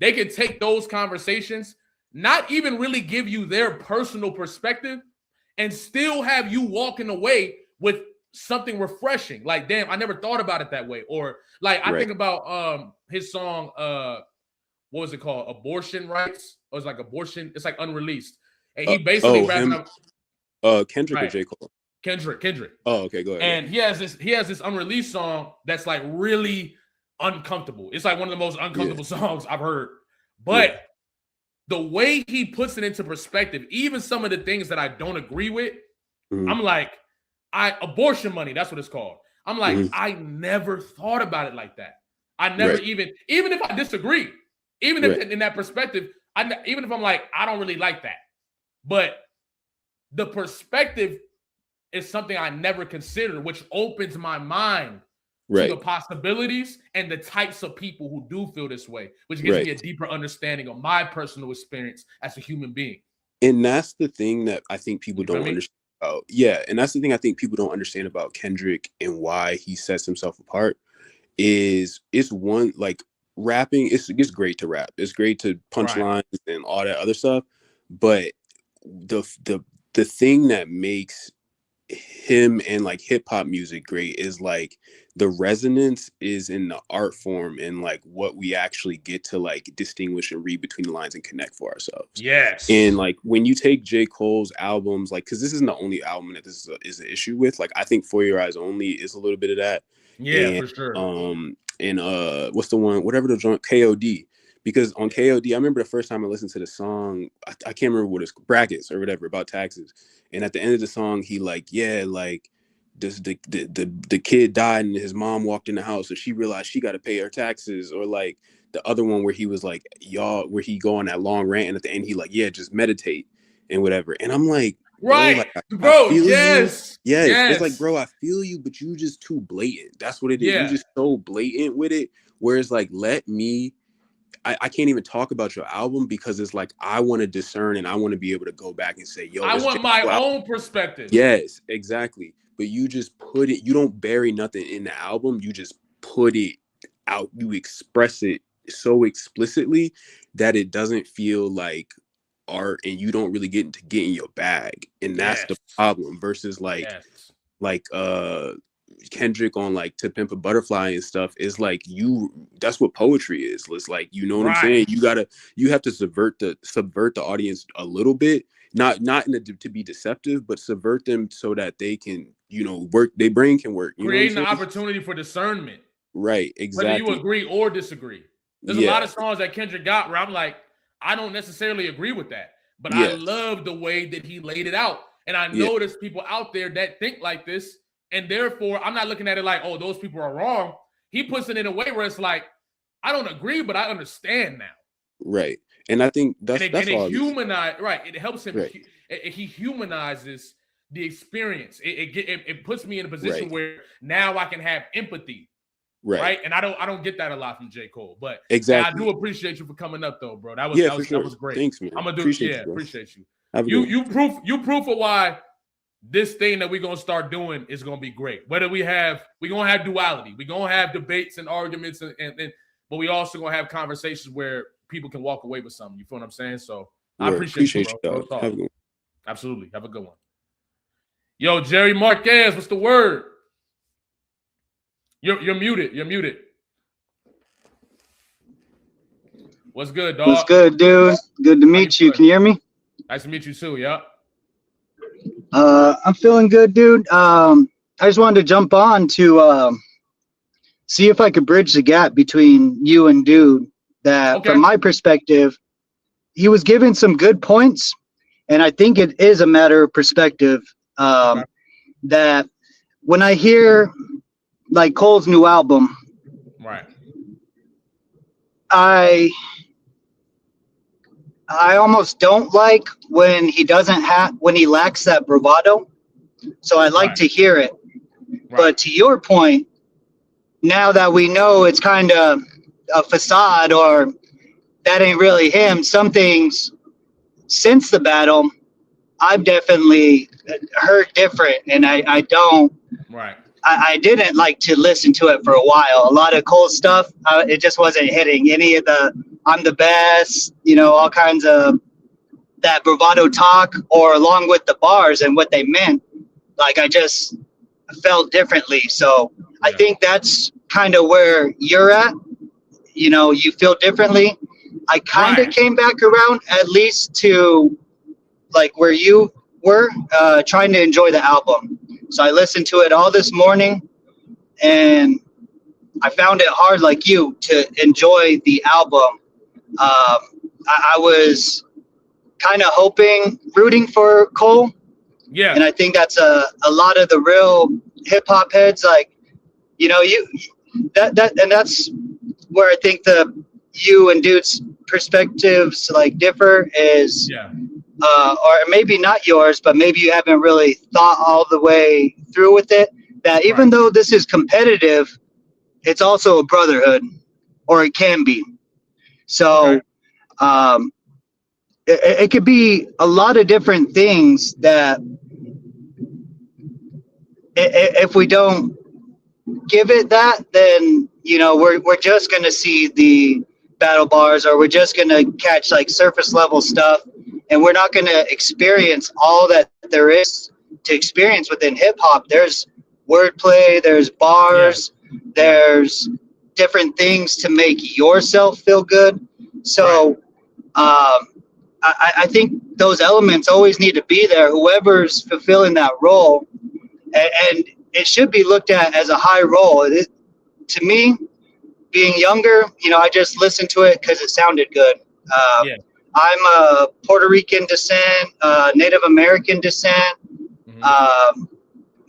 they can take those conversations, not even really give you their personal perspective, and still have you walking away with something refreshing. Like, damn, I never thought about it that way. Or like I think about his song, what was it called? Abortion Rights. Or it's like abortion, it's like unreleased. And he basically rapping up Kendrick or J. Cole? Kendrick. Oh, okay, go ahead. And he has this unreleased song that's like really uncomfortable. It's like one of the most uncomfortable songs I've heard. But the way he puts it into perspective, even some of the things that I don't agree with, I'm like, abortion money, that's what it's called. I'm like, I never thought about it like that. I never even if I disagree, even if in that perspective, even if I'm like, I don't really like that. But the perspective is something I never considered, which opens my mind to the possibilities and the types of people who do feel this way, which gives me a deeper understanding of my personal experience as a human being. And that's the thing that I think people don't understand about. Yeah, and that's the thing I think people don't understand about Kendrick and why he sets himself apart is it's one, like, rapping, it's great to rap. It's great to punch lines and all that other stuff. But the thing that makes him and like hip hop music great is like the resonance is in the art form and like what we actually get to like distinguish and read between the lines and connect for ourselves. Yes. And like when you take J. Cole's albums, like, because this isn't the only album that this is an issue with. Like I think For Your Eyes Only is a little bit of that. Yeah, and, for sure. And what's the one? Whatever the joint, KOD. Because on KOD, I remember the first time I listened to the song, I can't remember what it's, Brackets or whatever, about taxes. And at the end of the song, he like, like this, the kid died and his mom walked in the house and she realized she got to pay her taxes. Or like the other one where he was like, where he go on that long rant and at the end he like, just meditate and whatever. And I'm like, right, bro, yes. It's like, bro, I feel you, but you just too blatant. That's what it is. You just so blatant with it. Whereas like, I can't even talk about your album because it's like I want to discern and I want to be able to go back and say, I want my own perspective. Yes, exactly. But you just put it, you don't bury nothing in the album. You just put it out. You express it so explicitly that it doesn't feel like art and you don't really get in your bag. And that's the problem versus like Kendrick on like To Pimp a Butterfly and stuff is like that's what poetry is. It's like, you know what I'm saying? You have to subvert the audience a little bit, not to be deceptive, but subvert them so that they can, work, their brain can work. Creating an opportunity for discernment. Right, exactly. Whether you agree or disagree. There's a lot of songs that Kendrick got where I'm like, I don't necessarily agree with that, but I love the way that he laid it out. And I know there's people out there that think like this. And therefore, I'm not looking at it like, oh, those people are wrong. He puts it in a way where it's like, I don't agree, but I understand now. Right. And I think that's all. It helps him. Right. He humanizes the experience. It puts me in a position where now I can have empathy. Right. And I don't get that a lot from J. Cole. But I do appreciate you for coming up though, bro. That was great. Thanks, man. I'm gonna appreciate you. You proof of why this thing that we're gonna start doing is gonna be great. Whether we're gonna have duality, we're gonna have debates and arguments, but we also gonna have conversations where people can walk away with something. You feel what I'm saying? So I appreciate you, bro. Have a good one. Absolutely, have a good one. Yo, Jerry Marquez, what's the word? You're muted. You're muted. What's good, dog? What's good, dude? Good to meet you. Can you hear me? Nice to meet you too. Yeah. I'm feeling good, dude. I just wanted to jump on to see if I could bridge the gap between you and Dude. That from my perspective, he was giving some good points, and I think it is a matter of perspective. That when I hear like Cole's new album, right, I almost don't like when he lacks that bravado. So I like to hear it. But to your point, now that we know it's kind of a facade or that ain't really him, some things since the battle, I've definitely heard different. And I don't, I didn't like to listen to it for a while. A lot of Cole stuff, it just wasn't hitting. Any of the "I'm the best," all kinds of that bravado talk, or along with the bars and what they meant, like I just felt differently. So I think that's kind of where you're at. You feel differently. I kind of came back around, at least to like where you were, trying to enjoy the album. So I listened to it all this morning, and I found it hard, like you, to enjoy the album. I was kind of rooting for Cole. Yeah. And I think that's a lot of the real hip hop heads, like, and that's where I think you and Dude's perspectives like differ is, or maybe not yours, but maybe you haven't really thought all the way through with it, that even though this is competitive, it's also a brotherhood, or it can be. So, it could be a lot of different things that if we don't give it that, then we're just gonna see the battle bars, or we're just gonna catch like surface level stuff, and we're not gonna experience all that there is to experience within hip hop. There's wordplay, there's bars, there's different things to make yourself feel good. So I think those elements always need to be there, whoever's fulfilling that role, and it should be looked at as a high role. To me, being younger, I just listened to it because it sounded good. I'm a Puerto Rican descent, Native American descent,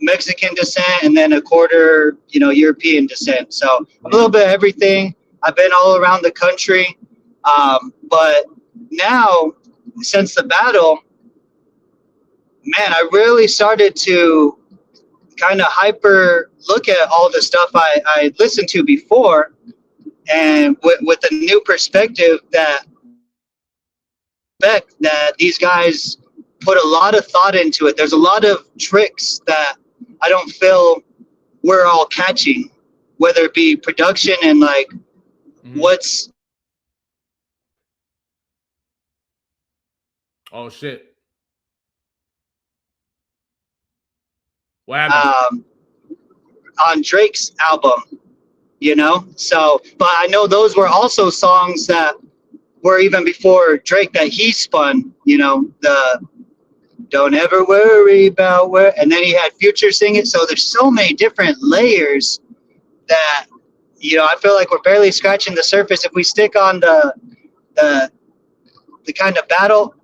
Mexican descent, and then a quarter, European descent. So a little bit of everything. I've been all around the country, but now, since the battle, man, I really started to kind of hyper look at all the stuff I listened to before, and with a new perspective that these guys put a lot of thought into it. There's a lot of tricks that I don't feel we're all catching, whether it be production and like what's. Oh shit. What happened? On Drake's album, so, but I know those were also songs that were even before Drake that he spun, the "Don't Ever Worry About Where," and then he had Future sing it. So there's so many different layers that, I feel like we're barely scratching the surface. If we stick on the kind of battle,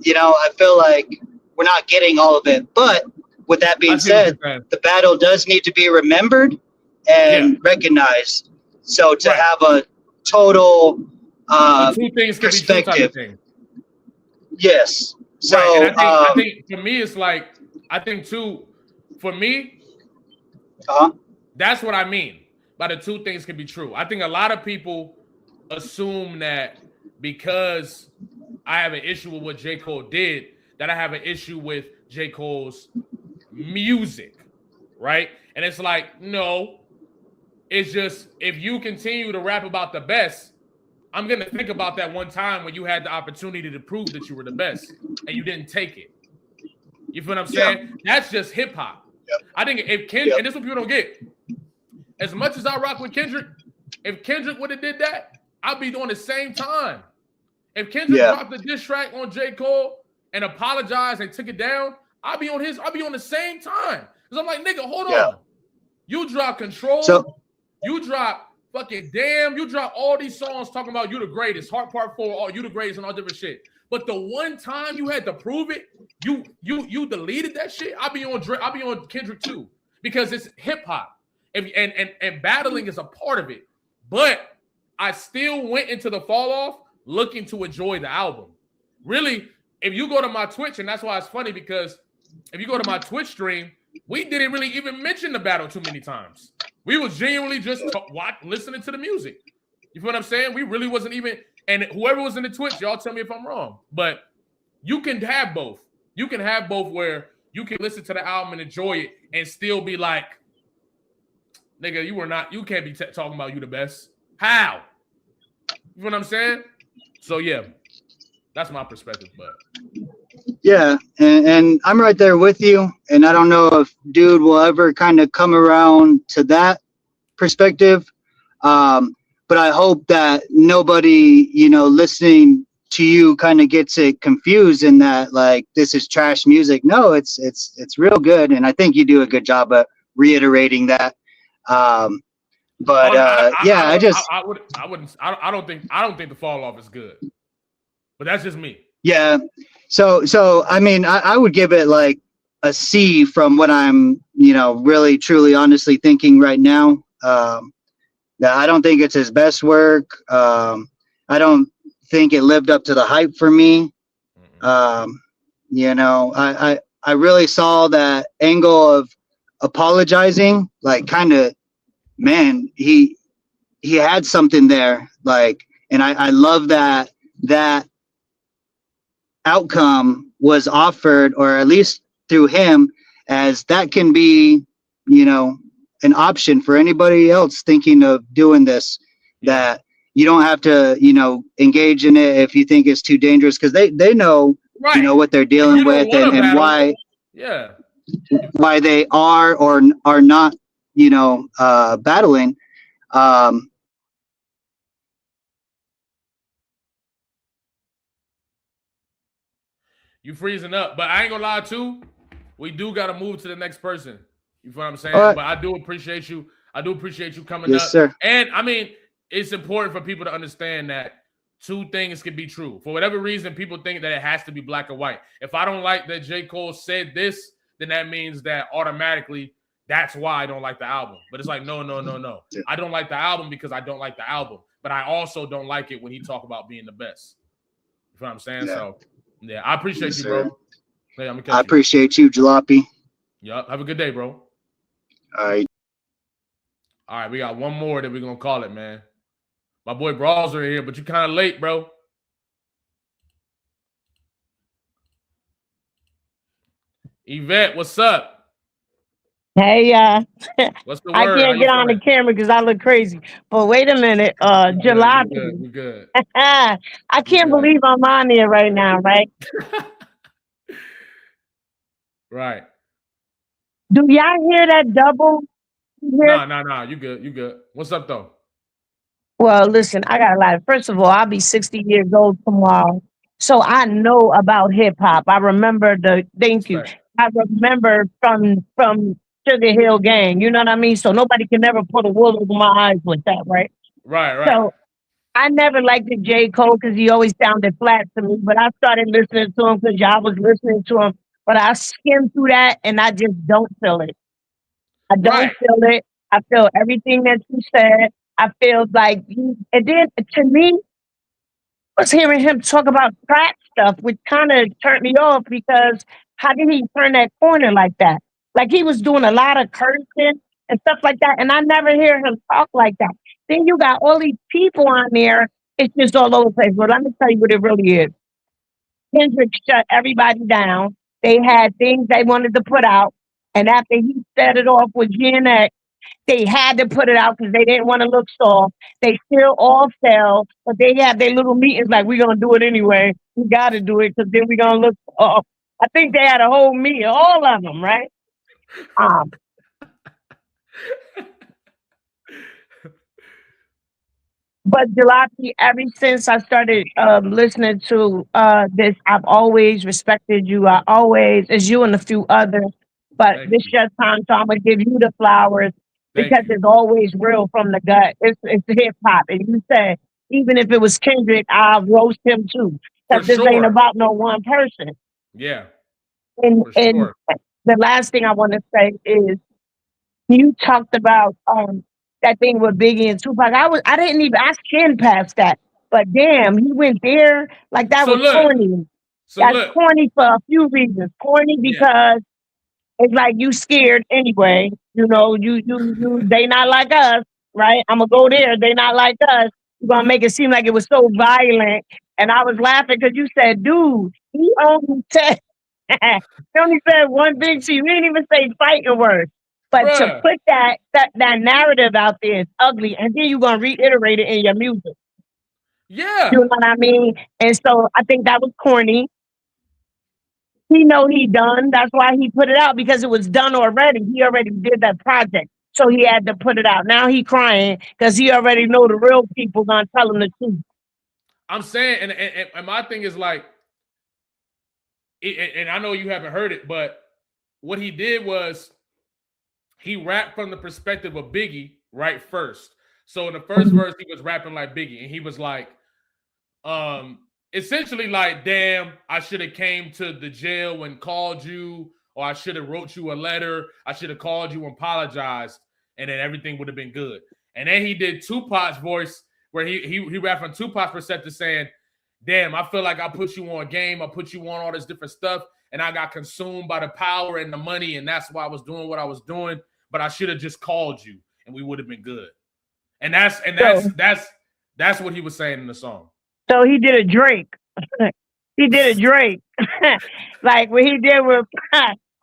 I feel like we're not getting all of it. But with that being said, the battle does need to be remembered and recognized. So to have a total two things can be two type of thing. Yes. So and I think for me, it's like, I think too, for me, that's what I mean by the two things can be true. I think a lot of people assume that because I have an issue with what J. Cole did, that I have an issue with J. Cole's music, right? And it's like, no, it's just, if you continue to rap about the best, I'm going to think about that one time when you had the opportunity to prove that you were the best and you didn't take it. You feel what I'm saying? That's just hip hop. I think if Kendrick, and this is what people don't get, as much as I rock with Kendrick, if Kendrick would have did that, I'd be doing the same time. If Kendrick dropped the diss track on J. Cole and apologized and took it down, I'll be on the same time. Because I'm like, nigga, hold on. You drop Control. You drop fucking Damn. You drop all these songs talking about you the greatest. Heart Part 4, all you the greatest and all different shit. But the one time you had to prove it, you deleted that shit. I'll be on Kendrick too. Because it's hip hop. And battling is a part of it. But I still went into the Falloff looking to enjoy the album. Really, if you go to my Twitch, and that's why it's funny, because if you go to my Twitch stream, we didn't really even mention the battle too many times. We was genuinely just listening to the music. You feel what I'm saying? We really wasn't even, and whoever was in the Twitch, y'all tell me if I'm wrong, but you can have both. You can have both where you can listen to the album and enjoy it and still be like, nigga, you can't be talking about you the best. How? You know what I'm saying? So yeah, that's my perspective. But yeah, and I'm right there with you. And I don't know if dude will ever kind of come around to that perspective. But I hope that nobody, listening to you kind of gets it confused in that like this is trash music. No, it's real good, and I think you do a good job of reiterating that. But yeah, I don't think the Falloff is good, but that's just me. Yeah, so I mean, I would give it like a C from what I'm, really truly honestly thinking right now. I don't think it's his best work. I don't think it lived up to the hype for me. I really saw that angle of apologizing, like kind of, man, he had something there, like, and I love that outcome was offered, or at least through him, as that can be, an option for anybody else thinking of doing this, that you don't have to, engage in it if you think it's too dangerous, because they know, right, what they're dealing with, and why, why they are or are not, battling. You freezing up, but I ain't gonna lie too. We do gotta move to the next person. You feel what I'm saying? But I do appreciate you. I do appreciate you coming up. Sir. And I mean, it's important for people to understand that two things can be true. For whatever reason, people think that it has to be black or white. If I don't like that J. Cole said this, then that means that automatically that's why I don't like the album. But it's like, no. I don't like the album because I don't like the album. But I also don't like it when he talk about being the best. You feel what I'm saying? Yeah. So, yeah, I appreciate you, bro. Hey, I appreciate you, Jalopy. Yep. Have a good day, bro. All right, we got one more that we're going to call it, man. My boy Brawls are here, but you're kind of late, bro. Yvette, what's up? Hey, what's the word? I can't get on the camera because I look crazy. But wait a minute, Jalopy. We good. I can't believe I'm on there right now, right? Right. Do y'all hear that double? No. You good. What's up, though? Well, listen, I got a lot. First of all, I'll be 60 years old tomorrow. So I know about hip hop. I remember thank you. I remember from Sugar Hill Gang. You know what I mean? So nobody can never put a wool over my eyes with that, right? Right. So I never liked the J. Cole because he always sounded flat to me. But I started listening to him because y'all was listening to him. But I skimmed through that and I just don't feel it. I don't feel it. I feel everything that you said. I feel like and then to me, I was hearing him talk about trap stuff, which kind of turned me off because how did he turn that corner like that? Like he was doing a lot of cursing and stuff like that. And I never hear him talk like that. Then you got all these people on there. It's just all over the place. But let me tell you what it really is. Kendrick shut everybody down. They had things they wanted to put out. And after he set it off with GNX, they had to put it out because they didn't want to look soft. They still all fell, but they had their little meetings like, we're going to do it anyway. We got to do it because then we're going to look soft. I think they had a whole meeting, all of them, right? But Jalopy, ever since I started listening to this, I've always respected you. I always, as you and a few others, but this just time, so I'm going to give you the flowers because it's always real from the gut. It's hip hop. And you said, even if it was Kendrick, I'll roast him too. Because this ain't about no one person. Yeah. And the last thing I want to say is, you talked about that thing with Biggie and Tupac. I didn't even ask Ken past that. But damn, he went there. Like that was corny. That's corny for a few reasons. Corny because it's like you scared anyway. You know, you they not like us, right? I'm gonna go there. They not like us. You're gonna make it seem like it was so violent. And I was laughing because you said, dude, he only said he only said one thing to you. He didn't even say fighting words. But to put that narrative out there is ugly, and then you're gonna reiterate it in your music. Yeah. You know what I mean? And so I think that was corny. He know he done. That's why he put it out, because it was done already. He already did that project. So he had to put it out. Now he crying because he already know the real people gonna tell him the truth. I'm saying, and my thing is like, and I know you haven't heard it, but what he did was he rapped from the perspective of Biggie right first. So in the first verse, he was rapping like Biggie, and he was like, essentially like, damn, I should have came to the jail and called you, or I should have wrote you a letter. I should have called you and apologized, and then everything would have been good. And then he did Tupac's voice, where he rapped from Tupac's perspective saying, damn, I feel like I put you on game. I put you on all this different stuff, and I got consumed by the power and the money, and that's why I was doing what I was doing. But I should have just called you, and we would have been good. And that's what he was saying in the song. So he did a Drake. He did a Drake. Like what he did with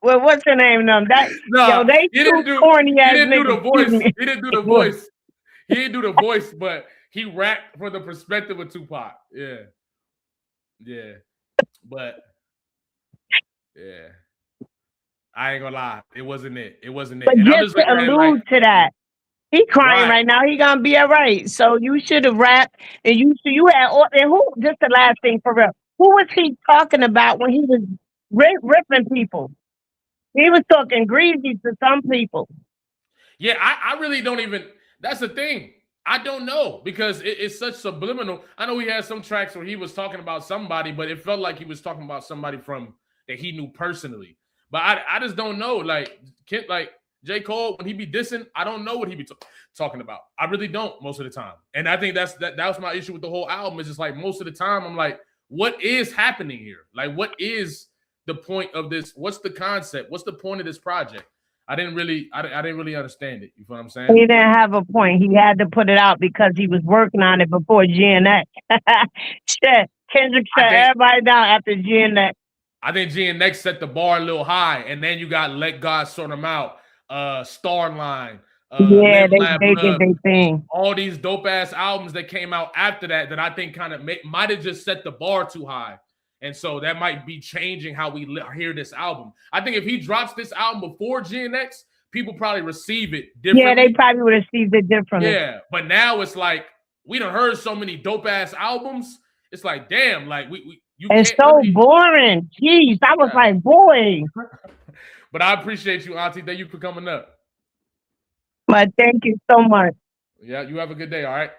what's her name? They too corny ass niggas. He didn't do the voice. He didn't do the voice, but he rapped from the perspective of Tupac. Yeah. But yeah. I ain't gonna lie. It wasn't it. But and just to allude to that, he crying right now. He gonna be all right. So you should have rapped, and you had. And who? Just the last thing for real. Who was he talking about when he was ripping people? He was talking greasy to some people. Yeah, I really don't even. That's the thing. I don't know, because it's such subliminal. I know he had some tracks where he was talking about somebody, but it felt like he was talking about somebody that he knew personally. But I just don't know. Like J. Cole, when he be dissing, I don't know what he be talking about. I really don't most of the time. And I think that was my issue with the whole album. It's just like most of the time I'm like, what is happening here? Like, what is the point of this? What's the concept? What's the point of this project? I didn't really understand it. You know what I'm saying? He didn't have a point. He had to put it out because he was working on it before GNX. Shit. Kendrick shut everybody down after GNX. I think GNX set the bar a little high, and then you got Let God Sort Them Out, Starline. They did their thing. All these dope ass albums that came out after that I think kind of might have just set the bar too high, and so that might be changing how we hear this album. I think if he drops this album before GNX, people probably receive it differently. Yeah, they probably would have received it differently. Yeah, but now it's like we done heard so many dope ass albums. It's like, damn, like it's so boring. Jeez, I was like, boy. But I appreciate you, Auntie. Thank you for coming up. But thank you so much. Yeah, you have a good day, all right?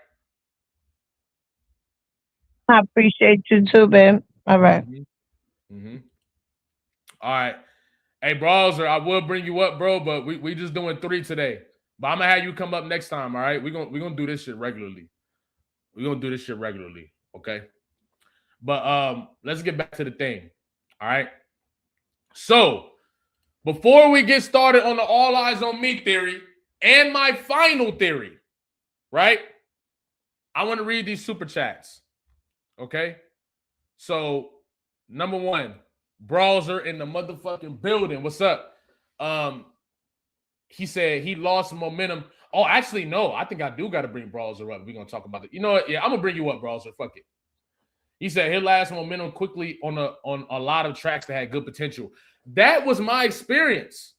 I appreciate you too, babe. All right. Mm-hmm. All right. Hey, Browser, I will bring you up, bro, but we just doing 3 today. But I'm going to have you come up next time, all right? We're gonna do this shit regularly. Okay? But let's get back to the thing, all right? So, before we get started on the all eyes on me theory and my final theory, right? I want to read these super chats, okay? So, number 1, Browser in the motherfucking building. What's up? He said he lost momentum. Oh, actually, no. I think I do got to bring Browser up. We're going to talk about it. You know what? Yeah, I'm going to bring you up, Browser. Fuck it. He said he lost momentum quickly on a lot of tracks that had good potential. That was my experience.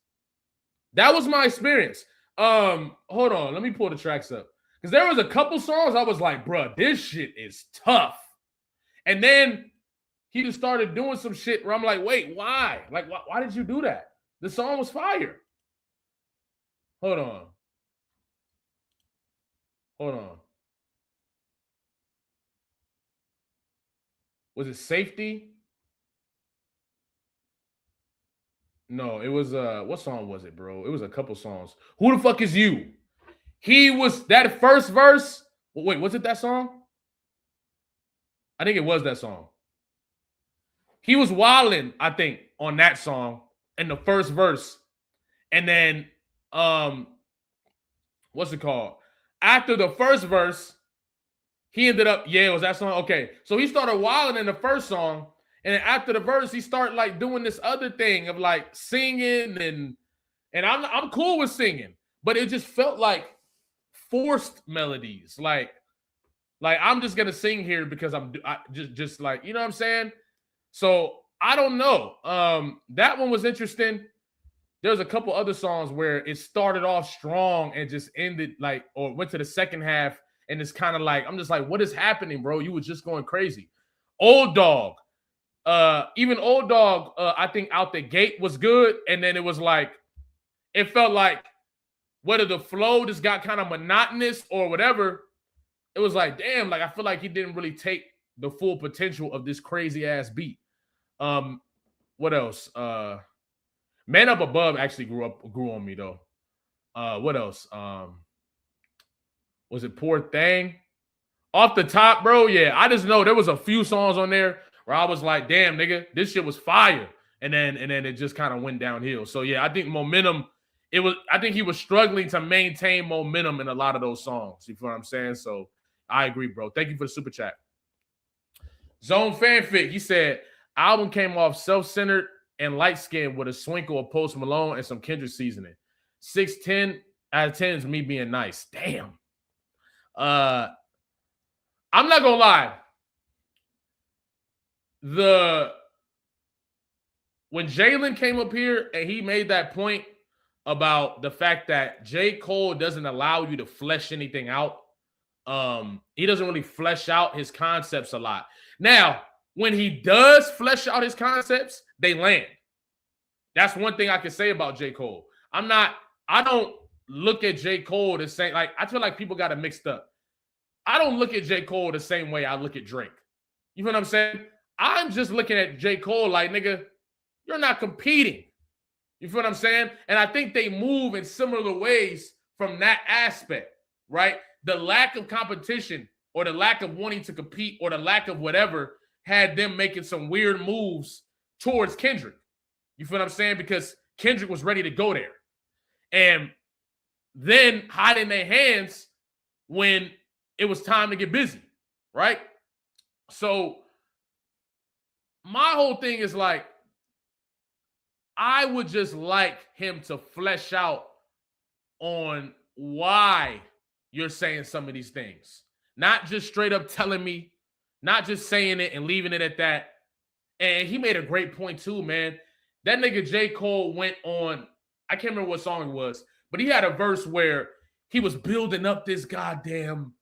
Hold on. Let me pull the tracks up. Because there was a couple songs I was like, bruh, this shit is tough. And then he just started doing some shit where I'm like, wait, why? Like, why did you do that? The song was fire. Hold on. Was it Safety? No, it was what song was it, bro? It was a couple songs. Who the fuck is you? He was that first verse. Wait, was it that song? I think it was that song. He was wilding, I think, on that song in the first verse. And then what's it called? After the first verse, he ended up, it was that song. Okay. So he started wilding in the first song. And then after the verse, he started like doing this other thing of like singing And I'm cool with singing, but it just felt like forced melodies. Like I'm just gonna sing here because I just like, you know what I'm saying? So I don't know. That one was interesting. There's a couple other songs where it started off strong and just ended like, or went to the second half, and it's kind of like, I'm just like, what is happening, bro? You were just going crazy. Old Dog. Even Old Dog, I think out the gate was good. And then it was like, it felt like whether the flow just got kind of monotonous or whatever, it was like, damn, like I feel like he didn't really take the full potential of this crazy ass beat. What else? Man Up Above actually grew on me though. What else? Was it Poor Thing? Off the top, bro. Yeah, I just know there was a few songs on there where I was like, damn, nigga, this shit was fire. And then it just kind of went downhill. So yeah, I think momentum, I think he was struggling to maintain momentum in a lot of those songs. You feel what I'm saying? So I agree, bro. Thank you for the super chat. Zone Fanfic, he said, album came off self-centered and light-skinned with a swinkle of Post Malone and some Kendrick seasoning. 6-10 out of 10 is me being nice. Damn. I'm not gonna lie. When Jalen came up here and he made that point about the fact that J. Cole doesn't allow you to flesh anything out. He doesn't really flesh out his concepts a lot. Now, when he does flesh out his concepts, they land. That's one thing I can say about J. Cole. I don't look at J. Cole the same. Like, I feel like people got it mixed up. I don't look at J. Cole the same way I look at Drake. You know what I'm saying? I'm just looking at J. Cole like, nigga, you're not competing. You feel what I'm saying? And I think they move in similar ways from that aspect, right? The lack of competition or the lack of wanting to compete or the lack of whatever had them making some weird moves towards Kendrick. You feel what I'm saying? Because Kendrick was ready to go there. And then hiding their hands when it was time to get busy, right? So my whole thing is like, I would just like him to flesh out on why you're saying some of these things. Not just straight up telling me, not just saying it and leaving it at that. And he made a great point too, man. That nigga J. Cole went on, I can't remember what song it was, but he had a verse where he was building up this goddamn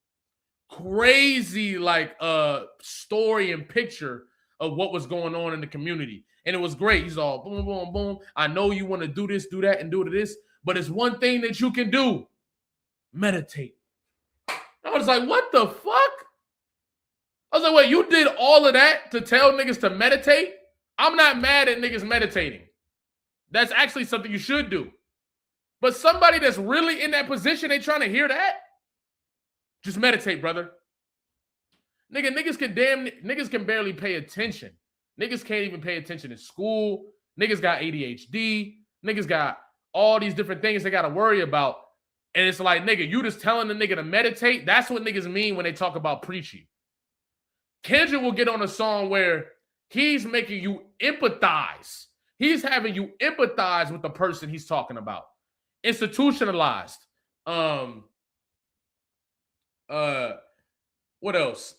crazy like story and picture of what was going on in the community. And it was great. He's all boom, boom, boom. I know you want to do this, do that, and do this, but it's one thing that you can do. Meditate. I was like, what the fuck? I was like, wait, you did all of that to tell niggas to meditate? I'm not mad at niggas meditating. That's actually something you should do. But somebody that's really in that position, they trying to hear that? Just meditate, brother. Niggas can barely pay attention. Niggas can't even pay attention in school. Niggas got ADHD. Niggas got all these different things they got to worry about. And it's like, nigga, you just telling the nigga to meditate? That's what niggas mean when they talk about preaching. Kendrick will get on a song where he's making you empathize. He's having you empathize with the person he's talking about. Institutionalized. What else?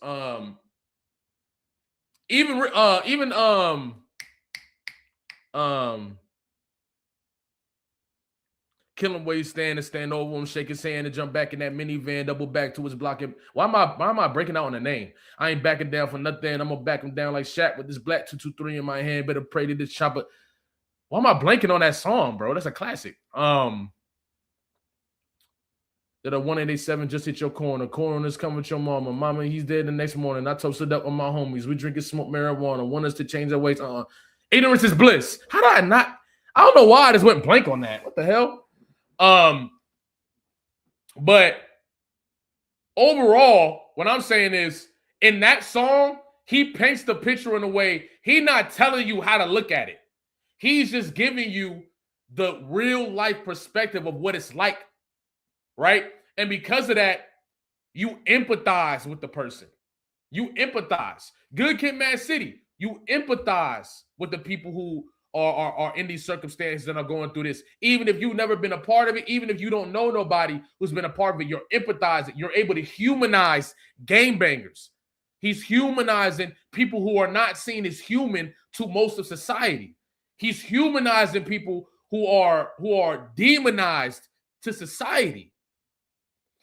Kill him where you stand and stand over him, shake his hand and jump back in that minivan, double back to his block. Why am I breaking out on the name? I ain't backing down for nothing. I'm gonna back him down like Shaq with this black 223 in my hand. Better pray to this chopper. Why am I blanking on that song, bro? That's a classic. That a 187 just hit your corner. Coroner's coming with your mama. Mama, he's dead the next morning. I toasted up with my homies. We drink and smoke marijuana. Want us to change our ways. Ignorance is bliss. How did I not? I don't know why I just went blank on that. What the hell? But overall, what I'm saying is, in that song, he paints the picture in a way, he's not telling you how to look at it. He's just giving you the real life perspective of what it's like, right? And because of that, you empathize with the person. You empathize. Good Kid, Mad City, you empathize with the people who are in these circumstances and are going through this. Even if you've never been a part of it, even if you don't know nobody who's been a part of it, you're empathizing. You're able to humanize game bangers. He's humanizing people who are not seen as human to most of society. He's humanizing people who are demonized to society.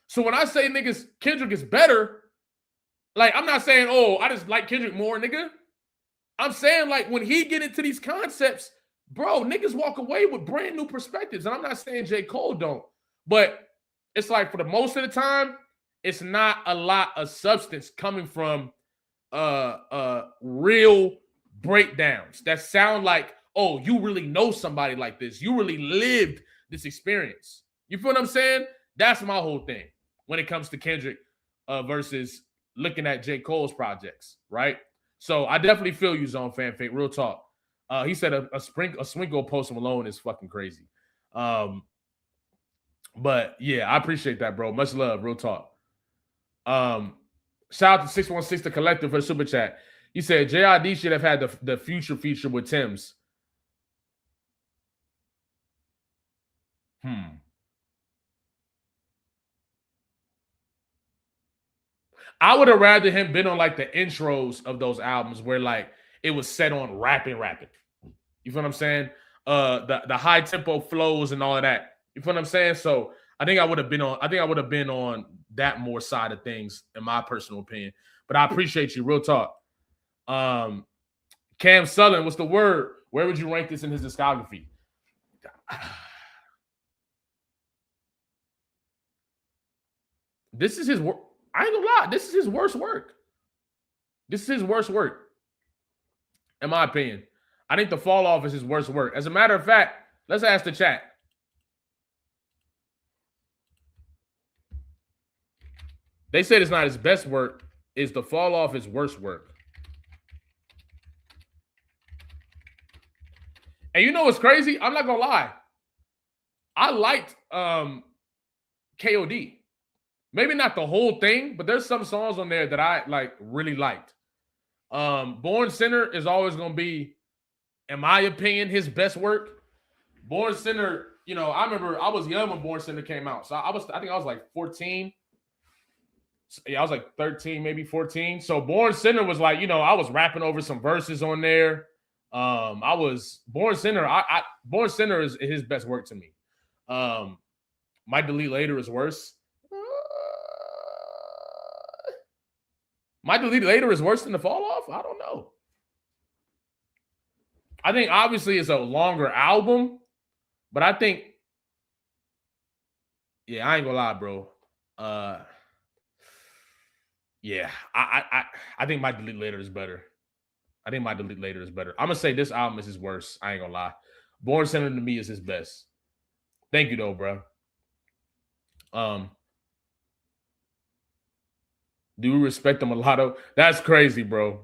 So when I say niggas, Kendrick is better, like I'm not saying, oh, I just like Kendrick more, nigga. I'm saying like when he get into these concepts, bro, niggas walk away with brand new perspectives. And I'm not saying J. Cole don't, but it's like for the most of the time, it's not a lot of substance coming from real breakdowns that sound like, oh, you really know somebody like this. You really lived this experience. You feel what I'm saying? That's my whole thing when it comes to Kendrick versus looking at J. Cole's projects, right? So I definitely feel you, Zone Fan Fake. Real talk. He said a Sprinkle Post Malone is fucking crazy. But yeah, I appreciate that, bro. Much love. Real talk. Shout out to 616 the Collective for the super chat. He said JID should have had the future feature with Tim's. I would have rather him been on like the intros of those albums where like it was set on rapping. You feel what I'm saying? The high tempo flows and all of that. You feel what I'm saying? So I think I would have been on that more side of things, in my personal opinion. But I appreciate you. Real talk. Cam Sutherland, what's the word? Where would you rank this in his discography? This is his work. I ain't gonna lie. This is his worst work. In my opinion. I think the Falloff is his worst work. As a matter of fact, let's ask the chat. They said it's not his best work. Is the Falloff his worst work? And you know what's crazy? I'm not gonna lie. I liked KOD. Maybe not the whole thing, but there's some songs on there that I like really liked. Born Sinner is always gonna be, in my opinion, his best work. Born Sinner, you know, I remember I was young when Born Sinner came out. So I think I was like 14. Yeah, I was like 13, maybe 14. So Born Sinner was like, you know, I was rapping over some verses on there. Born Sinner is his best work to me. My Delete Later is worse. My Delete Later is worse than the Falloff? I don't know. I think obviously it's a longer album, but I think, yeah, I ain't gonna lie, bro. Yeah, I think My Delete Later is better. I'm gonna say this album is his worst. I ain't gonna lie. Born Sinner to me is his best. Thank you though, bro. Do you respect the mulatto? That's crazy, bro.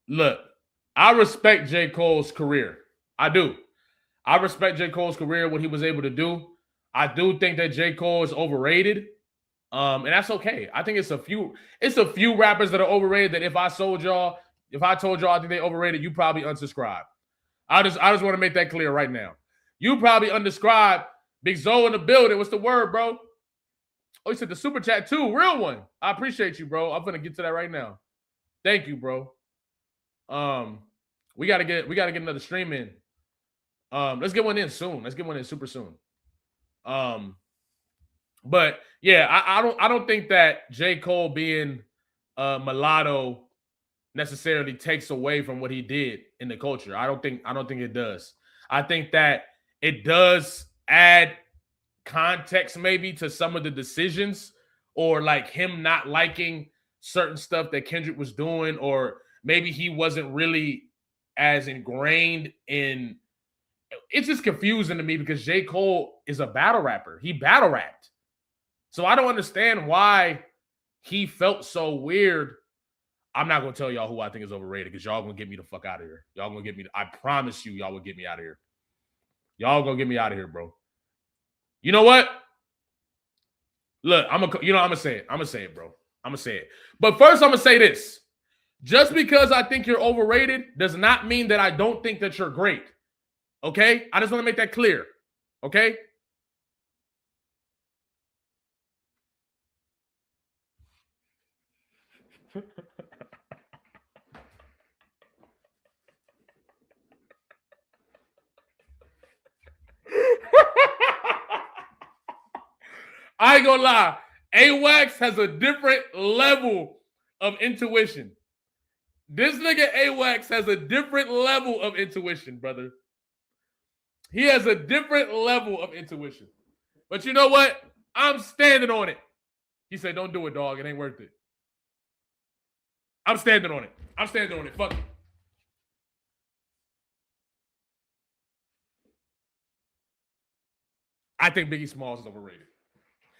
Look, I respect J. Cole's career. I do. I respect J. Cole's career, what he was able to do. I do think that J. Cole is overrated. And that's okay. I think it's a few rappers that are overrated that if I told y'all I think they overrated, you probably unsubscribe. I just want to make that clear right now. You probably unsubscribe. Big Zoe in the building. What's the word, bro? Oh, he said the super chat too. Real one. I appreciate you, bro. I'm gonna get to that right now. Thank you, bro. We gotta get another stream in. Let's get one in soon. Let's get one in super soon. But yeah, I don't think that J. Cole being mulatto necessarily takes away from what he did in the culture. I don't think it does. I think that it does add context maybe to some of the decisions, or like him not liking certain stuff that Kendrick was doing, or maybe he wasn't really as ingrained in. It's just confusing to me because J. Cole is a battle rapper. He battle rapped. So I don't understand why he felt so weird. I'm not going to tell y'all who I think is overrated because y'all going to get me the fuck out of here. Y'all going to get me. I promise you, y'all will get me out of here. Y'all going to get me out of here, bro. You know what? Look, I'm going to say it. I'm going to say it, bro. I'm going to say it. But first, I'm going to say this. Just because I think you're overrated does not mean that I don't think that you're great. Okay? I just want to make that clear. Okay? I ain't gonna lie. AWAX has a different level of intuition. This nigga AWAX has a different level of intuition, brother. He has a different level of intuition. But you know what? I'm standing on it. He said, don't do it, dog. It ain't worth it. I'm standing on it. I'm standing on it. Fuck it. I think Biggie Smalls is overrated.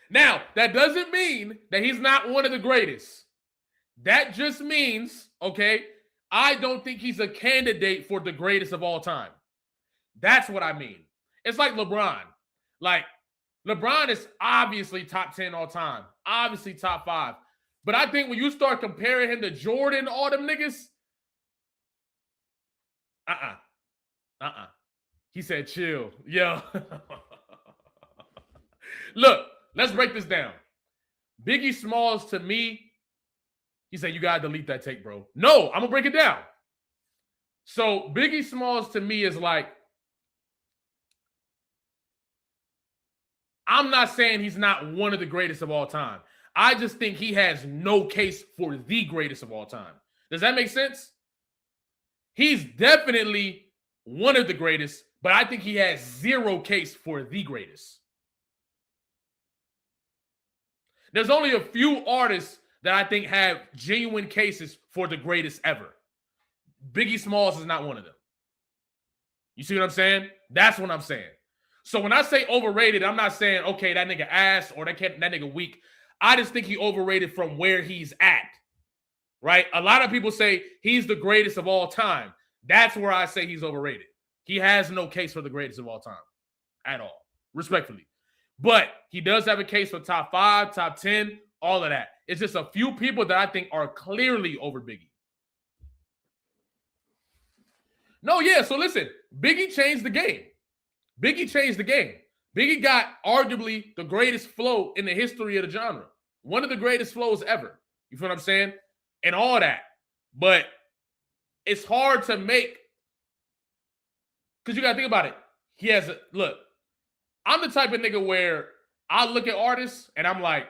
Now, that doesn't mean that he's not one of the greatest. That just means, okay, I don't think he's a candidate for the greatest of all time. That's what I mean. It's like LeBron. Like, LeBron is obviously top 10 all time. Obviously top 5. But I think when you start comparing him to Jordan, all them niggas, He said chill. Yo. Look, let's break this down. Biggie Smalls, to me, he said, you got to delete that tape, bro. No, I'm going to break it down. So Biggie Smalls, to me, is like, I'm not saying he's not one of the greatest of all time. I just think he has no case for the greatest of all time. Does that make sense? He's definitely one of the greatest, but I think he has zero case for the greatest. There's only a few artists that I think have genuine cases for the greatest ever. Biggie Smalls is not one of them. You see what I'm saying? That's what I'm saying. So when I say overrated, I'm not saying, okay, that nigga ass or that nigga weak. I just think he overrated from where he's at, right? A lot of people say he's the greatest of all time. That's where I say he's overrated. He has no case for the greatest of all time at all, respectfully. But he does have a case for top 5, top 10, all of that. It's just a few people that I think are clearly over Biggie. No, yeah, so listen, Biggie changed the game. Biggie changed the game. Biggie got arguably the greatest flow in the history of the genre. One of the greatest flows ever. You feel what I'm saying? And all that. But it's hard to make, because you got to think about it. He has a, look, I'm the type of nigga where I look at artists and I'm like,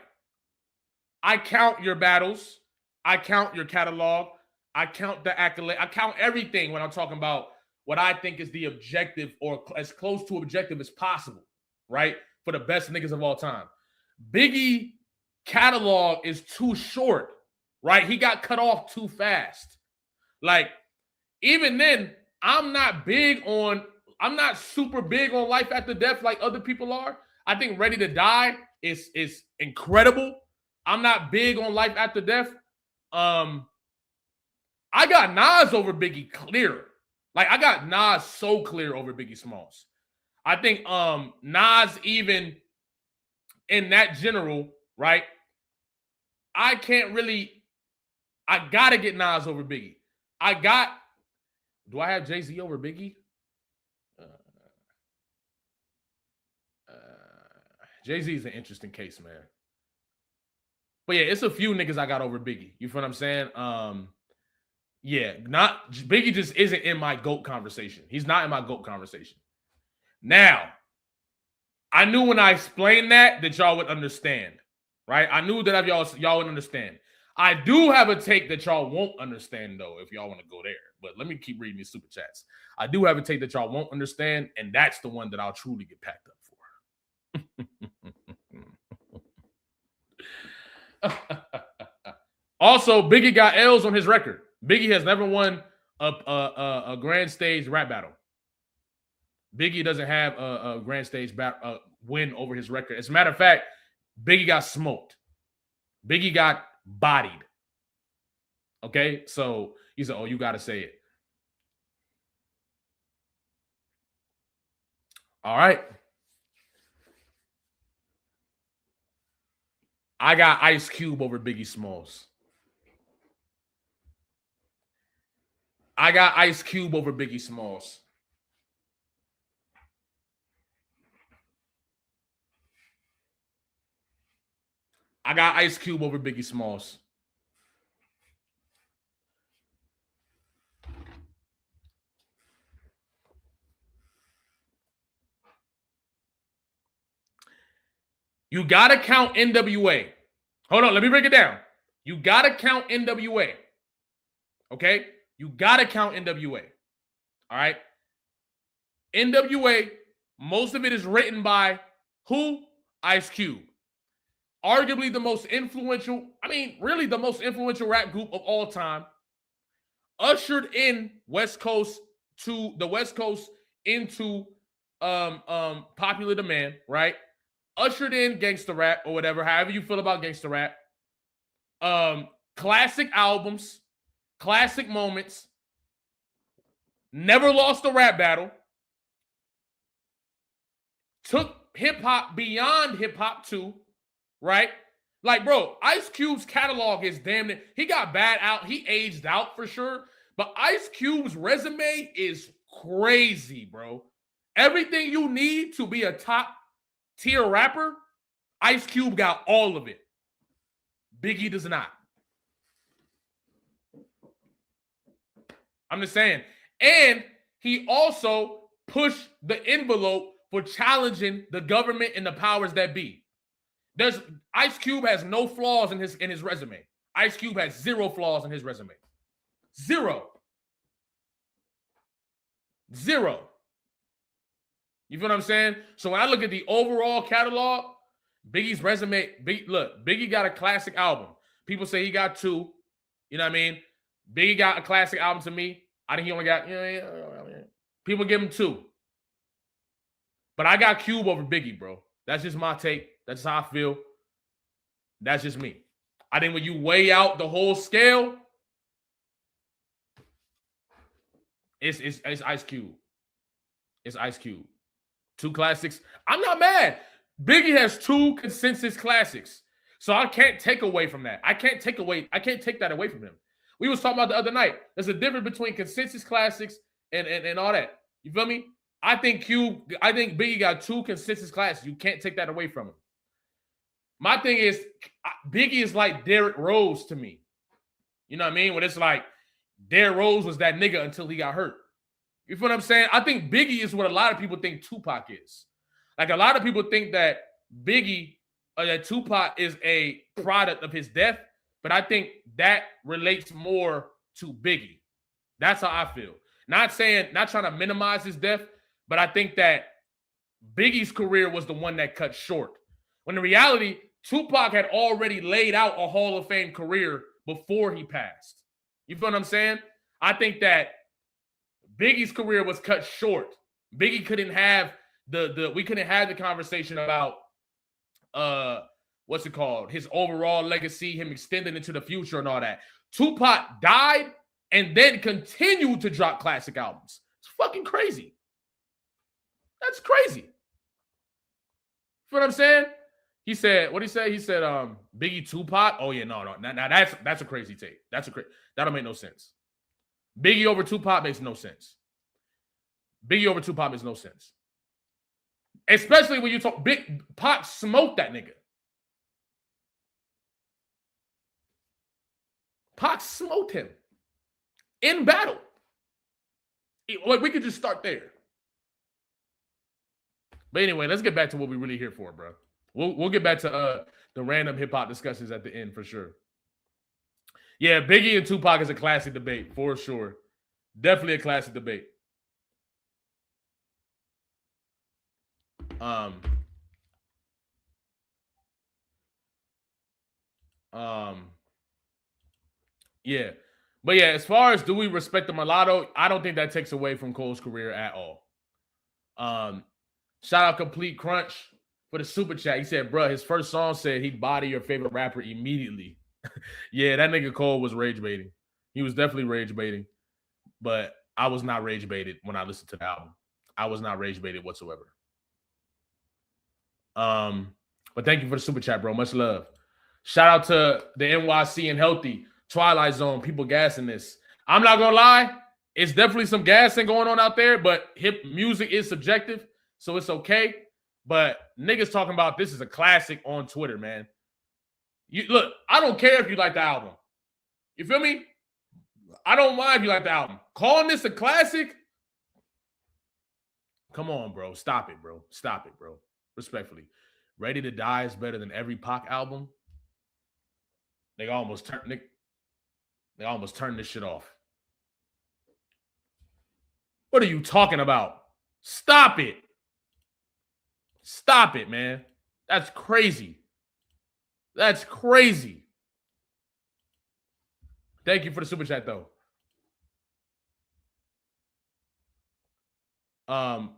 I count your battles. I count your catalog. I count the accolade. I count everything when I'm talking about what I think is the objective or as close to objective as possible, right? For the best niggas of all time. Biggie catalog is too short, right? He got cut off too fast. Like, even then, I'm not super big on Life After Death like other people are. I think Ready to Die is incredible. I'm not big on Life After Death. I got Nas over Biggie clear. Like, I got Nas so clear over Biggie Smalls. I think Nas, even in that general, right? I gotta get Nas over Biggie. Do I have Jay-Z over Biggie? Jay-Z is an interesting case, man. But yeah, it's a few niggas I got over Biggie. You feel what I'm saying? Yeah, not Biggie just isn't in my GOAT conversation. He's not in my GOAT conversation. Now, I knew when I explained that y'all would understand, right? I knew that y'all would understand. I do have a take that y'all won't understand, though, if y'all want to go there. But let me keep reading these super chats. I do have a take that y'all won't understand, and that's the one that I'll truly get packed up for. Also, Biggie got L's on his record. Biggie has never won a grand stage rap battle. Biggie doesn't have a grand stage win over his record. As a matter of fact, Biggie got smoked. Biggie got bodied. Okay? So he said, oh, you got to say it. All right. I got Ice Cube over Biggie Smalls. I got Ice Cube over Biggie Smalls. I got Ice Cube over Biggie Smalls. You got to count NWA. Hold on, let me break it down. You got to count NWA. Okay? You got to count NWA. All right? NWA, most of it is written by who? Ice Cube. Arguably the most influential, really the most influential rap group of all time. Ushered in West Coast into popular demand, right? Ushered in gangster rap or whatever, however you feel about gangster rap. Classic albums, classic moments. Never lost a rap battle. Took hip-hop beyond hip-hop too, right? Like, bro, Ice Cube's catalog is damn near, he got bad out, he aged out for sure, but Ice Cube's resume is crazy, bro. Everything you need to be a top-tier rapper, Ice Cube got all of it. Biggie does not. I'm just saying. And he also pushed the envelope for challenging the government and the powers that be. Ice Cube has no flaws in his resume. Ice Cube has 0 flaws in his resume. 0. You feel what I'm saying? So when I look at the overall catalog, Biggie's resume, Biggie got a classic album. People say he got 2. You know what I mean? Biggie got a classic album to me. I think he only got, people give him 2. But I got Cube over Biggie, bro. That's just my take. That's just how I feel. That's just me. I think when you weigh out the whole scale, it's Ice Cube. It's Ice Cube. 2 classics. I'm not mad. Biggie has 2 consensus classics. So I can't take away from that. I can't take that away from him. We was talking about the other night. There's a difference between consensus classics and all that. You feel me? I think Biggie got 2 consensus classics. You can't take that away from him. My thing is, Biggie is like Derrick Rose to me. You know what I mean? When it's like, Derrick Rose was that nigga until he got hurt. You feel what I'm saying? I think Biggie is what a lot of people think Tupac is. Like, a lot of people think that that Tupac is a product of his death, but I think that relates more to Biggie. That's how I feel. Not trying to minimize his death, but I think that Biggie's career was the one that cut short. When in reality, Tupac had already laid out a Hall of Fame career before he passed. You feel what I'm saying? I think that Biggie's career was cut short. Biggie couldn't have we couldn't have the conversation about what's it called? His overall legacy, him extending into the future and all that. Tupac died and then continued to drop classic albums. It's fucking crazy. That's crazy. You know what I'm saying? He said, what did he say? He said, Biggie Tupac. Oh yeah, no. Now that's a crazy take. That'll make no sense. Biggie over Tupac makes no sense. Biggie over Tupac makes no sense. Especially when you talk Pac smoked that nigga. Pac smoked him in battle. Like, we could just start there. But anyway, let's get back to what we're really here for, bro. We'll get back to the random hip-hop discussions at the end for sure. Yeah, Biggie and Tupac is a classic debate for sure. Definitely a classic debate. Yeah. But yeah, as far as do we respect the mulatto, I don't think that takes away from Cole's career at all. Shout out Complete Crunch for the super chat. He said, bro, his first song said he'd body your favorite rapper immediately. Yeah, that nigga Cole was rage baiting. He was definitely rage baiting. But I was not rage baited when I listened to the album. I was not rage baited whatsoever. But thank you for the super chat, bro. Much love. Shout out to the NYC and Healthy, Twilight Zone, people gassing this. I'm not gonna lie, It's definitely some gassing going on out there, but hip music is subjective, so it's okay. But niggas talking about this is a classic on Twitter, man. You look, I don't care if you like the album. You feel me? I don't mind if you like the album. Calling this a classic? Come on, bro. Stop it, bro. Stop it, bro. Respectfully. Ready to Die is better than every Pac album. They almost turned this shit off. What are you talking about? Stop it. Stop it, man. That's crazy. That's crazy. Thank you for the super chat, though. Thank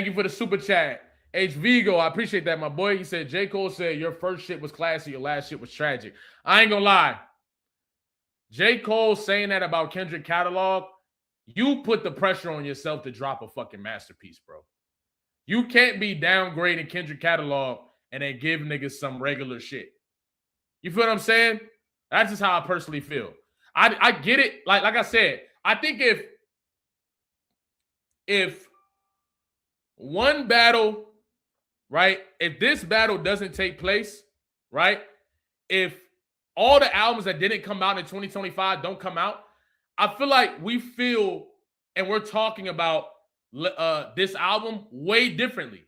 you for the super chat. H. Vigo, I appreciate that, my boy. He said, J. Cole said, your first shit was classy, your last shit was tragic. I ain't gonna lie. J. Cole saying that about Kendrick catalog, you put the pressure on yourself to drop a fucking masterpiece, bro. You can't be downgrading Kendrick catalog and then give niggas some regular shit. You feel what I'm saying? That's just how I personally feel. I get it. Like I said, I think if one battle, right? If this battle doesn't take place, right? If all the albums that didn't come out in 2025 don't come out, I feel like we feel and we're talking about this album way differently.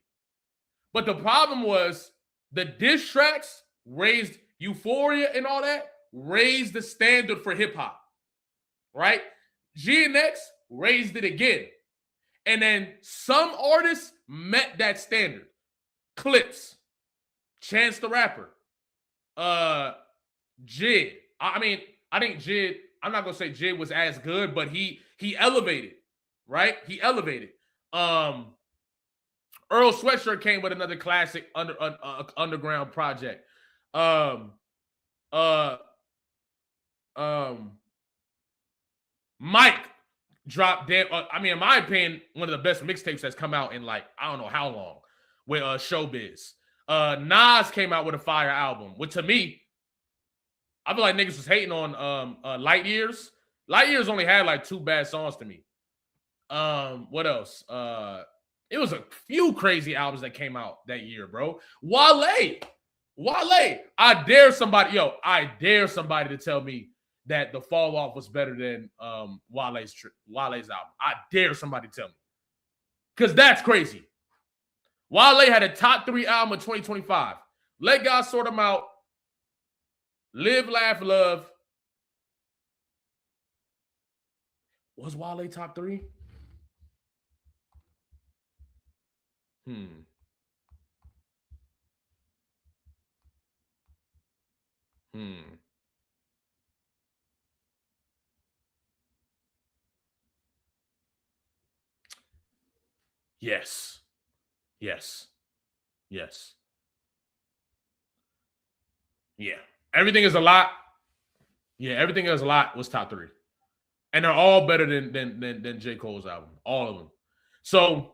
But the problem was the diss tracks raised Euphoria and all that, raised the standard for hip hop, right? GNX raised it again. And then some artists met that standard. Clips, Chance the Rapper, Jid. I mean, I think Jid, I'm not gonna say Jid was as good, but he elevated, right? He elevated. Earl Sweatshirt came with another classic underground project. Mike dropped in my opinion, one of the best mixtapes that's come out in like I don't know how long with Showbiz. Nas came out with a fire album, which to me, I feel like niggas was hating on Light Years. Light Years only had like 2 bad songs to me. What else? It was a few crazy albums that came out that year, bro. Wale. I dare somebody to tell me that the Falloff was better than Wale's album. I dare somebody to tell me. Because that's crazy. Wale had a top 3 album in 2025. Let God Sort Him Out. Live, Laugh, Love. Was Wale top 3? Yes. Yeah. Everything is a lot. Yeah, Everything is a lot was top 3. And they're all better than J. Cole's album. All of them. So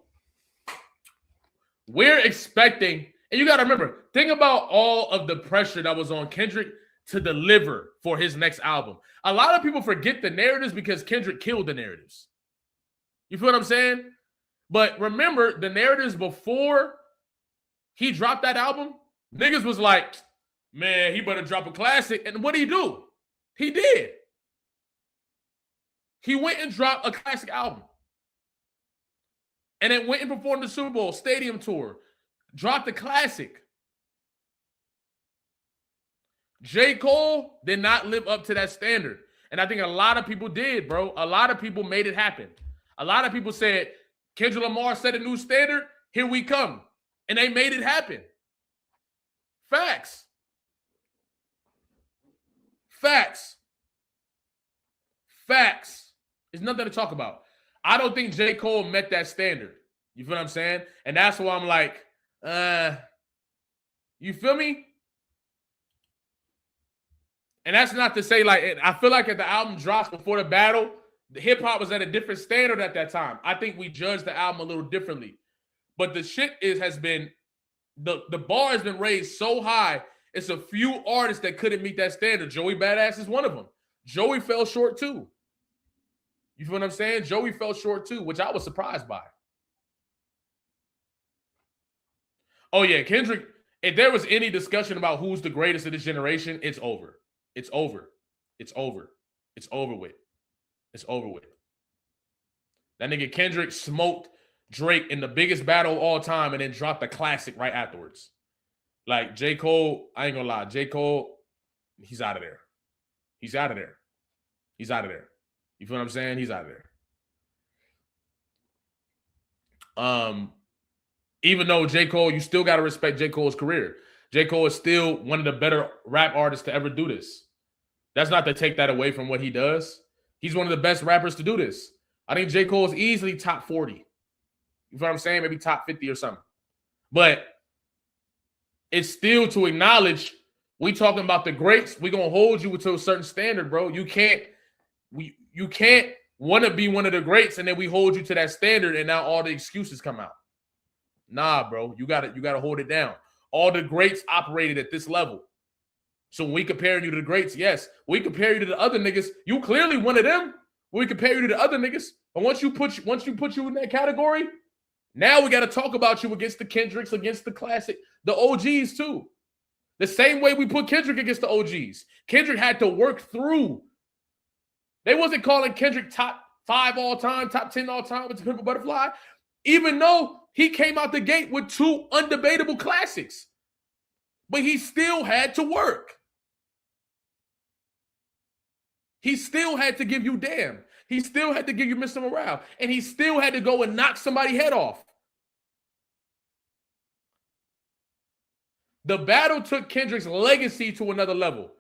we're expecting, and you got to remember, think about all of the pressure that was on Kendrick to deliver for his next album. A lot of people forget the narratives because Kendrick killed the narratives. You feel what I'm saying? But remember, the narratives before he dropped that album, niggas was like, man, he better drop a classic. And what did he do? He did. He went and dropped a classic album. And then went and performed the Super Bowl stadium tour. Dropped a classic. J. Cole did not live up to that standard. And I think a lot of people did, bro. A lot of people made it happen. A lot of people said, Kendrick Lamar set a new standard. Here we come. And they made it happen. Facts. There's nothing to talk about. I don't think J. Cole met that standard. You feel what I'm saying? And that's why I'm like, you feel me? And that's not to say, like, I feel like if the album drops before the battle, the hip-hop was at a different standard at that time. I think we judged the album a little differently. But the shit has been, the bar has been raised so high, it's a few artists that couldn't meet that standard. Joey Badass is one of them. Joey fell short too. You feel what I'm saying? Joey fell short too, which I was surprised by. Oh yeah, Kendrick. If there was any discussion about who's the greatest of this generation, it's over. It's over. It's over. It's over with. It's over with. That nigga Kendrick smoked Drake in the biggest battle of all time and then dropped a classic right afterwards. Like J. Cole, I ain't gonna lie. J. Cole, he's out of there. He's out of there. He's out of there. You feel what I'm saying? He's out of there. Even though J. Cole, you still got to respect J. Cole's career. J. Cole is still one of the better rap artists to ever do this. That's not to take that away from what he does. He's one of the best rappers to do this. I think J. Cole is easily top 40. You know what I'm saying? Maybe top 50 or something. But it's still to acknowledge we talking about the greats. We're going to hold you to a certain standard, bro. You can't want to be one of the greats and then we hold you to that standard and now all the excuses come out. Nah, bro. You got to hold it down. All the greats operated at this level. So when we compare you to the greats, yes, we compare you to the other niggas. You clearly one of them. We compare you to the other niggas. But once you put you in that category, now we got to talk about you against the Kendricks, against the classic, the OGs too. The same way we put Kendrick against the OGs. Kendrick had to work through. They wasn't calling Kendrick top 5 all time, top 10 all time with the Pimp a Butterfly, even though he came out the gate with 2 undebatable classics. But he still had to work. He still had to give you Damn. He still had to give you Mr. Morale. And he still had to go and knock somebody's head off. The battle took Kendrick's legacy to another level.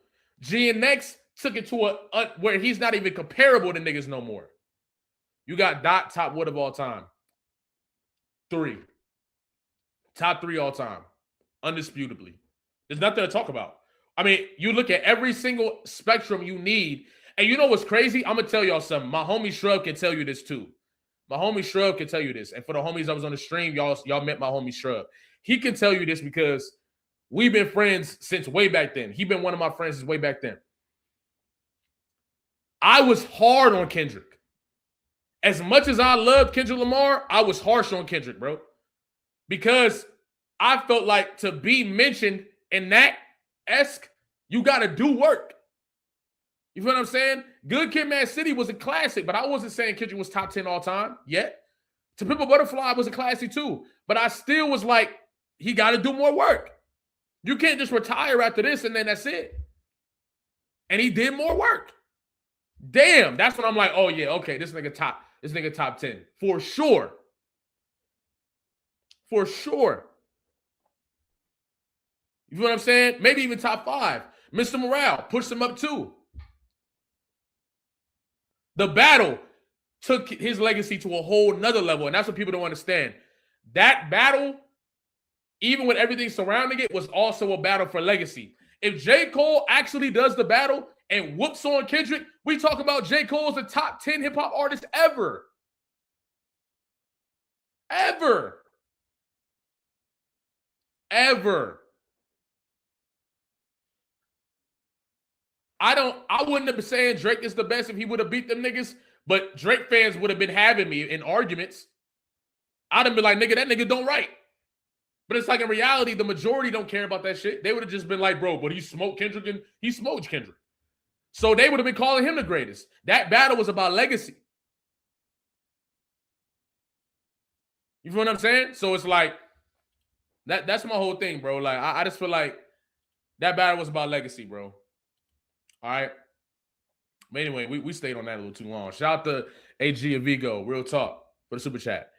GNX took it to where he's not even comparable to niggas no more. You got Dot top what of all time? 3. Top 3 all time. Undisputably. There's nothing to talk about. I mean, you look at every single spectrum you need. And you know what's crazy? I'm going to tell y'all something. My homie Shrub can tell you this too. My homie Shrub can tell you this. And for the homies that was on the stream, y'all met my homie Shrub. He can tell you this because we've been friends since way back then. He been one of my friends since way back then. I was hard on Kendrick. As much as I loved Kendrick Lamar, I was harsh on Kendrick, bro. Because I felt like to be mentioned in that esque, you got to do work. You feel what I'm saying? Good Kid, Mad City was a classic, but I wasn't saying Kendrick was top 10 all time yet. To Pimp a Butterfly was a classic too, but I still was like, he got to do more work. You can't just retire after this and then that's it. And he did more work. Damn, that's when I'm like, oh yeah, okay, this nigga top 10 for sure. For sure. You feel what I'm saying? Maybe even top 5. Mr. Morale pushed him up too. The battle took his legacy to a whole nother level, and that's what people don't understand. That battle, even with everything surrounding it, was also a battle for legacy. If J. Cole actually does the battle and whoops on Kendrick, we talk about J. Cole as the top 10 hip-hop artist ever. Ever. Ever. I wouldn't have been saying Drake is the best if he would have beat them niggas, but Drake fans would have been having me in arguments. I'd have been like, nigga, that nigga don't write. But it's like in reality, the majority don't care about that shit. They would have just been like, bro, but he smoked Kendrick and he smoked Kendrick. So they would have been calling him the greatest. That battle was about legacy. You feel what I'm saying? So it's like, that's my whole thing, bro. Like, I just feel like that battle was about legacy, bro. All right. But anyway, we stayed on that a little too long. Shout out to AG and Vigo, real talk, for the super chat.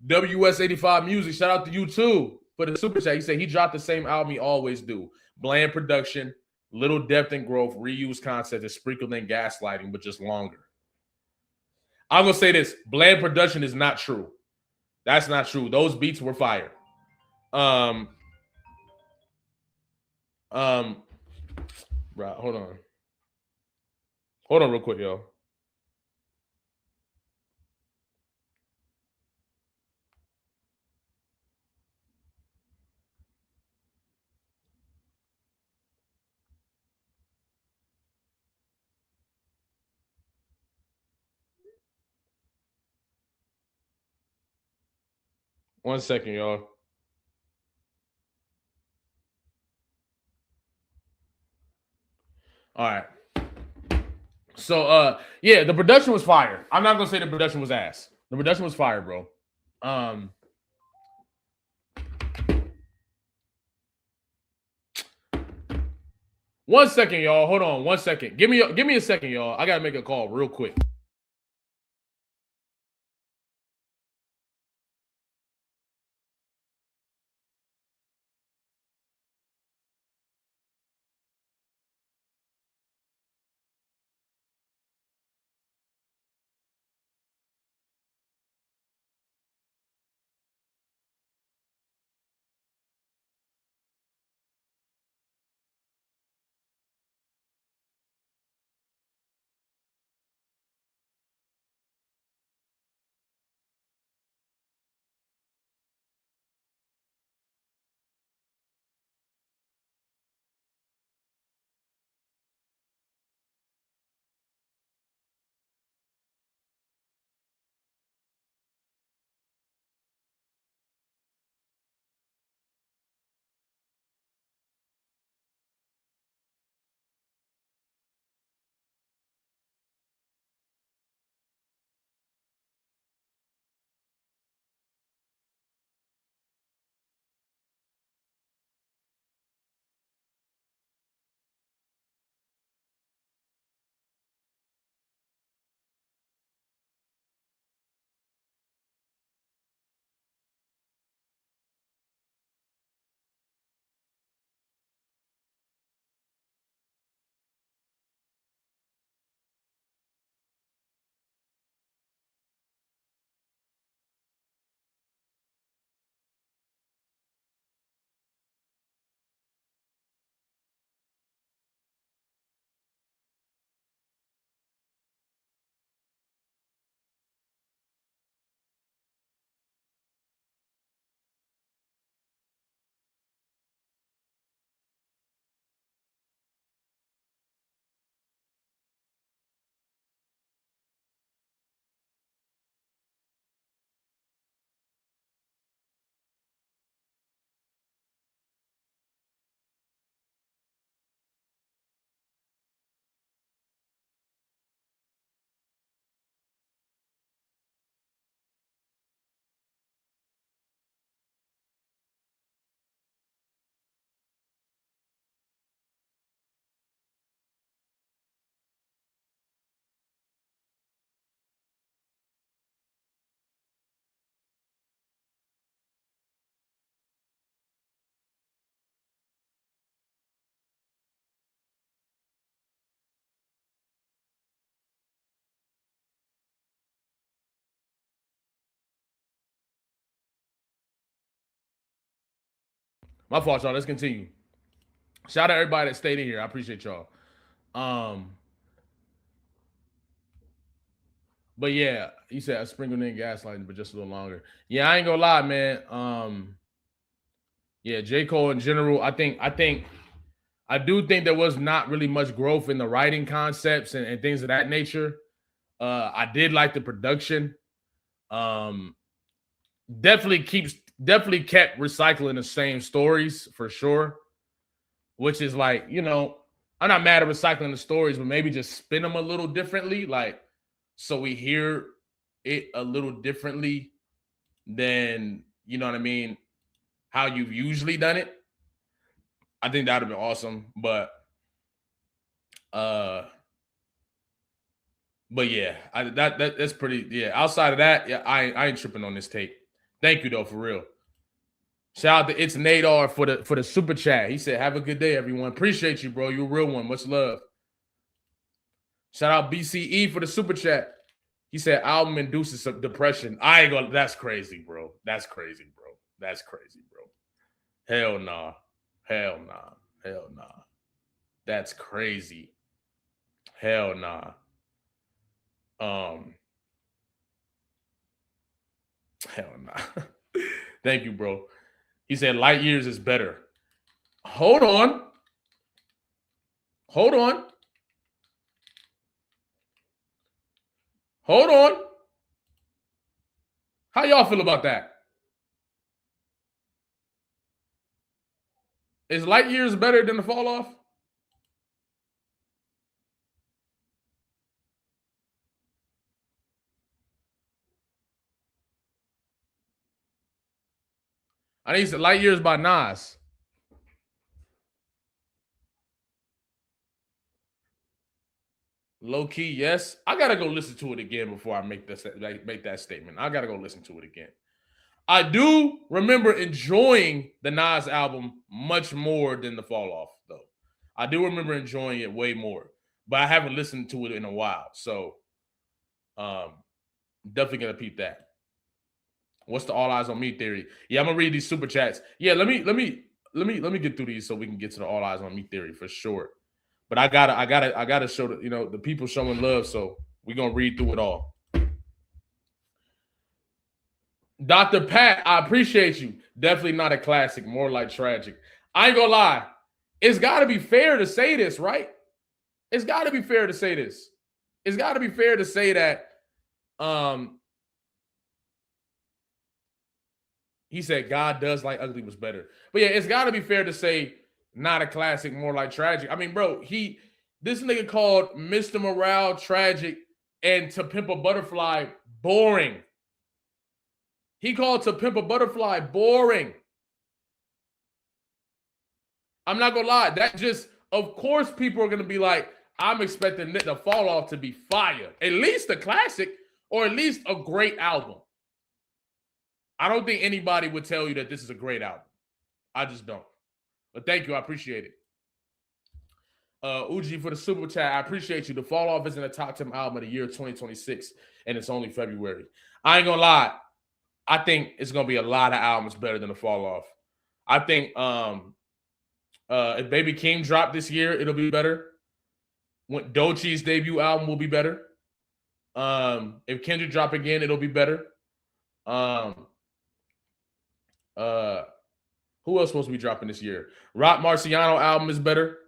WS85 Music, shout out to you too for the super chat. He said he dropped the same album he always do. Bland production, little depth and growth, reuse concept, and sprinkled in gaslighting, but just longer. I'm going to say this. Bland production is not true. That's not true. Those beats were fire. Right, hold on. Hold on real quick, yo. 1 second, y'all. All right. So yeah, the production was fire. I'm not gonna say the production was ass. The production was fire, bro. 1 second, y'all. Hold on 1 second. Give me a second, y'all. I gotta make a call real quick. My fault, y'all. Let's continue. Shout out everybody that stayed in here. I appreciate y'all. But yeah, he said I sprinkled in gaslighting, but just a little longer. Yeah, I ain't gonna lie, man. Yeah, J. Cole in general, I do think there was not really much growth in the writing concepts and things of that nature. I did like the production. Definitely kept recycling the same stories for sure, which is like, you know, I'm not mad at recycling the stories, but maybe just spin them a little differently, like so we hear it a little differently than, you know what I mean, how you've usually done it. I think that would have been awesome, but yeah, that's pretty. Yeah, outside of that, yeah, I ain't tripping on this tape. Thank you though, for real. Shout out to It's Nadar for the super chat. He said, "Have a good day, everyone. Appreciate you, bro. You a real one. Much love." Shout out BCE for the super chat. He said, "Album induces some depression." I ain't gonna. That's crazy, bro. That's crazy, bro. That's crazy, bro. Hell nah. Hell nah. Hell nah. That's crazy. Hell nah. Hell nah. Thank you, bro. He said light years is better. Hold on. Hold on. Hold on. How y'all feel about that? Is Light Years better than the Fall Off? I think it's Light Years by Nas. Low key, yes. I gotta go listen to it again before I make that statement. I gotta go listen to it again. I do remember enjoying the Nas album much more than the Fall Off, though. I do remember enjoying it way more, but I haven't listened to it in a while. So, definitely gonna peep that. What's the all eyes on me theory? Yeah, I'm gonna read these super chats. Yeah, let me get through these so we can get to the all eyes on me theory for sure. But I gotta show the people showing love. So we're gonna read through it all. Dr. Pat, I appreciate you. Definitely not a classic, more like tragic. I ain't gonna lie. It's gotta be fair to say this, right? It's gotta be fair to say this. It's gotta be fair to say that he said God Does Like Ugly was better. But yeah, it's gotta be fair to say not a classic, more like tragic. I mean, bro, this nigga called Mr. Morale tragic and To Pimp a Butterfly boring. He called To Pimp a Butterfly boring. I'm not gonna lie. That just, of course, people are gonna be like, I'm expecting the Fall Off to be fire. At least a classic, or at least a great album. I don't think anybody would tell you that this is a great album. I just don't. But thank you. I appreciate it. Uji for the super chat. I appreciate you. The Fall Off is in the top 10 album of the year 2026, and it's only February. I ain't gonna lie. I think it's gonna be a lot of albums better than the Fall Off. I think if Baby King dropped this year, it'll be better. When Doechie's debut album will be better. If Kendrick drop again, it'll be better. Who else supposed to be dropping this year? Rock Marciano album is better.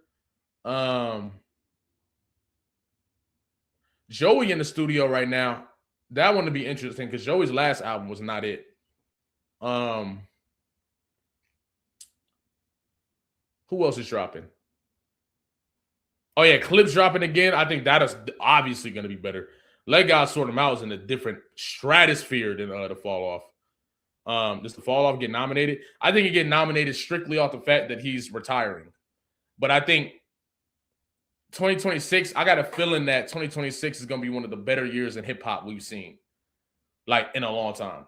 Joey in the studio right now. That one to be interesting because Joey's last album was not it. Who else is dropping? Oh yeah, Clips dropping again. I think that is obviously going to be better. Let God Sort Them Out is in a different stratosphere than the Fall Off. Does the Fall Off get nominated? I think it get nominated strictly off the fact that he's retiring. But I think 2026, I got a feeling that 2026 is going to be one of the better years in hip hop we've seen, like in a long time.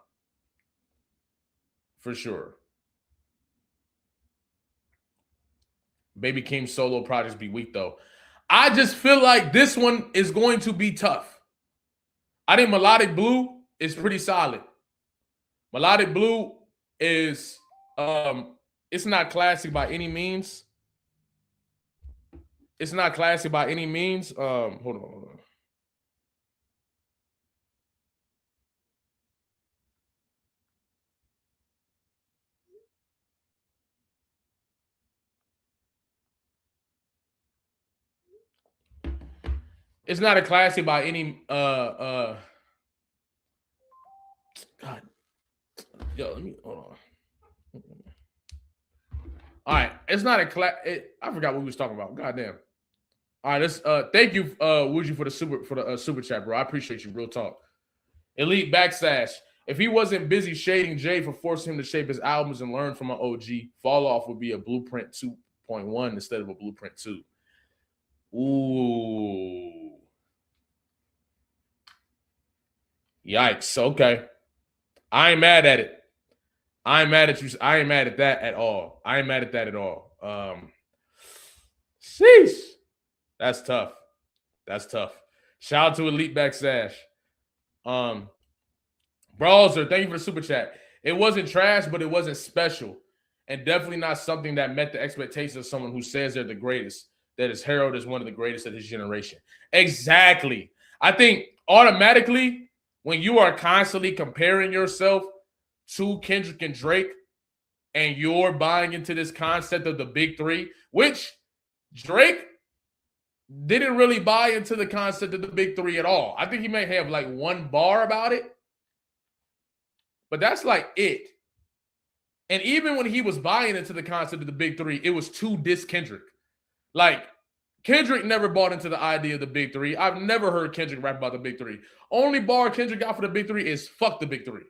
For sure. Baby King's solo projects be weak though. I just feel like this one is going to be tough. I think Melodic Blue is pretty solid. Melodic Blue is it's not classic by any means. It's not classic by any means. Hold on. It's not a classic by any God. Yo, let me hold on. All right, it's not a I forgot what we was talking about. Goddamn. All right, let's thank you, Wuji, for the super chat, bro. I appreciate you. Real talk. Elite Backslash. If he wasn't busy shading Jay for forcing him to shape his albums and learn from an OG, Fall Off would be a Blueprint 2.1 instead of a Blueprint 2. Ooh. Yikes. Okay. I ain't mad at it. I ain't mad at you. I ain't mad at that at all. I ain't mad at that at all. Sheesh. That's tough. That's tough. Shout out to Elite Backslash. Brawler, thank you for the super chat. It wasn't trash, but it wasn't special. And definitely not something that met the expectations of someone who says they're the greatest, that is heralded as one of the greatest of his generation. Exactly. I think automatically, when you are constantly comparing yourself to Kendrick and Drake, and you're buying into this concept of the big three, which Drake didn't really buy into the concept of the big three at all. I think he may have like one bar about it, but that's like it. And even when he was buying into the concept of the big three, it was to diss Kendrick. Like, Kendrick never bought into the idea of the big three. I've never heard Kendrick rap about the big three. Only bar Kendrick got for the big three is fuck the big three.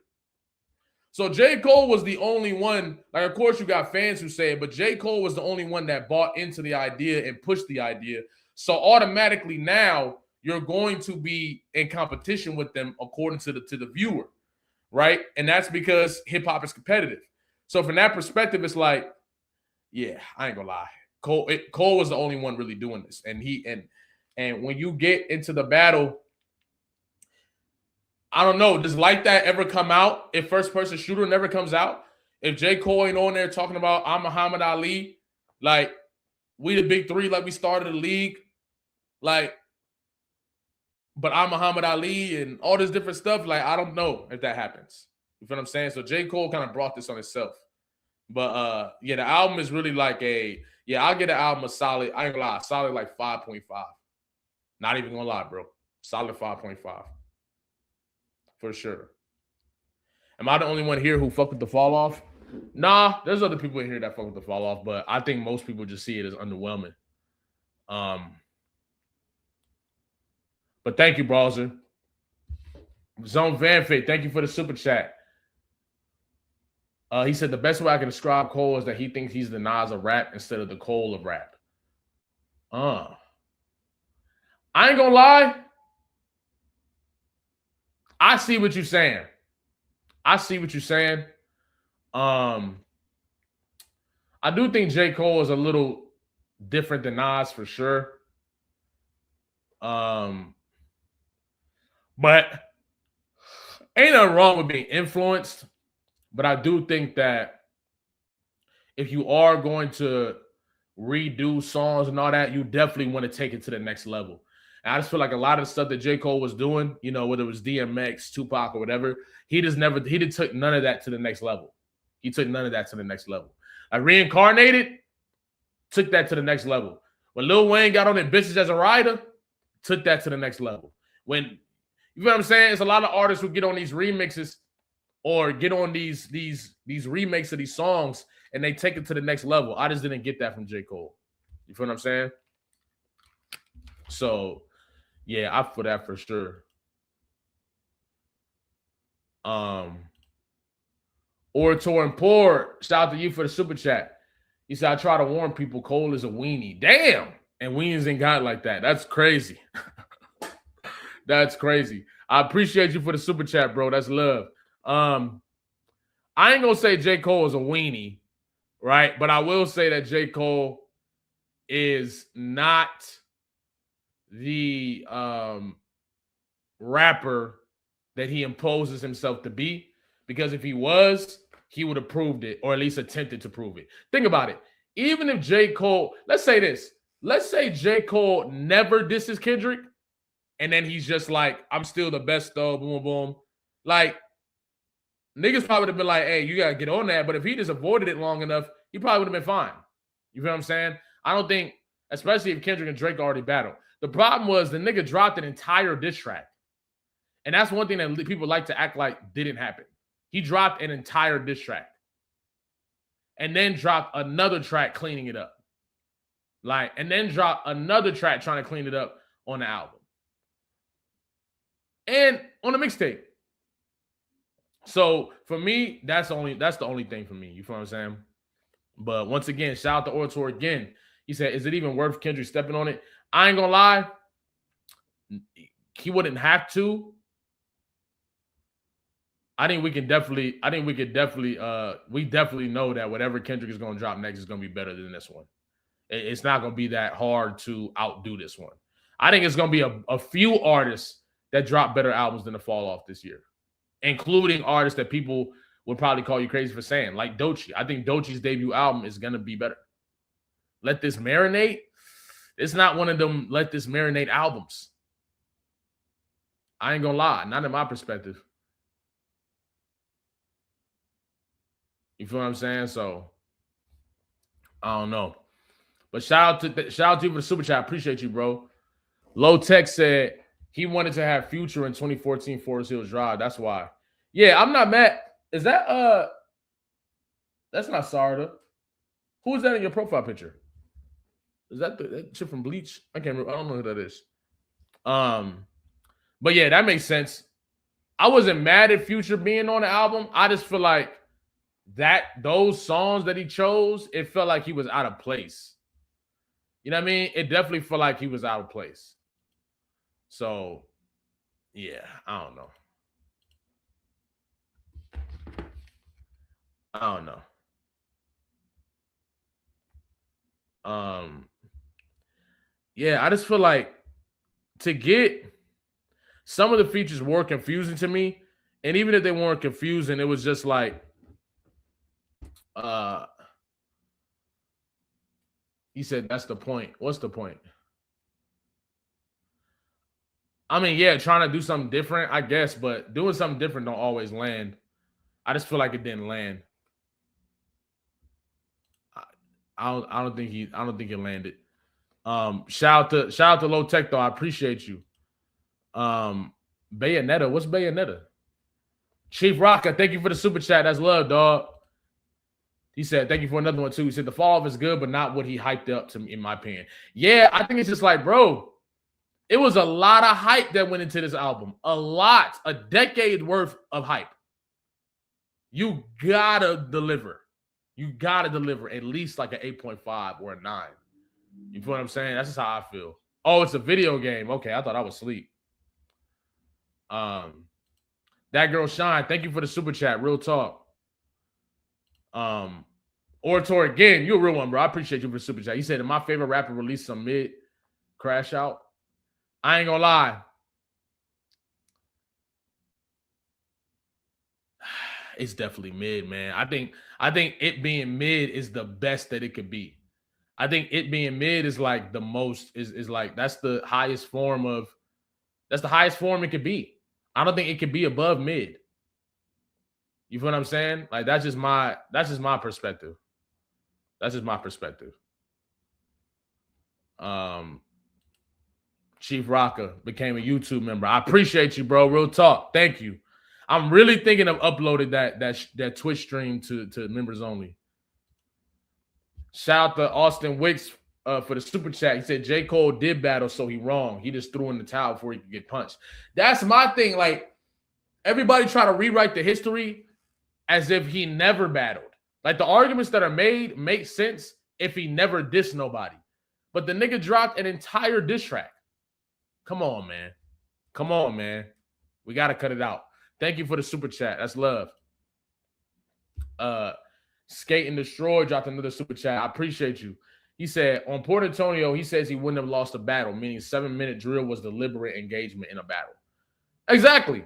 So J. Cole was the only one, like, of course you got fans who say it, but J. Cole was the only one that bought into the idea and pushed the idea. So automatically now you're going to be in competition with them according to the viewer, right? And that's because hip hop is competitive. So from that perspective, it's like, yeah, I ain't gonna lie. Cole was the only one really doing this. And when you get into the battle, I don't know, does Like That ever come out? If First Person Shooter never comes out? If J. Cole ain't on there talking about I'm Muhammad Ali, like, we the big three, like we started the league, like, but I'm Muhammad Ali and all this different stuff, like, I don't know if that happens. You feel what I'm saying? So J. Cole kind of brought this on himself. But yeah, the album is really like I'll get the album a solid, I ain't gonna lie, solid like 5.5. Not even gonna lie, bro. Solid 5.5. For sure. Am I the only one here who fuck with the fall off? Nah, there's other people in here that fuck with the fall off, but I think most people just see it as underwhelming. But thank you, Browser. Zone Vanfit, thank you for the super chat. He said the best way I can describe Cole is that he thinks he's the Nas of rap instead of the Cole of rap. I ain't gonna lie. I see what you're saying. I do think J. Cole is a little different than Nas for sure. But ain't nothing wrong with being influenced. But I do think that if you are going to redo songs and all that, you definitely want to take it to the next level. And I just feel like a lot of the stuff that J. Cole was doing, you know, whether it was DMX, Tupac, or whatever, he took none of that to the next level. Like Reincarnated took that to the next level. When Lil Wayne got on it, Bitches as a Rider, took that to the next level. When, you know what I'm saying? It's a lot of artists who get on these remixes or get on these remakes of these songs and they take it to the next level. I just didn't get that from J. Cole. You feel what I'm saying? So, yeah, I feel that for sure. Orator and Poor, shout out to you for the super chat. He said, I try to warn people Cole is a weenie. Damn! And weenies ain't got like that. That's crazy. That's crazy. I appreciate you for the super chat, bro. That's love. I ain't gonna say J. Cole is a weenie, right? But I will say that J. Cole is not the rapper that he imposes himself to be, because if he was, he would have proved it, or at least attempted to prove it. Think about it. Even if J. Cole, let's say J. Cole never disses Kendrick, and then he's just like, I'm still the best though, boom, boom. Like, niggas probably would have been like, hey, you gotta get on that. But if he just avoided it long enough, he probably would have been fine. You feel what I'm saying? I don't think, especially if Kendrick and Drake already battled. The problem was the nigga dropped an entire diss track. And that's one thing that people like to act like didn't happen. He dropped an entire diss track. And then dropped another track cleaning it up. And then dropped another track trying to clean it up on the album. And on the mixtape. So for me, that's the only thing for me. You feel what I'm saying? But once again, shout out to Orator again. He said, is it even worth Kendrick stepping on it? I ain't gonna lie. He wouldn't have to. We definitely know that whatever Kendrick is going to drop next is going to be better than this one. It's not going to be that hard to outdo this one. I think it's going to be a few artists that drop better albums than the Falloff this year, including artists that people would probably call you crazy for saying, like Doechii. I think Doechii's debut album is going to be better. Let This Marinate. It's not one of them Let This Marinate albums. I ain't going to lie. Not in my perspective. You feel what I'm saying? So, I don't know. But shout out to you for the super chat. I appreciate you, bro. Low Tech said he wanted to have Future in 2014 Forest Hills Drive. That's why. Yeah, I'm not mad. Is that That's not Sarda. Who is that in your profile picture? Is that shit from Bleach? I can't remember. I don't know who that is. But yeah, that makes sense. I wasn't mad at Future being on the album. I just feel like those songs that he chose, it felt like he was out of place. You know what I mean? It definitely felt like he was out of place. So, yeah, I don't know. Yeah, I just feel like to get some of the features were confusing to me. And even if they weren't confusing, it was just like, he said, that's the point. What's the point? I mean, yeah, trying to do something different, I guess, but doing something different don't always land. I just feel like it didn't land. I don't think it landed. Shout out to Low Tech though. I appreciate you. Bayonetta, what's Bayonetta? Chief Rocker, thank you for the super chat. That's love, dog. He said, thank you for another one too. He said the Falloff is good, but not what he hyped up to me, in my opinion. Yeah, I think it's just like, bro, it was a lot of hype that went into this album. A decade worth of hype. You gotta deliver. You gotta deliver at least like an 8.5 or a 9. You feel what I'm saying? That's just how I feel. Oh, it's a video game. Okay, I thought I was asleep. That girl Shine, thank you for the super chat. Real talk. Orator again, you a real one, bro. I appreciate you for the super chat. He said, my favorite rapper released some mid crash out. I ain't gonna lie. It's definitely mid, man. I think it being mid is the best that it could be. I think it being mid is like the most is like that's the highest form it could be. I don't think it could be above mid. You feel what I'm saying? Like that's just my perspective. That's just my perspective. Chief Rocker became a YouTube member. I appreciate you, bro. Real talk. Thank you. I'm really thinking of uploading that Twitch stream to members only. Shout out to Austin Wicks for the super chat. He said J. Cole did battle, so he wrong. He just threw in the towel before he could get punched. That's my thing. Like, everybody try to rewrite the history as if he never battled. Like, the arguments that are made make sense if he never dissed nobody. But the nigga dropped an entire diss track. Come on, man. Come on, man. We got to cut it out. Thank you for the super chat. That's love. Skate and Destroy dropped another super chat. I appreciate you. He said, on Port Antonio, he says he wouldn't have lost a battle, meaning 7-minute drill was deliberate engagement in a battle. Exactly.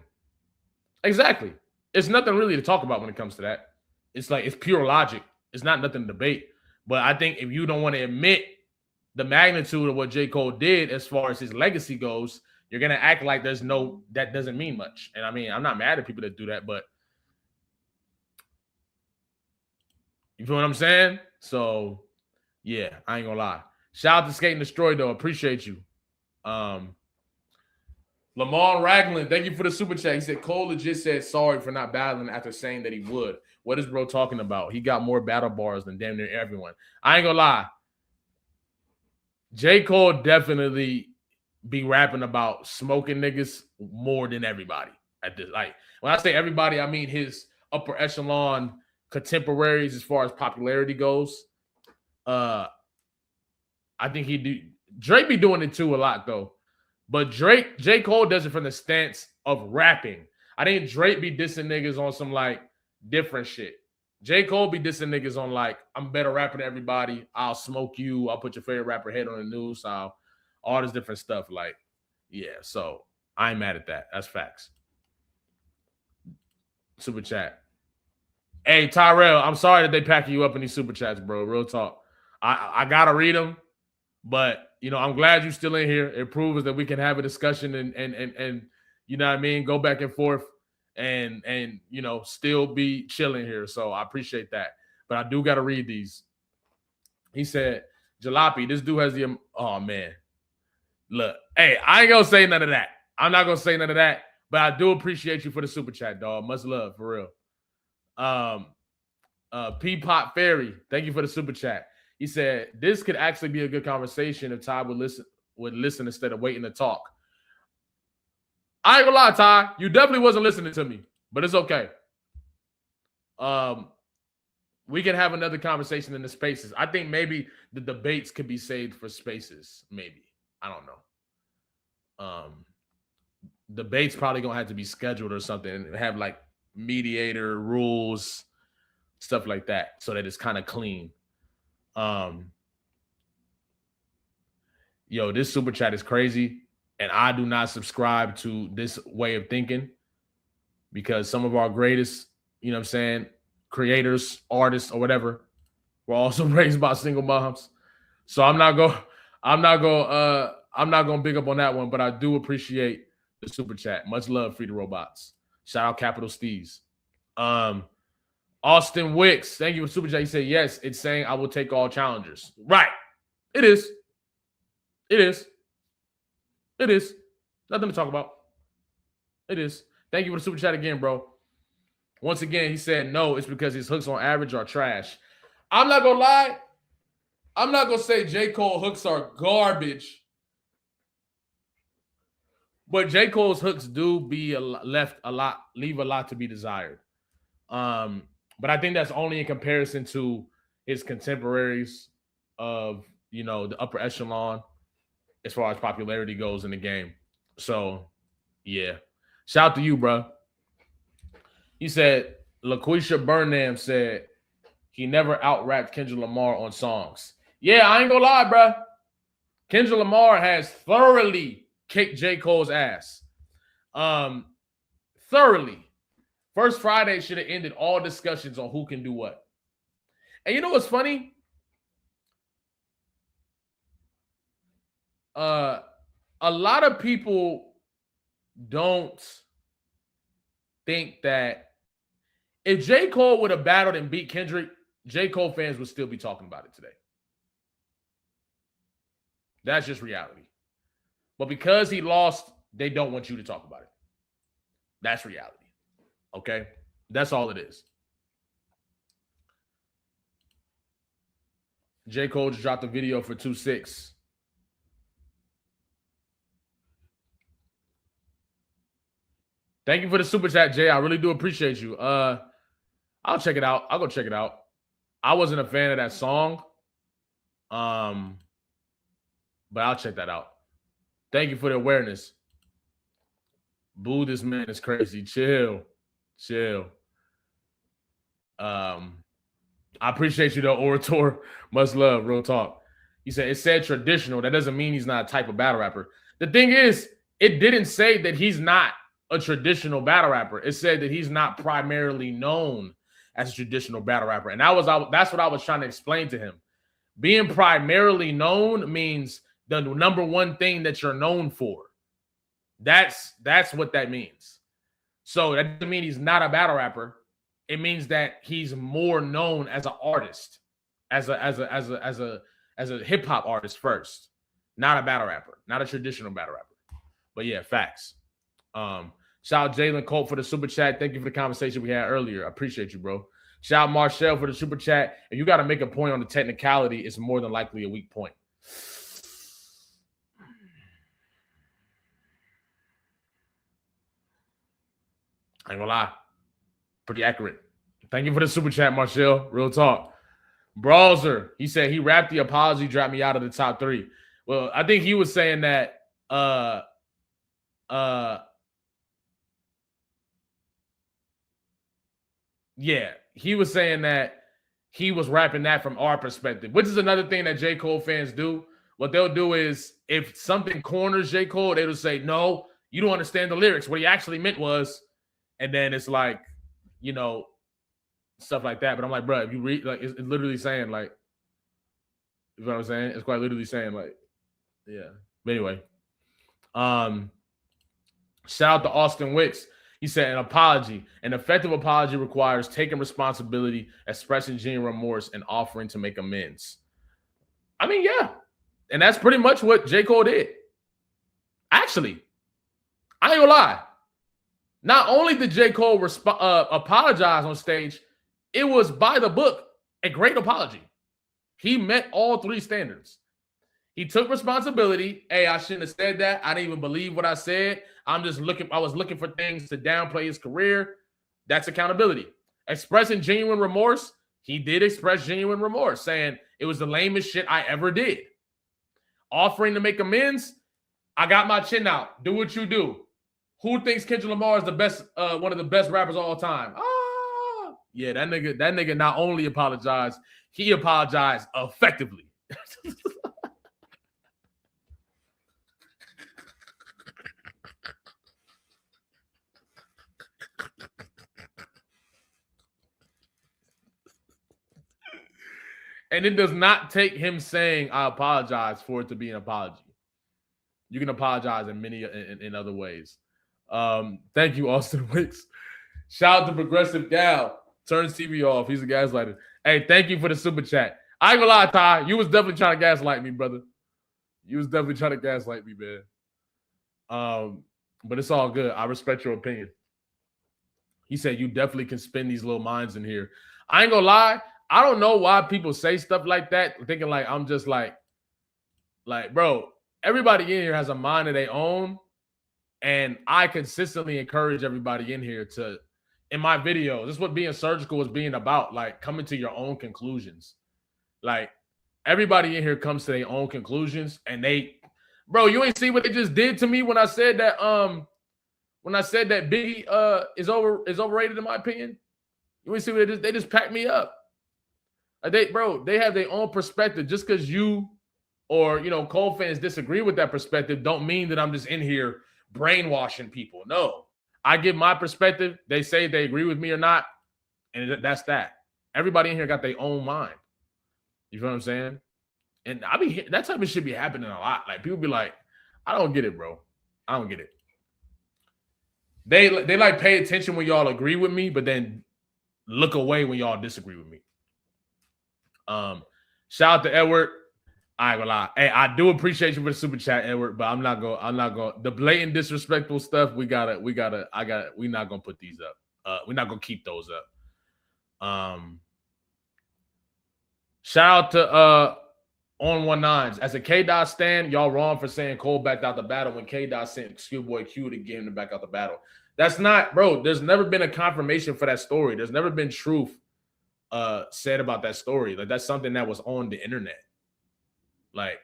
It's nothing really to talk about when it comes to that. It's like, it's pure logic. It's not nothing to debate. But I think if you don't want to admit the magnitude of what J. Cole did as far as his legacy goes, you're going to act like that doesn't mean much. And I mean, I'm not mad at people that do that, but you feel what I'm saying? So, yeah, I ain't gonna lie. Shout out to Skate and Destroy, though. Appreciate you. Lamar Ragland, thank you for the super chat. He said, Cole legit said sorry for not battling after saying that he would. What is bro talking about? He got more battle bars than damn near everyone. I ain't gonna lie. J. Cole definitely be rapping about smoking niggas more than everybody. At this, like, when I say everybody, I mean his upper echelon contemporaries as far as popularity goes. I think Drake be doing it too a lot though. But J. Cole does it from the stance of rapping. I think Drake be dissing niggas on some like different shit. J. Cole be dissing niggas on like, I'm better rapper than everybody. I'll smoke you. I'll put your favorite rapper head on the news. All this different stuff. Like, yeah. So I ain't mad at that. That's facts. Super chat. Hey, Tyrell, I'm sorry that they pack you up in these super chats, bro. Real talk. I gotta read them, but you know, I'm glad you're still in here. It proves that we can have a discussion and you know what I mean, go back and forth and you know, still be chilling here. So I appreciate that. But I do gotta read these. He said, Jalopy, this dude has the oh man. Look, hey, I ain't gonna say none of that. I'm not gonna say none of that, but I do appreciate you for the super chat, dog. Much love, for real. P-Pop Fairy, thank you for the super chat. He said, this could actually be a good conversation if Ty would listen instead of waiting to talk. I ain't gonna lie, Ty. You definitely wasn't listening to me, but it's okay. We can have another conversation in the spaces. I think maybe the debates could be saved for spaces. Maybe. I don't know. Debates probably gonna have to be scheduled or something and have like mediator rules, stuff like that, so that it's kind of clean. Yo, this super chat is crazy, and I do not subscribe to this way of thinking because some of our greatest, you know what I'm saying, creators, artists, or whatever, were also raised by single moms. So I'm not gonna big up on that one, but I do appreciate the super chat. Much love, Free the Robots. Shout out Capital Steez. Austin Wicks, thank you for super chat. He said, yes, it's saying I will take all challengers. Right. It is. It is. It is. Nothing to talk about. It is. Thank you for the super chat again, bro. Once again, he said no, it's because his hooks on average are trash. I'm not gonna lie. I'm not gonna say J. Cole hooks are garbage. But J. Cole's hooks do leave a lot to be desired. But I think that's only in comparison to his contemporaries of, you know, the upper echelon as far as popularity goes in the game. So, yeah. Shout out to you, bro. He said, LaQuisha Burnham said he never out-rapped Kendrick Lamar on songs. Yeah, I ain't gonna lie, bro. Kendrick Lamar has thoroughly kicked J. Cole's ass. Thoroughly. First Friday should have ended all discussions on who can do what. And you know what's funny? A lot of people don't think that if J. Cole would have battled and beat Kendrick, J. Cole fans would still be talking about it today. That's just reality. But because he lost, they don't want you to talk about it. That's reality. Okay? That's all it is. J. Cole just dropped a video for 2-6. Thank you for the super chat, Jay. I really do appreciate you. I'll check it out. I'll go check it out. I wasn't a fan of that song. But I'll check that out. Thank you for the awareness. Boo, this man is crazy. Chill. I appreciate you, though, Orator. Much love, real talk. He said, it said traditional. That doesn't mean he's not a type of battle rapper. The thing is, it didn't say that he's not a traditional battle rapper. It said that he's not primarily known as a traditional battle rapper. And that's what I was trying to explain to him. Being primarily known means the number one thing that you're known for. That's what that means. So that doesn't mean he's not a battle rapper. It means that he's more known as an artist, as a hip hop artist first, not a battle rapper, not a traditional battle rapper. But yeah, facts. Shout out Jalen Colt for the super chat. Thank you for the conversation we had earlier. I appreciate you, bro. Shout out Marshall for the super chat. If you got to make a point on the technicality, it's more than likely a weak point. I ain't gonna lie. Pretty accurate. Thank you for the super chat, Marshall. Real talk. Brawzer, he said he rapped the apology, dropped me out of the top 3. Well, I think he was saying that yeah, he was saying that he was rapping that from our perspective, which is another thing that J. Cole fans do. What they'll do is if something corners J. Cole, they will say, no, you don't understand the lyrics. What he actually meant was, and then it's like, you know, stuff like that. But I'm like, bro, if you read, like, it's literally saying, like, you know what I'm saying? It's quite literally saying, like, yeah. But anyway, shout out to Austin Wicks. He said an apology. An effective apology requires taking responsibility, expressing genuine remorse, and offering to make amends. I mean, yeah. And that's pretty much what J. Cole did. Actually, I ain't gonna lie. Not only did J. Cole apologize on stage, it was by the book, a great apology. He met all 3 standards. He took responsibility. Hey, I shouldn't have said that. I didn't even believe what I said. I was looking for things to downplay his career. That's accountability. Expressing genuine remorse. He did express genuine remorse, saying it was the lamest shit I ever did. Offering to make amends. I got my chin out. Do what you do. Who thinks Kendrick Lamar is the best, one of the best rappers of all time? Yeah, that nigga not only apologized, he apologized effectively. And it does not take him saying I apologize for it to be an apology. You can apologize in many in other ways. Thank you, Austin Wicks. Shout out to Progressive Gal. Turns TV off. He's a gaslighter. Hey, thank you for the super chat. I ain't gonna lie, Ty. You was definitely trying to gaslight me, brother. You was definitely trying to gaslight me, man. But it's all good. I respect your opinion. He said you definitely can spin these little minds in here. I ain't gonna lie. I don't know why people say stuff like that, thinking like I'm just like, bro, everybody in here has a mind of their own. And I consistently encourage everybody in here to, in my videos, this is what being surgical is being about, like coming to your own conclusions. Like everybody in here comes to their own conclusions, and bro, you ain't see what they just did to me when I said that Biggie is overrated in my opinion. You ain't see what they just packed me up. They have their own perspective. Just because you or Cole fans disagree with that perspective, don't mean that I'm just in here brainwashing people. No, I give my perspective. They say they agree with me or not, and that's that. Everybody in here got their own mind. You feel what I'm saying? And that type of shit be happening a lot. Like people be like, I don't get it, bro. I don't get it. They like pay attention when y'all agree with me, but then look away when y'all disagree with me. Shout out to Edward. I ain't gonna lie. Hey, I do appreciate you for the super chat, Edward, but I'm not going the blatant disrespectful stuff. We're not gonna put these up. We're not gonna keep those up. Shout out to on 19s. As a K-Dot stan, y'all wrong for saying Cole backed out the battle when K-Dot sent Schoolboy Q to get him to back out the battle. That's not, bro. There's never been a confirmation for that story. There's never been truth said about that story. Like that's something that was on the internet. Like,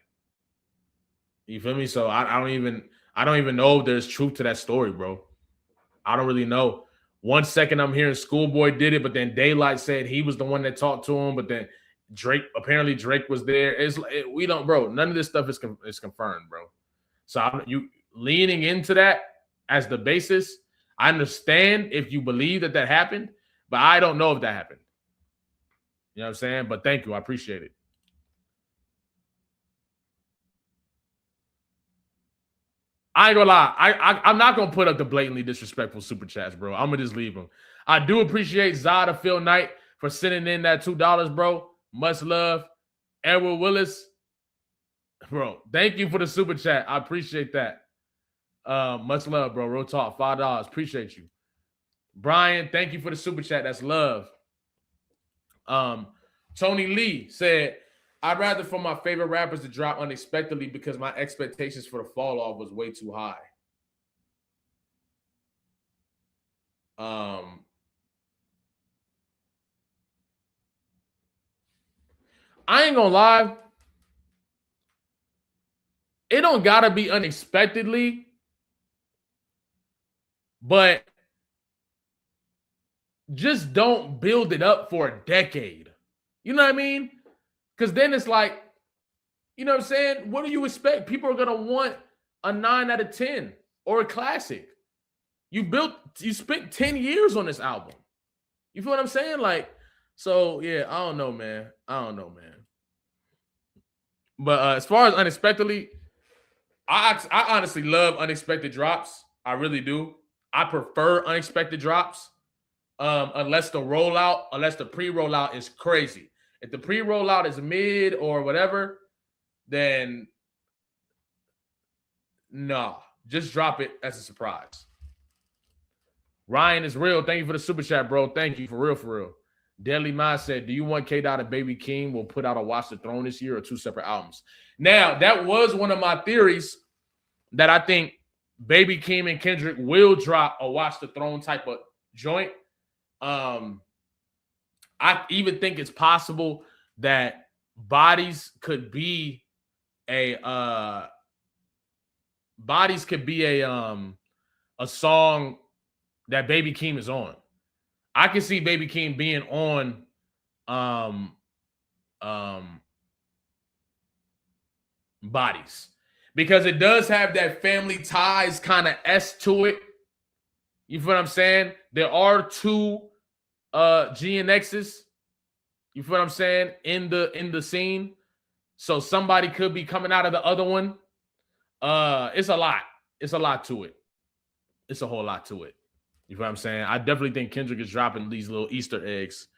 you feel me? So I don't even know if there's truth to that story, bro. I don't really know. 1 second I'm hearing Schoolboy did it, but then Daylight said he was the one that talked to him, but then Drake was there. We don't, bro. None of this stuff is confirmed, bro. So you leaning into that as the basis. I understand if you believe that happened, but I don't know if that happened. You know what I'm saying? But thank you. I appreciate it. I ain't gonna lie. I'm not gonna put up the blatantly disrespectful super chats, bro. I'm gonna just leave them. I do appreciate Zada Phil Knight for sending in that $2, bro. Much love. Edward Willis, bro. Thank you for the super chat. I appreciate that. Much love, bro. Real talk. $5. Appreciate you. Brian, thank you for the super chat. That's love. Tony Lee said, I'd rather for my favorite rappers to drop unexpectedly because my expectations for the fall off was way too high. I ain't gonna lie. It don't gotta be unexpectedly, but just don't build it up for a decade. You know what I mean? Because then it's like, you know what I'm saying? What do you expect? People are going to want a 9 out of 10 or a classic. You spent 10 years on this album. You feel what I'm saying? Like, so yeah, I don't know, man. But as far as unexpectedly, I honestly love unexpected drops. I really do. I prefer unexpected drops. Unless the pre-rollout is crazy. If the pre-rollout is mid or whatever, then no, just drop it as a surprise. Ryan is real. Thank you for the super chat, bro. Thank you for real. Deadly Mind said, do you want K-Dot and Baby Keem will put out a Watch the Throne this year or 2 separate albums? Now, that was one of my theories that I think Baby Keem and Kendrick will drop a Watch the Throne type of joint. I even think it's possible that Bodies could be a song that Baby Keem is on. I can see Baby Keem being on Bodies because it does have that Family Ties kind of S to it. You feel what I'm saying? There are 2 GNXs. You feel what I'm saying? In the scene. So somebody could be coming out of the other one. It's a lot. It's a lot to it. It's a whole lot to it. You feel what I'm saying? I definitely think Kendrick is dropping these little Easter eggs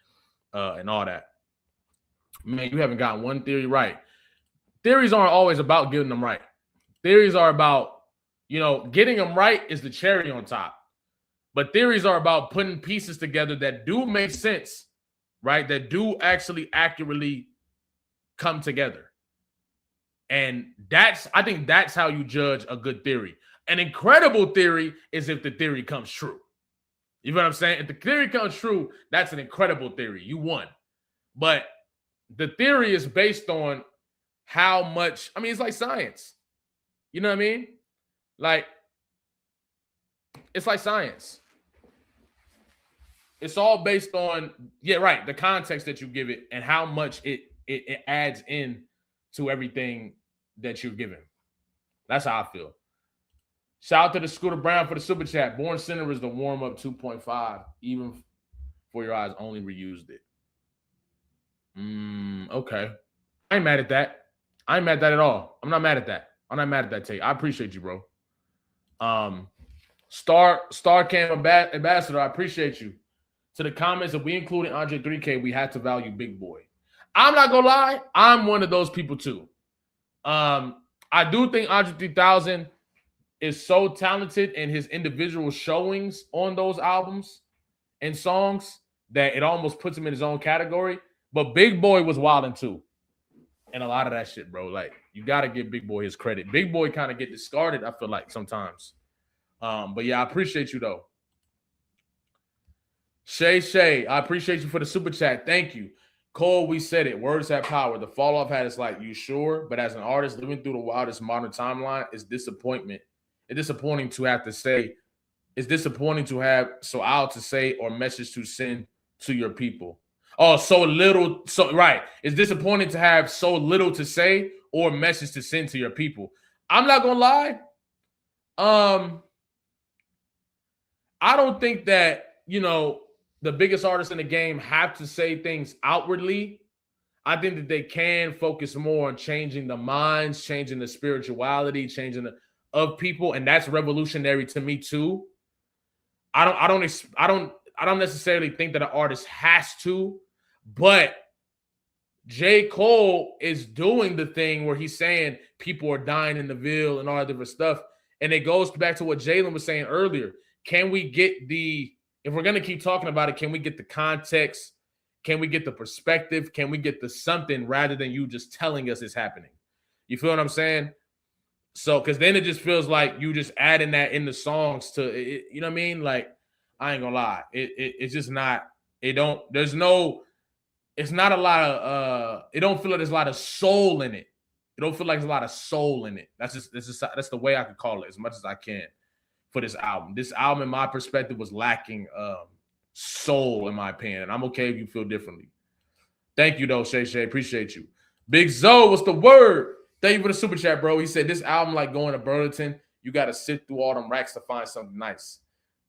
and all that. Man, you haven't got one theory right. Theories aren't always about getting them right. Theories are about, getting them right is the cherry on top. But theories are about putting pieces together that do make sense, right? That do actually accurately come together. And I think that's how you judge a good theory. An incredible theory is if the theory comes true. You know what I'm saying? If the theory comes true, that's an incredible theory. You won. But the theory is based on how much, it's like science. You know what I mean? Like, it's like science. It's all based on, the context that you give it and how much it adds in to everything that you're given. That's how I feel. Shout out to the Scooter Brown for the super chat. Born Sinner is the warm-up 2.5. Even For Your Eyes only reused it. Okay. I ain't mad at that. I ain't mad at that at all. I'm not mad at that. I'm not mad at that take. I appreciate you, bro. Star Cam Ambassador, I appreciate you. To the comments, if we included Andre 3K, we had to value Big Boy. I'm not gonna lie, I'm one of those people too. I do think Andre 3000 is so talented in his individual showings on those albums and songs that it almost puts him in his own category. But Big Boy was wilding too. And a lot of that shit, bro. Like, you got to give Big Boy his credit. Big Boy kind of get discarded, I feel like, sometimes. But yeah, I appreciate you, though. Shay, I appreciate you for the super chat. Thank you. Cole, we said it. Words have power. The Falloff had us like, you sure? But as an artist living through the wildest modern timeline, it's disappointing to have to say, it's disappointing to have so out to say or message to send to your people. Oh, right. It's disappointing to have so little to say or message to send to your people. I'm not gonna lie. I don't think that, the biggest artists in the game have to say things outwardly. I think that they can focus more on changing the minds, changing the spirituality, of people, and that's revolutionary to me too. I don't necessarily think that an artist has to, but J. Cole is doing the thing where he's saying people are dying in the Ville and all that different stuff. And it goes back to what Jalen was saying earlier. Can we get if we're going to keep talking about it, can we get the context? Can we get the perspective? Can we get the something rather than you just telling us it's happening? You feel what I'm saying? So, because then it just feels like you just adding that in the songs to it, you know what I mean? Like, I ain't gonna lie. It's just not, it's not a lot of, it don't feel like there's a lot of soul in it. It don't feel like there's a lot of soul in it. That's the way I could call it as much as I can for this album. This album, in my perspective, was lacking soul, in my opinion. And I'm okay if you feel differently. Thank you, though, Shay. Appreciate you. Big Zoe, what's the word? Thank you for the super chat, bro. He said, this album, like going to Burlington, you got to sit through all them racks to find something nice.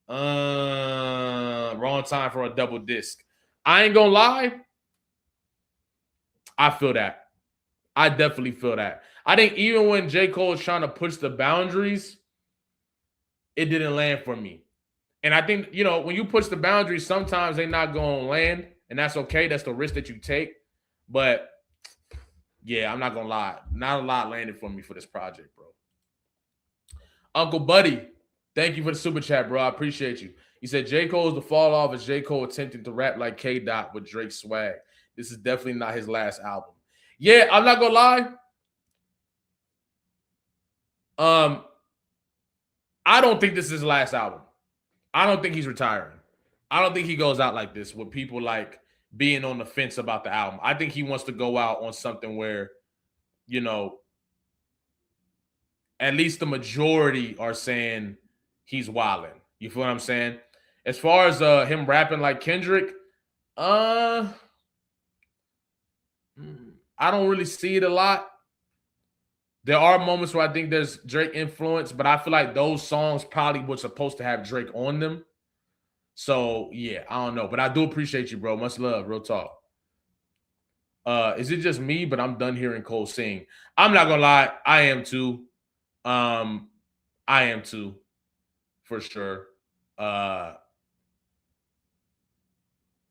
Wrong time for a double disc. I ain't gonna lie. I feel that. I definitely feel that. I think even when J. Cole is trying to push the boundaries, it didn't land for me. And I think, when you push the boundaries, sometimes they're not going to land, and that's okay. That's the risk that you take. But, yeah, I'm not going to lie. Not a lot landed for me for this project, bro. Uncle Buddy, thank you for the super chat, bro. I appreciate you. He said J. Cole's the fall off is J. Cole attempting to rap like K. Dot with Drake's swag. This is definitely not his last album. Yeah, I'm not gonna lie. I don't think this is his last album. I don't think he's retiring. I don't think he goes out like this with people like being on the fence about the album. I think he wants to go out on something where, you know, at least the majority are saying he's wilding. You feel what I'm saying? As far as him rapping like Kendrick, I don't really see it a lot. There are moments where I think there's Drake influence, but I feel like those songs probably were supposed to have Drake on them. So, yeah, I don't know. But I do appreciate you, bro. Much love. Real talk. Is it just me, but I'm done hearing Cole sing? I'm not going to lie. I am too. I am too, for sure. And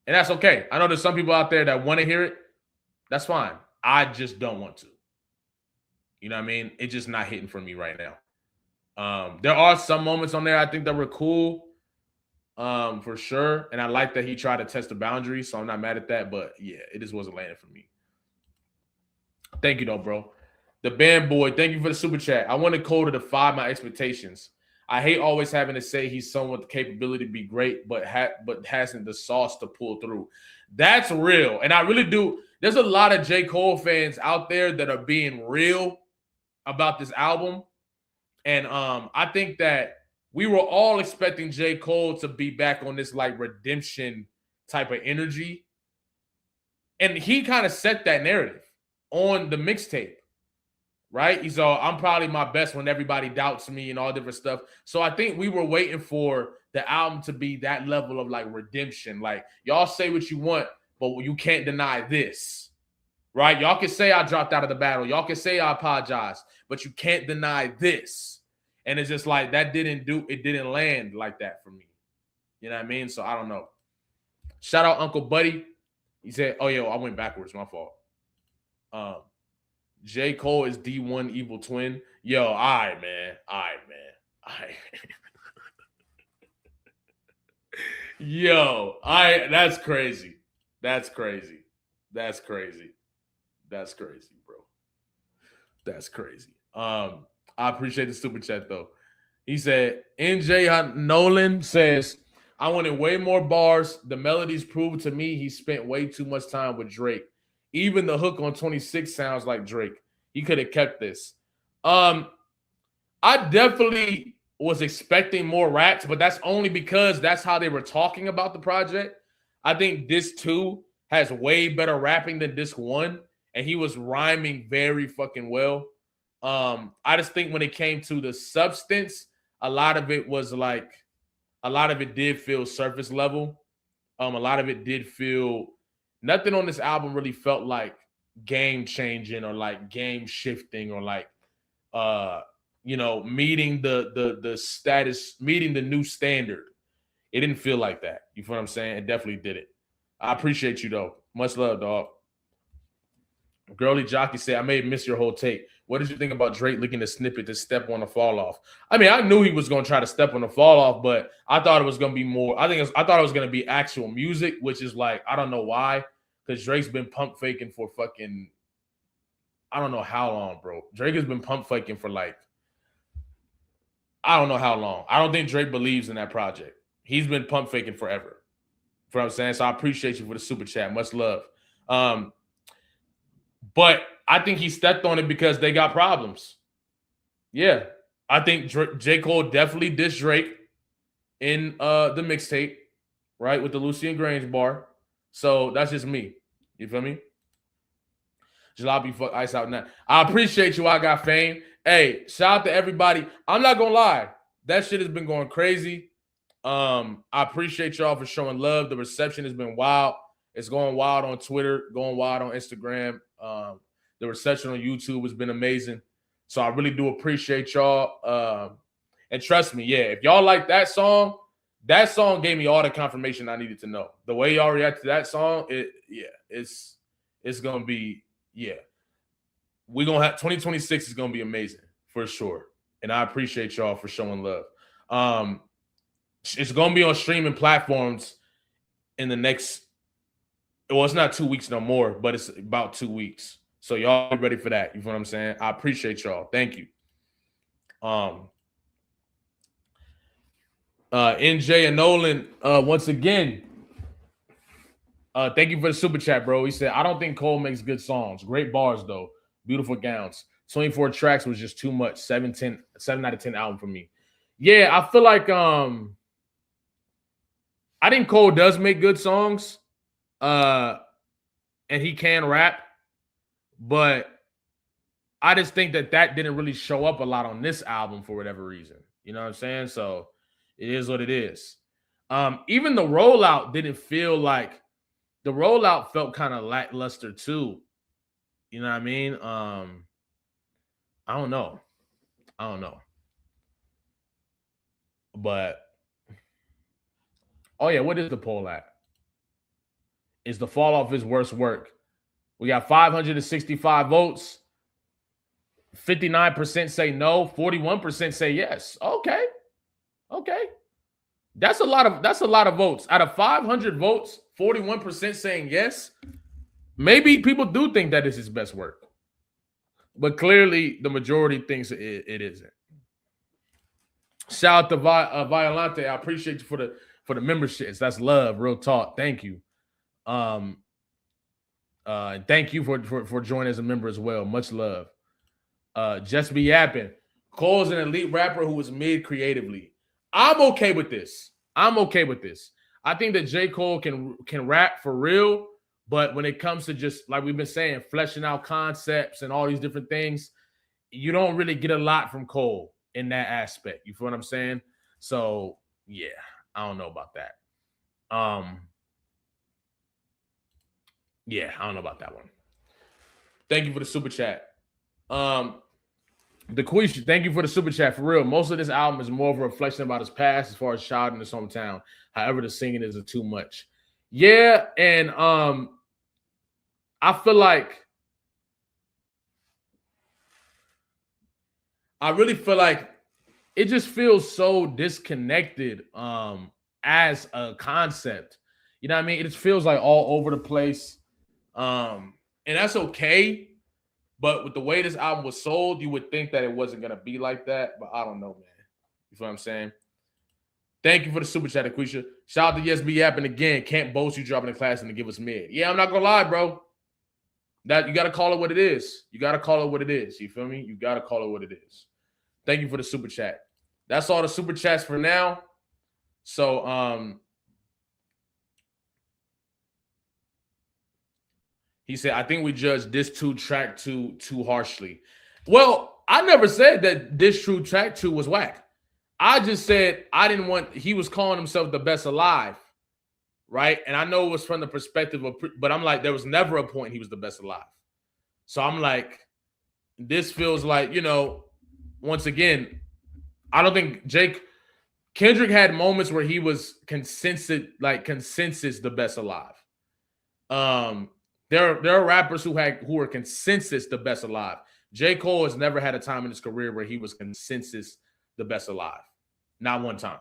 that's okay. I know there's some people out there that want to hear it. That's fine. I just don't want to. You know what I mean? It's just not hitting for me right now. There are some moments on there I think that were cool, for sure. And I like that he tried to test the boundaries, so I'm not mad at that. But, yeah, it just wasn't landing for me. Thank you, though, bro. The Band Boy, thank you for the super chat. I wanted Cole to defy my expectations. I hate always having to say he's someone with the capability to be great, but hasn't the sauce to pull through. That's real. And I really do. There's a lot of J. Cole fans out there that are being real about this album. And I think that we were all expecting J. Cole to be back on this like redemption type of energy. And he kind of set that narrative on the mixtape, right? He's all, I'm probably my best when everybody doubts me and all different stuff. So I think we were waiting for the album to be that level of like redemption. Like, y'all say what you want, but you can't deny this, right? Y'all can say I dropped out of the battle. Y'all can say I apologize, but you can't deny this. And it's just like, it didn't land like that for me. You know what I mean? So I don't know. Shout out Uncle Buddy. He said, oh, yo, I went backwards. My fault. J. Cole is D1 evil twin. Yo, all right, man. Yo, that's crazy. That's crazy, bro. That's crazy. I appreciate the super chat, though. He said, NJ Nolan says, I wanted way more bars. The melodies proved to me he spent way too much time with Drake. Even the hook on 26 sounds like Drake. He could have kept this. I definitely was expecting more raps, but that's only because that's how they were talking about the project. I think disc 2 has way better rapping than disc 1, and he was rhyming very fucking well. I just think when it came to the substance, a lot of it did feel surface level. A lot of it did feel, nothing on this album really felt like game changing or like game shifting or like, meeting the status, meeting the new standard. It didn't feel like that. You feel what I'm saying? It definitely did it. I appreciate you though. Much love, dog. Girly Jockey said, I may have missed your whole take. What did you think about Drake leaking the snippet to step on the fall off? I mean, I knew he was going to try to step on the fall off, but I thought it was going to be more. I thought it was going to be actual music, which is like, I don't know why, because Drake's been pump faking for fucking, I don't know how long, bro. Drake has been pump faking for like, I don't know how long. I don't think Drake believes in that project. He's been pump faking forever. You know what I'm saying? So I appreciate you for the super chat. Much love. But I think he stepped on it because they got problems. Yeah. I think J. Cole definitely dissed Drake in the mixtape, right? With the Lucian Grange bar. So that's just me. You feel me? Jalopy fuck ice out now. I appreciate you. I got fame. Hey, shout out to everybody. I'm not gonna lie. That shit has been going crazy. I appreciate y'all for showing love. The reception has been wild. It's going wild on Twitter, going wild on Instagram. The reception on YouTube has been amazing. So I really do appreciate y'all. And trust me, yeah, if y'all like that song gave me all the confirmation I needed to know. The way y'all react to that song, it's gonna be, yeah. We're gonna have 2026 is gonna be amazing for sure. And I appreciate y'all for showing love. It's going to be on streaming platforms in the next, well, it's not 2 weeks no more, but it's about 2 weeks. So y'all be ready for that. You know what I'm saying? I appreciate y'all. Thank you. NJ and Nolan, once again, thank you for the super chat, bro. He said, I don't think Cole makes good songs. Great bars, though. Beautiful gowns. 24 tracks was just too much. 7 out of 10 album for me. Yeah, I feel like I think Cole does make good songs. And he can rap. But I just think that didn't really show up a lot on this album for whatever reason. You know what I'm saying? So it is what it is. Even the rollout didn't feel like, the rollout felt kind of lackluster too. You know what I mean? I don't know. But, oh yeah, what is the poll at? Is the Falloff his worst work? We got 565 votes. 59% say no. 41% say yes. Okay. That's a lot of votes. Out of 500 votes, 41% saying yes. Maybe people do think that is his best work. But clearly, the majority thinks it isn't. Shout out to Violante. I appreciate you for the memberships. That's love, real talk. Thank you. Thank you for joining as a member as well. Much love. Just be yapping. Cole's an elite rapper who was mid creatively. I'm okay with this. I think that J. Cole can rap for real, but when it comes to just, like we've been saying, fleshing out concepts and all these different things, you don't really get a lot from Cole in that aspect. You feel what I'm saying? So, yeah, I don't know about that. Yeah, I don't know about that one. Thank you for the super chat. The Quisha, thank you for the super chat. For real, most of this album is more of a reflection about his past as far as child in his hometown. However, the singing is too much. Yeah, and I feel like I really feel like it just feels so disconnected as a concept. You know what I mean? It just feels like all over the place. And that's okay. But with the way this album was sold, you would think that it wasn't going to be like that. But I don't know, man. You feel what I'm saying? Thank you for the super chat, Aquisha. Shout out to Yes Be Yapping again. Can't boast you dropping the class and to give us mid. Yeah, I'm not going to lie, bro. That you got to call it what it is. You feel me? You got to call it what it is. Thank you for the super chat. That's all the super chats for now. So, he said, I think we judged this track two too harshly. Well, I never said that this true track 2 was whack. I just said he was calling himself the best alive, right? And I know it was from the perspective of, but I'm like, there was never a point he was the best alive. So I'm like, this feels like, once again, I don't think Kendrick had moments where he was consensus the best alive. There are rappers who were consensus the best alive. J. Cole has never had a time in his career where he was consensus the best alive. Not one time.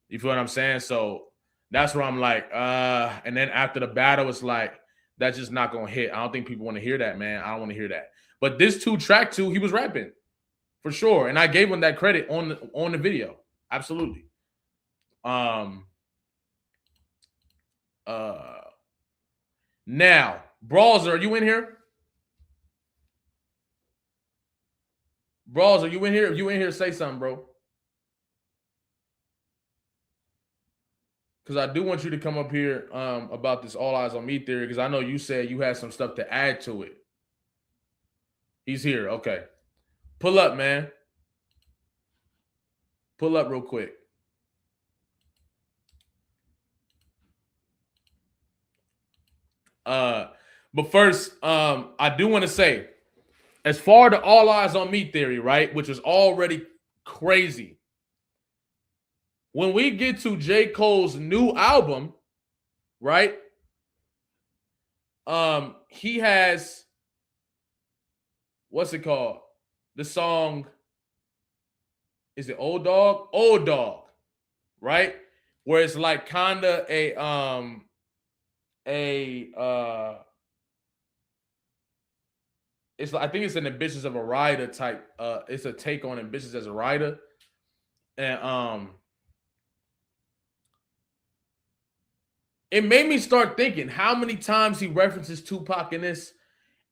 You feel what I'm saying? So that's where I'm like, and then after the battle, it's like, that's just not going to hit. I don't think people want to hear that, man. I don't want to hear that. But this track 2, he was rapping for sure. And I gave him that credit on the video. Absolutely. Now, Brawls, are you in here? Brawls, are you in here? If you in here, say something, bro. Because I do want you to come up here about this all eyes on me theory, because I know you said you had some stuff to add to it. He's here. Okay. Pull up, man. Pull up real quick. But first, I do want to say, as far as the all eyes on me theory, right, which was already crazy. When we get to J. Cole's new album, right, he has, what's it called? The song, is it Old Dog? Old Dog, right? Where it's like kind of it's I think it's an Ambitious of a Rider type. It's a take on Ambitious as a Rider, and it made me start thinking how many times he references Tupac in this,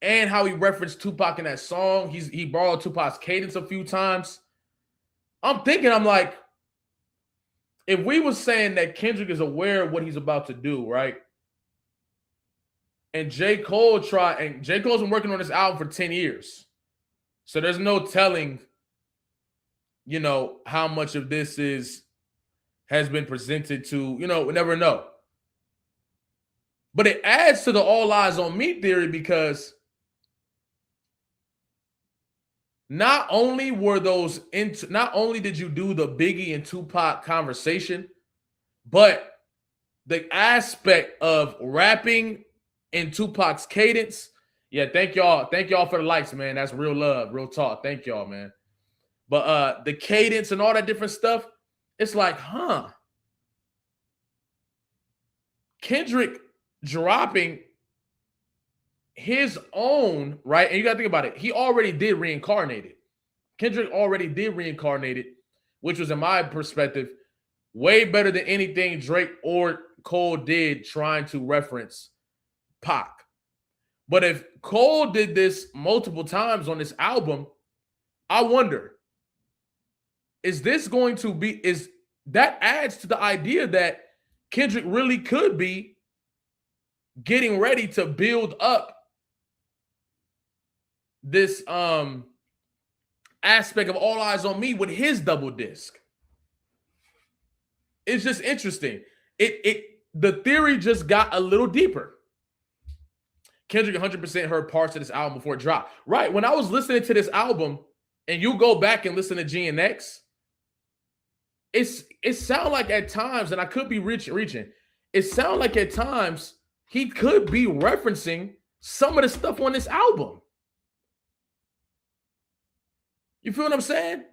and how he referenced Tupac in that song. He borrowed Tupac's cadence a few times. I'm like, if we was saying that Kendrick is aware of what he's about to do, right? And J. Cole's been working on this album for 10 years. So there's no telling, how much of this has been presented to, we never know. But it adds to the all eyes on me theory because not only did you do the Biggie and Tupac conversation, but the aspect of rapping in Tupac's cadence. Yeah, thank y'all for the likes, man. That's real love, real talk. Thank y'all, man. But the cadence and all that different stuff, it's like, Kendrick dropping his own, right? And you got to think about it. He already did Reincarnated. Kendrick already did Reincarnated, which was, in my perspective, way better than anything Drake or Cole did trying to reference Pac. But if Cole did this multiple times on this album, I wonder, is that adds to the idea that Kendrick really could be getting ready to build up this aspect of All Eyes on Me with his double disc. It's just interesting. The theory just got a little deeper. Kendrick 100% heard parts of this album before it dropped. Right, when I was listening to this album, and you go back and listen to GNX, it sound like at times, and I could be reaching, it sound like at times he could be referencing some of the stuff on this album. You feel what I'm saying?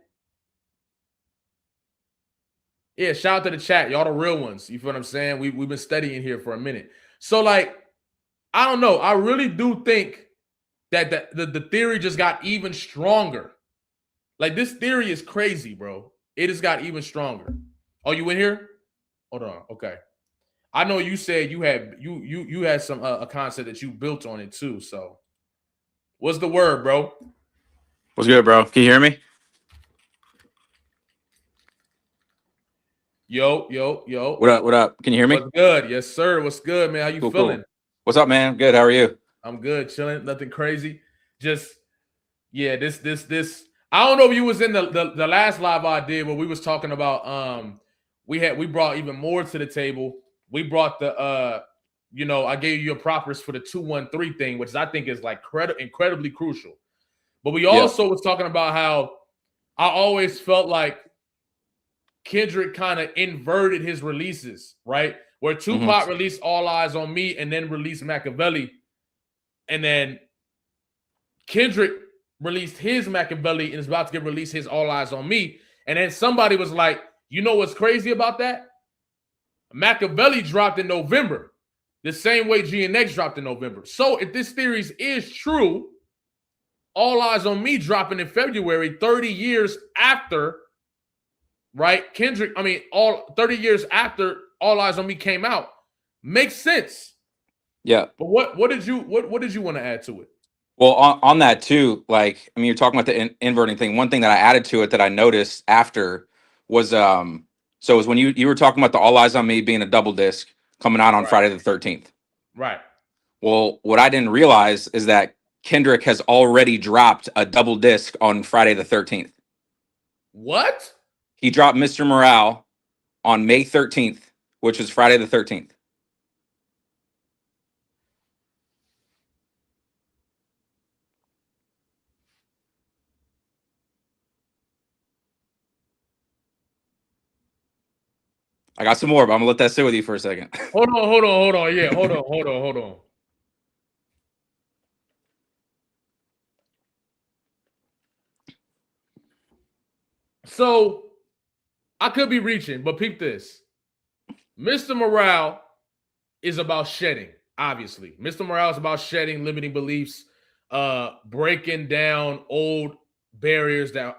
Yeah, shout out to the chat. Y'all the real ones. You feel what I'm saying? We've been studying here for a minute. So, like, I don't know. I really do think that the theory just got even stronger. Like, this theory is crazy, bro. It just got even stronger. Oh, you in here? Hold on. Okay. I know you said you had some a concept that you built on it too. So, what's the word, bro? What's good, bro? Can you hear me? Yo. What up? Can you hear me? What's good? Yes, sir. What's good, man? How you feeling? Cool. What's up, man? Good. How are you? I'm good, chilling. Nothing crazy. Just, yeah, this. I don't know if you was in the last live I did where we was talking about we brought even more to the table. We brought the I gave you your propers for the 213 thing, which I think is like incredibly crucial. But we also was talking about how I always felt like Kendrick kind of inverted his releases, right? Where Tupac released All Eyes on Me and then released Machiavelli. And then Kendrick released his Machiavelli and is about to get released his All Eyes on Me. And then somebody was like, you know what's crazy about that? Machiavelli dropped in November, the same way GNX dropped in November. So if this theory is true, All Eyes on Me dropping in February, 30 years after, right? 30 years after All Eyes on Me came out, makes sense. Yeah. But what did you want to add to it? Well, on that too, like, I mean, you're talking about the inverting thing. One thing that I added to it that I noticed after was so it was when you were talking about the All Eyes on Me being a double disc coming out on Friday the 13th. Right. Well, what I didn't realize is that Kendrick has already dropped a double disc on Friday the 13th. What? He dropped Mr. Morale on May 13th, which is Friday the 13th. I got some more, but I'm gonna let that sit with you for a second. Hold on. Yeah, hold on. So I could be reaching, but peep this. Mr. Morale is about shedding, obviously. Mr. Morale is about shedding limiting beliefs, breaking down old barriers that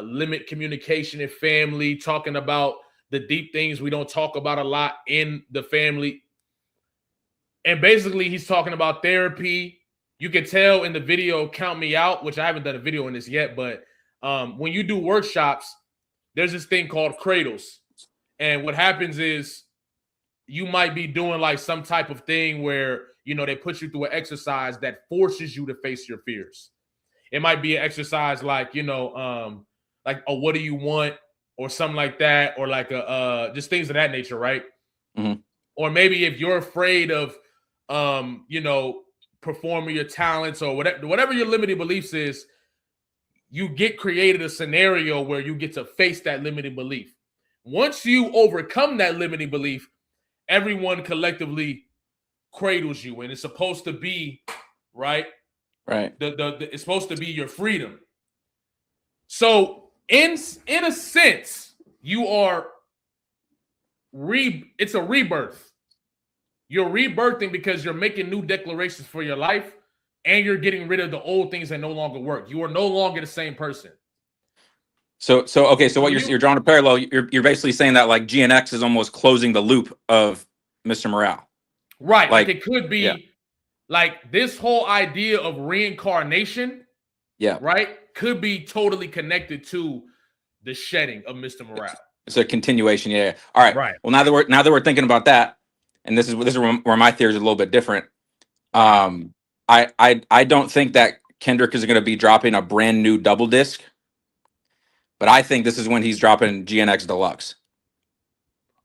limit communication in family, talking about the deep things we don't talk about a lot in the family. And basically, he's talking about therapy. You can tell in the video, Count Me Out, which I haven't done a video on this yet, but when you do workshops, there's this thing called cradles. And what happens is you might be doing like some type of thing where, you know, they put you through an exercise that forces you to face your fears. It might be an exercise like, you know, like a what do you want or something like that, or like a just things of that nature, right? Mm-hmm. Or maybe if you're afraid of you know, performing your talents or whatever your limiting beliefs is, you get created a scenario where you get to face that limiting belief. Once you overcome that limiting belief, everyone collectively cradles you, and it's supposed to be right. It's supposed to be your freedom. So in a sense, you are it's a rebirth. You're rebirthing because you're making new declarations for your life, and you're getting rid of the old things that no longer work. You are no longer the same person. So what you're drawing a parallel. You're basically saying that like GNX is almost closing the loop of Mr. Morale. Right. Like it could be like this whole idea of reincarnation. Yeah. Right. Could be totally connected to the shedding of Mr. Morale. It's a continuation. Yeah. All right. Right. Well, now that we're thinking about that, and this is where my theory is a little bit different. I don't think that Kendrick is going to be dropping a brand new double disc, but I think this is when he's dropping GNX Deluxe.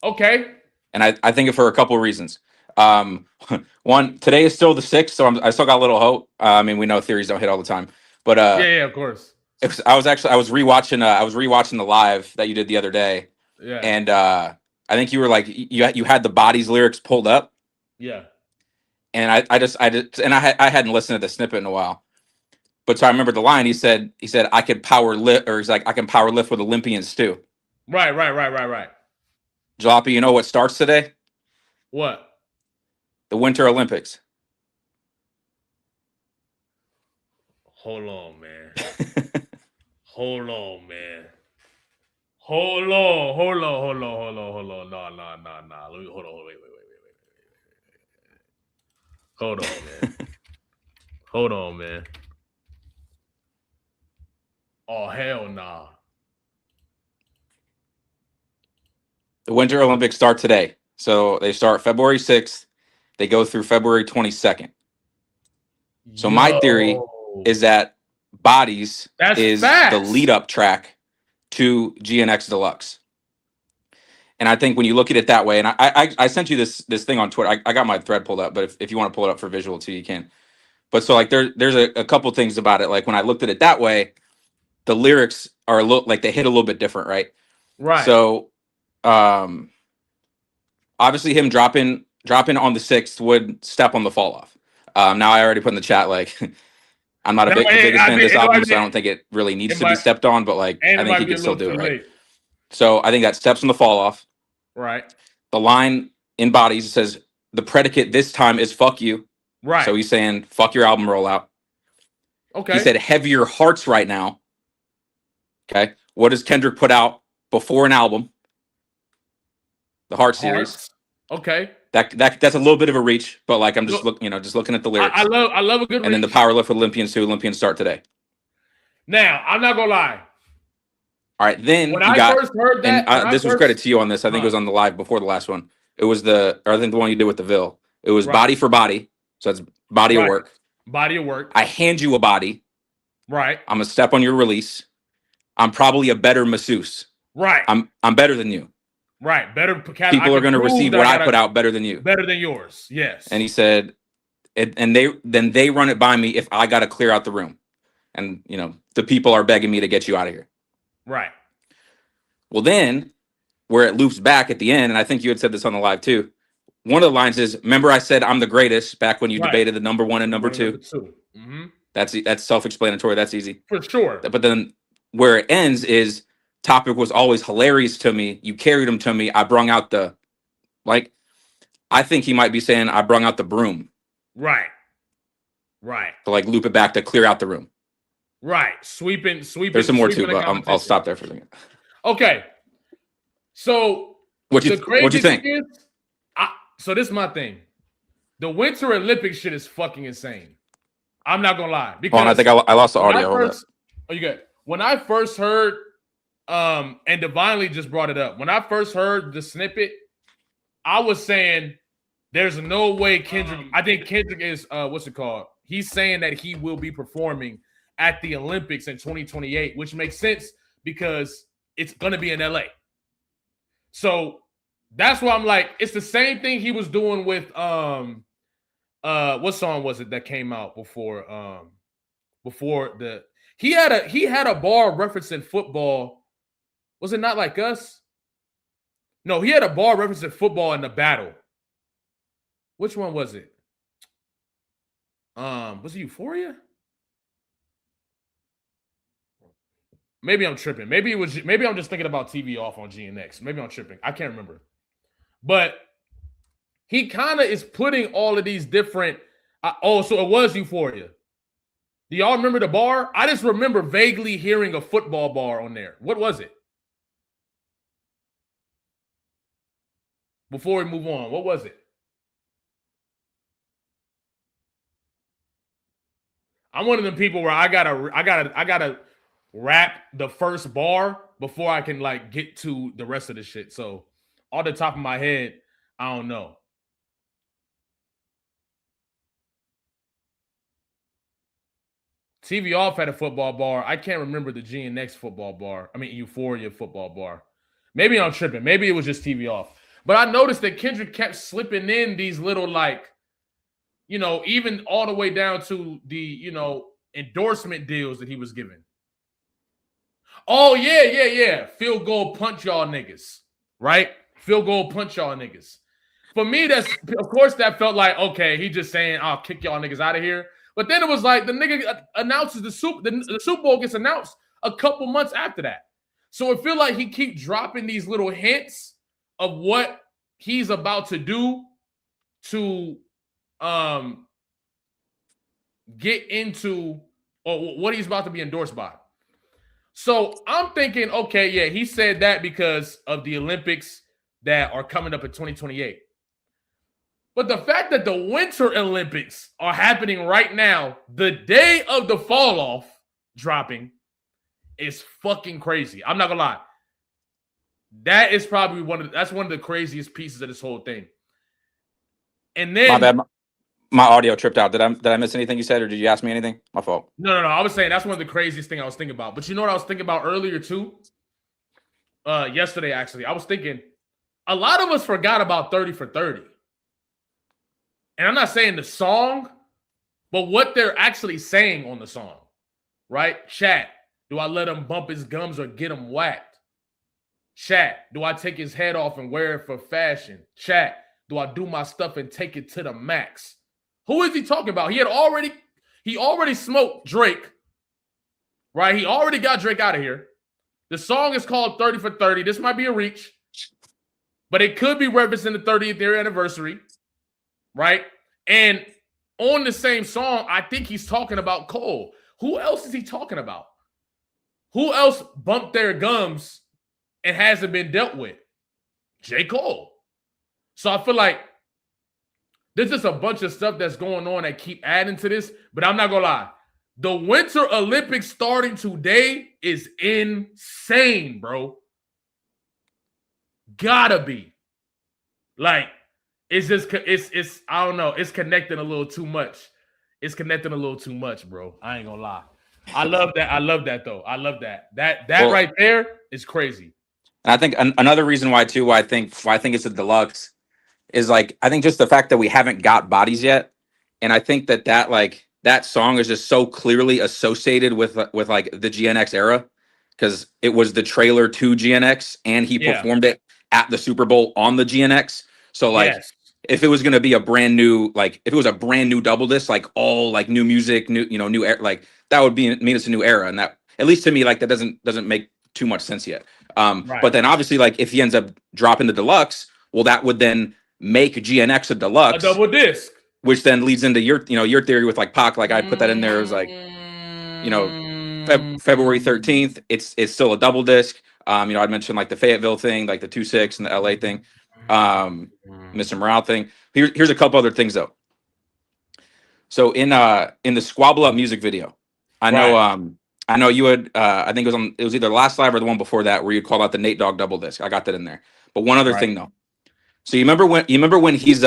Okay. And I think it for a couple of reasons. One, today is still the 6th, so I still got a little hope. I mean, we know theories don't hit all the time, but yeah, of course. I was rewatching the live that you did the other day. Yeah. And I think you were like you had the Bodies lyrics pulled up. Yeah. And I hadn't listened to the snippet in a while. But so I remember the line he said I could power lift, or he's like I can power lift with Olympians too. Right. Jalopy, you know what starts today? What? The Winter Olympics. Hold on, man. Hold on, man. Hold on. No. Let me hold on. Wait. Hold on, man. Hold on, man. Oh, hell nah. The Winter Olympics start today. So they start February 6th. They go through February 22nd. So my theory is that Bodies is the lead up track to GNX Deluxe. And I think when you look at it that way, and I sent you this thing on Twitter. I got my thread pulled up, but if you want to pull it up for visual too, you can. But so like there's a couple things about it. Like when I looked at it that way, the lyrics are like they hit a little bit different, right? Right. So obviously him dropping on the 6th would step on the Falloff. Now I already put in the chat like I'm not the biggest fan of this album, so I don't think it really needs to be stepped on, but like I think he can still do it, right? So I think that steps on the Falloff. Right. The line in Bodies says the predicate this time is fuck you. Right. So he's saying fuck your album rollout. Okay. He said heavier hearts right now. Okay. What does Kendrick put out before an album? The Heart series. Okay. That's a little bit of a reach, but like I'm just looking at the lyrics. I love a good and then the Power Lift with Olympians too. Olympians start today. Now, I'm not gonna lie. All right, then when I first heard that, this was credit to you on this. I think it was on the live before the last one. It was I think the one you did with the Ville. It was Body for Body. So it's body of work. Body of work. I hand you a body. Right. I'm a step on your release. I'm probably a better masseuse. Right. I'm better than you. Right. Better. People are going to receive what I put out better than you. Better than yours. Yes. And he said, and they run it by me if I got to clear out the room. And, the people are begging me to get you out of here. Right. Well, then where it loops back at the end, and I think you had said this on the live too. One of the lines is, remember I said I'm the greatest back when you debated the number 1 and number 2. Mm-hmm. That's self-explanatory. That's easy. For sure. But then where it ends is topic was always hilarious to me. You carried him to me. I brung out the, like, I think he might be saying I brung out the broom. Right. To like loop it back to clear out the room. Right. Sweeping. There's some more too, but I'll stop there for a second. Okay. So what you think? So this is my thing. The Winter Olympics shit is fucking insane. I'm not gonna lie. Because I think I lost the audio. You good? When I first heard, and Divinely just brought it up. When I first heard the snippet, I was saying there's no way Kendrick. I think Kendrick is what's it called? He's saying that he will be performing at the Olympics in 2028, which makes sense because it's gonna be in LA. So that's why I'm like, it's the same thing he was doing with what song was it that came out before he had a bar referencing football. Was it Not Like Us? No, he had a bar referencing football in the battle. Which one was it? Was it Euphoria? Maybe I'm tripping. Maybe I'm just thinking about TV Off on GNX. Maybe I'm tripping. I can't remember. But he kind of is putting all of these different. So it was Euphoria. Do y'all remember the bar? I just remember vaguely hearing a football bar on there. What was it? Before we move on, what was it? I'm one of them people where I gotta rap the first bar before I can like get to the rest of the shit. So off the top of my head, I don't know. TV Off had a football bar. I can't remember the GNX football bar. I mean, Euphoria football bar. Maybe I'm tripping. Maybe it was just TV Off. But I noticed that Kendrick kept slipping in these little, like, you know, even all the way down to the, you know, endorsement deals that he was giving. Oh, yeah. Field goal punch y'all niggas, right? Field goal punch y'all niggas. For me, that's, of course, that felt like, okay, he just saying, I'll kick y'all niggas out of here. But then it was like the nigga announces the Super Bowl gets announced a couple months after that. So it feel like he keep dropping these little hints of what he's about to do to get into or what he's about to be endorsed by. So I'm thinking, okay, yeah, he said that because of the Olympics that are coming up in 2028. But the fact that the Winter Olympics are happening right now, the day of the Falloff dropping, is fucking crazy. I'm not gonna lie. That is probably one of the craziest pieces of this whole thing. And then my bad. My audio tripped out. Did I miss anything you said, or did you ask me anything? My fault. No. I was saying that's one of the craziest things I was thinking about. But you know what I was thinking about earlier too? Yesterday, actually. I was thinking a lot of us forgot about 30 for 30. And I'm not saying the song, but what they're actually saying on the song, right? Chat, do I let him bump his gums or get him whacked? Chat, do I take his head off and wear it for fashion? Chat, do I do my stuff and take it to the max? Who is he talking about? He already smoked Drake, right? He already got Drake out of here. The song is called 30 for 30. This might be a reach, but it could be referencing the 30th year anniversary. Right? And on the same song, I think he's talking about Cole. Who else is he talking about? Who else bumped their gums and hasn't been dealt with? J. Cole. So I feel like there's just a bunch of stuff that's going on that keep adding to this, but I'm not going to lie. The Winter Olympics starting today is insane, bro. Gotta be. Like, it's just, it's I don't know. It's connecting a little too much. It's connecting a little too much, bro. I ain't gonna lie. I love that. I love that though. I love that. That well, right there is crazy. And I think another reason why I think it's a deluxe is like I think just the fact that we haven't got Bodies yet, and I think that like that song is just so clearly associated with like the GNX era because it was the trailer to GNX and he performed it at the Super Bowl on the GNX. So like if it was going to be a brand new, like if it was a brand new double disc, like all like new music, new, you know, new like that would mean it's a new era. And that, at least to me, like that doesn't make too much sense yet. Right. But then obviously, like if he ends up dropping the deluxe, well, that would then make GNX a deluxe, a double disc, which then leads into your theory with like Pac. Like I put that in there as like, February 13th. It's still a double disc. I'd mentioned like the Fayetteville thing, like the 2-6 and the LA thing, Mr. Morale thing. Here's a couple other things though. So in the Squabble Up music video, I know you had I think it was either the last live or the one before that where you called out the Nate Dogg double disc. I got that in there. But one other thing though. So you remember when he's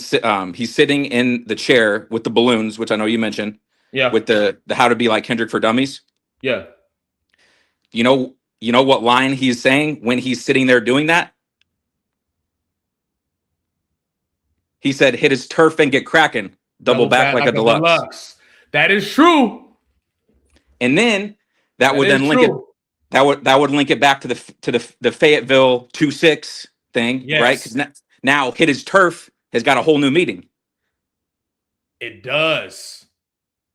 sitting in the chair with the balloons, which I know you mentioned. Yeah. With the How to Be Like Kendrick for Dummies. Yeah. You know what line he's saying when he's sitting there doing that? He said, "Hit his turf and get cracking. Double back like a deluxe." That is true. And then that would link it back to the Fayetteville 2-6 thing, right? Because now Hit His Turf has got a whole new meaning. It does.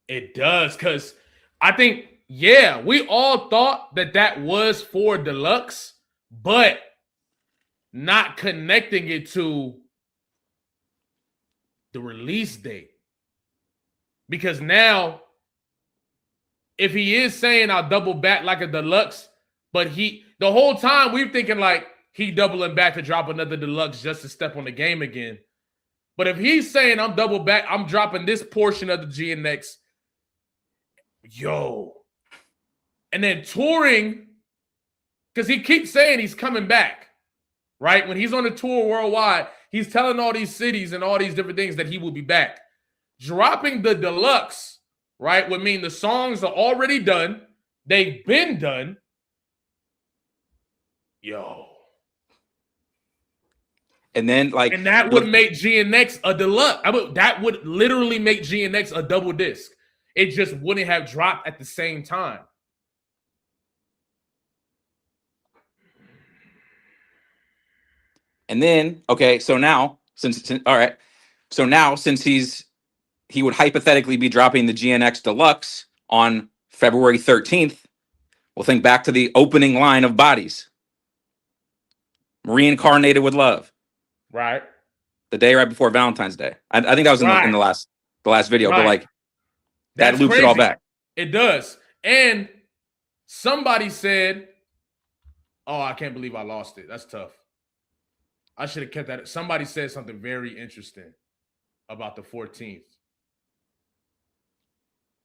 Because I think, we all thought that was for deluxe, but not connecting it to the release date. Because now, if he is saying I'll double back like a deluxe, but the whole time we're thinking like he doubling back to drop another deluxe just to step on the game again. But if he's saying I'm double back, I'm dropping this portion of the GNX, and then touring, because he keeps saying he's coming back, right? When he's on the tour worldwide, he's telling all these cities and all these different things that he will be back. Dropping the deluxe, right, would mean the songs are already done. They've been done. And then that would make GNX a deluxe. That would literally make GNX a double disc. It just wouldn't have dropped at the same time. And then, okay, so now since he would hypothetically be dropping the GNX Deluxe on February 13th, we'll think back to the opening line of Bodies. Reincarnated with love. Right. The day right before Valentine's Day. I think that was in the last video, but like that loops crazy. It all back. It does. And somebody said, oh, I can't believe I lost it. That's tough. I should have kept that. Somebody said something very interesting about the 14th.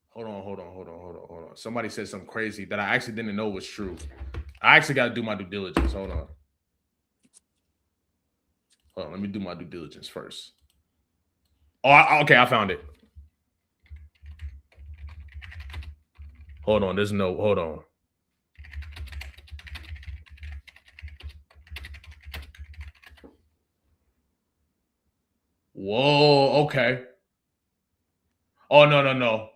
Hold on. Somebody said something crazy that I actually didn't know was true. I actually got to do my due diligence. Hold on. Let me do my due diligence first. Oh, okay, I found it. Hold on, hold on. Whoa, okay. Oh, no.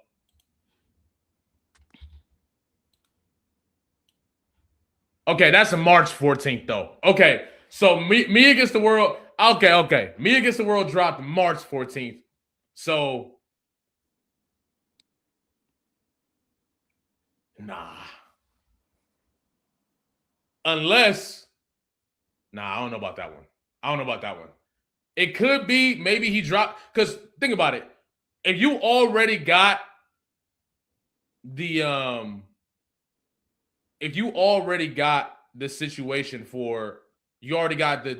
Okay, that's a March 14th, though. Okay, so me Against the World. Okay. Me Against the World dropped March 14th. So, nah. Unless, I don't know about that one. It could be maybe he dropped, because think about it. If you already got the situation for, you already got the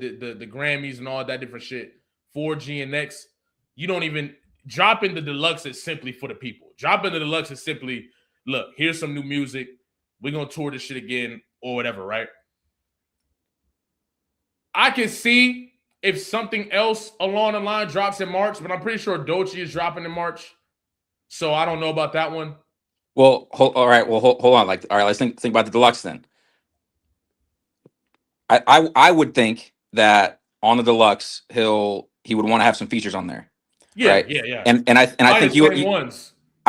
Grammys and all that different shit for GNX, you don't even, dropping the deluxe is simply for the people. Dropping the deluxe is simply, look, here's some new music. We're going to tour this shit again or whatever, right? I can see if something else along the line drops in March, but I'm pretty sure Dolce is dropping in March. So I don't know about that one. Well, all right. Well, hold on. Like, all right, let's think about the deluxe then. I would think that on the deluxe he would want to have some features on there. Yeah, right? Yeah. And I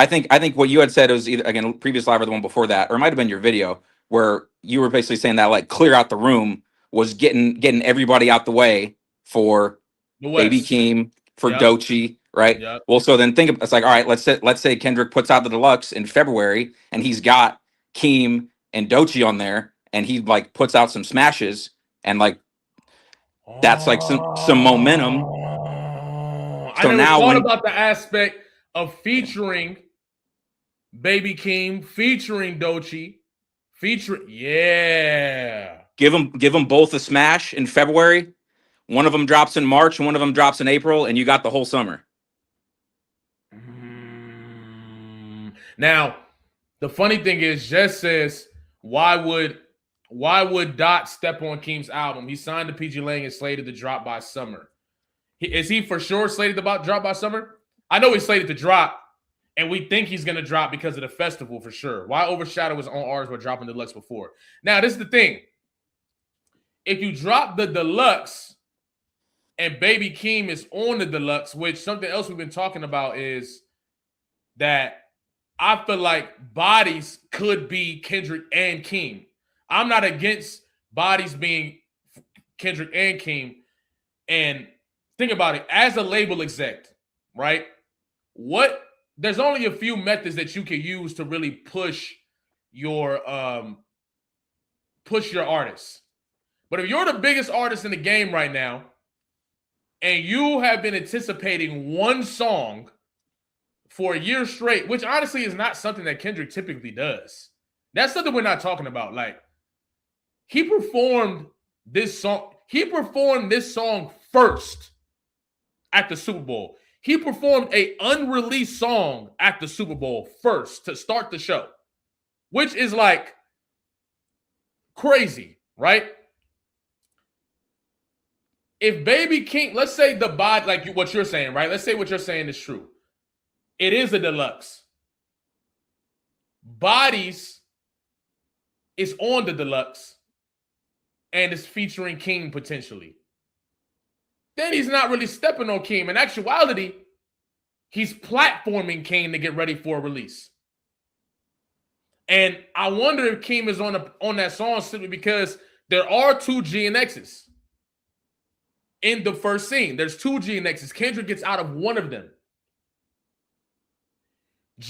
think I think what you had said was either again previous live or the one before that, or it might have been your video where you were basically saying that like clear out the room was getting everybody out the way for Baby Keem, for Doechii, right? Yep. Well, so then it's like, all right, let's say Kendrick puts out the deluxe in February and he's got Keem and Doechii on there, and he like puts out some smashes, and like that's like some momentum. I So never now thought when about the aspect of featuring Baby Keem, featuring Doechii, give them both a smash in February, one of them drops in March, and one of them drops in April, and you got the whole summer. Now, the funny thing is, Jess says, why would Dot step on Keem's album? He signed to PG Lang and slated to drop by summer. Is he for sure slated to drop by summer? I know he's slated to drop, and we think he's going to drop because of the festival for sure. Why overshadow his own artists while dropping deluxe before? Now, this is the thing. If you drop the deluxe and Baby Keem is on the deluxe, which something else we've been talking about is that I feel like Bodies could be Kendrick and Keem. I'm not against Bodies being Kendrick and Keem. And think about it, as a label exec, right? There's only a few methods that you can use to really push your artists. But if you're the biggest artist in the game right now, and you have been anticipating one song for a year straight, which honestly is not something that Kendrick typically does. That's something we're not talking about. Like, he performed this song first at the Super Bowl. He performed an unreleased song at the Super Bowl first to start the show, which is like crazy, right? If Baby Keem, let's say the body, like what you're saying, right? Let's say what you're saying is true. It is a deluxe. Bodies is on the deluxe and is featuring Keem potentially. Then he's not really stepping on Keem. In actuality, he's platforming Keem to get ready for a release. And I wonder if Keem is on that song simply because there are 2 GNXs. In the first scene, there's 2 GNXs. Kendrick gets out of one of them.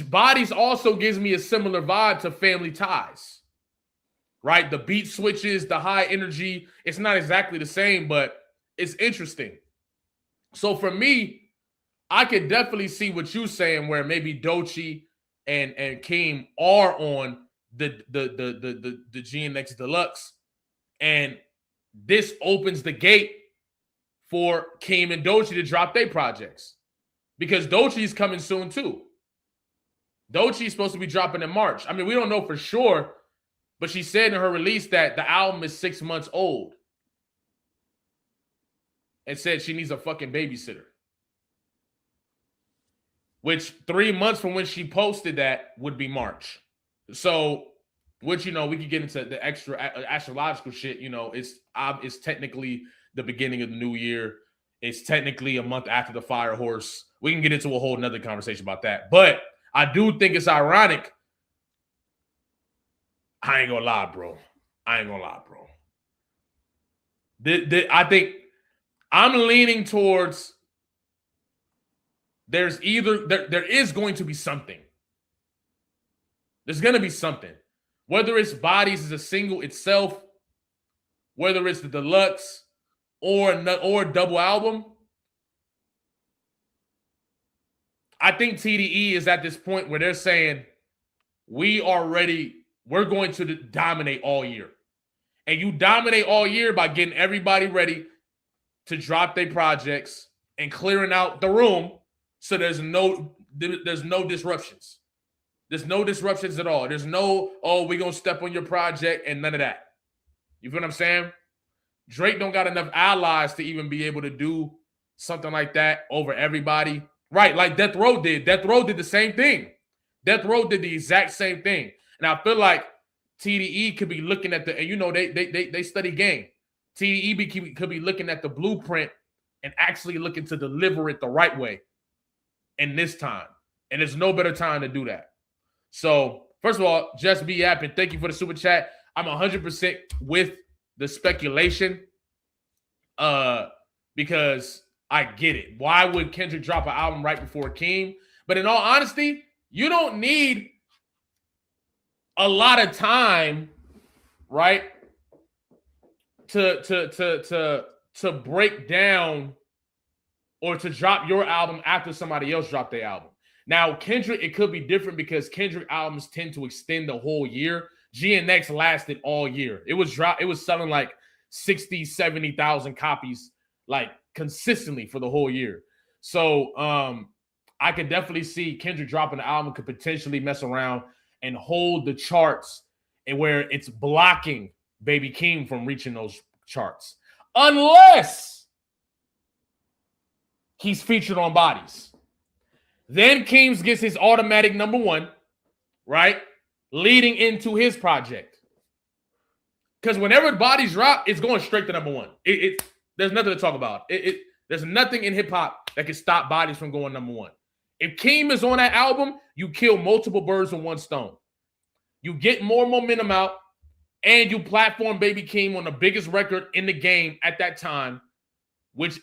Bodies also gives me a similar vibe to Family Ties, right? The beat switches, the high energy. It's not exactly the same, but it's interesting. So for me, I could definitely see what you're saying, where maybe Doechii and Keem are on the GNX Deluxe, and this opens the gate for Keem and Doechii to drop their projects, because Doechii's coming soon too. Doechii's supposed to be dropping in March. I mean, we don't know for sure, but she said in her release that the album is 6 months old and said she needs a fucking babysitter. Which 3 months from when she posted that would be March. So, which, we could get into the extra astrological shit. It's technically the beginning of the new year. It's technically a month after the Fire Horse. We can get into a whole nother conversation about that. But I do think it's ironic. I ain't gonna lie, bro. I think I'm leaning towards there is going to be something. There's going to be something. Whether it's Bodies as a single itself, whether it's the deluxe or a double album, I think TDE is at this point where they're saying, we're going to dominate all year. And you dominate all year by getting everybody ready to drop their projects and clearing out the room so there's no disruptions. There's no disruptions at all. There's no, we're going to step on your project and none of that. You feel what I'm saying? Drake don't got enough allies to even be able to do something like that over everybody. Right, like Death Row did. Death Row did the same thing. Death Row did the exact same thing. And I feel like TDE could be looking at they study game. TDE could be looking at the blueprint and actually looking to deliver it the right way in this time. And there's no better time to do that. So, first of all, Just Be Yapping, thank you for the super chat. I'm 100% with the speculation because I get it. Why would Kendrick drop an album right before Keem? But in all honesty, you don't need a lot of time, right? To break down or to drop your album after somebody else dropped their album. Now, Kendrick, it could be different because Kendrick albums tend to extend the whole year. GNX lasted all year. It was selling like 60, 70,000 copies like consistently for the whole year. So I could definitely see Kendrick dropping the album could potentially mess around and hold the charts and where it's blocking Baby Keem from reaching those charts. Unless he's featured on Bodies. Then Keems gets his automatic number one, right? Leading into his project. Because whenever Bodies drop, it's going straight to number one. There's nothing to talk about. There's nothing in hip-hop that can stop Bodies from going number one. If Keem is on that album, you kill multiple birds with one stone. You get more momentum out, and you platform Baby Keem on the biggest record in the game at that time, which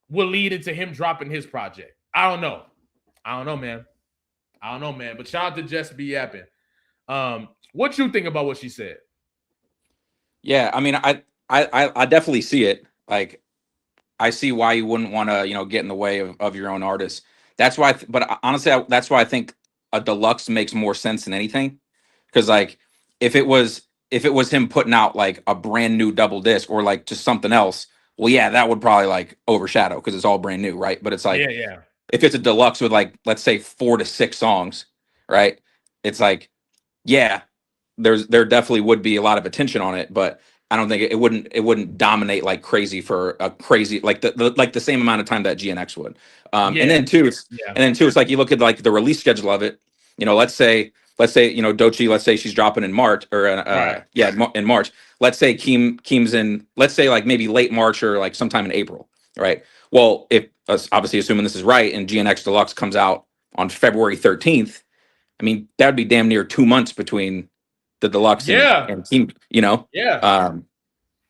will lead into him dropping his project. I don't know, man. But shout out to Just Be Yapping. What you think about what she said? Yeah, I mean, I definitely see it. Like, I see why you wouldn't want to, get in the way of your own artist. That's why. But honestly, that's why I think a deluxe makes more sense than anything. Because like, if it was him putting out like a brand new double disc or like just something else, well, yeah, that would probably like overshadow because it's all brand new, right? But it's like, yeah. If it's a deluxe with like, let's say 4 to 6 songs, right? It's like, yeah, there definitely would be a lot of attention on it, but I don't think it wouldn't dominate like crazy for a crazy like the same amount of time that GNX would. And then two, it's like you look at like the release schedule of it. Let's say Doechii, let's say she's dropping in March or in March. Let's say Keem's in, let's say like maybe late March or like sometime in April, right? Well, if obviously assuming this is right and GNX Deluxe comes out on February 13th, I mean that would be damn near 2 months between the deluxe and Keem,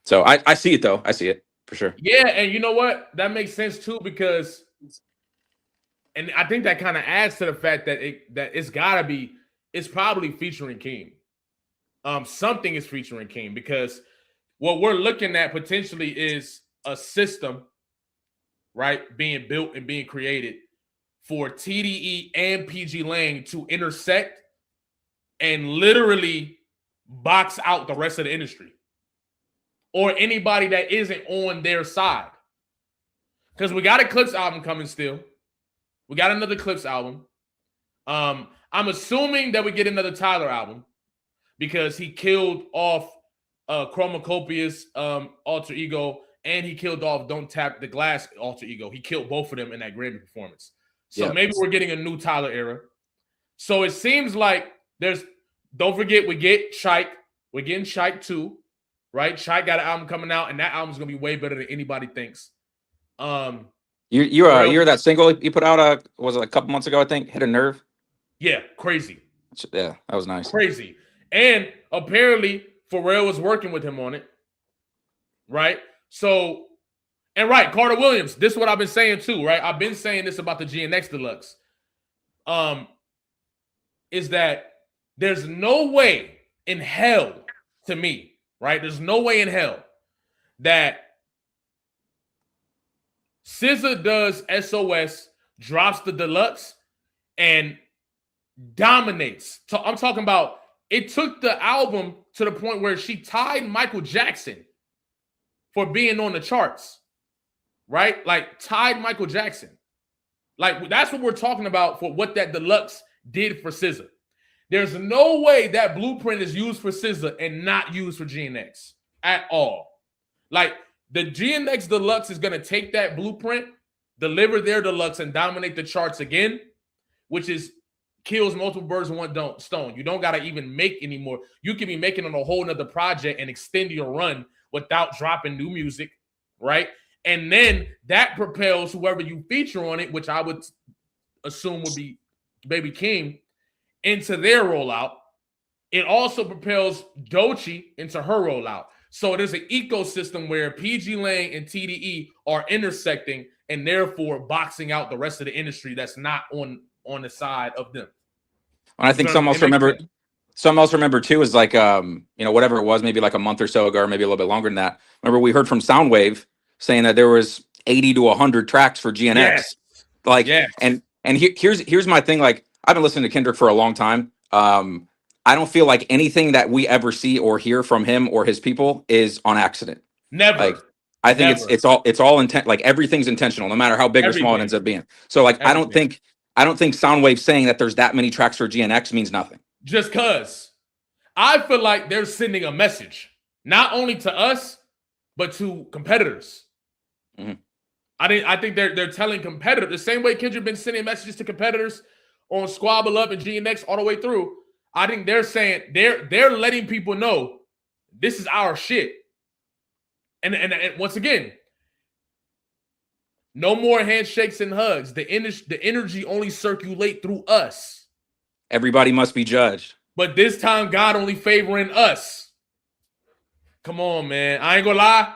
so I see it though. I see it for sure. Yeah, and you know what? That makes sense too because, and I think that kind of adds to the fact that it's probably featuring Keem. Something is featuring Keem because what we're looking at potentially is a system, right, being built and being created for TDE and PG Lang to intersect and literally box out the rest of the industry or anybody that isn't on their side. Because we got a Clips album coming still. We got another Clips album. I'm assuming that we get another Tyler album because he killed off Chromacopia's alter ego and he killed off Don't Tap the Glass alter ego. He killed both of them in that Grammy performance. So maybe we're getting a new Tyler era. So it seems like don't forget, we get Shike. We're getting Shike too, right? Shike got an album coming out, and that album's gonna be way better than anybody thinks. You heard that single you put out was it a couple months ago? I think Hit a Nerve. Yeah, crazy. Yeah, that was nice. Crazy, and apparently Pharrell was working with him on it, right? So, and right, Carter Williams. This is what I've been saying too, right? I've been saying this about the GNX Deluxe. Is that there's no way in hell to me, right? There's no way in hell that SZA does SOS, drops the deluxe, and dominates. So I'm talking about it took the album to the point where she tied Michael Jackson for being on the charts, right? Like tied Michael Jackson. Like that's what we're talking about for what that deluxe did for SZA. There's no way that blueprint is used for SZA and not used for GNX at all. Like the GNX Deluxe is going to take that blueprint, deliver their deluxe, and dominate the charts again, which is kills multiple birds with one stone. You don't got to even make anymore. You can be making on a whole nother project and extend your run without dropping new music, right? And then that propels whoever you feature on it, which I would assume would be Baby Keem, into their rollout. It also propels Doechii into her rollout. So there's an ecosystem where PG Lang and TDE are intersecting and therefore boxing out the rest of the industry that's not on the side of them. And I think some also remember something else to remember too is like whatever it was, maybe like a month or so ago, or maybe a little bit longer than that. Remember, we heard from Soundwave saying that there was 80 to 100 tracks for GNX. Yes. Like, Yes. and here's my thing. Like, I've been listening to Kendrick for a long time. I don't feel like anything that we ever see or hear from him or his people is on accident. Never. Like, I think it's all intent. Like, everything's intentional, no matter how big or small it ends up being. So like, I don't think Soundwave saying that there's that many tracks for GNX means nothing. Just cause I feel like they're sending a message, not only to us, but to competitors. Mm-hmm. I think they're telling competitors the same way Kendrick been sending messages to competitors on Squabble Up and GNX all the way through. I think they're saying they're letting people know this is our shit. And once again, no more handshakes and hugs. The energy only circulate through us. Everybody must be judged. But this time, God only favoring us. Come on, man. I ain't gonna lie,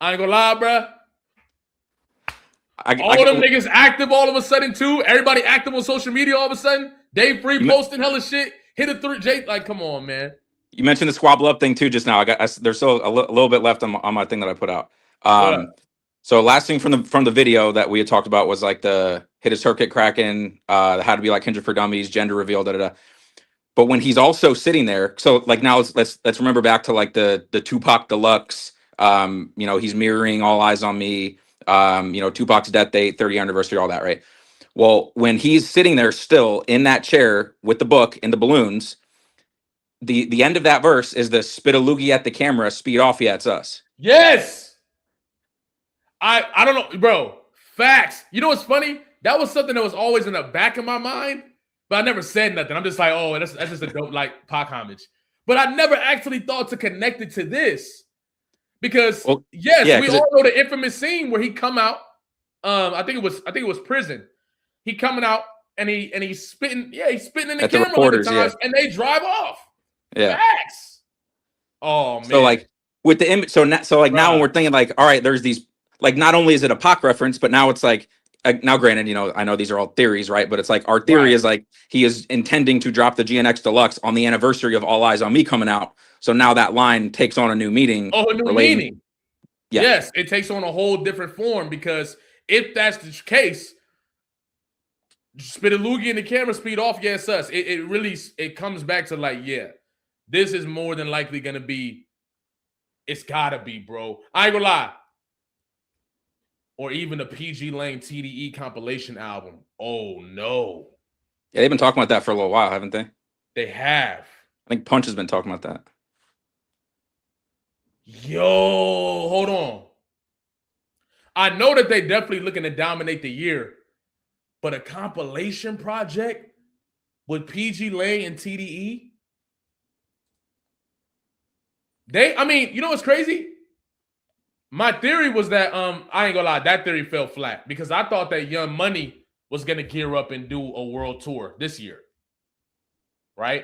bruh. All them niggas active all of a sudden, too. Everybody active on social media all of a sudden. Dave Free posting hella shit. Hit a 3. Jake, like, come on, man. You mentioned the Squabble Up thing, too, just now. There's still a little bit left on my thing that I put out. So last thing from the video that we had talked about was like the hit his circuit cracking, how to be like Kendrick for Dummies, gender reveal, da da da. But when he's also sitting there, so like now let's remember back to like the Tupac Deluxe. He's mirroring All Eyes on Me. Tupac's death date, 30th anniversary, all that, right? Well, when he's sitting there still in that chair with the book and the balloons, the end of that verse is the spit a loogie at the camera, speed off, yeah, it's us. Yes. I don't know, bro. Facts. You know what's funny? That was something that was always in the back of my mind, but I never said nothing. I'm just like, oh, that's just a dope like Pac homage. But I never actually thought to connect it to this. Because we all know the infamous scene where he come out. I think it was prison. He coming out and he's spitting. Yeah, he's spitting in the camera all the times, and they drive off. Yeah. Facts. Oh man. So like with the image, so now when we're thinking like, all right, there's these like not only is it a Pac reference, but now it's like now granted, I know these are all theories, right? But it's like our theory is like he is intending to drop the GNX Deluxe on the anniversary of All Eyes on Me coming out. So now that line takes on a new meaning. Oh, a new meaning. Yeah. Yes, it takes on a whole different form because if that's the case, spit a loogie in the camera, speed off, yeah, it's us. It really comes back to like, yeah, this is more than likely gonna be. It's gotta be, bro. I ain't gonna lie. Or even a PG Lane TDE compilation album. Oh no. Yeah, they've been talking about that for a little while, haven't they? They have. I think Punch has been talking about that. Yo, hold on. I know that they definitely looking to dominate the year, but a compilation project with PG Lane and TDE? You know what's crazy? My theory was that I ain't gonna lie, that theory fell flat because I thought that Young Money was gonna gear up and do a world tour this year. Right?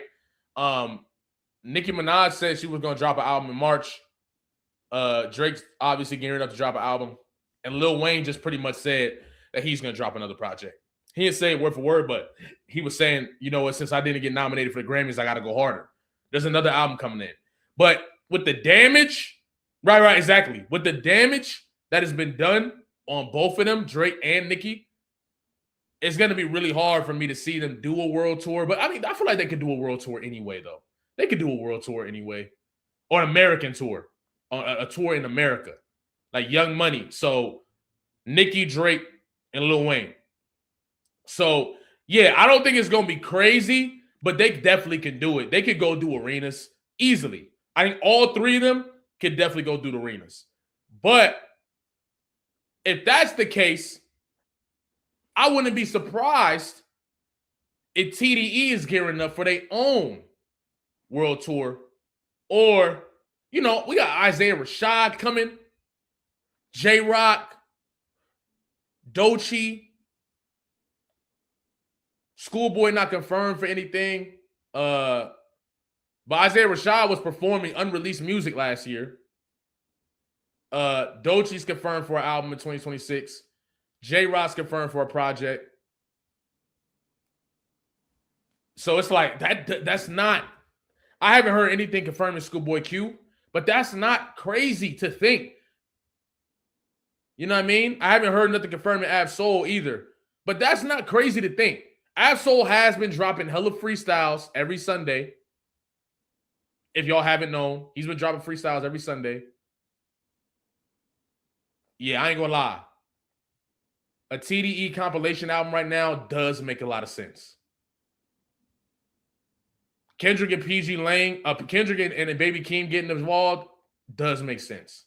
Nicki Minaj said she was gonna drop an album in March. Drake's obviously gearing up to drop an album. And Lil Wayne just pretty much said that he's gonna drop another project. He didn't say it word for word, but he was saying, you know what, since I didn't get nominated for the Grammys, I gotta go harder. There's another album coming in. But with the damage, right, exactly. With the damage that has been done on both of them, Drake and Nicki, it's going to be really hard for me to see them do a world tour. But I feel like they could do a world tour anyway, though. They could do a world tour anyway. Or an American tour. A tour in America. Like Young Money. So, Nicki, Drake, and Lil Wayne. So, yeah, I don't think it's going to be crazy, but they definitely can do it. They could go do arenas easily. I think all three of them could definitely go do the arenas. But if that's the case, I wouldn't be surprised if TDE is gearing up for their own world tour. Or, we got Isaiah Rashad coming, J-Rock, Doechii, Schoolboy not confirmed for anything. But Isaiah Rashad was performing unreleased music last year. Doechii's confirmed for an album in 2026. J-Rock's confirmed for a project. So it's like that's not I haven't heard anything confirming Schoolboy Q, but that's not crazy to think. You know what I mean? I haven't heard nothing confirming Ab Soul either, but that's not crazy to think. Ab Soul has been dropping hella freestyles every Sunday. If y'all haven't known, he's been dropping freestyles every Sunday. Yeah, I ain't gonna lie. A TDE compilation album right now does make a lot of sense. Kendrick and PG Lang, Kendrick and Baby Keem getting involved does make sense.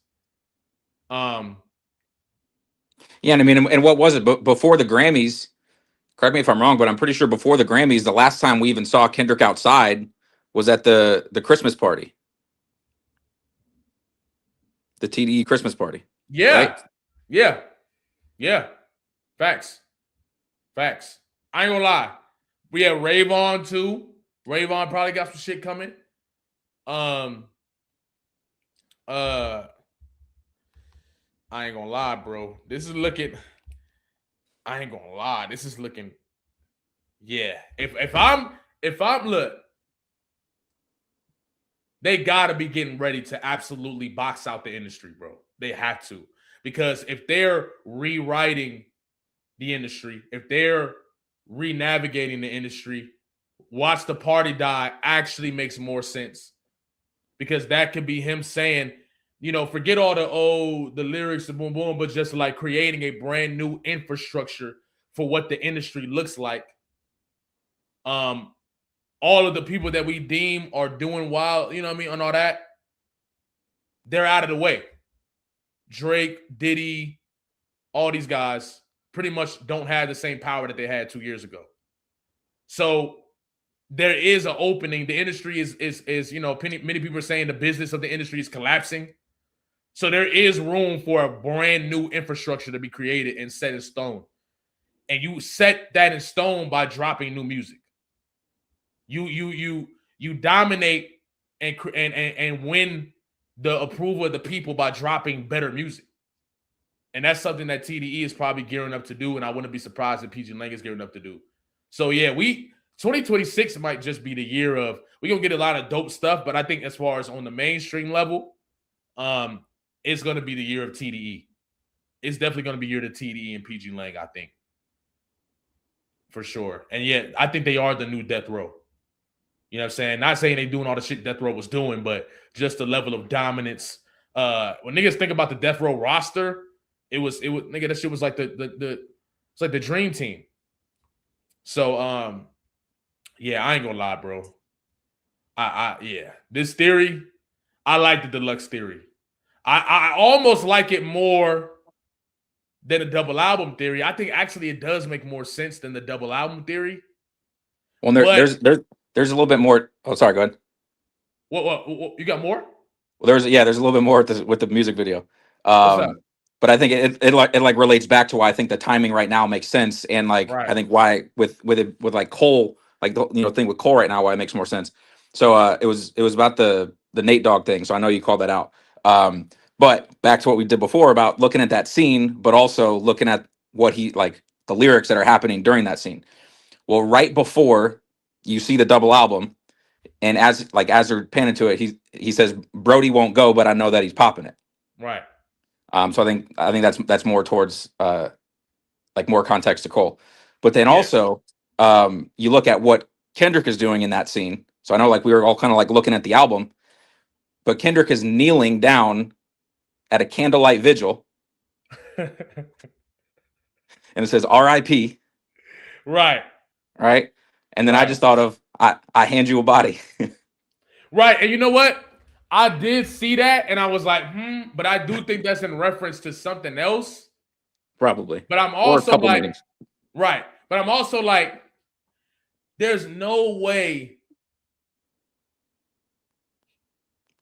Yeah, and I mean, and what was it? Before the Grammys, correct me if I'm wrong, but I'm pretty sure before the Grammys, the last time we even saw Kendrick outside was at the Christmas party. The TDE Christmas party. Yeah. Right? Yeah. Facts. I ain't gonna lie. We had Rayvon too. Rayvon probably got some shit coming. I ain't gonna lie, bro. This is looking. Yeah. If I'm look, they gotta be getting ready to absolutely box out the industry, bro. They have to. Because if they're rewriting the industry, if they're re-navigating the industry, Watch the Party Die actually makes more sense. Because that could be him saying, forget all the lyrics, the boom boom, but just like creating a brand new infrastructure for what the industry looks like. All of the people that we deem are doing wild, and all that, they're out of the way. Drake, Diddy, all these guys pretty much don't have the same power that they had 2 years ago. So there is an opening. The industry is many people are saying the business of the industry is collapsing. So there is room for a brand new infrastructure to be created and set in stone. And you set that in stone by dropping new music. You dominate and win the approval of the people by dropping better music. And that's something that TDE is probably gearing up to do, and I wouldn't be surprised if PG Lang is gearing up to do. So yeah, 2026 might just be the year of, we're gonna get a lot of dope stuff, but I think as far as on the mainstream level, it's gonna be the year of TDE. It's definitely gonna be the year of TDE and PG Lang, I think. For sure. And yeah, I think they are the new Death Row. You know what I'm saying? Not saying they doing all the shit Death Row was doing, but just the level of dominance. When niggas think about the Death Row roster, it was nigga, that shit was like it's like the dream team. So yeah, I ain't gonna lie, bro. Yeah. This theory, I like the deluxe theory. I almost like it more than a double album theory. I think actually it does make more sense than the double album theory. Well, there's a little bit more. Oh, sorry, go ahead. What you got more? Well, there's a little bit more with the music video. What's up? But I think it like relates back to why I think the timing right now makes sense, and like Right. I think why with like Cole, like the thing with Cole right now, why it makes more sense. So it was about the Nate Dogg thing. So I know you called that out. But back to what we did before about looking at that scene, but also looking at what he like the lyrics that are happening during that scene. Well, right before you see the double album, and as they're panning to it, he says Brody won't go, but I know that he's popping it. Right. So I think that's more towards like more context to Cole. But then also you look at what Kendrick is doing in that scene. So I know like we were all kind of like looking at the album, but Kendrick is kneeling down at a candlelight vigil. And it says R.I.P. Right. And then I just thought of I hand you a body. Right. And you know what? I did see that and I was like, but I do think that's in reference to something else. Probably. But I'm also like, right. But I'm also like, there's no way.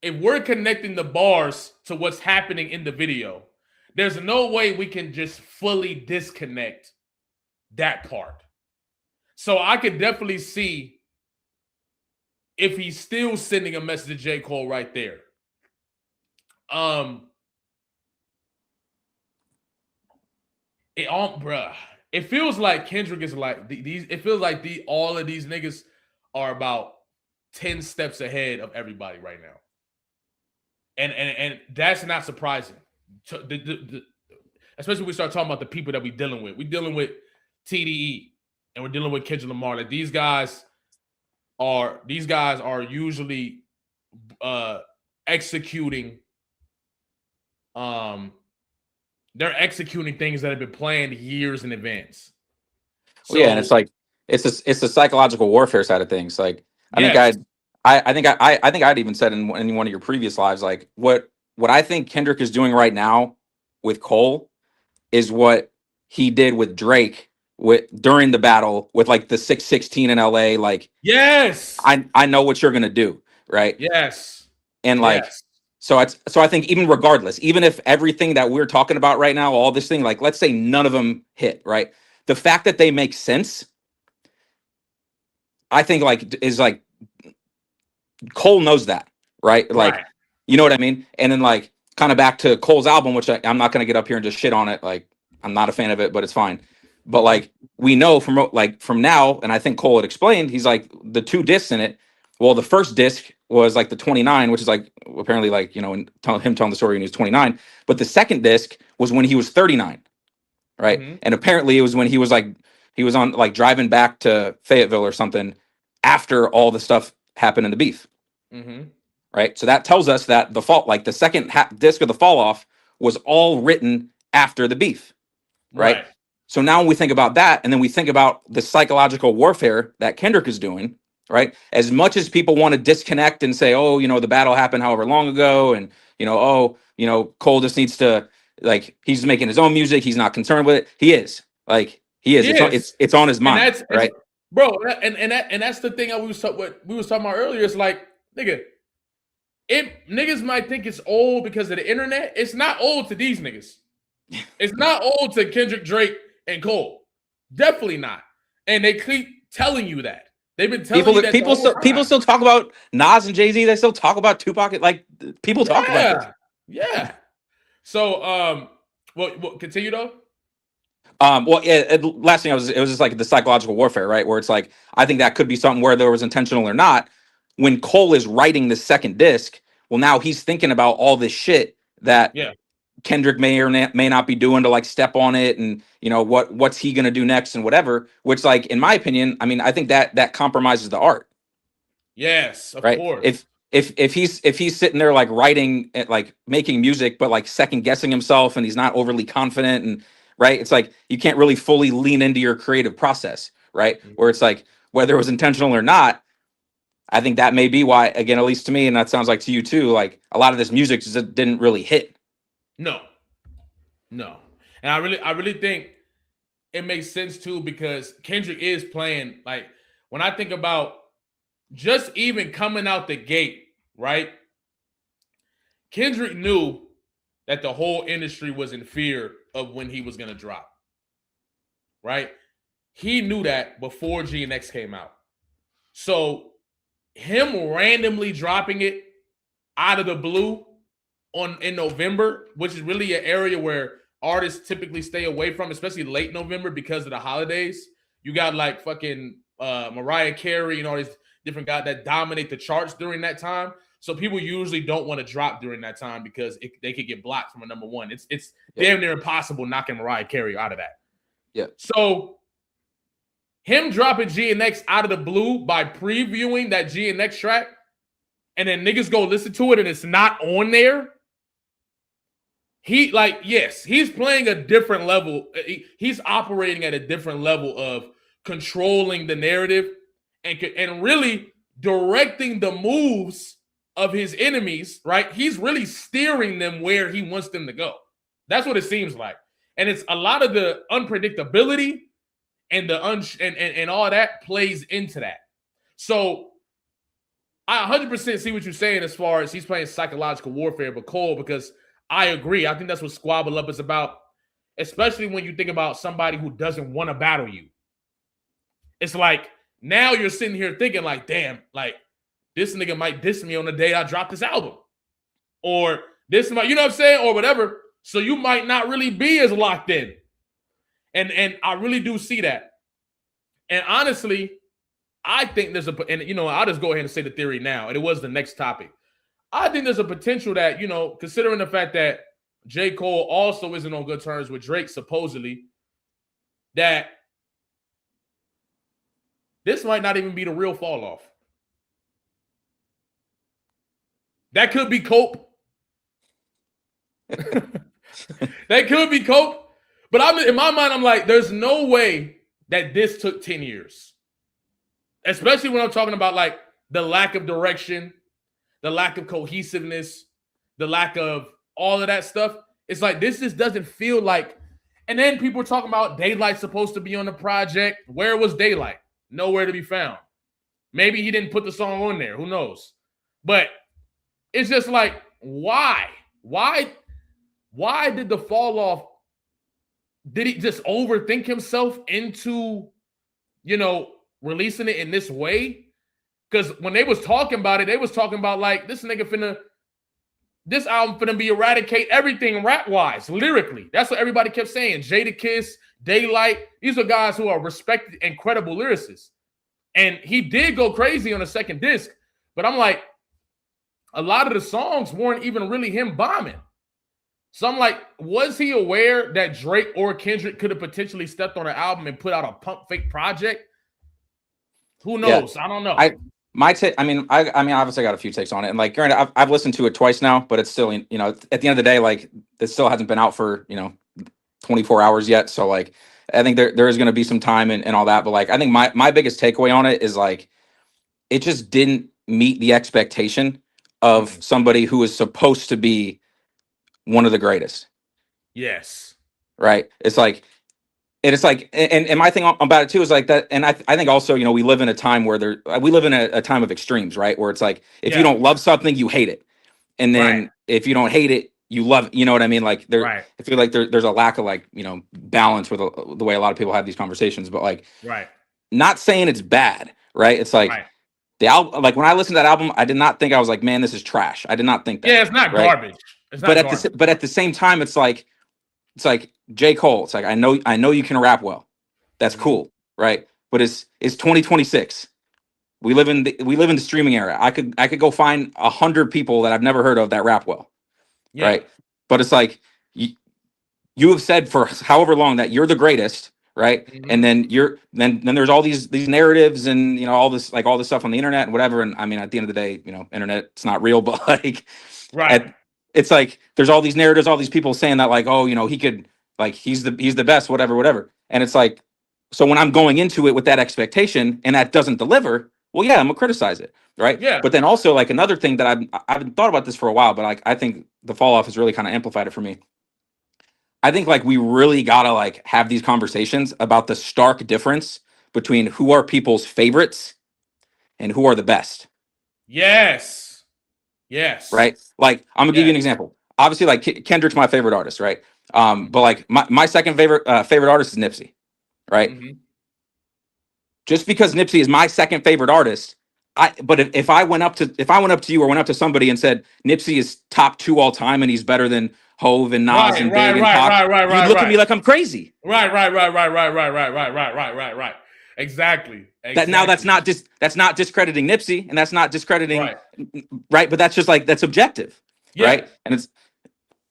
If we're connecting the bars to what's happening in the video, there's no way we can just fully disconnect that part. So I could definitely see if he's still sending a message to J. Cole right there. It feels like Kendrick is like these. It feels like all of these niggas are about 10 steps ahead of everybody right now. And that's not surprising. Especially when we start talking about the people that we're dealing with. We're dealing with TDE and we're dealing with Kendrick Lamar. Like these guys are usually executing. They're executing things that have been planned years in advance. So, yeah, and it's like it's a psychological warfare side of things. Like I think I'd even said in one of your previous lives, like what I think Kendrick is doing right now with Cole is what he did with Drake during the battle with like the 616 in LA. Like, yes, I know what you're gonna do, right? Yes, and like. Yes. So I think even regardless, even if everything that we're talking about right now, all this thing, like let's say none of them hit, right? The fact that they make sense, I think like is like Cole knows that, right? Like, Right. you know what I mean? And then like kind of back to Cole's album, which I'm not going to get up here and just shit on it. Like I'm not a fan of it, but it's fine. But like we know from now, and I think Cole had explained, he's like the 2 discs in it. Well, the first disc was like the 29, which is like apparently like, you know, him telling the story when he was 29. But the second disc was when he was 39, right? Mm-hmm. And apparently it was when he was on like driving back to Fayetteville or something after all the stuff happened in the beef, Mm-hmm. right? So that tells us that the second disc of the Falloff was all written after the beef, right? So now when we think about that, and then we think about the psychological warfare that Kendrick is doing, right? As much as people want to disconnect and say, oh, you know, the battle happened however long ago, and, you know, oh, you know, Cole just needs to, like, he's making his own music. He's not concerned with it. He is. Like, he is. It's on his mind, right? Bro, and that's the thing we was talking about earlier. It's like, nigga, niggas might think it's old because of the internet. It's not old to these niggas. It's not old to Kendrick, Drake, and Cole. Definitely not. And they keep telling you that. They've been telling you that people still talk about Nas and Jay-Z. They still talk about Tupac. Like people talk about this. Yeah. So well, continue though. Well, yeah, last thing it was just like the psychological warfare, right? Where it's like, I think that could be something where there was intentional or not. When Cole is writing the second disc, well, now he's thinking about all this shit that Kendrick may or may not be doing to like step on it, and you know what's he gonna do next and whatever. Which, like, in my opinion, I mean, I think that compromises the art. Yes, of right? course. If he's sitting there like writing, like making music, but like second guessing himself, and he's not overly confident, and right, it's like you can't really fully lean into your creative process, right? Mm-hmm. Where it's like whether it was intentional or not. I think that may be why, again, at least to me, and that sounds like to you too, like a lot of this music just didn't really hit. No. And I really think it makes sense too, because Kendrick is playing, like, when I think about just even coming out the gate, right? Kendrick knew that the whole industry was in fear of when he was going to drop, right? He knew that before GNX came out. So him randomly dropping it out of the blue in November, which is really an area where artists typically stay away from, especially late November because of the holidays. You got like fucking Mariah Carey and all these different guys that dominate the charts during that time. So people usually don't want to drop during that time because they could get blocked from a number one. It's damn near impossible knocking Mariah Carey out of that. Yeah. So him dropping GNX out of the blue by previewing that GNX track, and then niggas go listen to it and it's not on there. He's playing a different level. He's operating at a different level of controlling the narrative and really directing the moves of his enemies, right? He's really steering them where he wants them to go. That's what it seems like. And it's a lot of the unpredictability and the and all that plays into that. So I 100% see what you're saying as far as he's playing psychological warfare with Cole, because I agree. I think that's what Squabble Up is about, especially when you think about somebody who doesn't want to battle you. It's like now you're sitting here thinking like, damn, like this nigga might diss me on the day I drop this album, or this might, you know what I'm saying, or whatever. So you might not really be as locked in. And I really do see that. And honestly, I think there's and I'll just go ahead and say the theory now, and it was the next topic. I think there's a potential that, considering the fact that J. Cole also isn't on good terms with Drake, supposedly, that this might not even be the real fall off. That could be cope. That could be cope. But in my mind, I'm like, there's no way that this took 10 years. Especially when I'm talking about like the lack of direction, the lack of cohesiveness, the lack of all of that stuff. It's like this just doesn't feel like. And then people are talking about Daylight's supposed to be on the project. Where was Daylight? Nowhere to be found. Maybe he didn't put the song on there. Who knows? But it's just like, why? Why did the fall off? Did he just overthink himself into, releasing it in this way? Because when they was talking about it, they was talking about like this album finna be eradicate everything rap-wise, lyrically. That's what everybody kept saying. Jadakiss, Daylight, these are guys who are respected and credible lyricists. And he did go crazy on the second disc, but I'm like, a lot of the songs weren't even really him bombing. So I'm like, was he aware that Drake or Kendrick could have potentially stepped on an album and put out a pump fake project? Who knows? Yeah. I don't know. I obviously got a few takes on it, and like, granted, I've listened to it twice now, but it's still, at the end of the day, like, it still hasn't been out for 24 hours yet. So like, I think there is going to be some time and all that, but like, I think my biggest takeaway on it is like, it just didn't meet the expectation of somebody who is supposed to be one of the greatest. Yes. Right. It's like, and my thing about it too is like that. And I think also, we live in a time where we live in a time of extremes, right? Where it's like, if you don't love something, you hate it. And then if you don't hate it, you love it. You know what I mean? Like I feel like there's a lack of like, balance with the way a lot of people have these conversations, but like, not saying it's bad, right? It's like the album, like when I listened to that album, I did not think, I was like, man, this is trash. I did not think that. Yeah, it's not garbage. It's not garbage. But at the same time, it's like J. Cole. It's like, I know you can rap well. That's cool, right? But it's 2026. We live in the streaming era. I could go find 100 people that I've never heard of that rap well, right? But it's like you have said for however long that you're the greatest, right? And then then there's all these narratives and all this stuff on the internet and whatever. And I mean, at the end of the day, internet, it's not real, but like, it's like there's all these narratives, all these people saying that like, oh, he could, like, he's the best, whatever. And it's like, so when I'm going into it with that expectation and that doesn't deliver, well, yeah, I'm gonna criticize it, right? Yeah. But then also like another thing that I've thought about this for a while, but like I think the fall off has really kind of amplified it for me. I think like we really gotta like have these conversations about the stark difference between who are people's favorites and who are the best. Yes. Right. Like I'm gonna give you an example. Obviously, like Kendrick's my favorite artist, right? But like my second favorite artist is Nipsey, right? Just because Nipsey is my second favorite artist, but if I went up to you or went up to somebody and said Nipsey is top 2 all time and he's better than Hove and Nas and Big and Pac, you'd look at me like I'm crazy. Right. Exactly. Now that's not discrediting Nipsey, and that's not discrediting right, but that's just like that's objective, right? And it's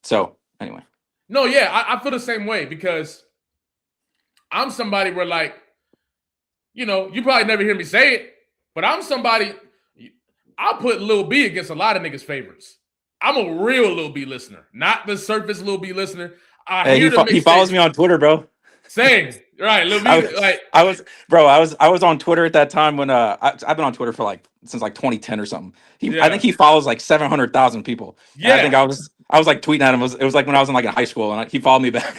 so anyway. No, yeah, I feel the same way because I'm somebody where like, you probably never hear me say it, but I'm somebody, I'll put Lil B against a lot of niggas' favorites. I'm a real Lil B listener, not the surface Lil B listener. He follows me on Twitter, bro. Same, right? Lil B, I was on Twitter at that time when I've been on Twitter for since 2010 or something. I think he follows 700,000 people. Yeah, and I think I was like tweeting at him. It was like when I was in high school, and he followed me back.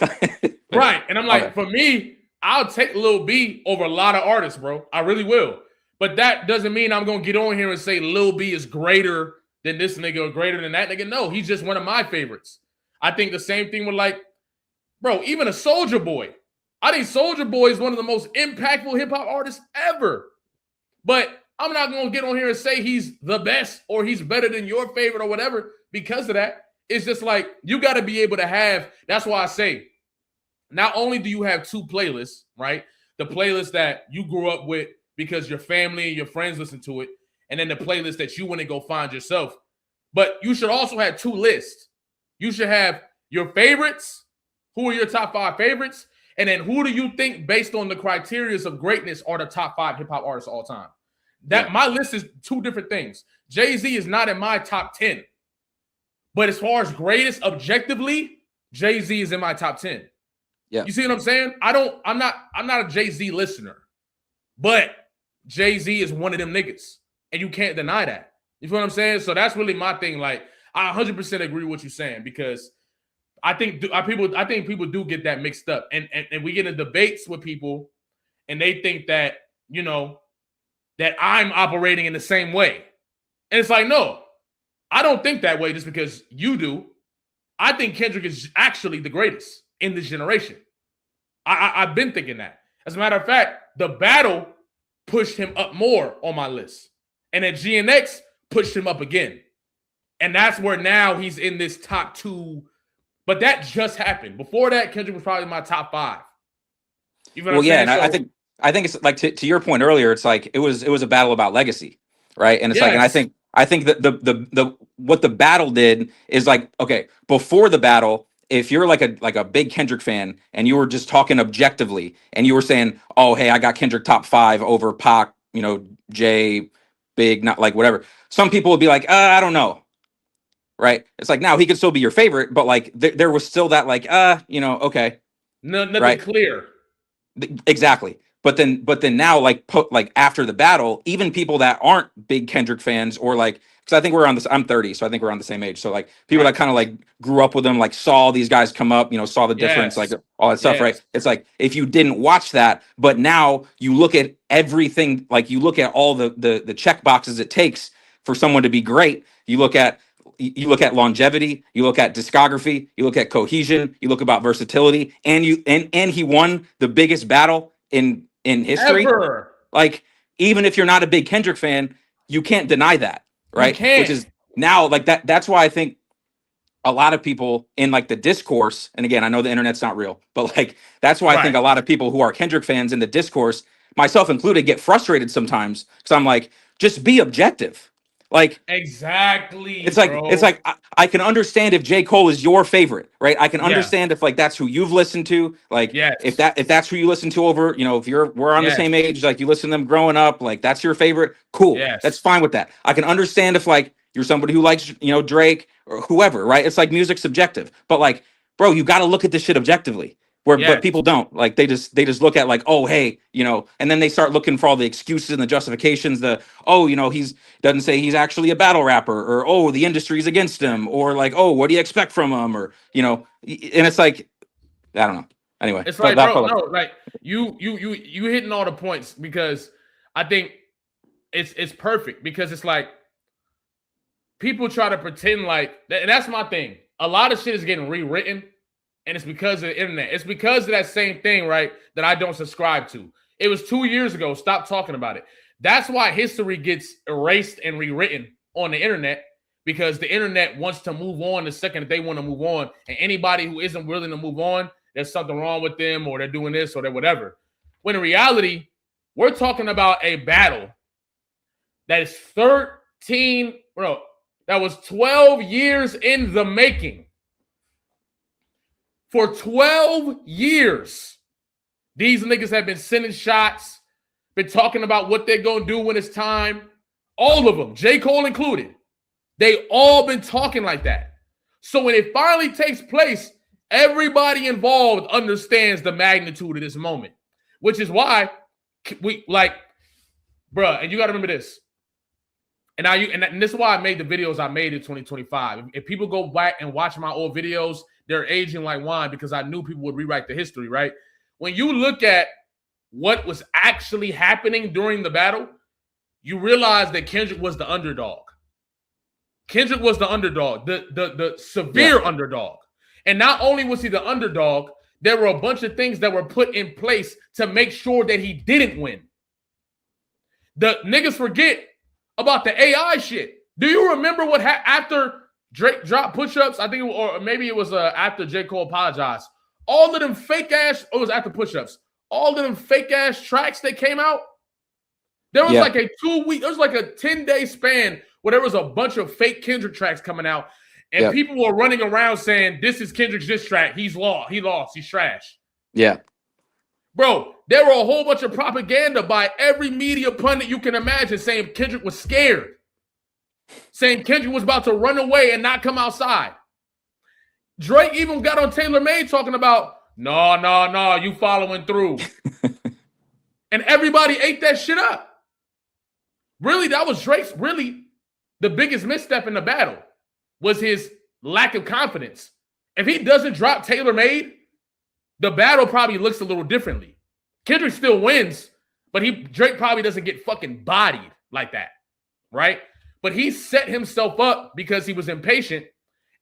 Right, and I'm like, for me, I'll take Lil B over a lot of artists, bro. I really will. But that doesn't mean I'm gonna get on here and say Lil B is greater than this nigga or greater than that nigga. No, he's just one of my favorites. I think the same thing with bro, even a Soulja Boy. I think Soulja Boy is one of the most impactful hip hop artists ever. But I'm not gonna get on here and say he's the best or he's better than your favorite or whatever because of that. It's just like you got to be able to have. That's why I say, not only do you have 2 playlists, right? The playlist that you grew up with because your family and your friends listen to it, and then the playlist that you want to go find yourself. But you should also have two lists. You should have your favorites, who are your top 5 favorites, and then who do you think, based on the criteria of greatness, are the top 5 hip-hop artists of all time. My list is 2 different things. Jay-Z is not in my top 10. But as far as greatest objectively, Jay-Z is in my top 10. Yeah. You see what I'm saying? I'm not a Jay-Z listener. But Jay-Z is one of them niggas. And you can't deny that. You feel what I'm saying? So that's really my thing. Like, I 100% agree with what you're saying, because I think people do get that mixed up. And we get in debates with people and they think that, you know, that I'm operating in the same way. And it's like, no, I don't think that way just because you do. I think Kendrick is actually the greatest in this generation. I've been thinking that. As a matter of fact, The Battle pushed him up more on my list. And then GNX pushed him up again. And that's where now he's in this top 2. But that just happened. Before that, Kendrick was probably my top 5. You know what I'm saying? And I think it's like to your point earlier, it's like it was a battle about legacy, right? And it's like, and I think that the what the battle did is like, okay, before the battle, if you're like a big Kendrick fan and you were just talking objectively and you were saying, oh, hey, I got Kendrick top 5 over Pac, you know, Jay, Big, not like whatever. Some people would be like, I don't know. Right. It's like, now he could still be your favorite, but like there was still that like, you know, okay. Nothing clear. Exactly. But then now, like after the battle, even people that aren't big Kendrick fans, or like, because I think I'm 30, so I think we're on the same age. So like people that kind of like grew up with them, like saw these guys come up, you know, saw the difference, like all that stuff, right? It's like, if you didn't watch that, but now you look at everything, like you look at all the check boxes it takes for someone to be great. You look at longevity, you look at discography, you look at cohesion, you look about versatility, and he won the biggest battle in history. Ever. Like, even if you're not a big Kendrick fan, you can't deny that, right? Which is now like that's why I think a lot of people in like the discourse, and again, I know the internet's not real, but like that's why I think a lot of people who are Kendrick fans in the discourse, myself included, get frustrated sometimes, because I'm like, just be objective. Like, exactly. It's like I can understand if J. Cole is your favorite, right? I can understand if like that's who you've listened to, like if that's who you listen to over, you know, if we're on the same age, like you listen to them growing up, like that's your favorite, cool. That's fine with that. I can understand if like you're somebody who likes, you know, Drake or whoever, right? It's like music subjective, but like, bro, you got to look at this shit objectively. But people don't. Like they just look at like, oh, hey, you know, and then they start looking for all the excuses and the justifications, you know, doesn't say he's actually a battle rapper, or oh, the industry's against him, or like, oh, what do you expect from him, or, you know, and it's like, I don't know. Anyway, it's like, bro, no, like you hitting all the points, because I think it's perfect, because it's like people try to pretend like, and that's my thing. A lot of shit is getting rewritten. And it's because of the internet. It's because of that same thing, right, that I don't subscribe to. It was 2 years ago. Stop talking about it. That's why history gets erased and rewritten on the internet, because the internet wants to move on the second that they want to move on. And anybody who isn't willing to move on, there's something wrong with them, or they're doing this, or they're whatever. When in reality, we're talking about a battle that is 12 years in the making. For 12 years, these niggas have been sending shots, been talking about what they're going to do when it's time. All of them, J. Cole included. They all been talking like that. So when it finally takes place, everybody involved understands the magnitude of this moment, which is why we like, bruh, and you got to remember this. And this is why I made the videos I made in 2025. If people go back and watch my old videos, they're aging like wine, because I knew people would rewrite the history, right? When you look at what was actually happening during the battle, you realize that Kendrick was the underdog. Kendrick was the underdog, the severe underdog. And not only was he the underdog, there were a bunch of things that were put in place to make sure that he didn't win. The niggas forget about the AI shit. Do you remember what after Drake dropped push-ups? I think, or maybe it was after J. Cole apologized. All of them fake ass, it was after push-ups. All of them fake ass tracks that came out, There was like a 2-week, there was like a 10-day span where there was a bunch of fake Kendrick tracks coming out, and people were running around saying, "This is Kendrick's diss track. He's lost. He lost. He's trash." Yeah. Bro, there were a whole bunch of propaganda by every media pundit you can imagine saying Kendrick was scared, saying Kendrick was about to run away and not come outside. Drake even got on Taylor Made talking about, no, you following through. And everybody ate that shit up. Really, that was Drake's the biggest misstep in the battle was his lack of confidence. If he doesn't drop Taylor Made, the battle probably looks a little differently. Kendrick still wins, but Drake probably doesn't get fucking bodied like that, right? But he set himself up because he was impatient,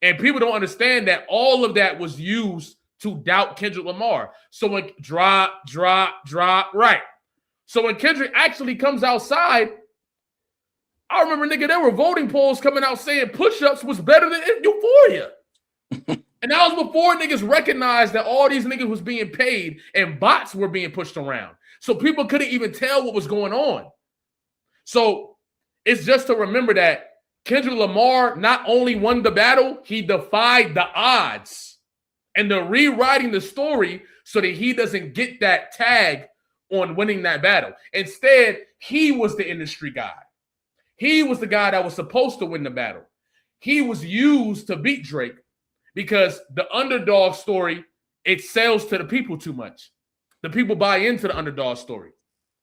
and people don't understand that all of that was used to doubt Kendrick Lamar. So when drop, right. So when Kendrick actually comes outside, I remember, nigga, there were voting polls coming out saying push-ups was better than Euphoria. And that was before niggas recognized that all these niggas was being paid and bots were being pushed around. So people couldn't even tell what was going on. So it's just to remember that Kendrick Lamar not only won the battle, he defied the odds. And they're rewriting the story so that he doesn't get that tag on winning that battle. Instead, he was the industry guy. He was the guy that was supposed to win the battle. He was used to beat Drake because the underdog story, it sells to the people too much. The people buy into the underdog story.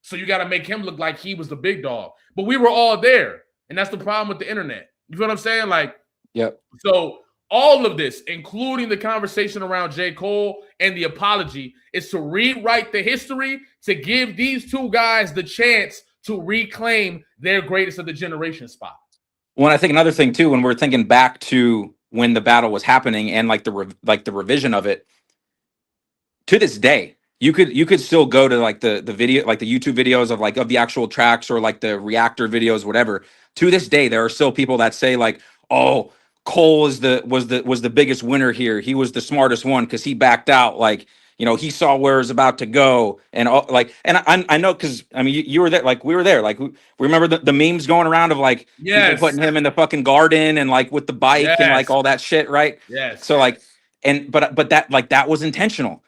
So you got to make him look like he was the big dog. But we were all there. And that's the problem with the internet. You feel what I'm saying? Like, yep. So all of this, including the conversation around J. Cole and the apology, is to rewrite the history, to give these two guys the chance to reclaim their greatest of the generation spot. Well, I think another thing too, when we're thinking back to when the battle was happening and like the revision of it, to this day, you could still go to like the video, like the YouTube videos of the actual tracks or like the reactor videos, whatever. To this day, there are still people that say like, "Oh, Cole was the biggest winner here. He was the smartest one because he backed out. Like, you know, he saw where it was about to go." And all, like, and I know because I mean you were there, like we were there, like we remember the memes going around of like people putting him in the fucking garden and like with the bike and like all that shit, right? Yes. So like, and but that like that was intentional.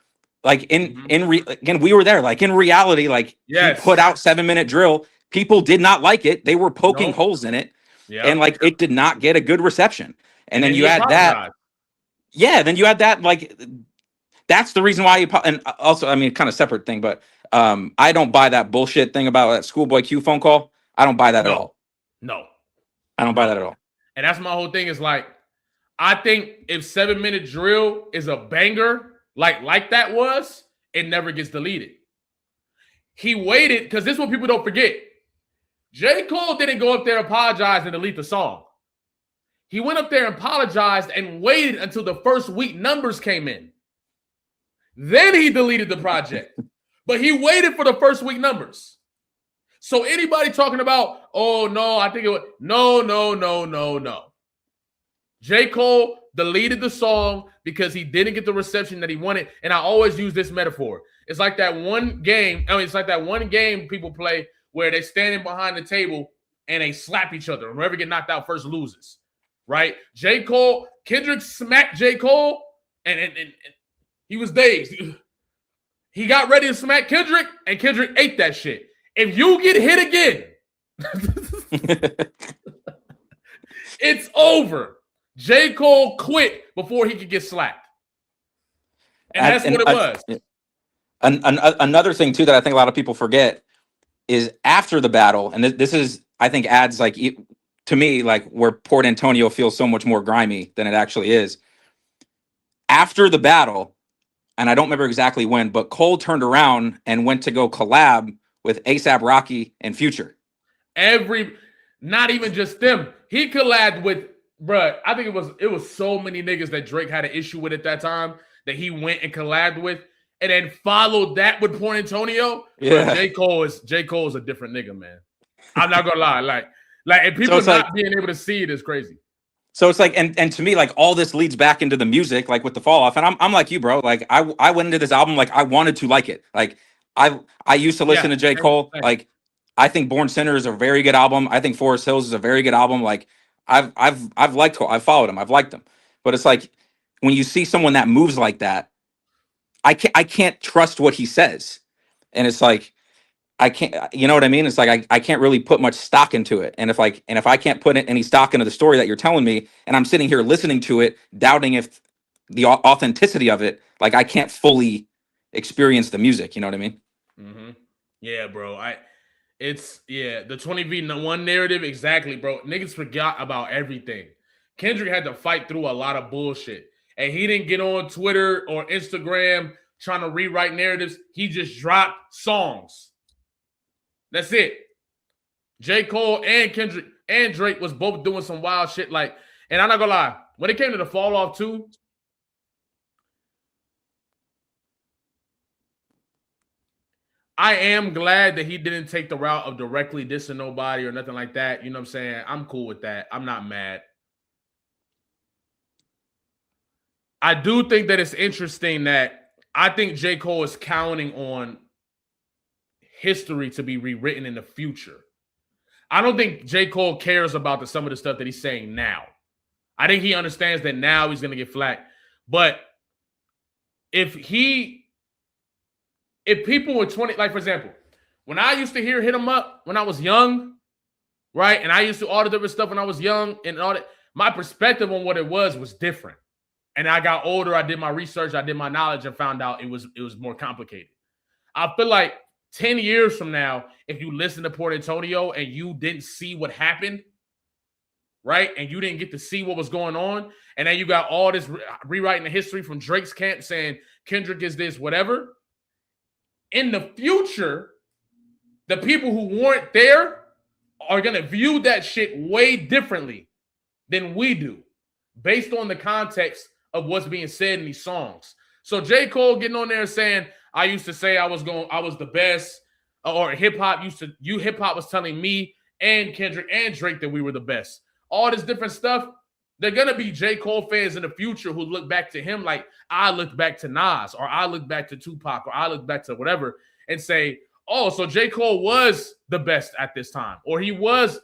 Like again, we were there. Like in reality, like he put out 7-minute drill. People did not like it. They were poking holes in it, and like it did not get a good reception. And then you add that, then you add that, like that's the reason why and also, I mean, kind of separate thing, but I don't buy that bullshit thing about that Schoolboy Q phone call. I don't buy that at all. No, I don't buy that at all. And that's my whole thing is like, I think if 7-minute drill is a banger, like that was, it never gets deleted. He waited, because this is what people don't forget. J. Cole didn't go up there, apologize, and delete the song. He went up there and apologized and waited until the first week numbers came in. Then he deleted the project. But he waited for the first week numbers. So anybody talking about, oh, no, I think it was, no. J. Cole deleted the song because he didn't get the reception that he wanted. And I always use this metaphor. It's like that one game. It's like that one game people play where they're standing behind the table and they slap each other. Whoever get knocked out first loses, right? J. Cole, Kendrick smacked J. Cole, and he was dazed. He got ready to smack Kendrick, and Kendrick ate that shit. If you get hit again, it's over. J. Cole quit before he could get slapped. And that's what it was. Another thing, too, that I think a lot of people forget is after the battle, and this is, I think, adds like to me, like where Port Antonio feels so much more grimy than it actually is. After the battle, and I don't remember exactly when, but Cole turned around and went to go collab with A$AP Rocky and Future. Not even just them. He collabed with, bruh, I think it was so many niggas that Drake had an issue with at that time that he went and collabed with. And then followed that with Port Antonio. Yeah. J. Cole is a different nigga, man. I'm not gonna lie. Like, and people not being able to see it is crazy. So it's like, and to me, like all this leads back into the music, like with the Falloff. And I'm like you, bro. Like I went into this album like I wanted to like it. Like I used to listen to J. Cole. Like I think Born Sinner is a very good album. I think Forest Hills is a very good album. Like I've followed him. I've liked him. But it's like when you see someone that moves like that, I can't trust what he says. And it's like I can't, you know what I mean? It's like I can't really put much stock into it. And if I can't put any stock into the story that you're telling me, and I'm sitting here listening to it, doubting if the authenticity of it, like I can't fully experience the music. You know what I mean? Mm-hmm. Yeah, bro. The 20v1 narrative, exactly, bro. Niggas forgot about everything. Kendrick had to fight through a lot of bullshit. And he didn't get on Twitter or Instagram trying to rewrite narratives. He just dropped songs. That's it. J. Cole and Kendrick and Drake was both doing some wild shit. Like, and I'm not gonna lie, when it came to the Falloff too, I am glad that he didn't take the route of directly dissing nobody or nothing like that. You know what I'm saying? I'm cool with that. I'm not mad. I do think that it's interesting that I think J. Cole is counting on history to be rewritten in the future. I don't think J. Cole cares about some of the stuff that he's saying now. I think he understands that now he's going to get flack. But if people were 20, like for example, when I used to hear Hit 'Em Up when I was young, right? And I used to all the different stuff when I was young and all that, my perspective on what it was different. And I got older, I did my research, I did my knowledge and found out it was more complicated. I feel like 10 years from now, if you listen to Port Antonio and you didn't see what happened, right? And you didn't get to see what was going on, and then you got all this rewriting the history from Drake's camp saying Kendrick is this, whatever. In the future, the people who weren't there are going to view that shit way differently than we do based on the context of what's being said in these songs. So J. Cole getting on there saying, I used to say I was the best, or hip hop was telling me and Kendrick and Drake that we were the best. All this different stuff, they're going to be J. Cole fans in the future who look back to him like I look back to Nas, or I look back to Tupac, or I look back to whatever and say, oh, so J. Cole was the best at this time, or he was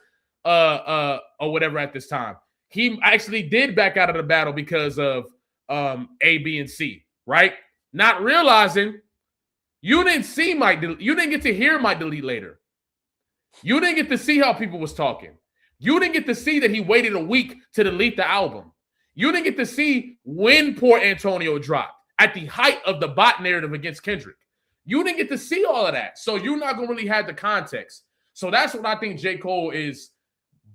or whatever at this time. He actually did back out of the battle because of A, B, and C, right? Not realizing you didn't see Mike. You didn't get to hear Mike delete later. You didn't get to see how people was talking. You didn't get to see that he waited a week to delete the album. You didn't get to see when Port Antonio dropped at the height of the bot narrative against Kendrick. You didn't get to see all of that. So you're not going to really have the context. So that's what I think J. Cole is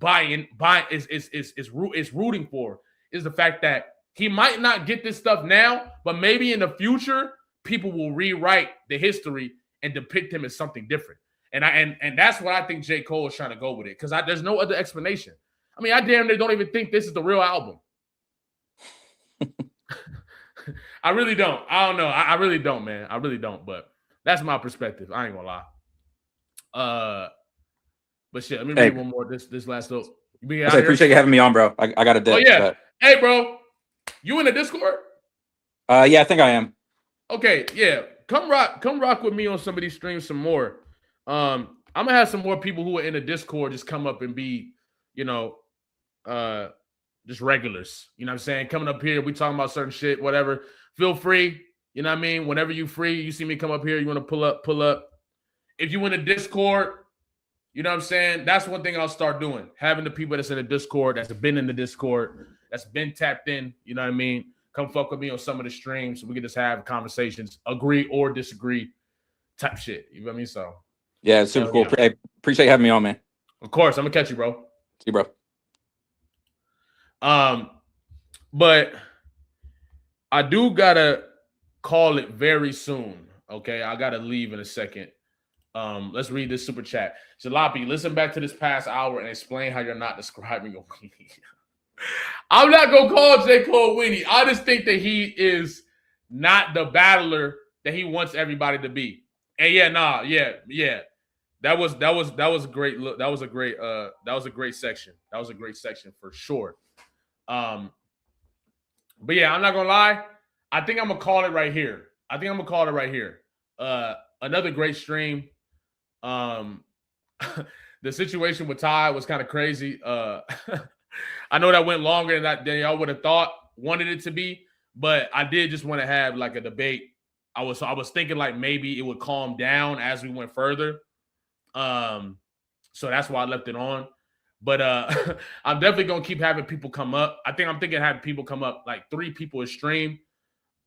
is rooting for, is the fact that he might not get this stuff now, but maybe in the future, people will rewrite the history and depict him as something different. And that's what I think J. Cole is trying to go with it, because there's no other explanation. I mean, I damn near don't even think this is the real album. I really don't. I don't know. I really don't, man. I really don't. But that's my perspective. I ain't gonna lie. But shit, let me read one more. This last little. I appreciate you having me on, bro. I got a dip. Oh yeah. But... Hey, bro. You in the Discord? Yeah, I think I am. Okay, yeah. Come rock with me on some of these streams some more. I'm gonna have some more people who are in the Discord just come up and be, just regulars. You know what I'm saying? Coming up here, we talking about certain shit, whatever. Feel free. You know what I mean? Whenever you free, you see me come up here, you want to pull up. If you in the Discord, you know what I'm saying? That's one thing I'll start doing. Having the people that's in the Discord, that's been in the Discord, that's been tapped in, you know what I mean? Come fuck with me on some of the streams so we can just have conversations, agree or disagree type shit. You know what I mean? So yeah, it's super cool. Yeah. Appreciate you having me on, man. Of course, I'm gonna catch you, bro. See you, bro. But I do gotta call it very soon. Okay, I gotta leave in a second. Let's read this super chat. Jalopy, listen back to this past hour and explain how you're not describing a weenie. I'm not gonna call J. Cole weenie. I just think that he is not the battler that he wants everybody to be. And yeah. That was a great look. That was a great section. That was a great section for sure. But yeah, I'm not gonna lie. I think I'm gonna call it right here. Another great stream. I the situation with Ty was kind of crazy. I know that went longer than y'all would have wanted it to be, but I did just want to have like a debate. I was thinking like maybe it would calm down as we went further. So that's why I left it on. But I'm definitely gonna keep having people come up. I'm thinking having people come up, like 3 people a stream.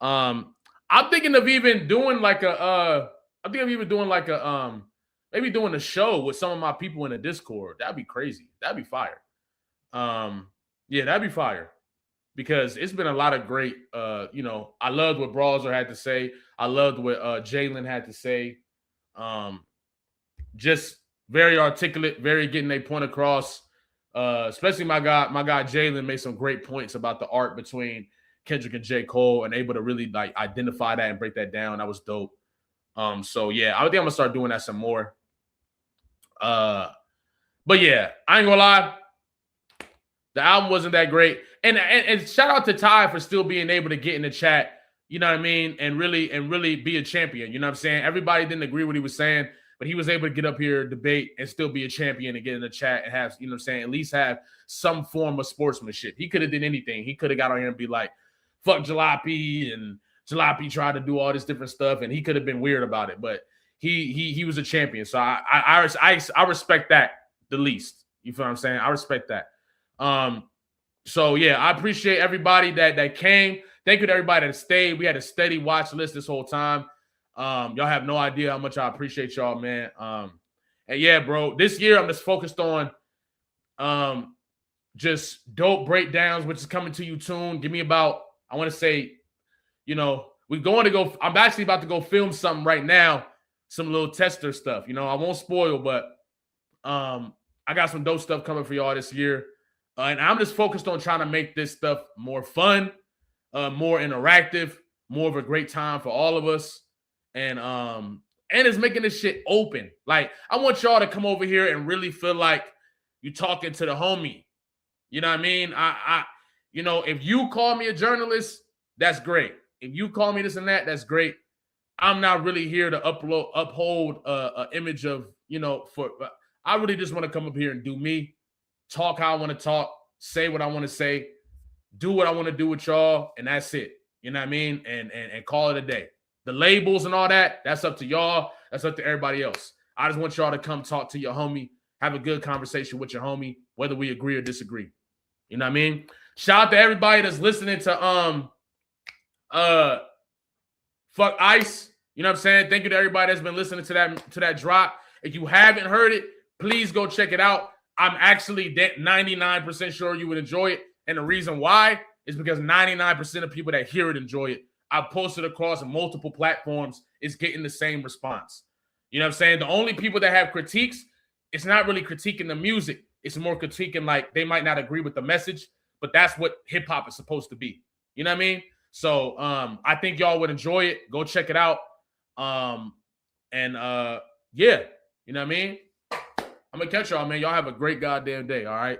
I'm thinking of even doing like maybe doing a show with some of my people in the Discord. That'd be crazy. That'd be fire. Yeah, that'd be fire. Because it's been a lot of great, I loved what Brawler had to say. I loved what Jalen had to say. Just very articulate, very getting a point across. Especially my guy Jalen made some great points about the art between Kendrick and J. Cole and able to really like identify that and break that down. That was dope. So yeah, I think I'm gonna start doing that some more. But yeah, I ain't gonna lie. The album wasn't that great. And shout out to Ty for still being able to get in the chat, you know what I mean, and really be a champion. You know what I'm saying? Everybody didn't agree with what he was saying, but he was able to get up here, debate, and still be a champion and get in the chat and have, you know what I'm saying, at least have some form of sportsmanship. He could have did anything. He could have got on here and be like, fuck Jalopy, and Jalopy tried to do all this different stuff, and he could have been weird about it, but he was a champion. So I respect that the least. You feel what I'm saying? I respect that. So yeah, I appreciate everybody that came. Thank you to everybody that stayed. We had a steady watch list this whole time. Y'all have no idea how much I appreciate y'all, man. And yeah, bro, this year I'm just focused on just dope breakdowns, which is coming to you soon. Give me about, I want to say, I'm actually about to go film something right now, some little tester stuff. I won't spoil, but I got some dope stuff coming for y'all this year. And I'm just focused on trying to make this stuff more fun, more interactive, more of a great time for all of us. And it's making this shit open. Like, I want y'all to come over here and really feel like you're talking to the homie. You know what I mean? If you call me a journalist, that's great. If you call me this and that, that's great. I'm not really here to uphold an image of, I really just want to come up here and do me. Talk how I want to talk, say what I want to say, do what I want to do with y'all, and that's it. You know what I mean? And call it a day. The labels and all that, that's up to y'all. That's up to everybody else. I just want y'all to come talk to your homie, have a good conversation with your homie, whether we agree or disagree. You know what I mean? Shout out to everybody that's listening to Fuck Ice. You know what I'm saying? Thank you to everybody that's been listening to that drop. If you haven't heard it, please go check it out. I'm actually 99% sure you would enjoy it. And the reason why is because 99% of people that hear it enjoy it. I posted across multiple platforms. It's getting the same response. You know what I'm saying? The only people that have critiques, it's not really critiquing the music. It's more critiquing, like, they might not agree with the message, but that's what hip hop is supposed to be. You know what I mean? So I think y'all would enjoy it. Go check it out. Yeah, you know what I mean? I'm going to catch y'all, man. Y'all have a great goddamn day, all right?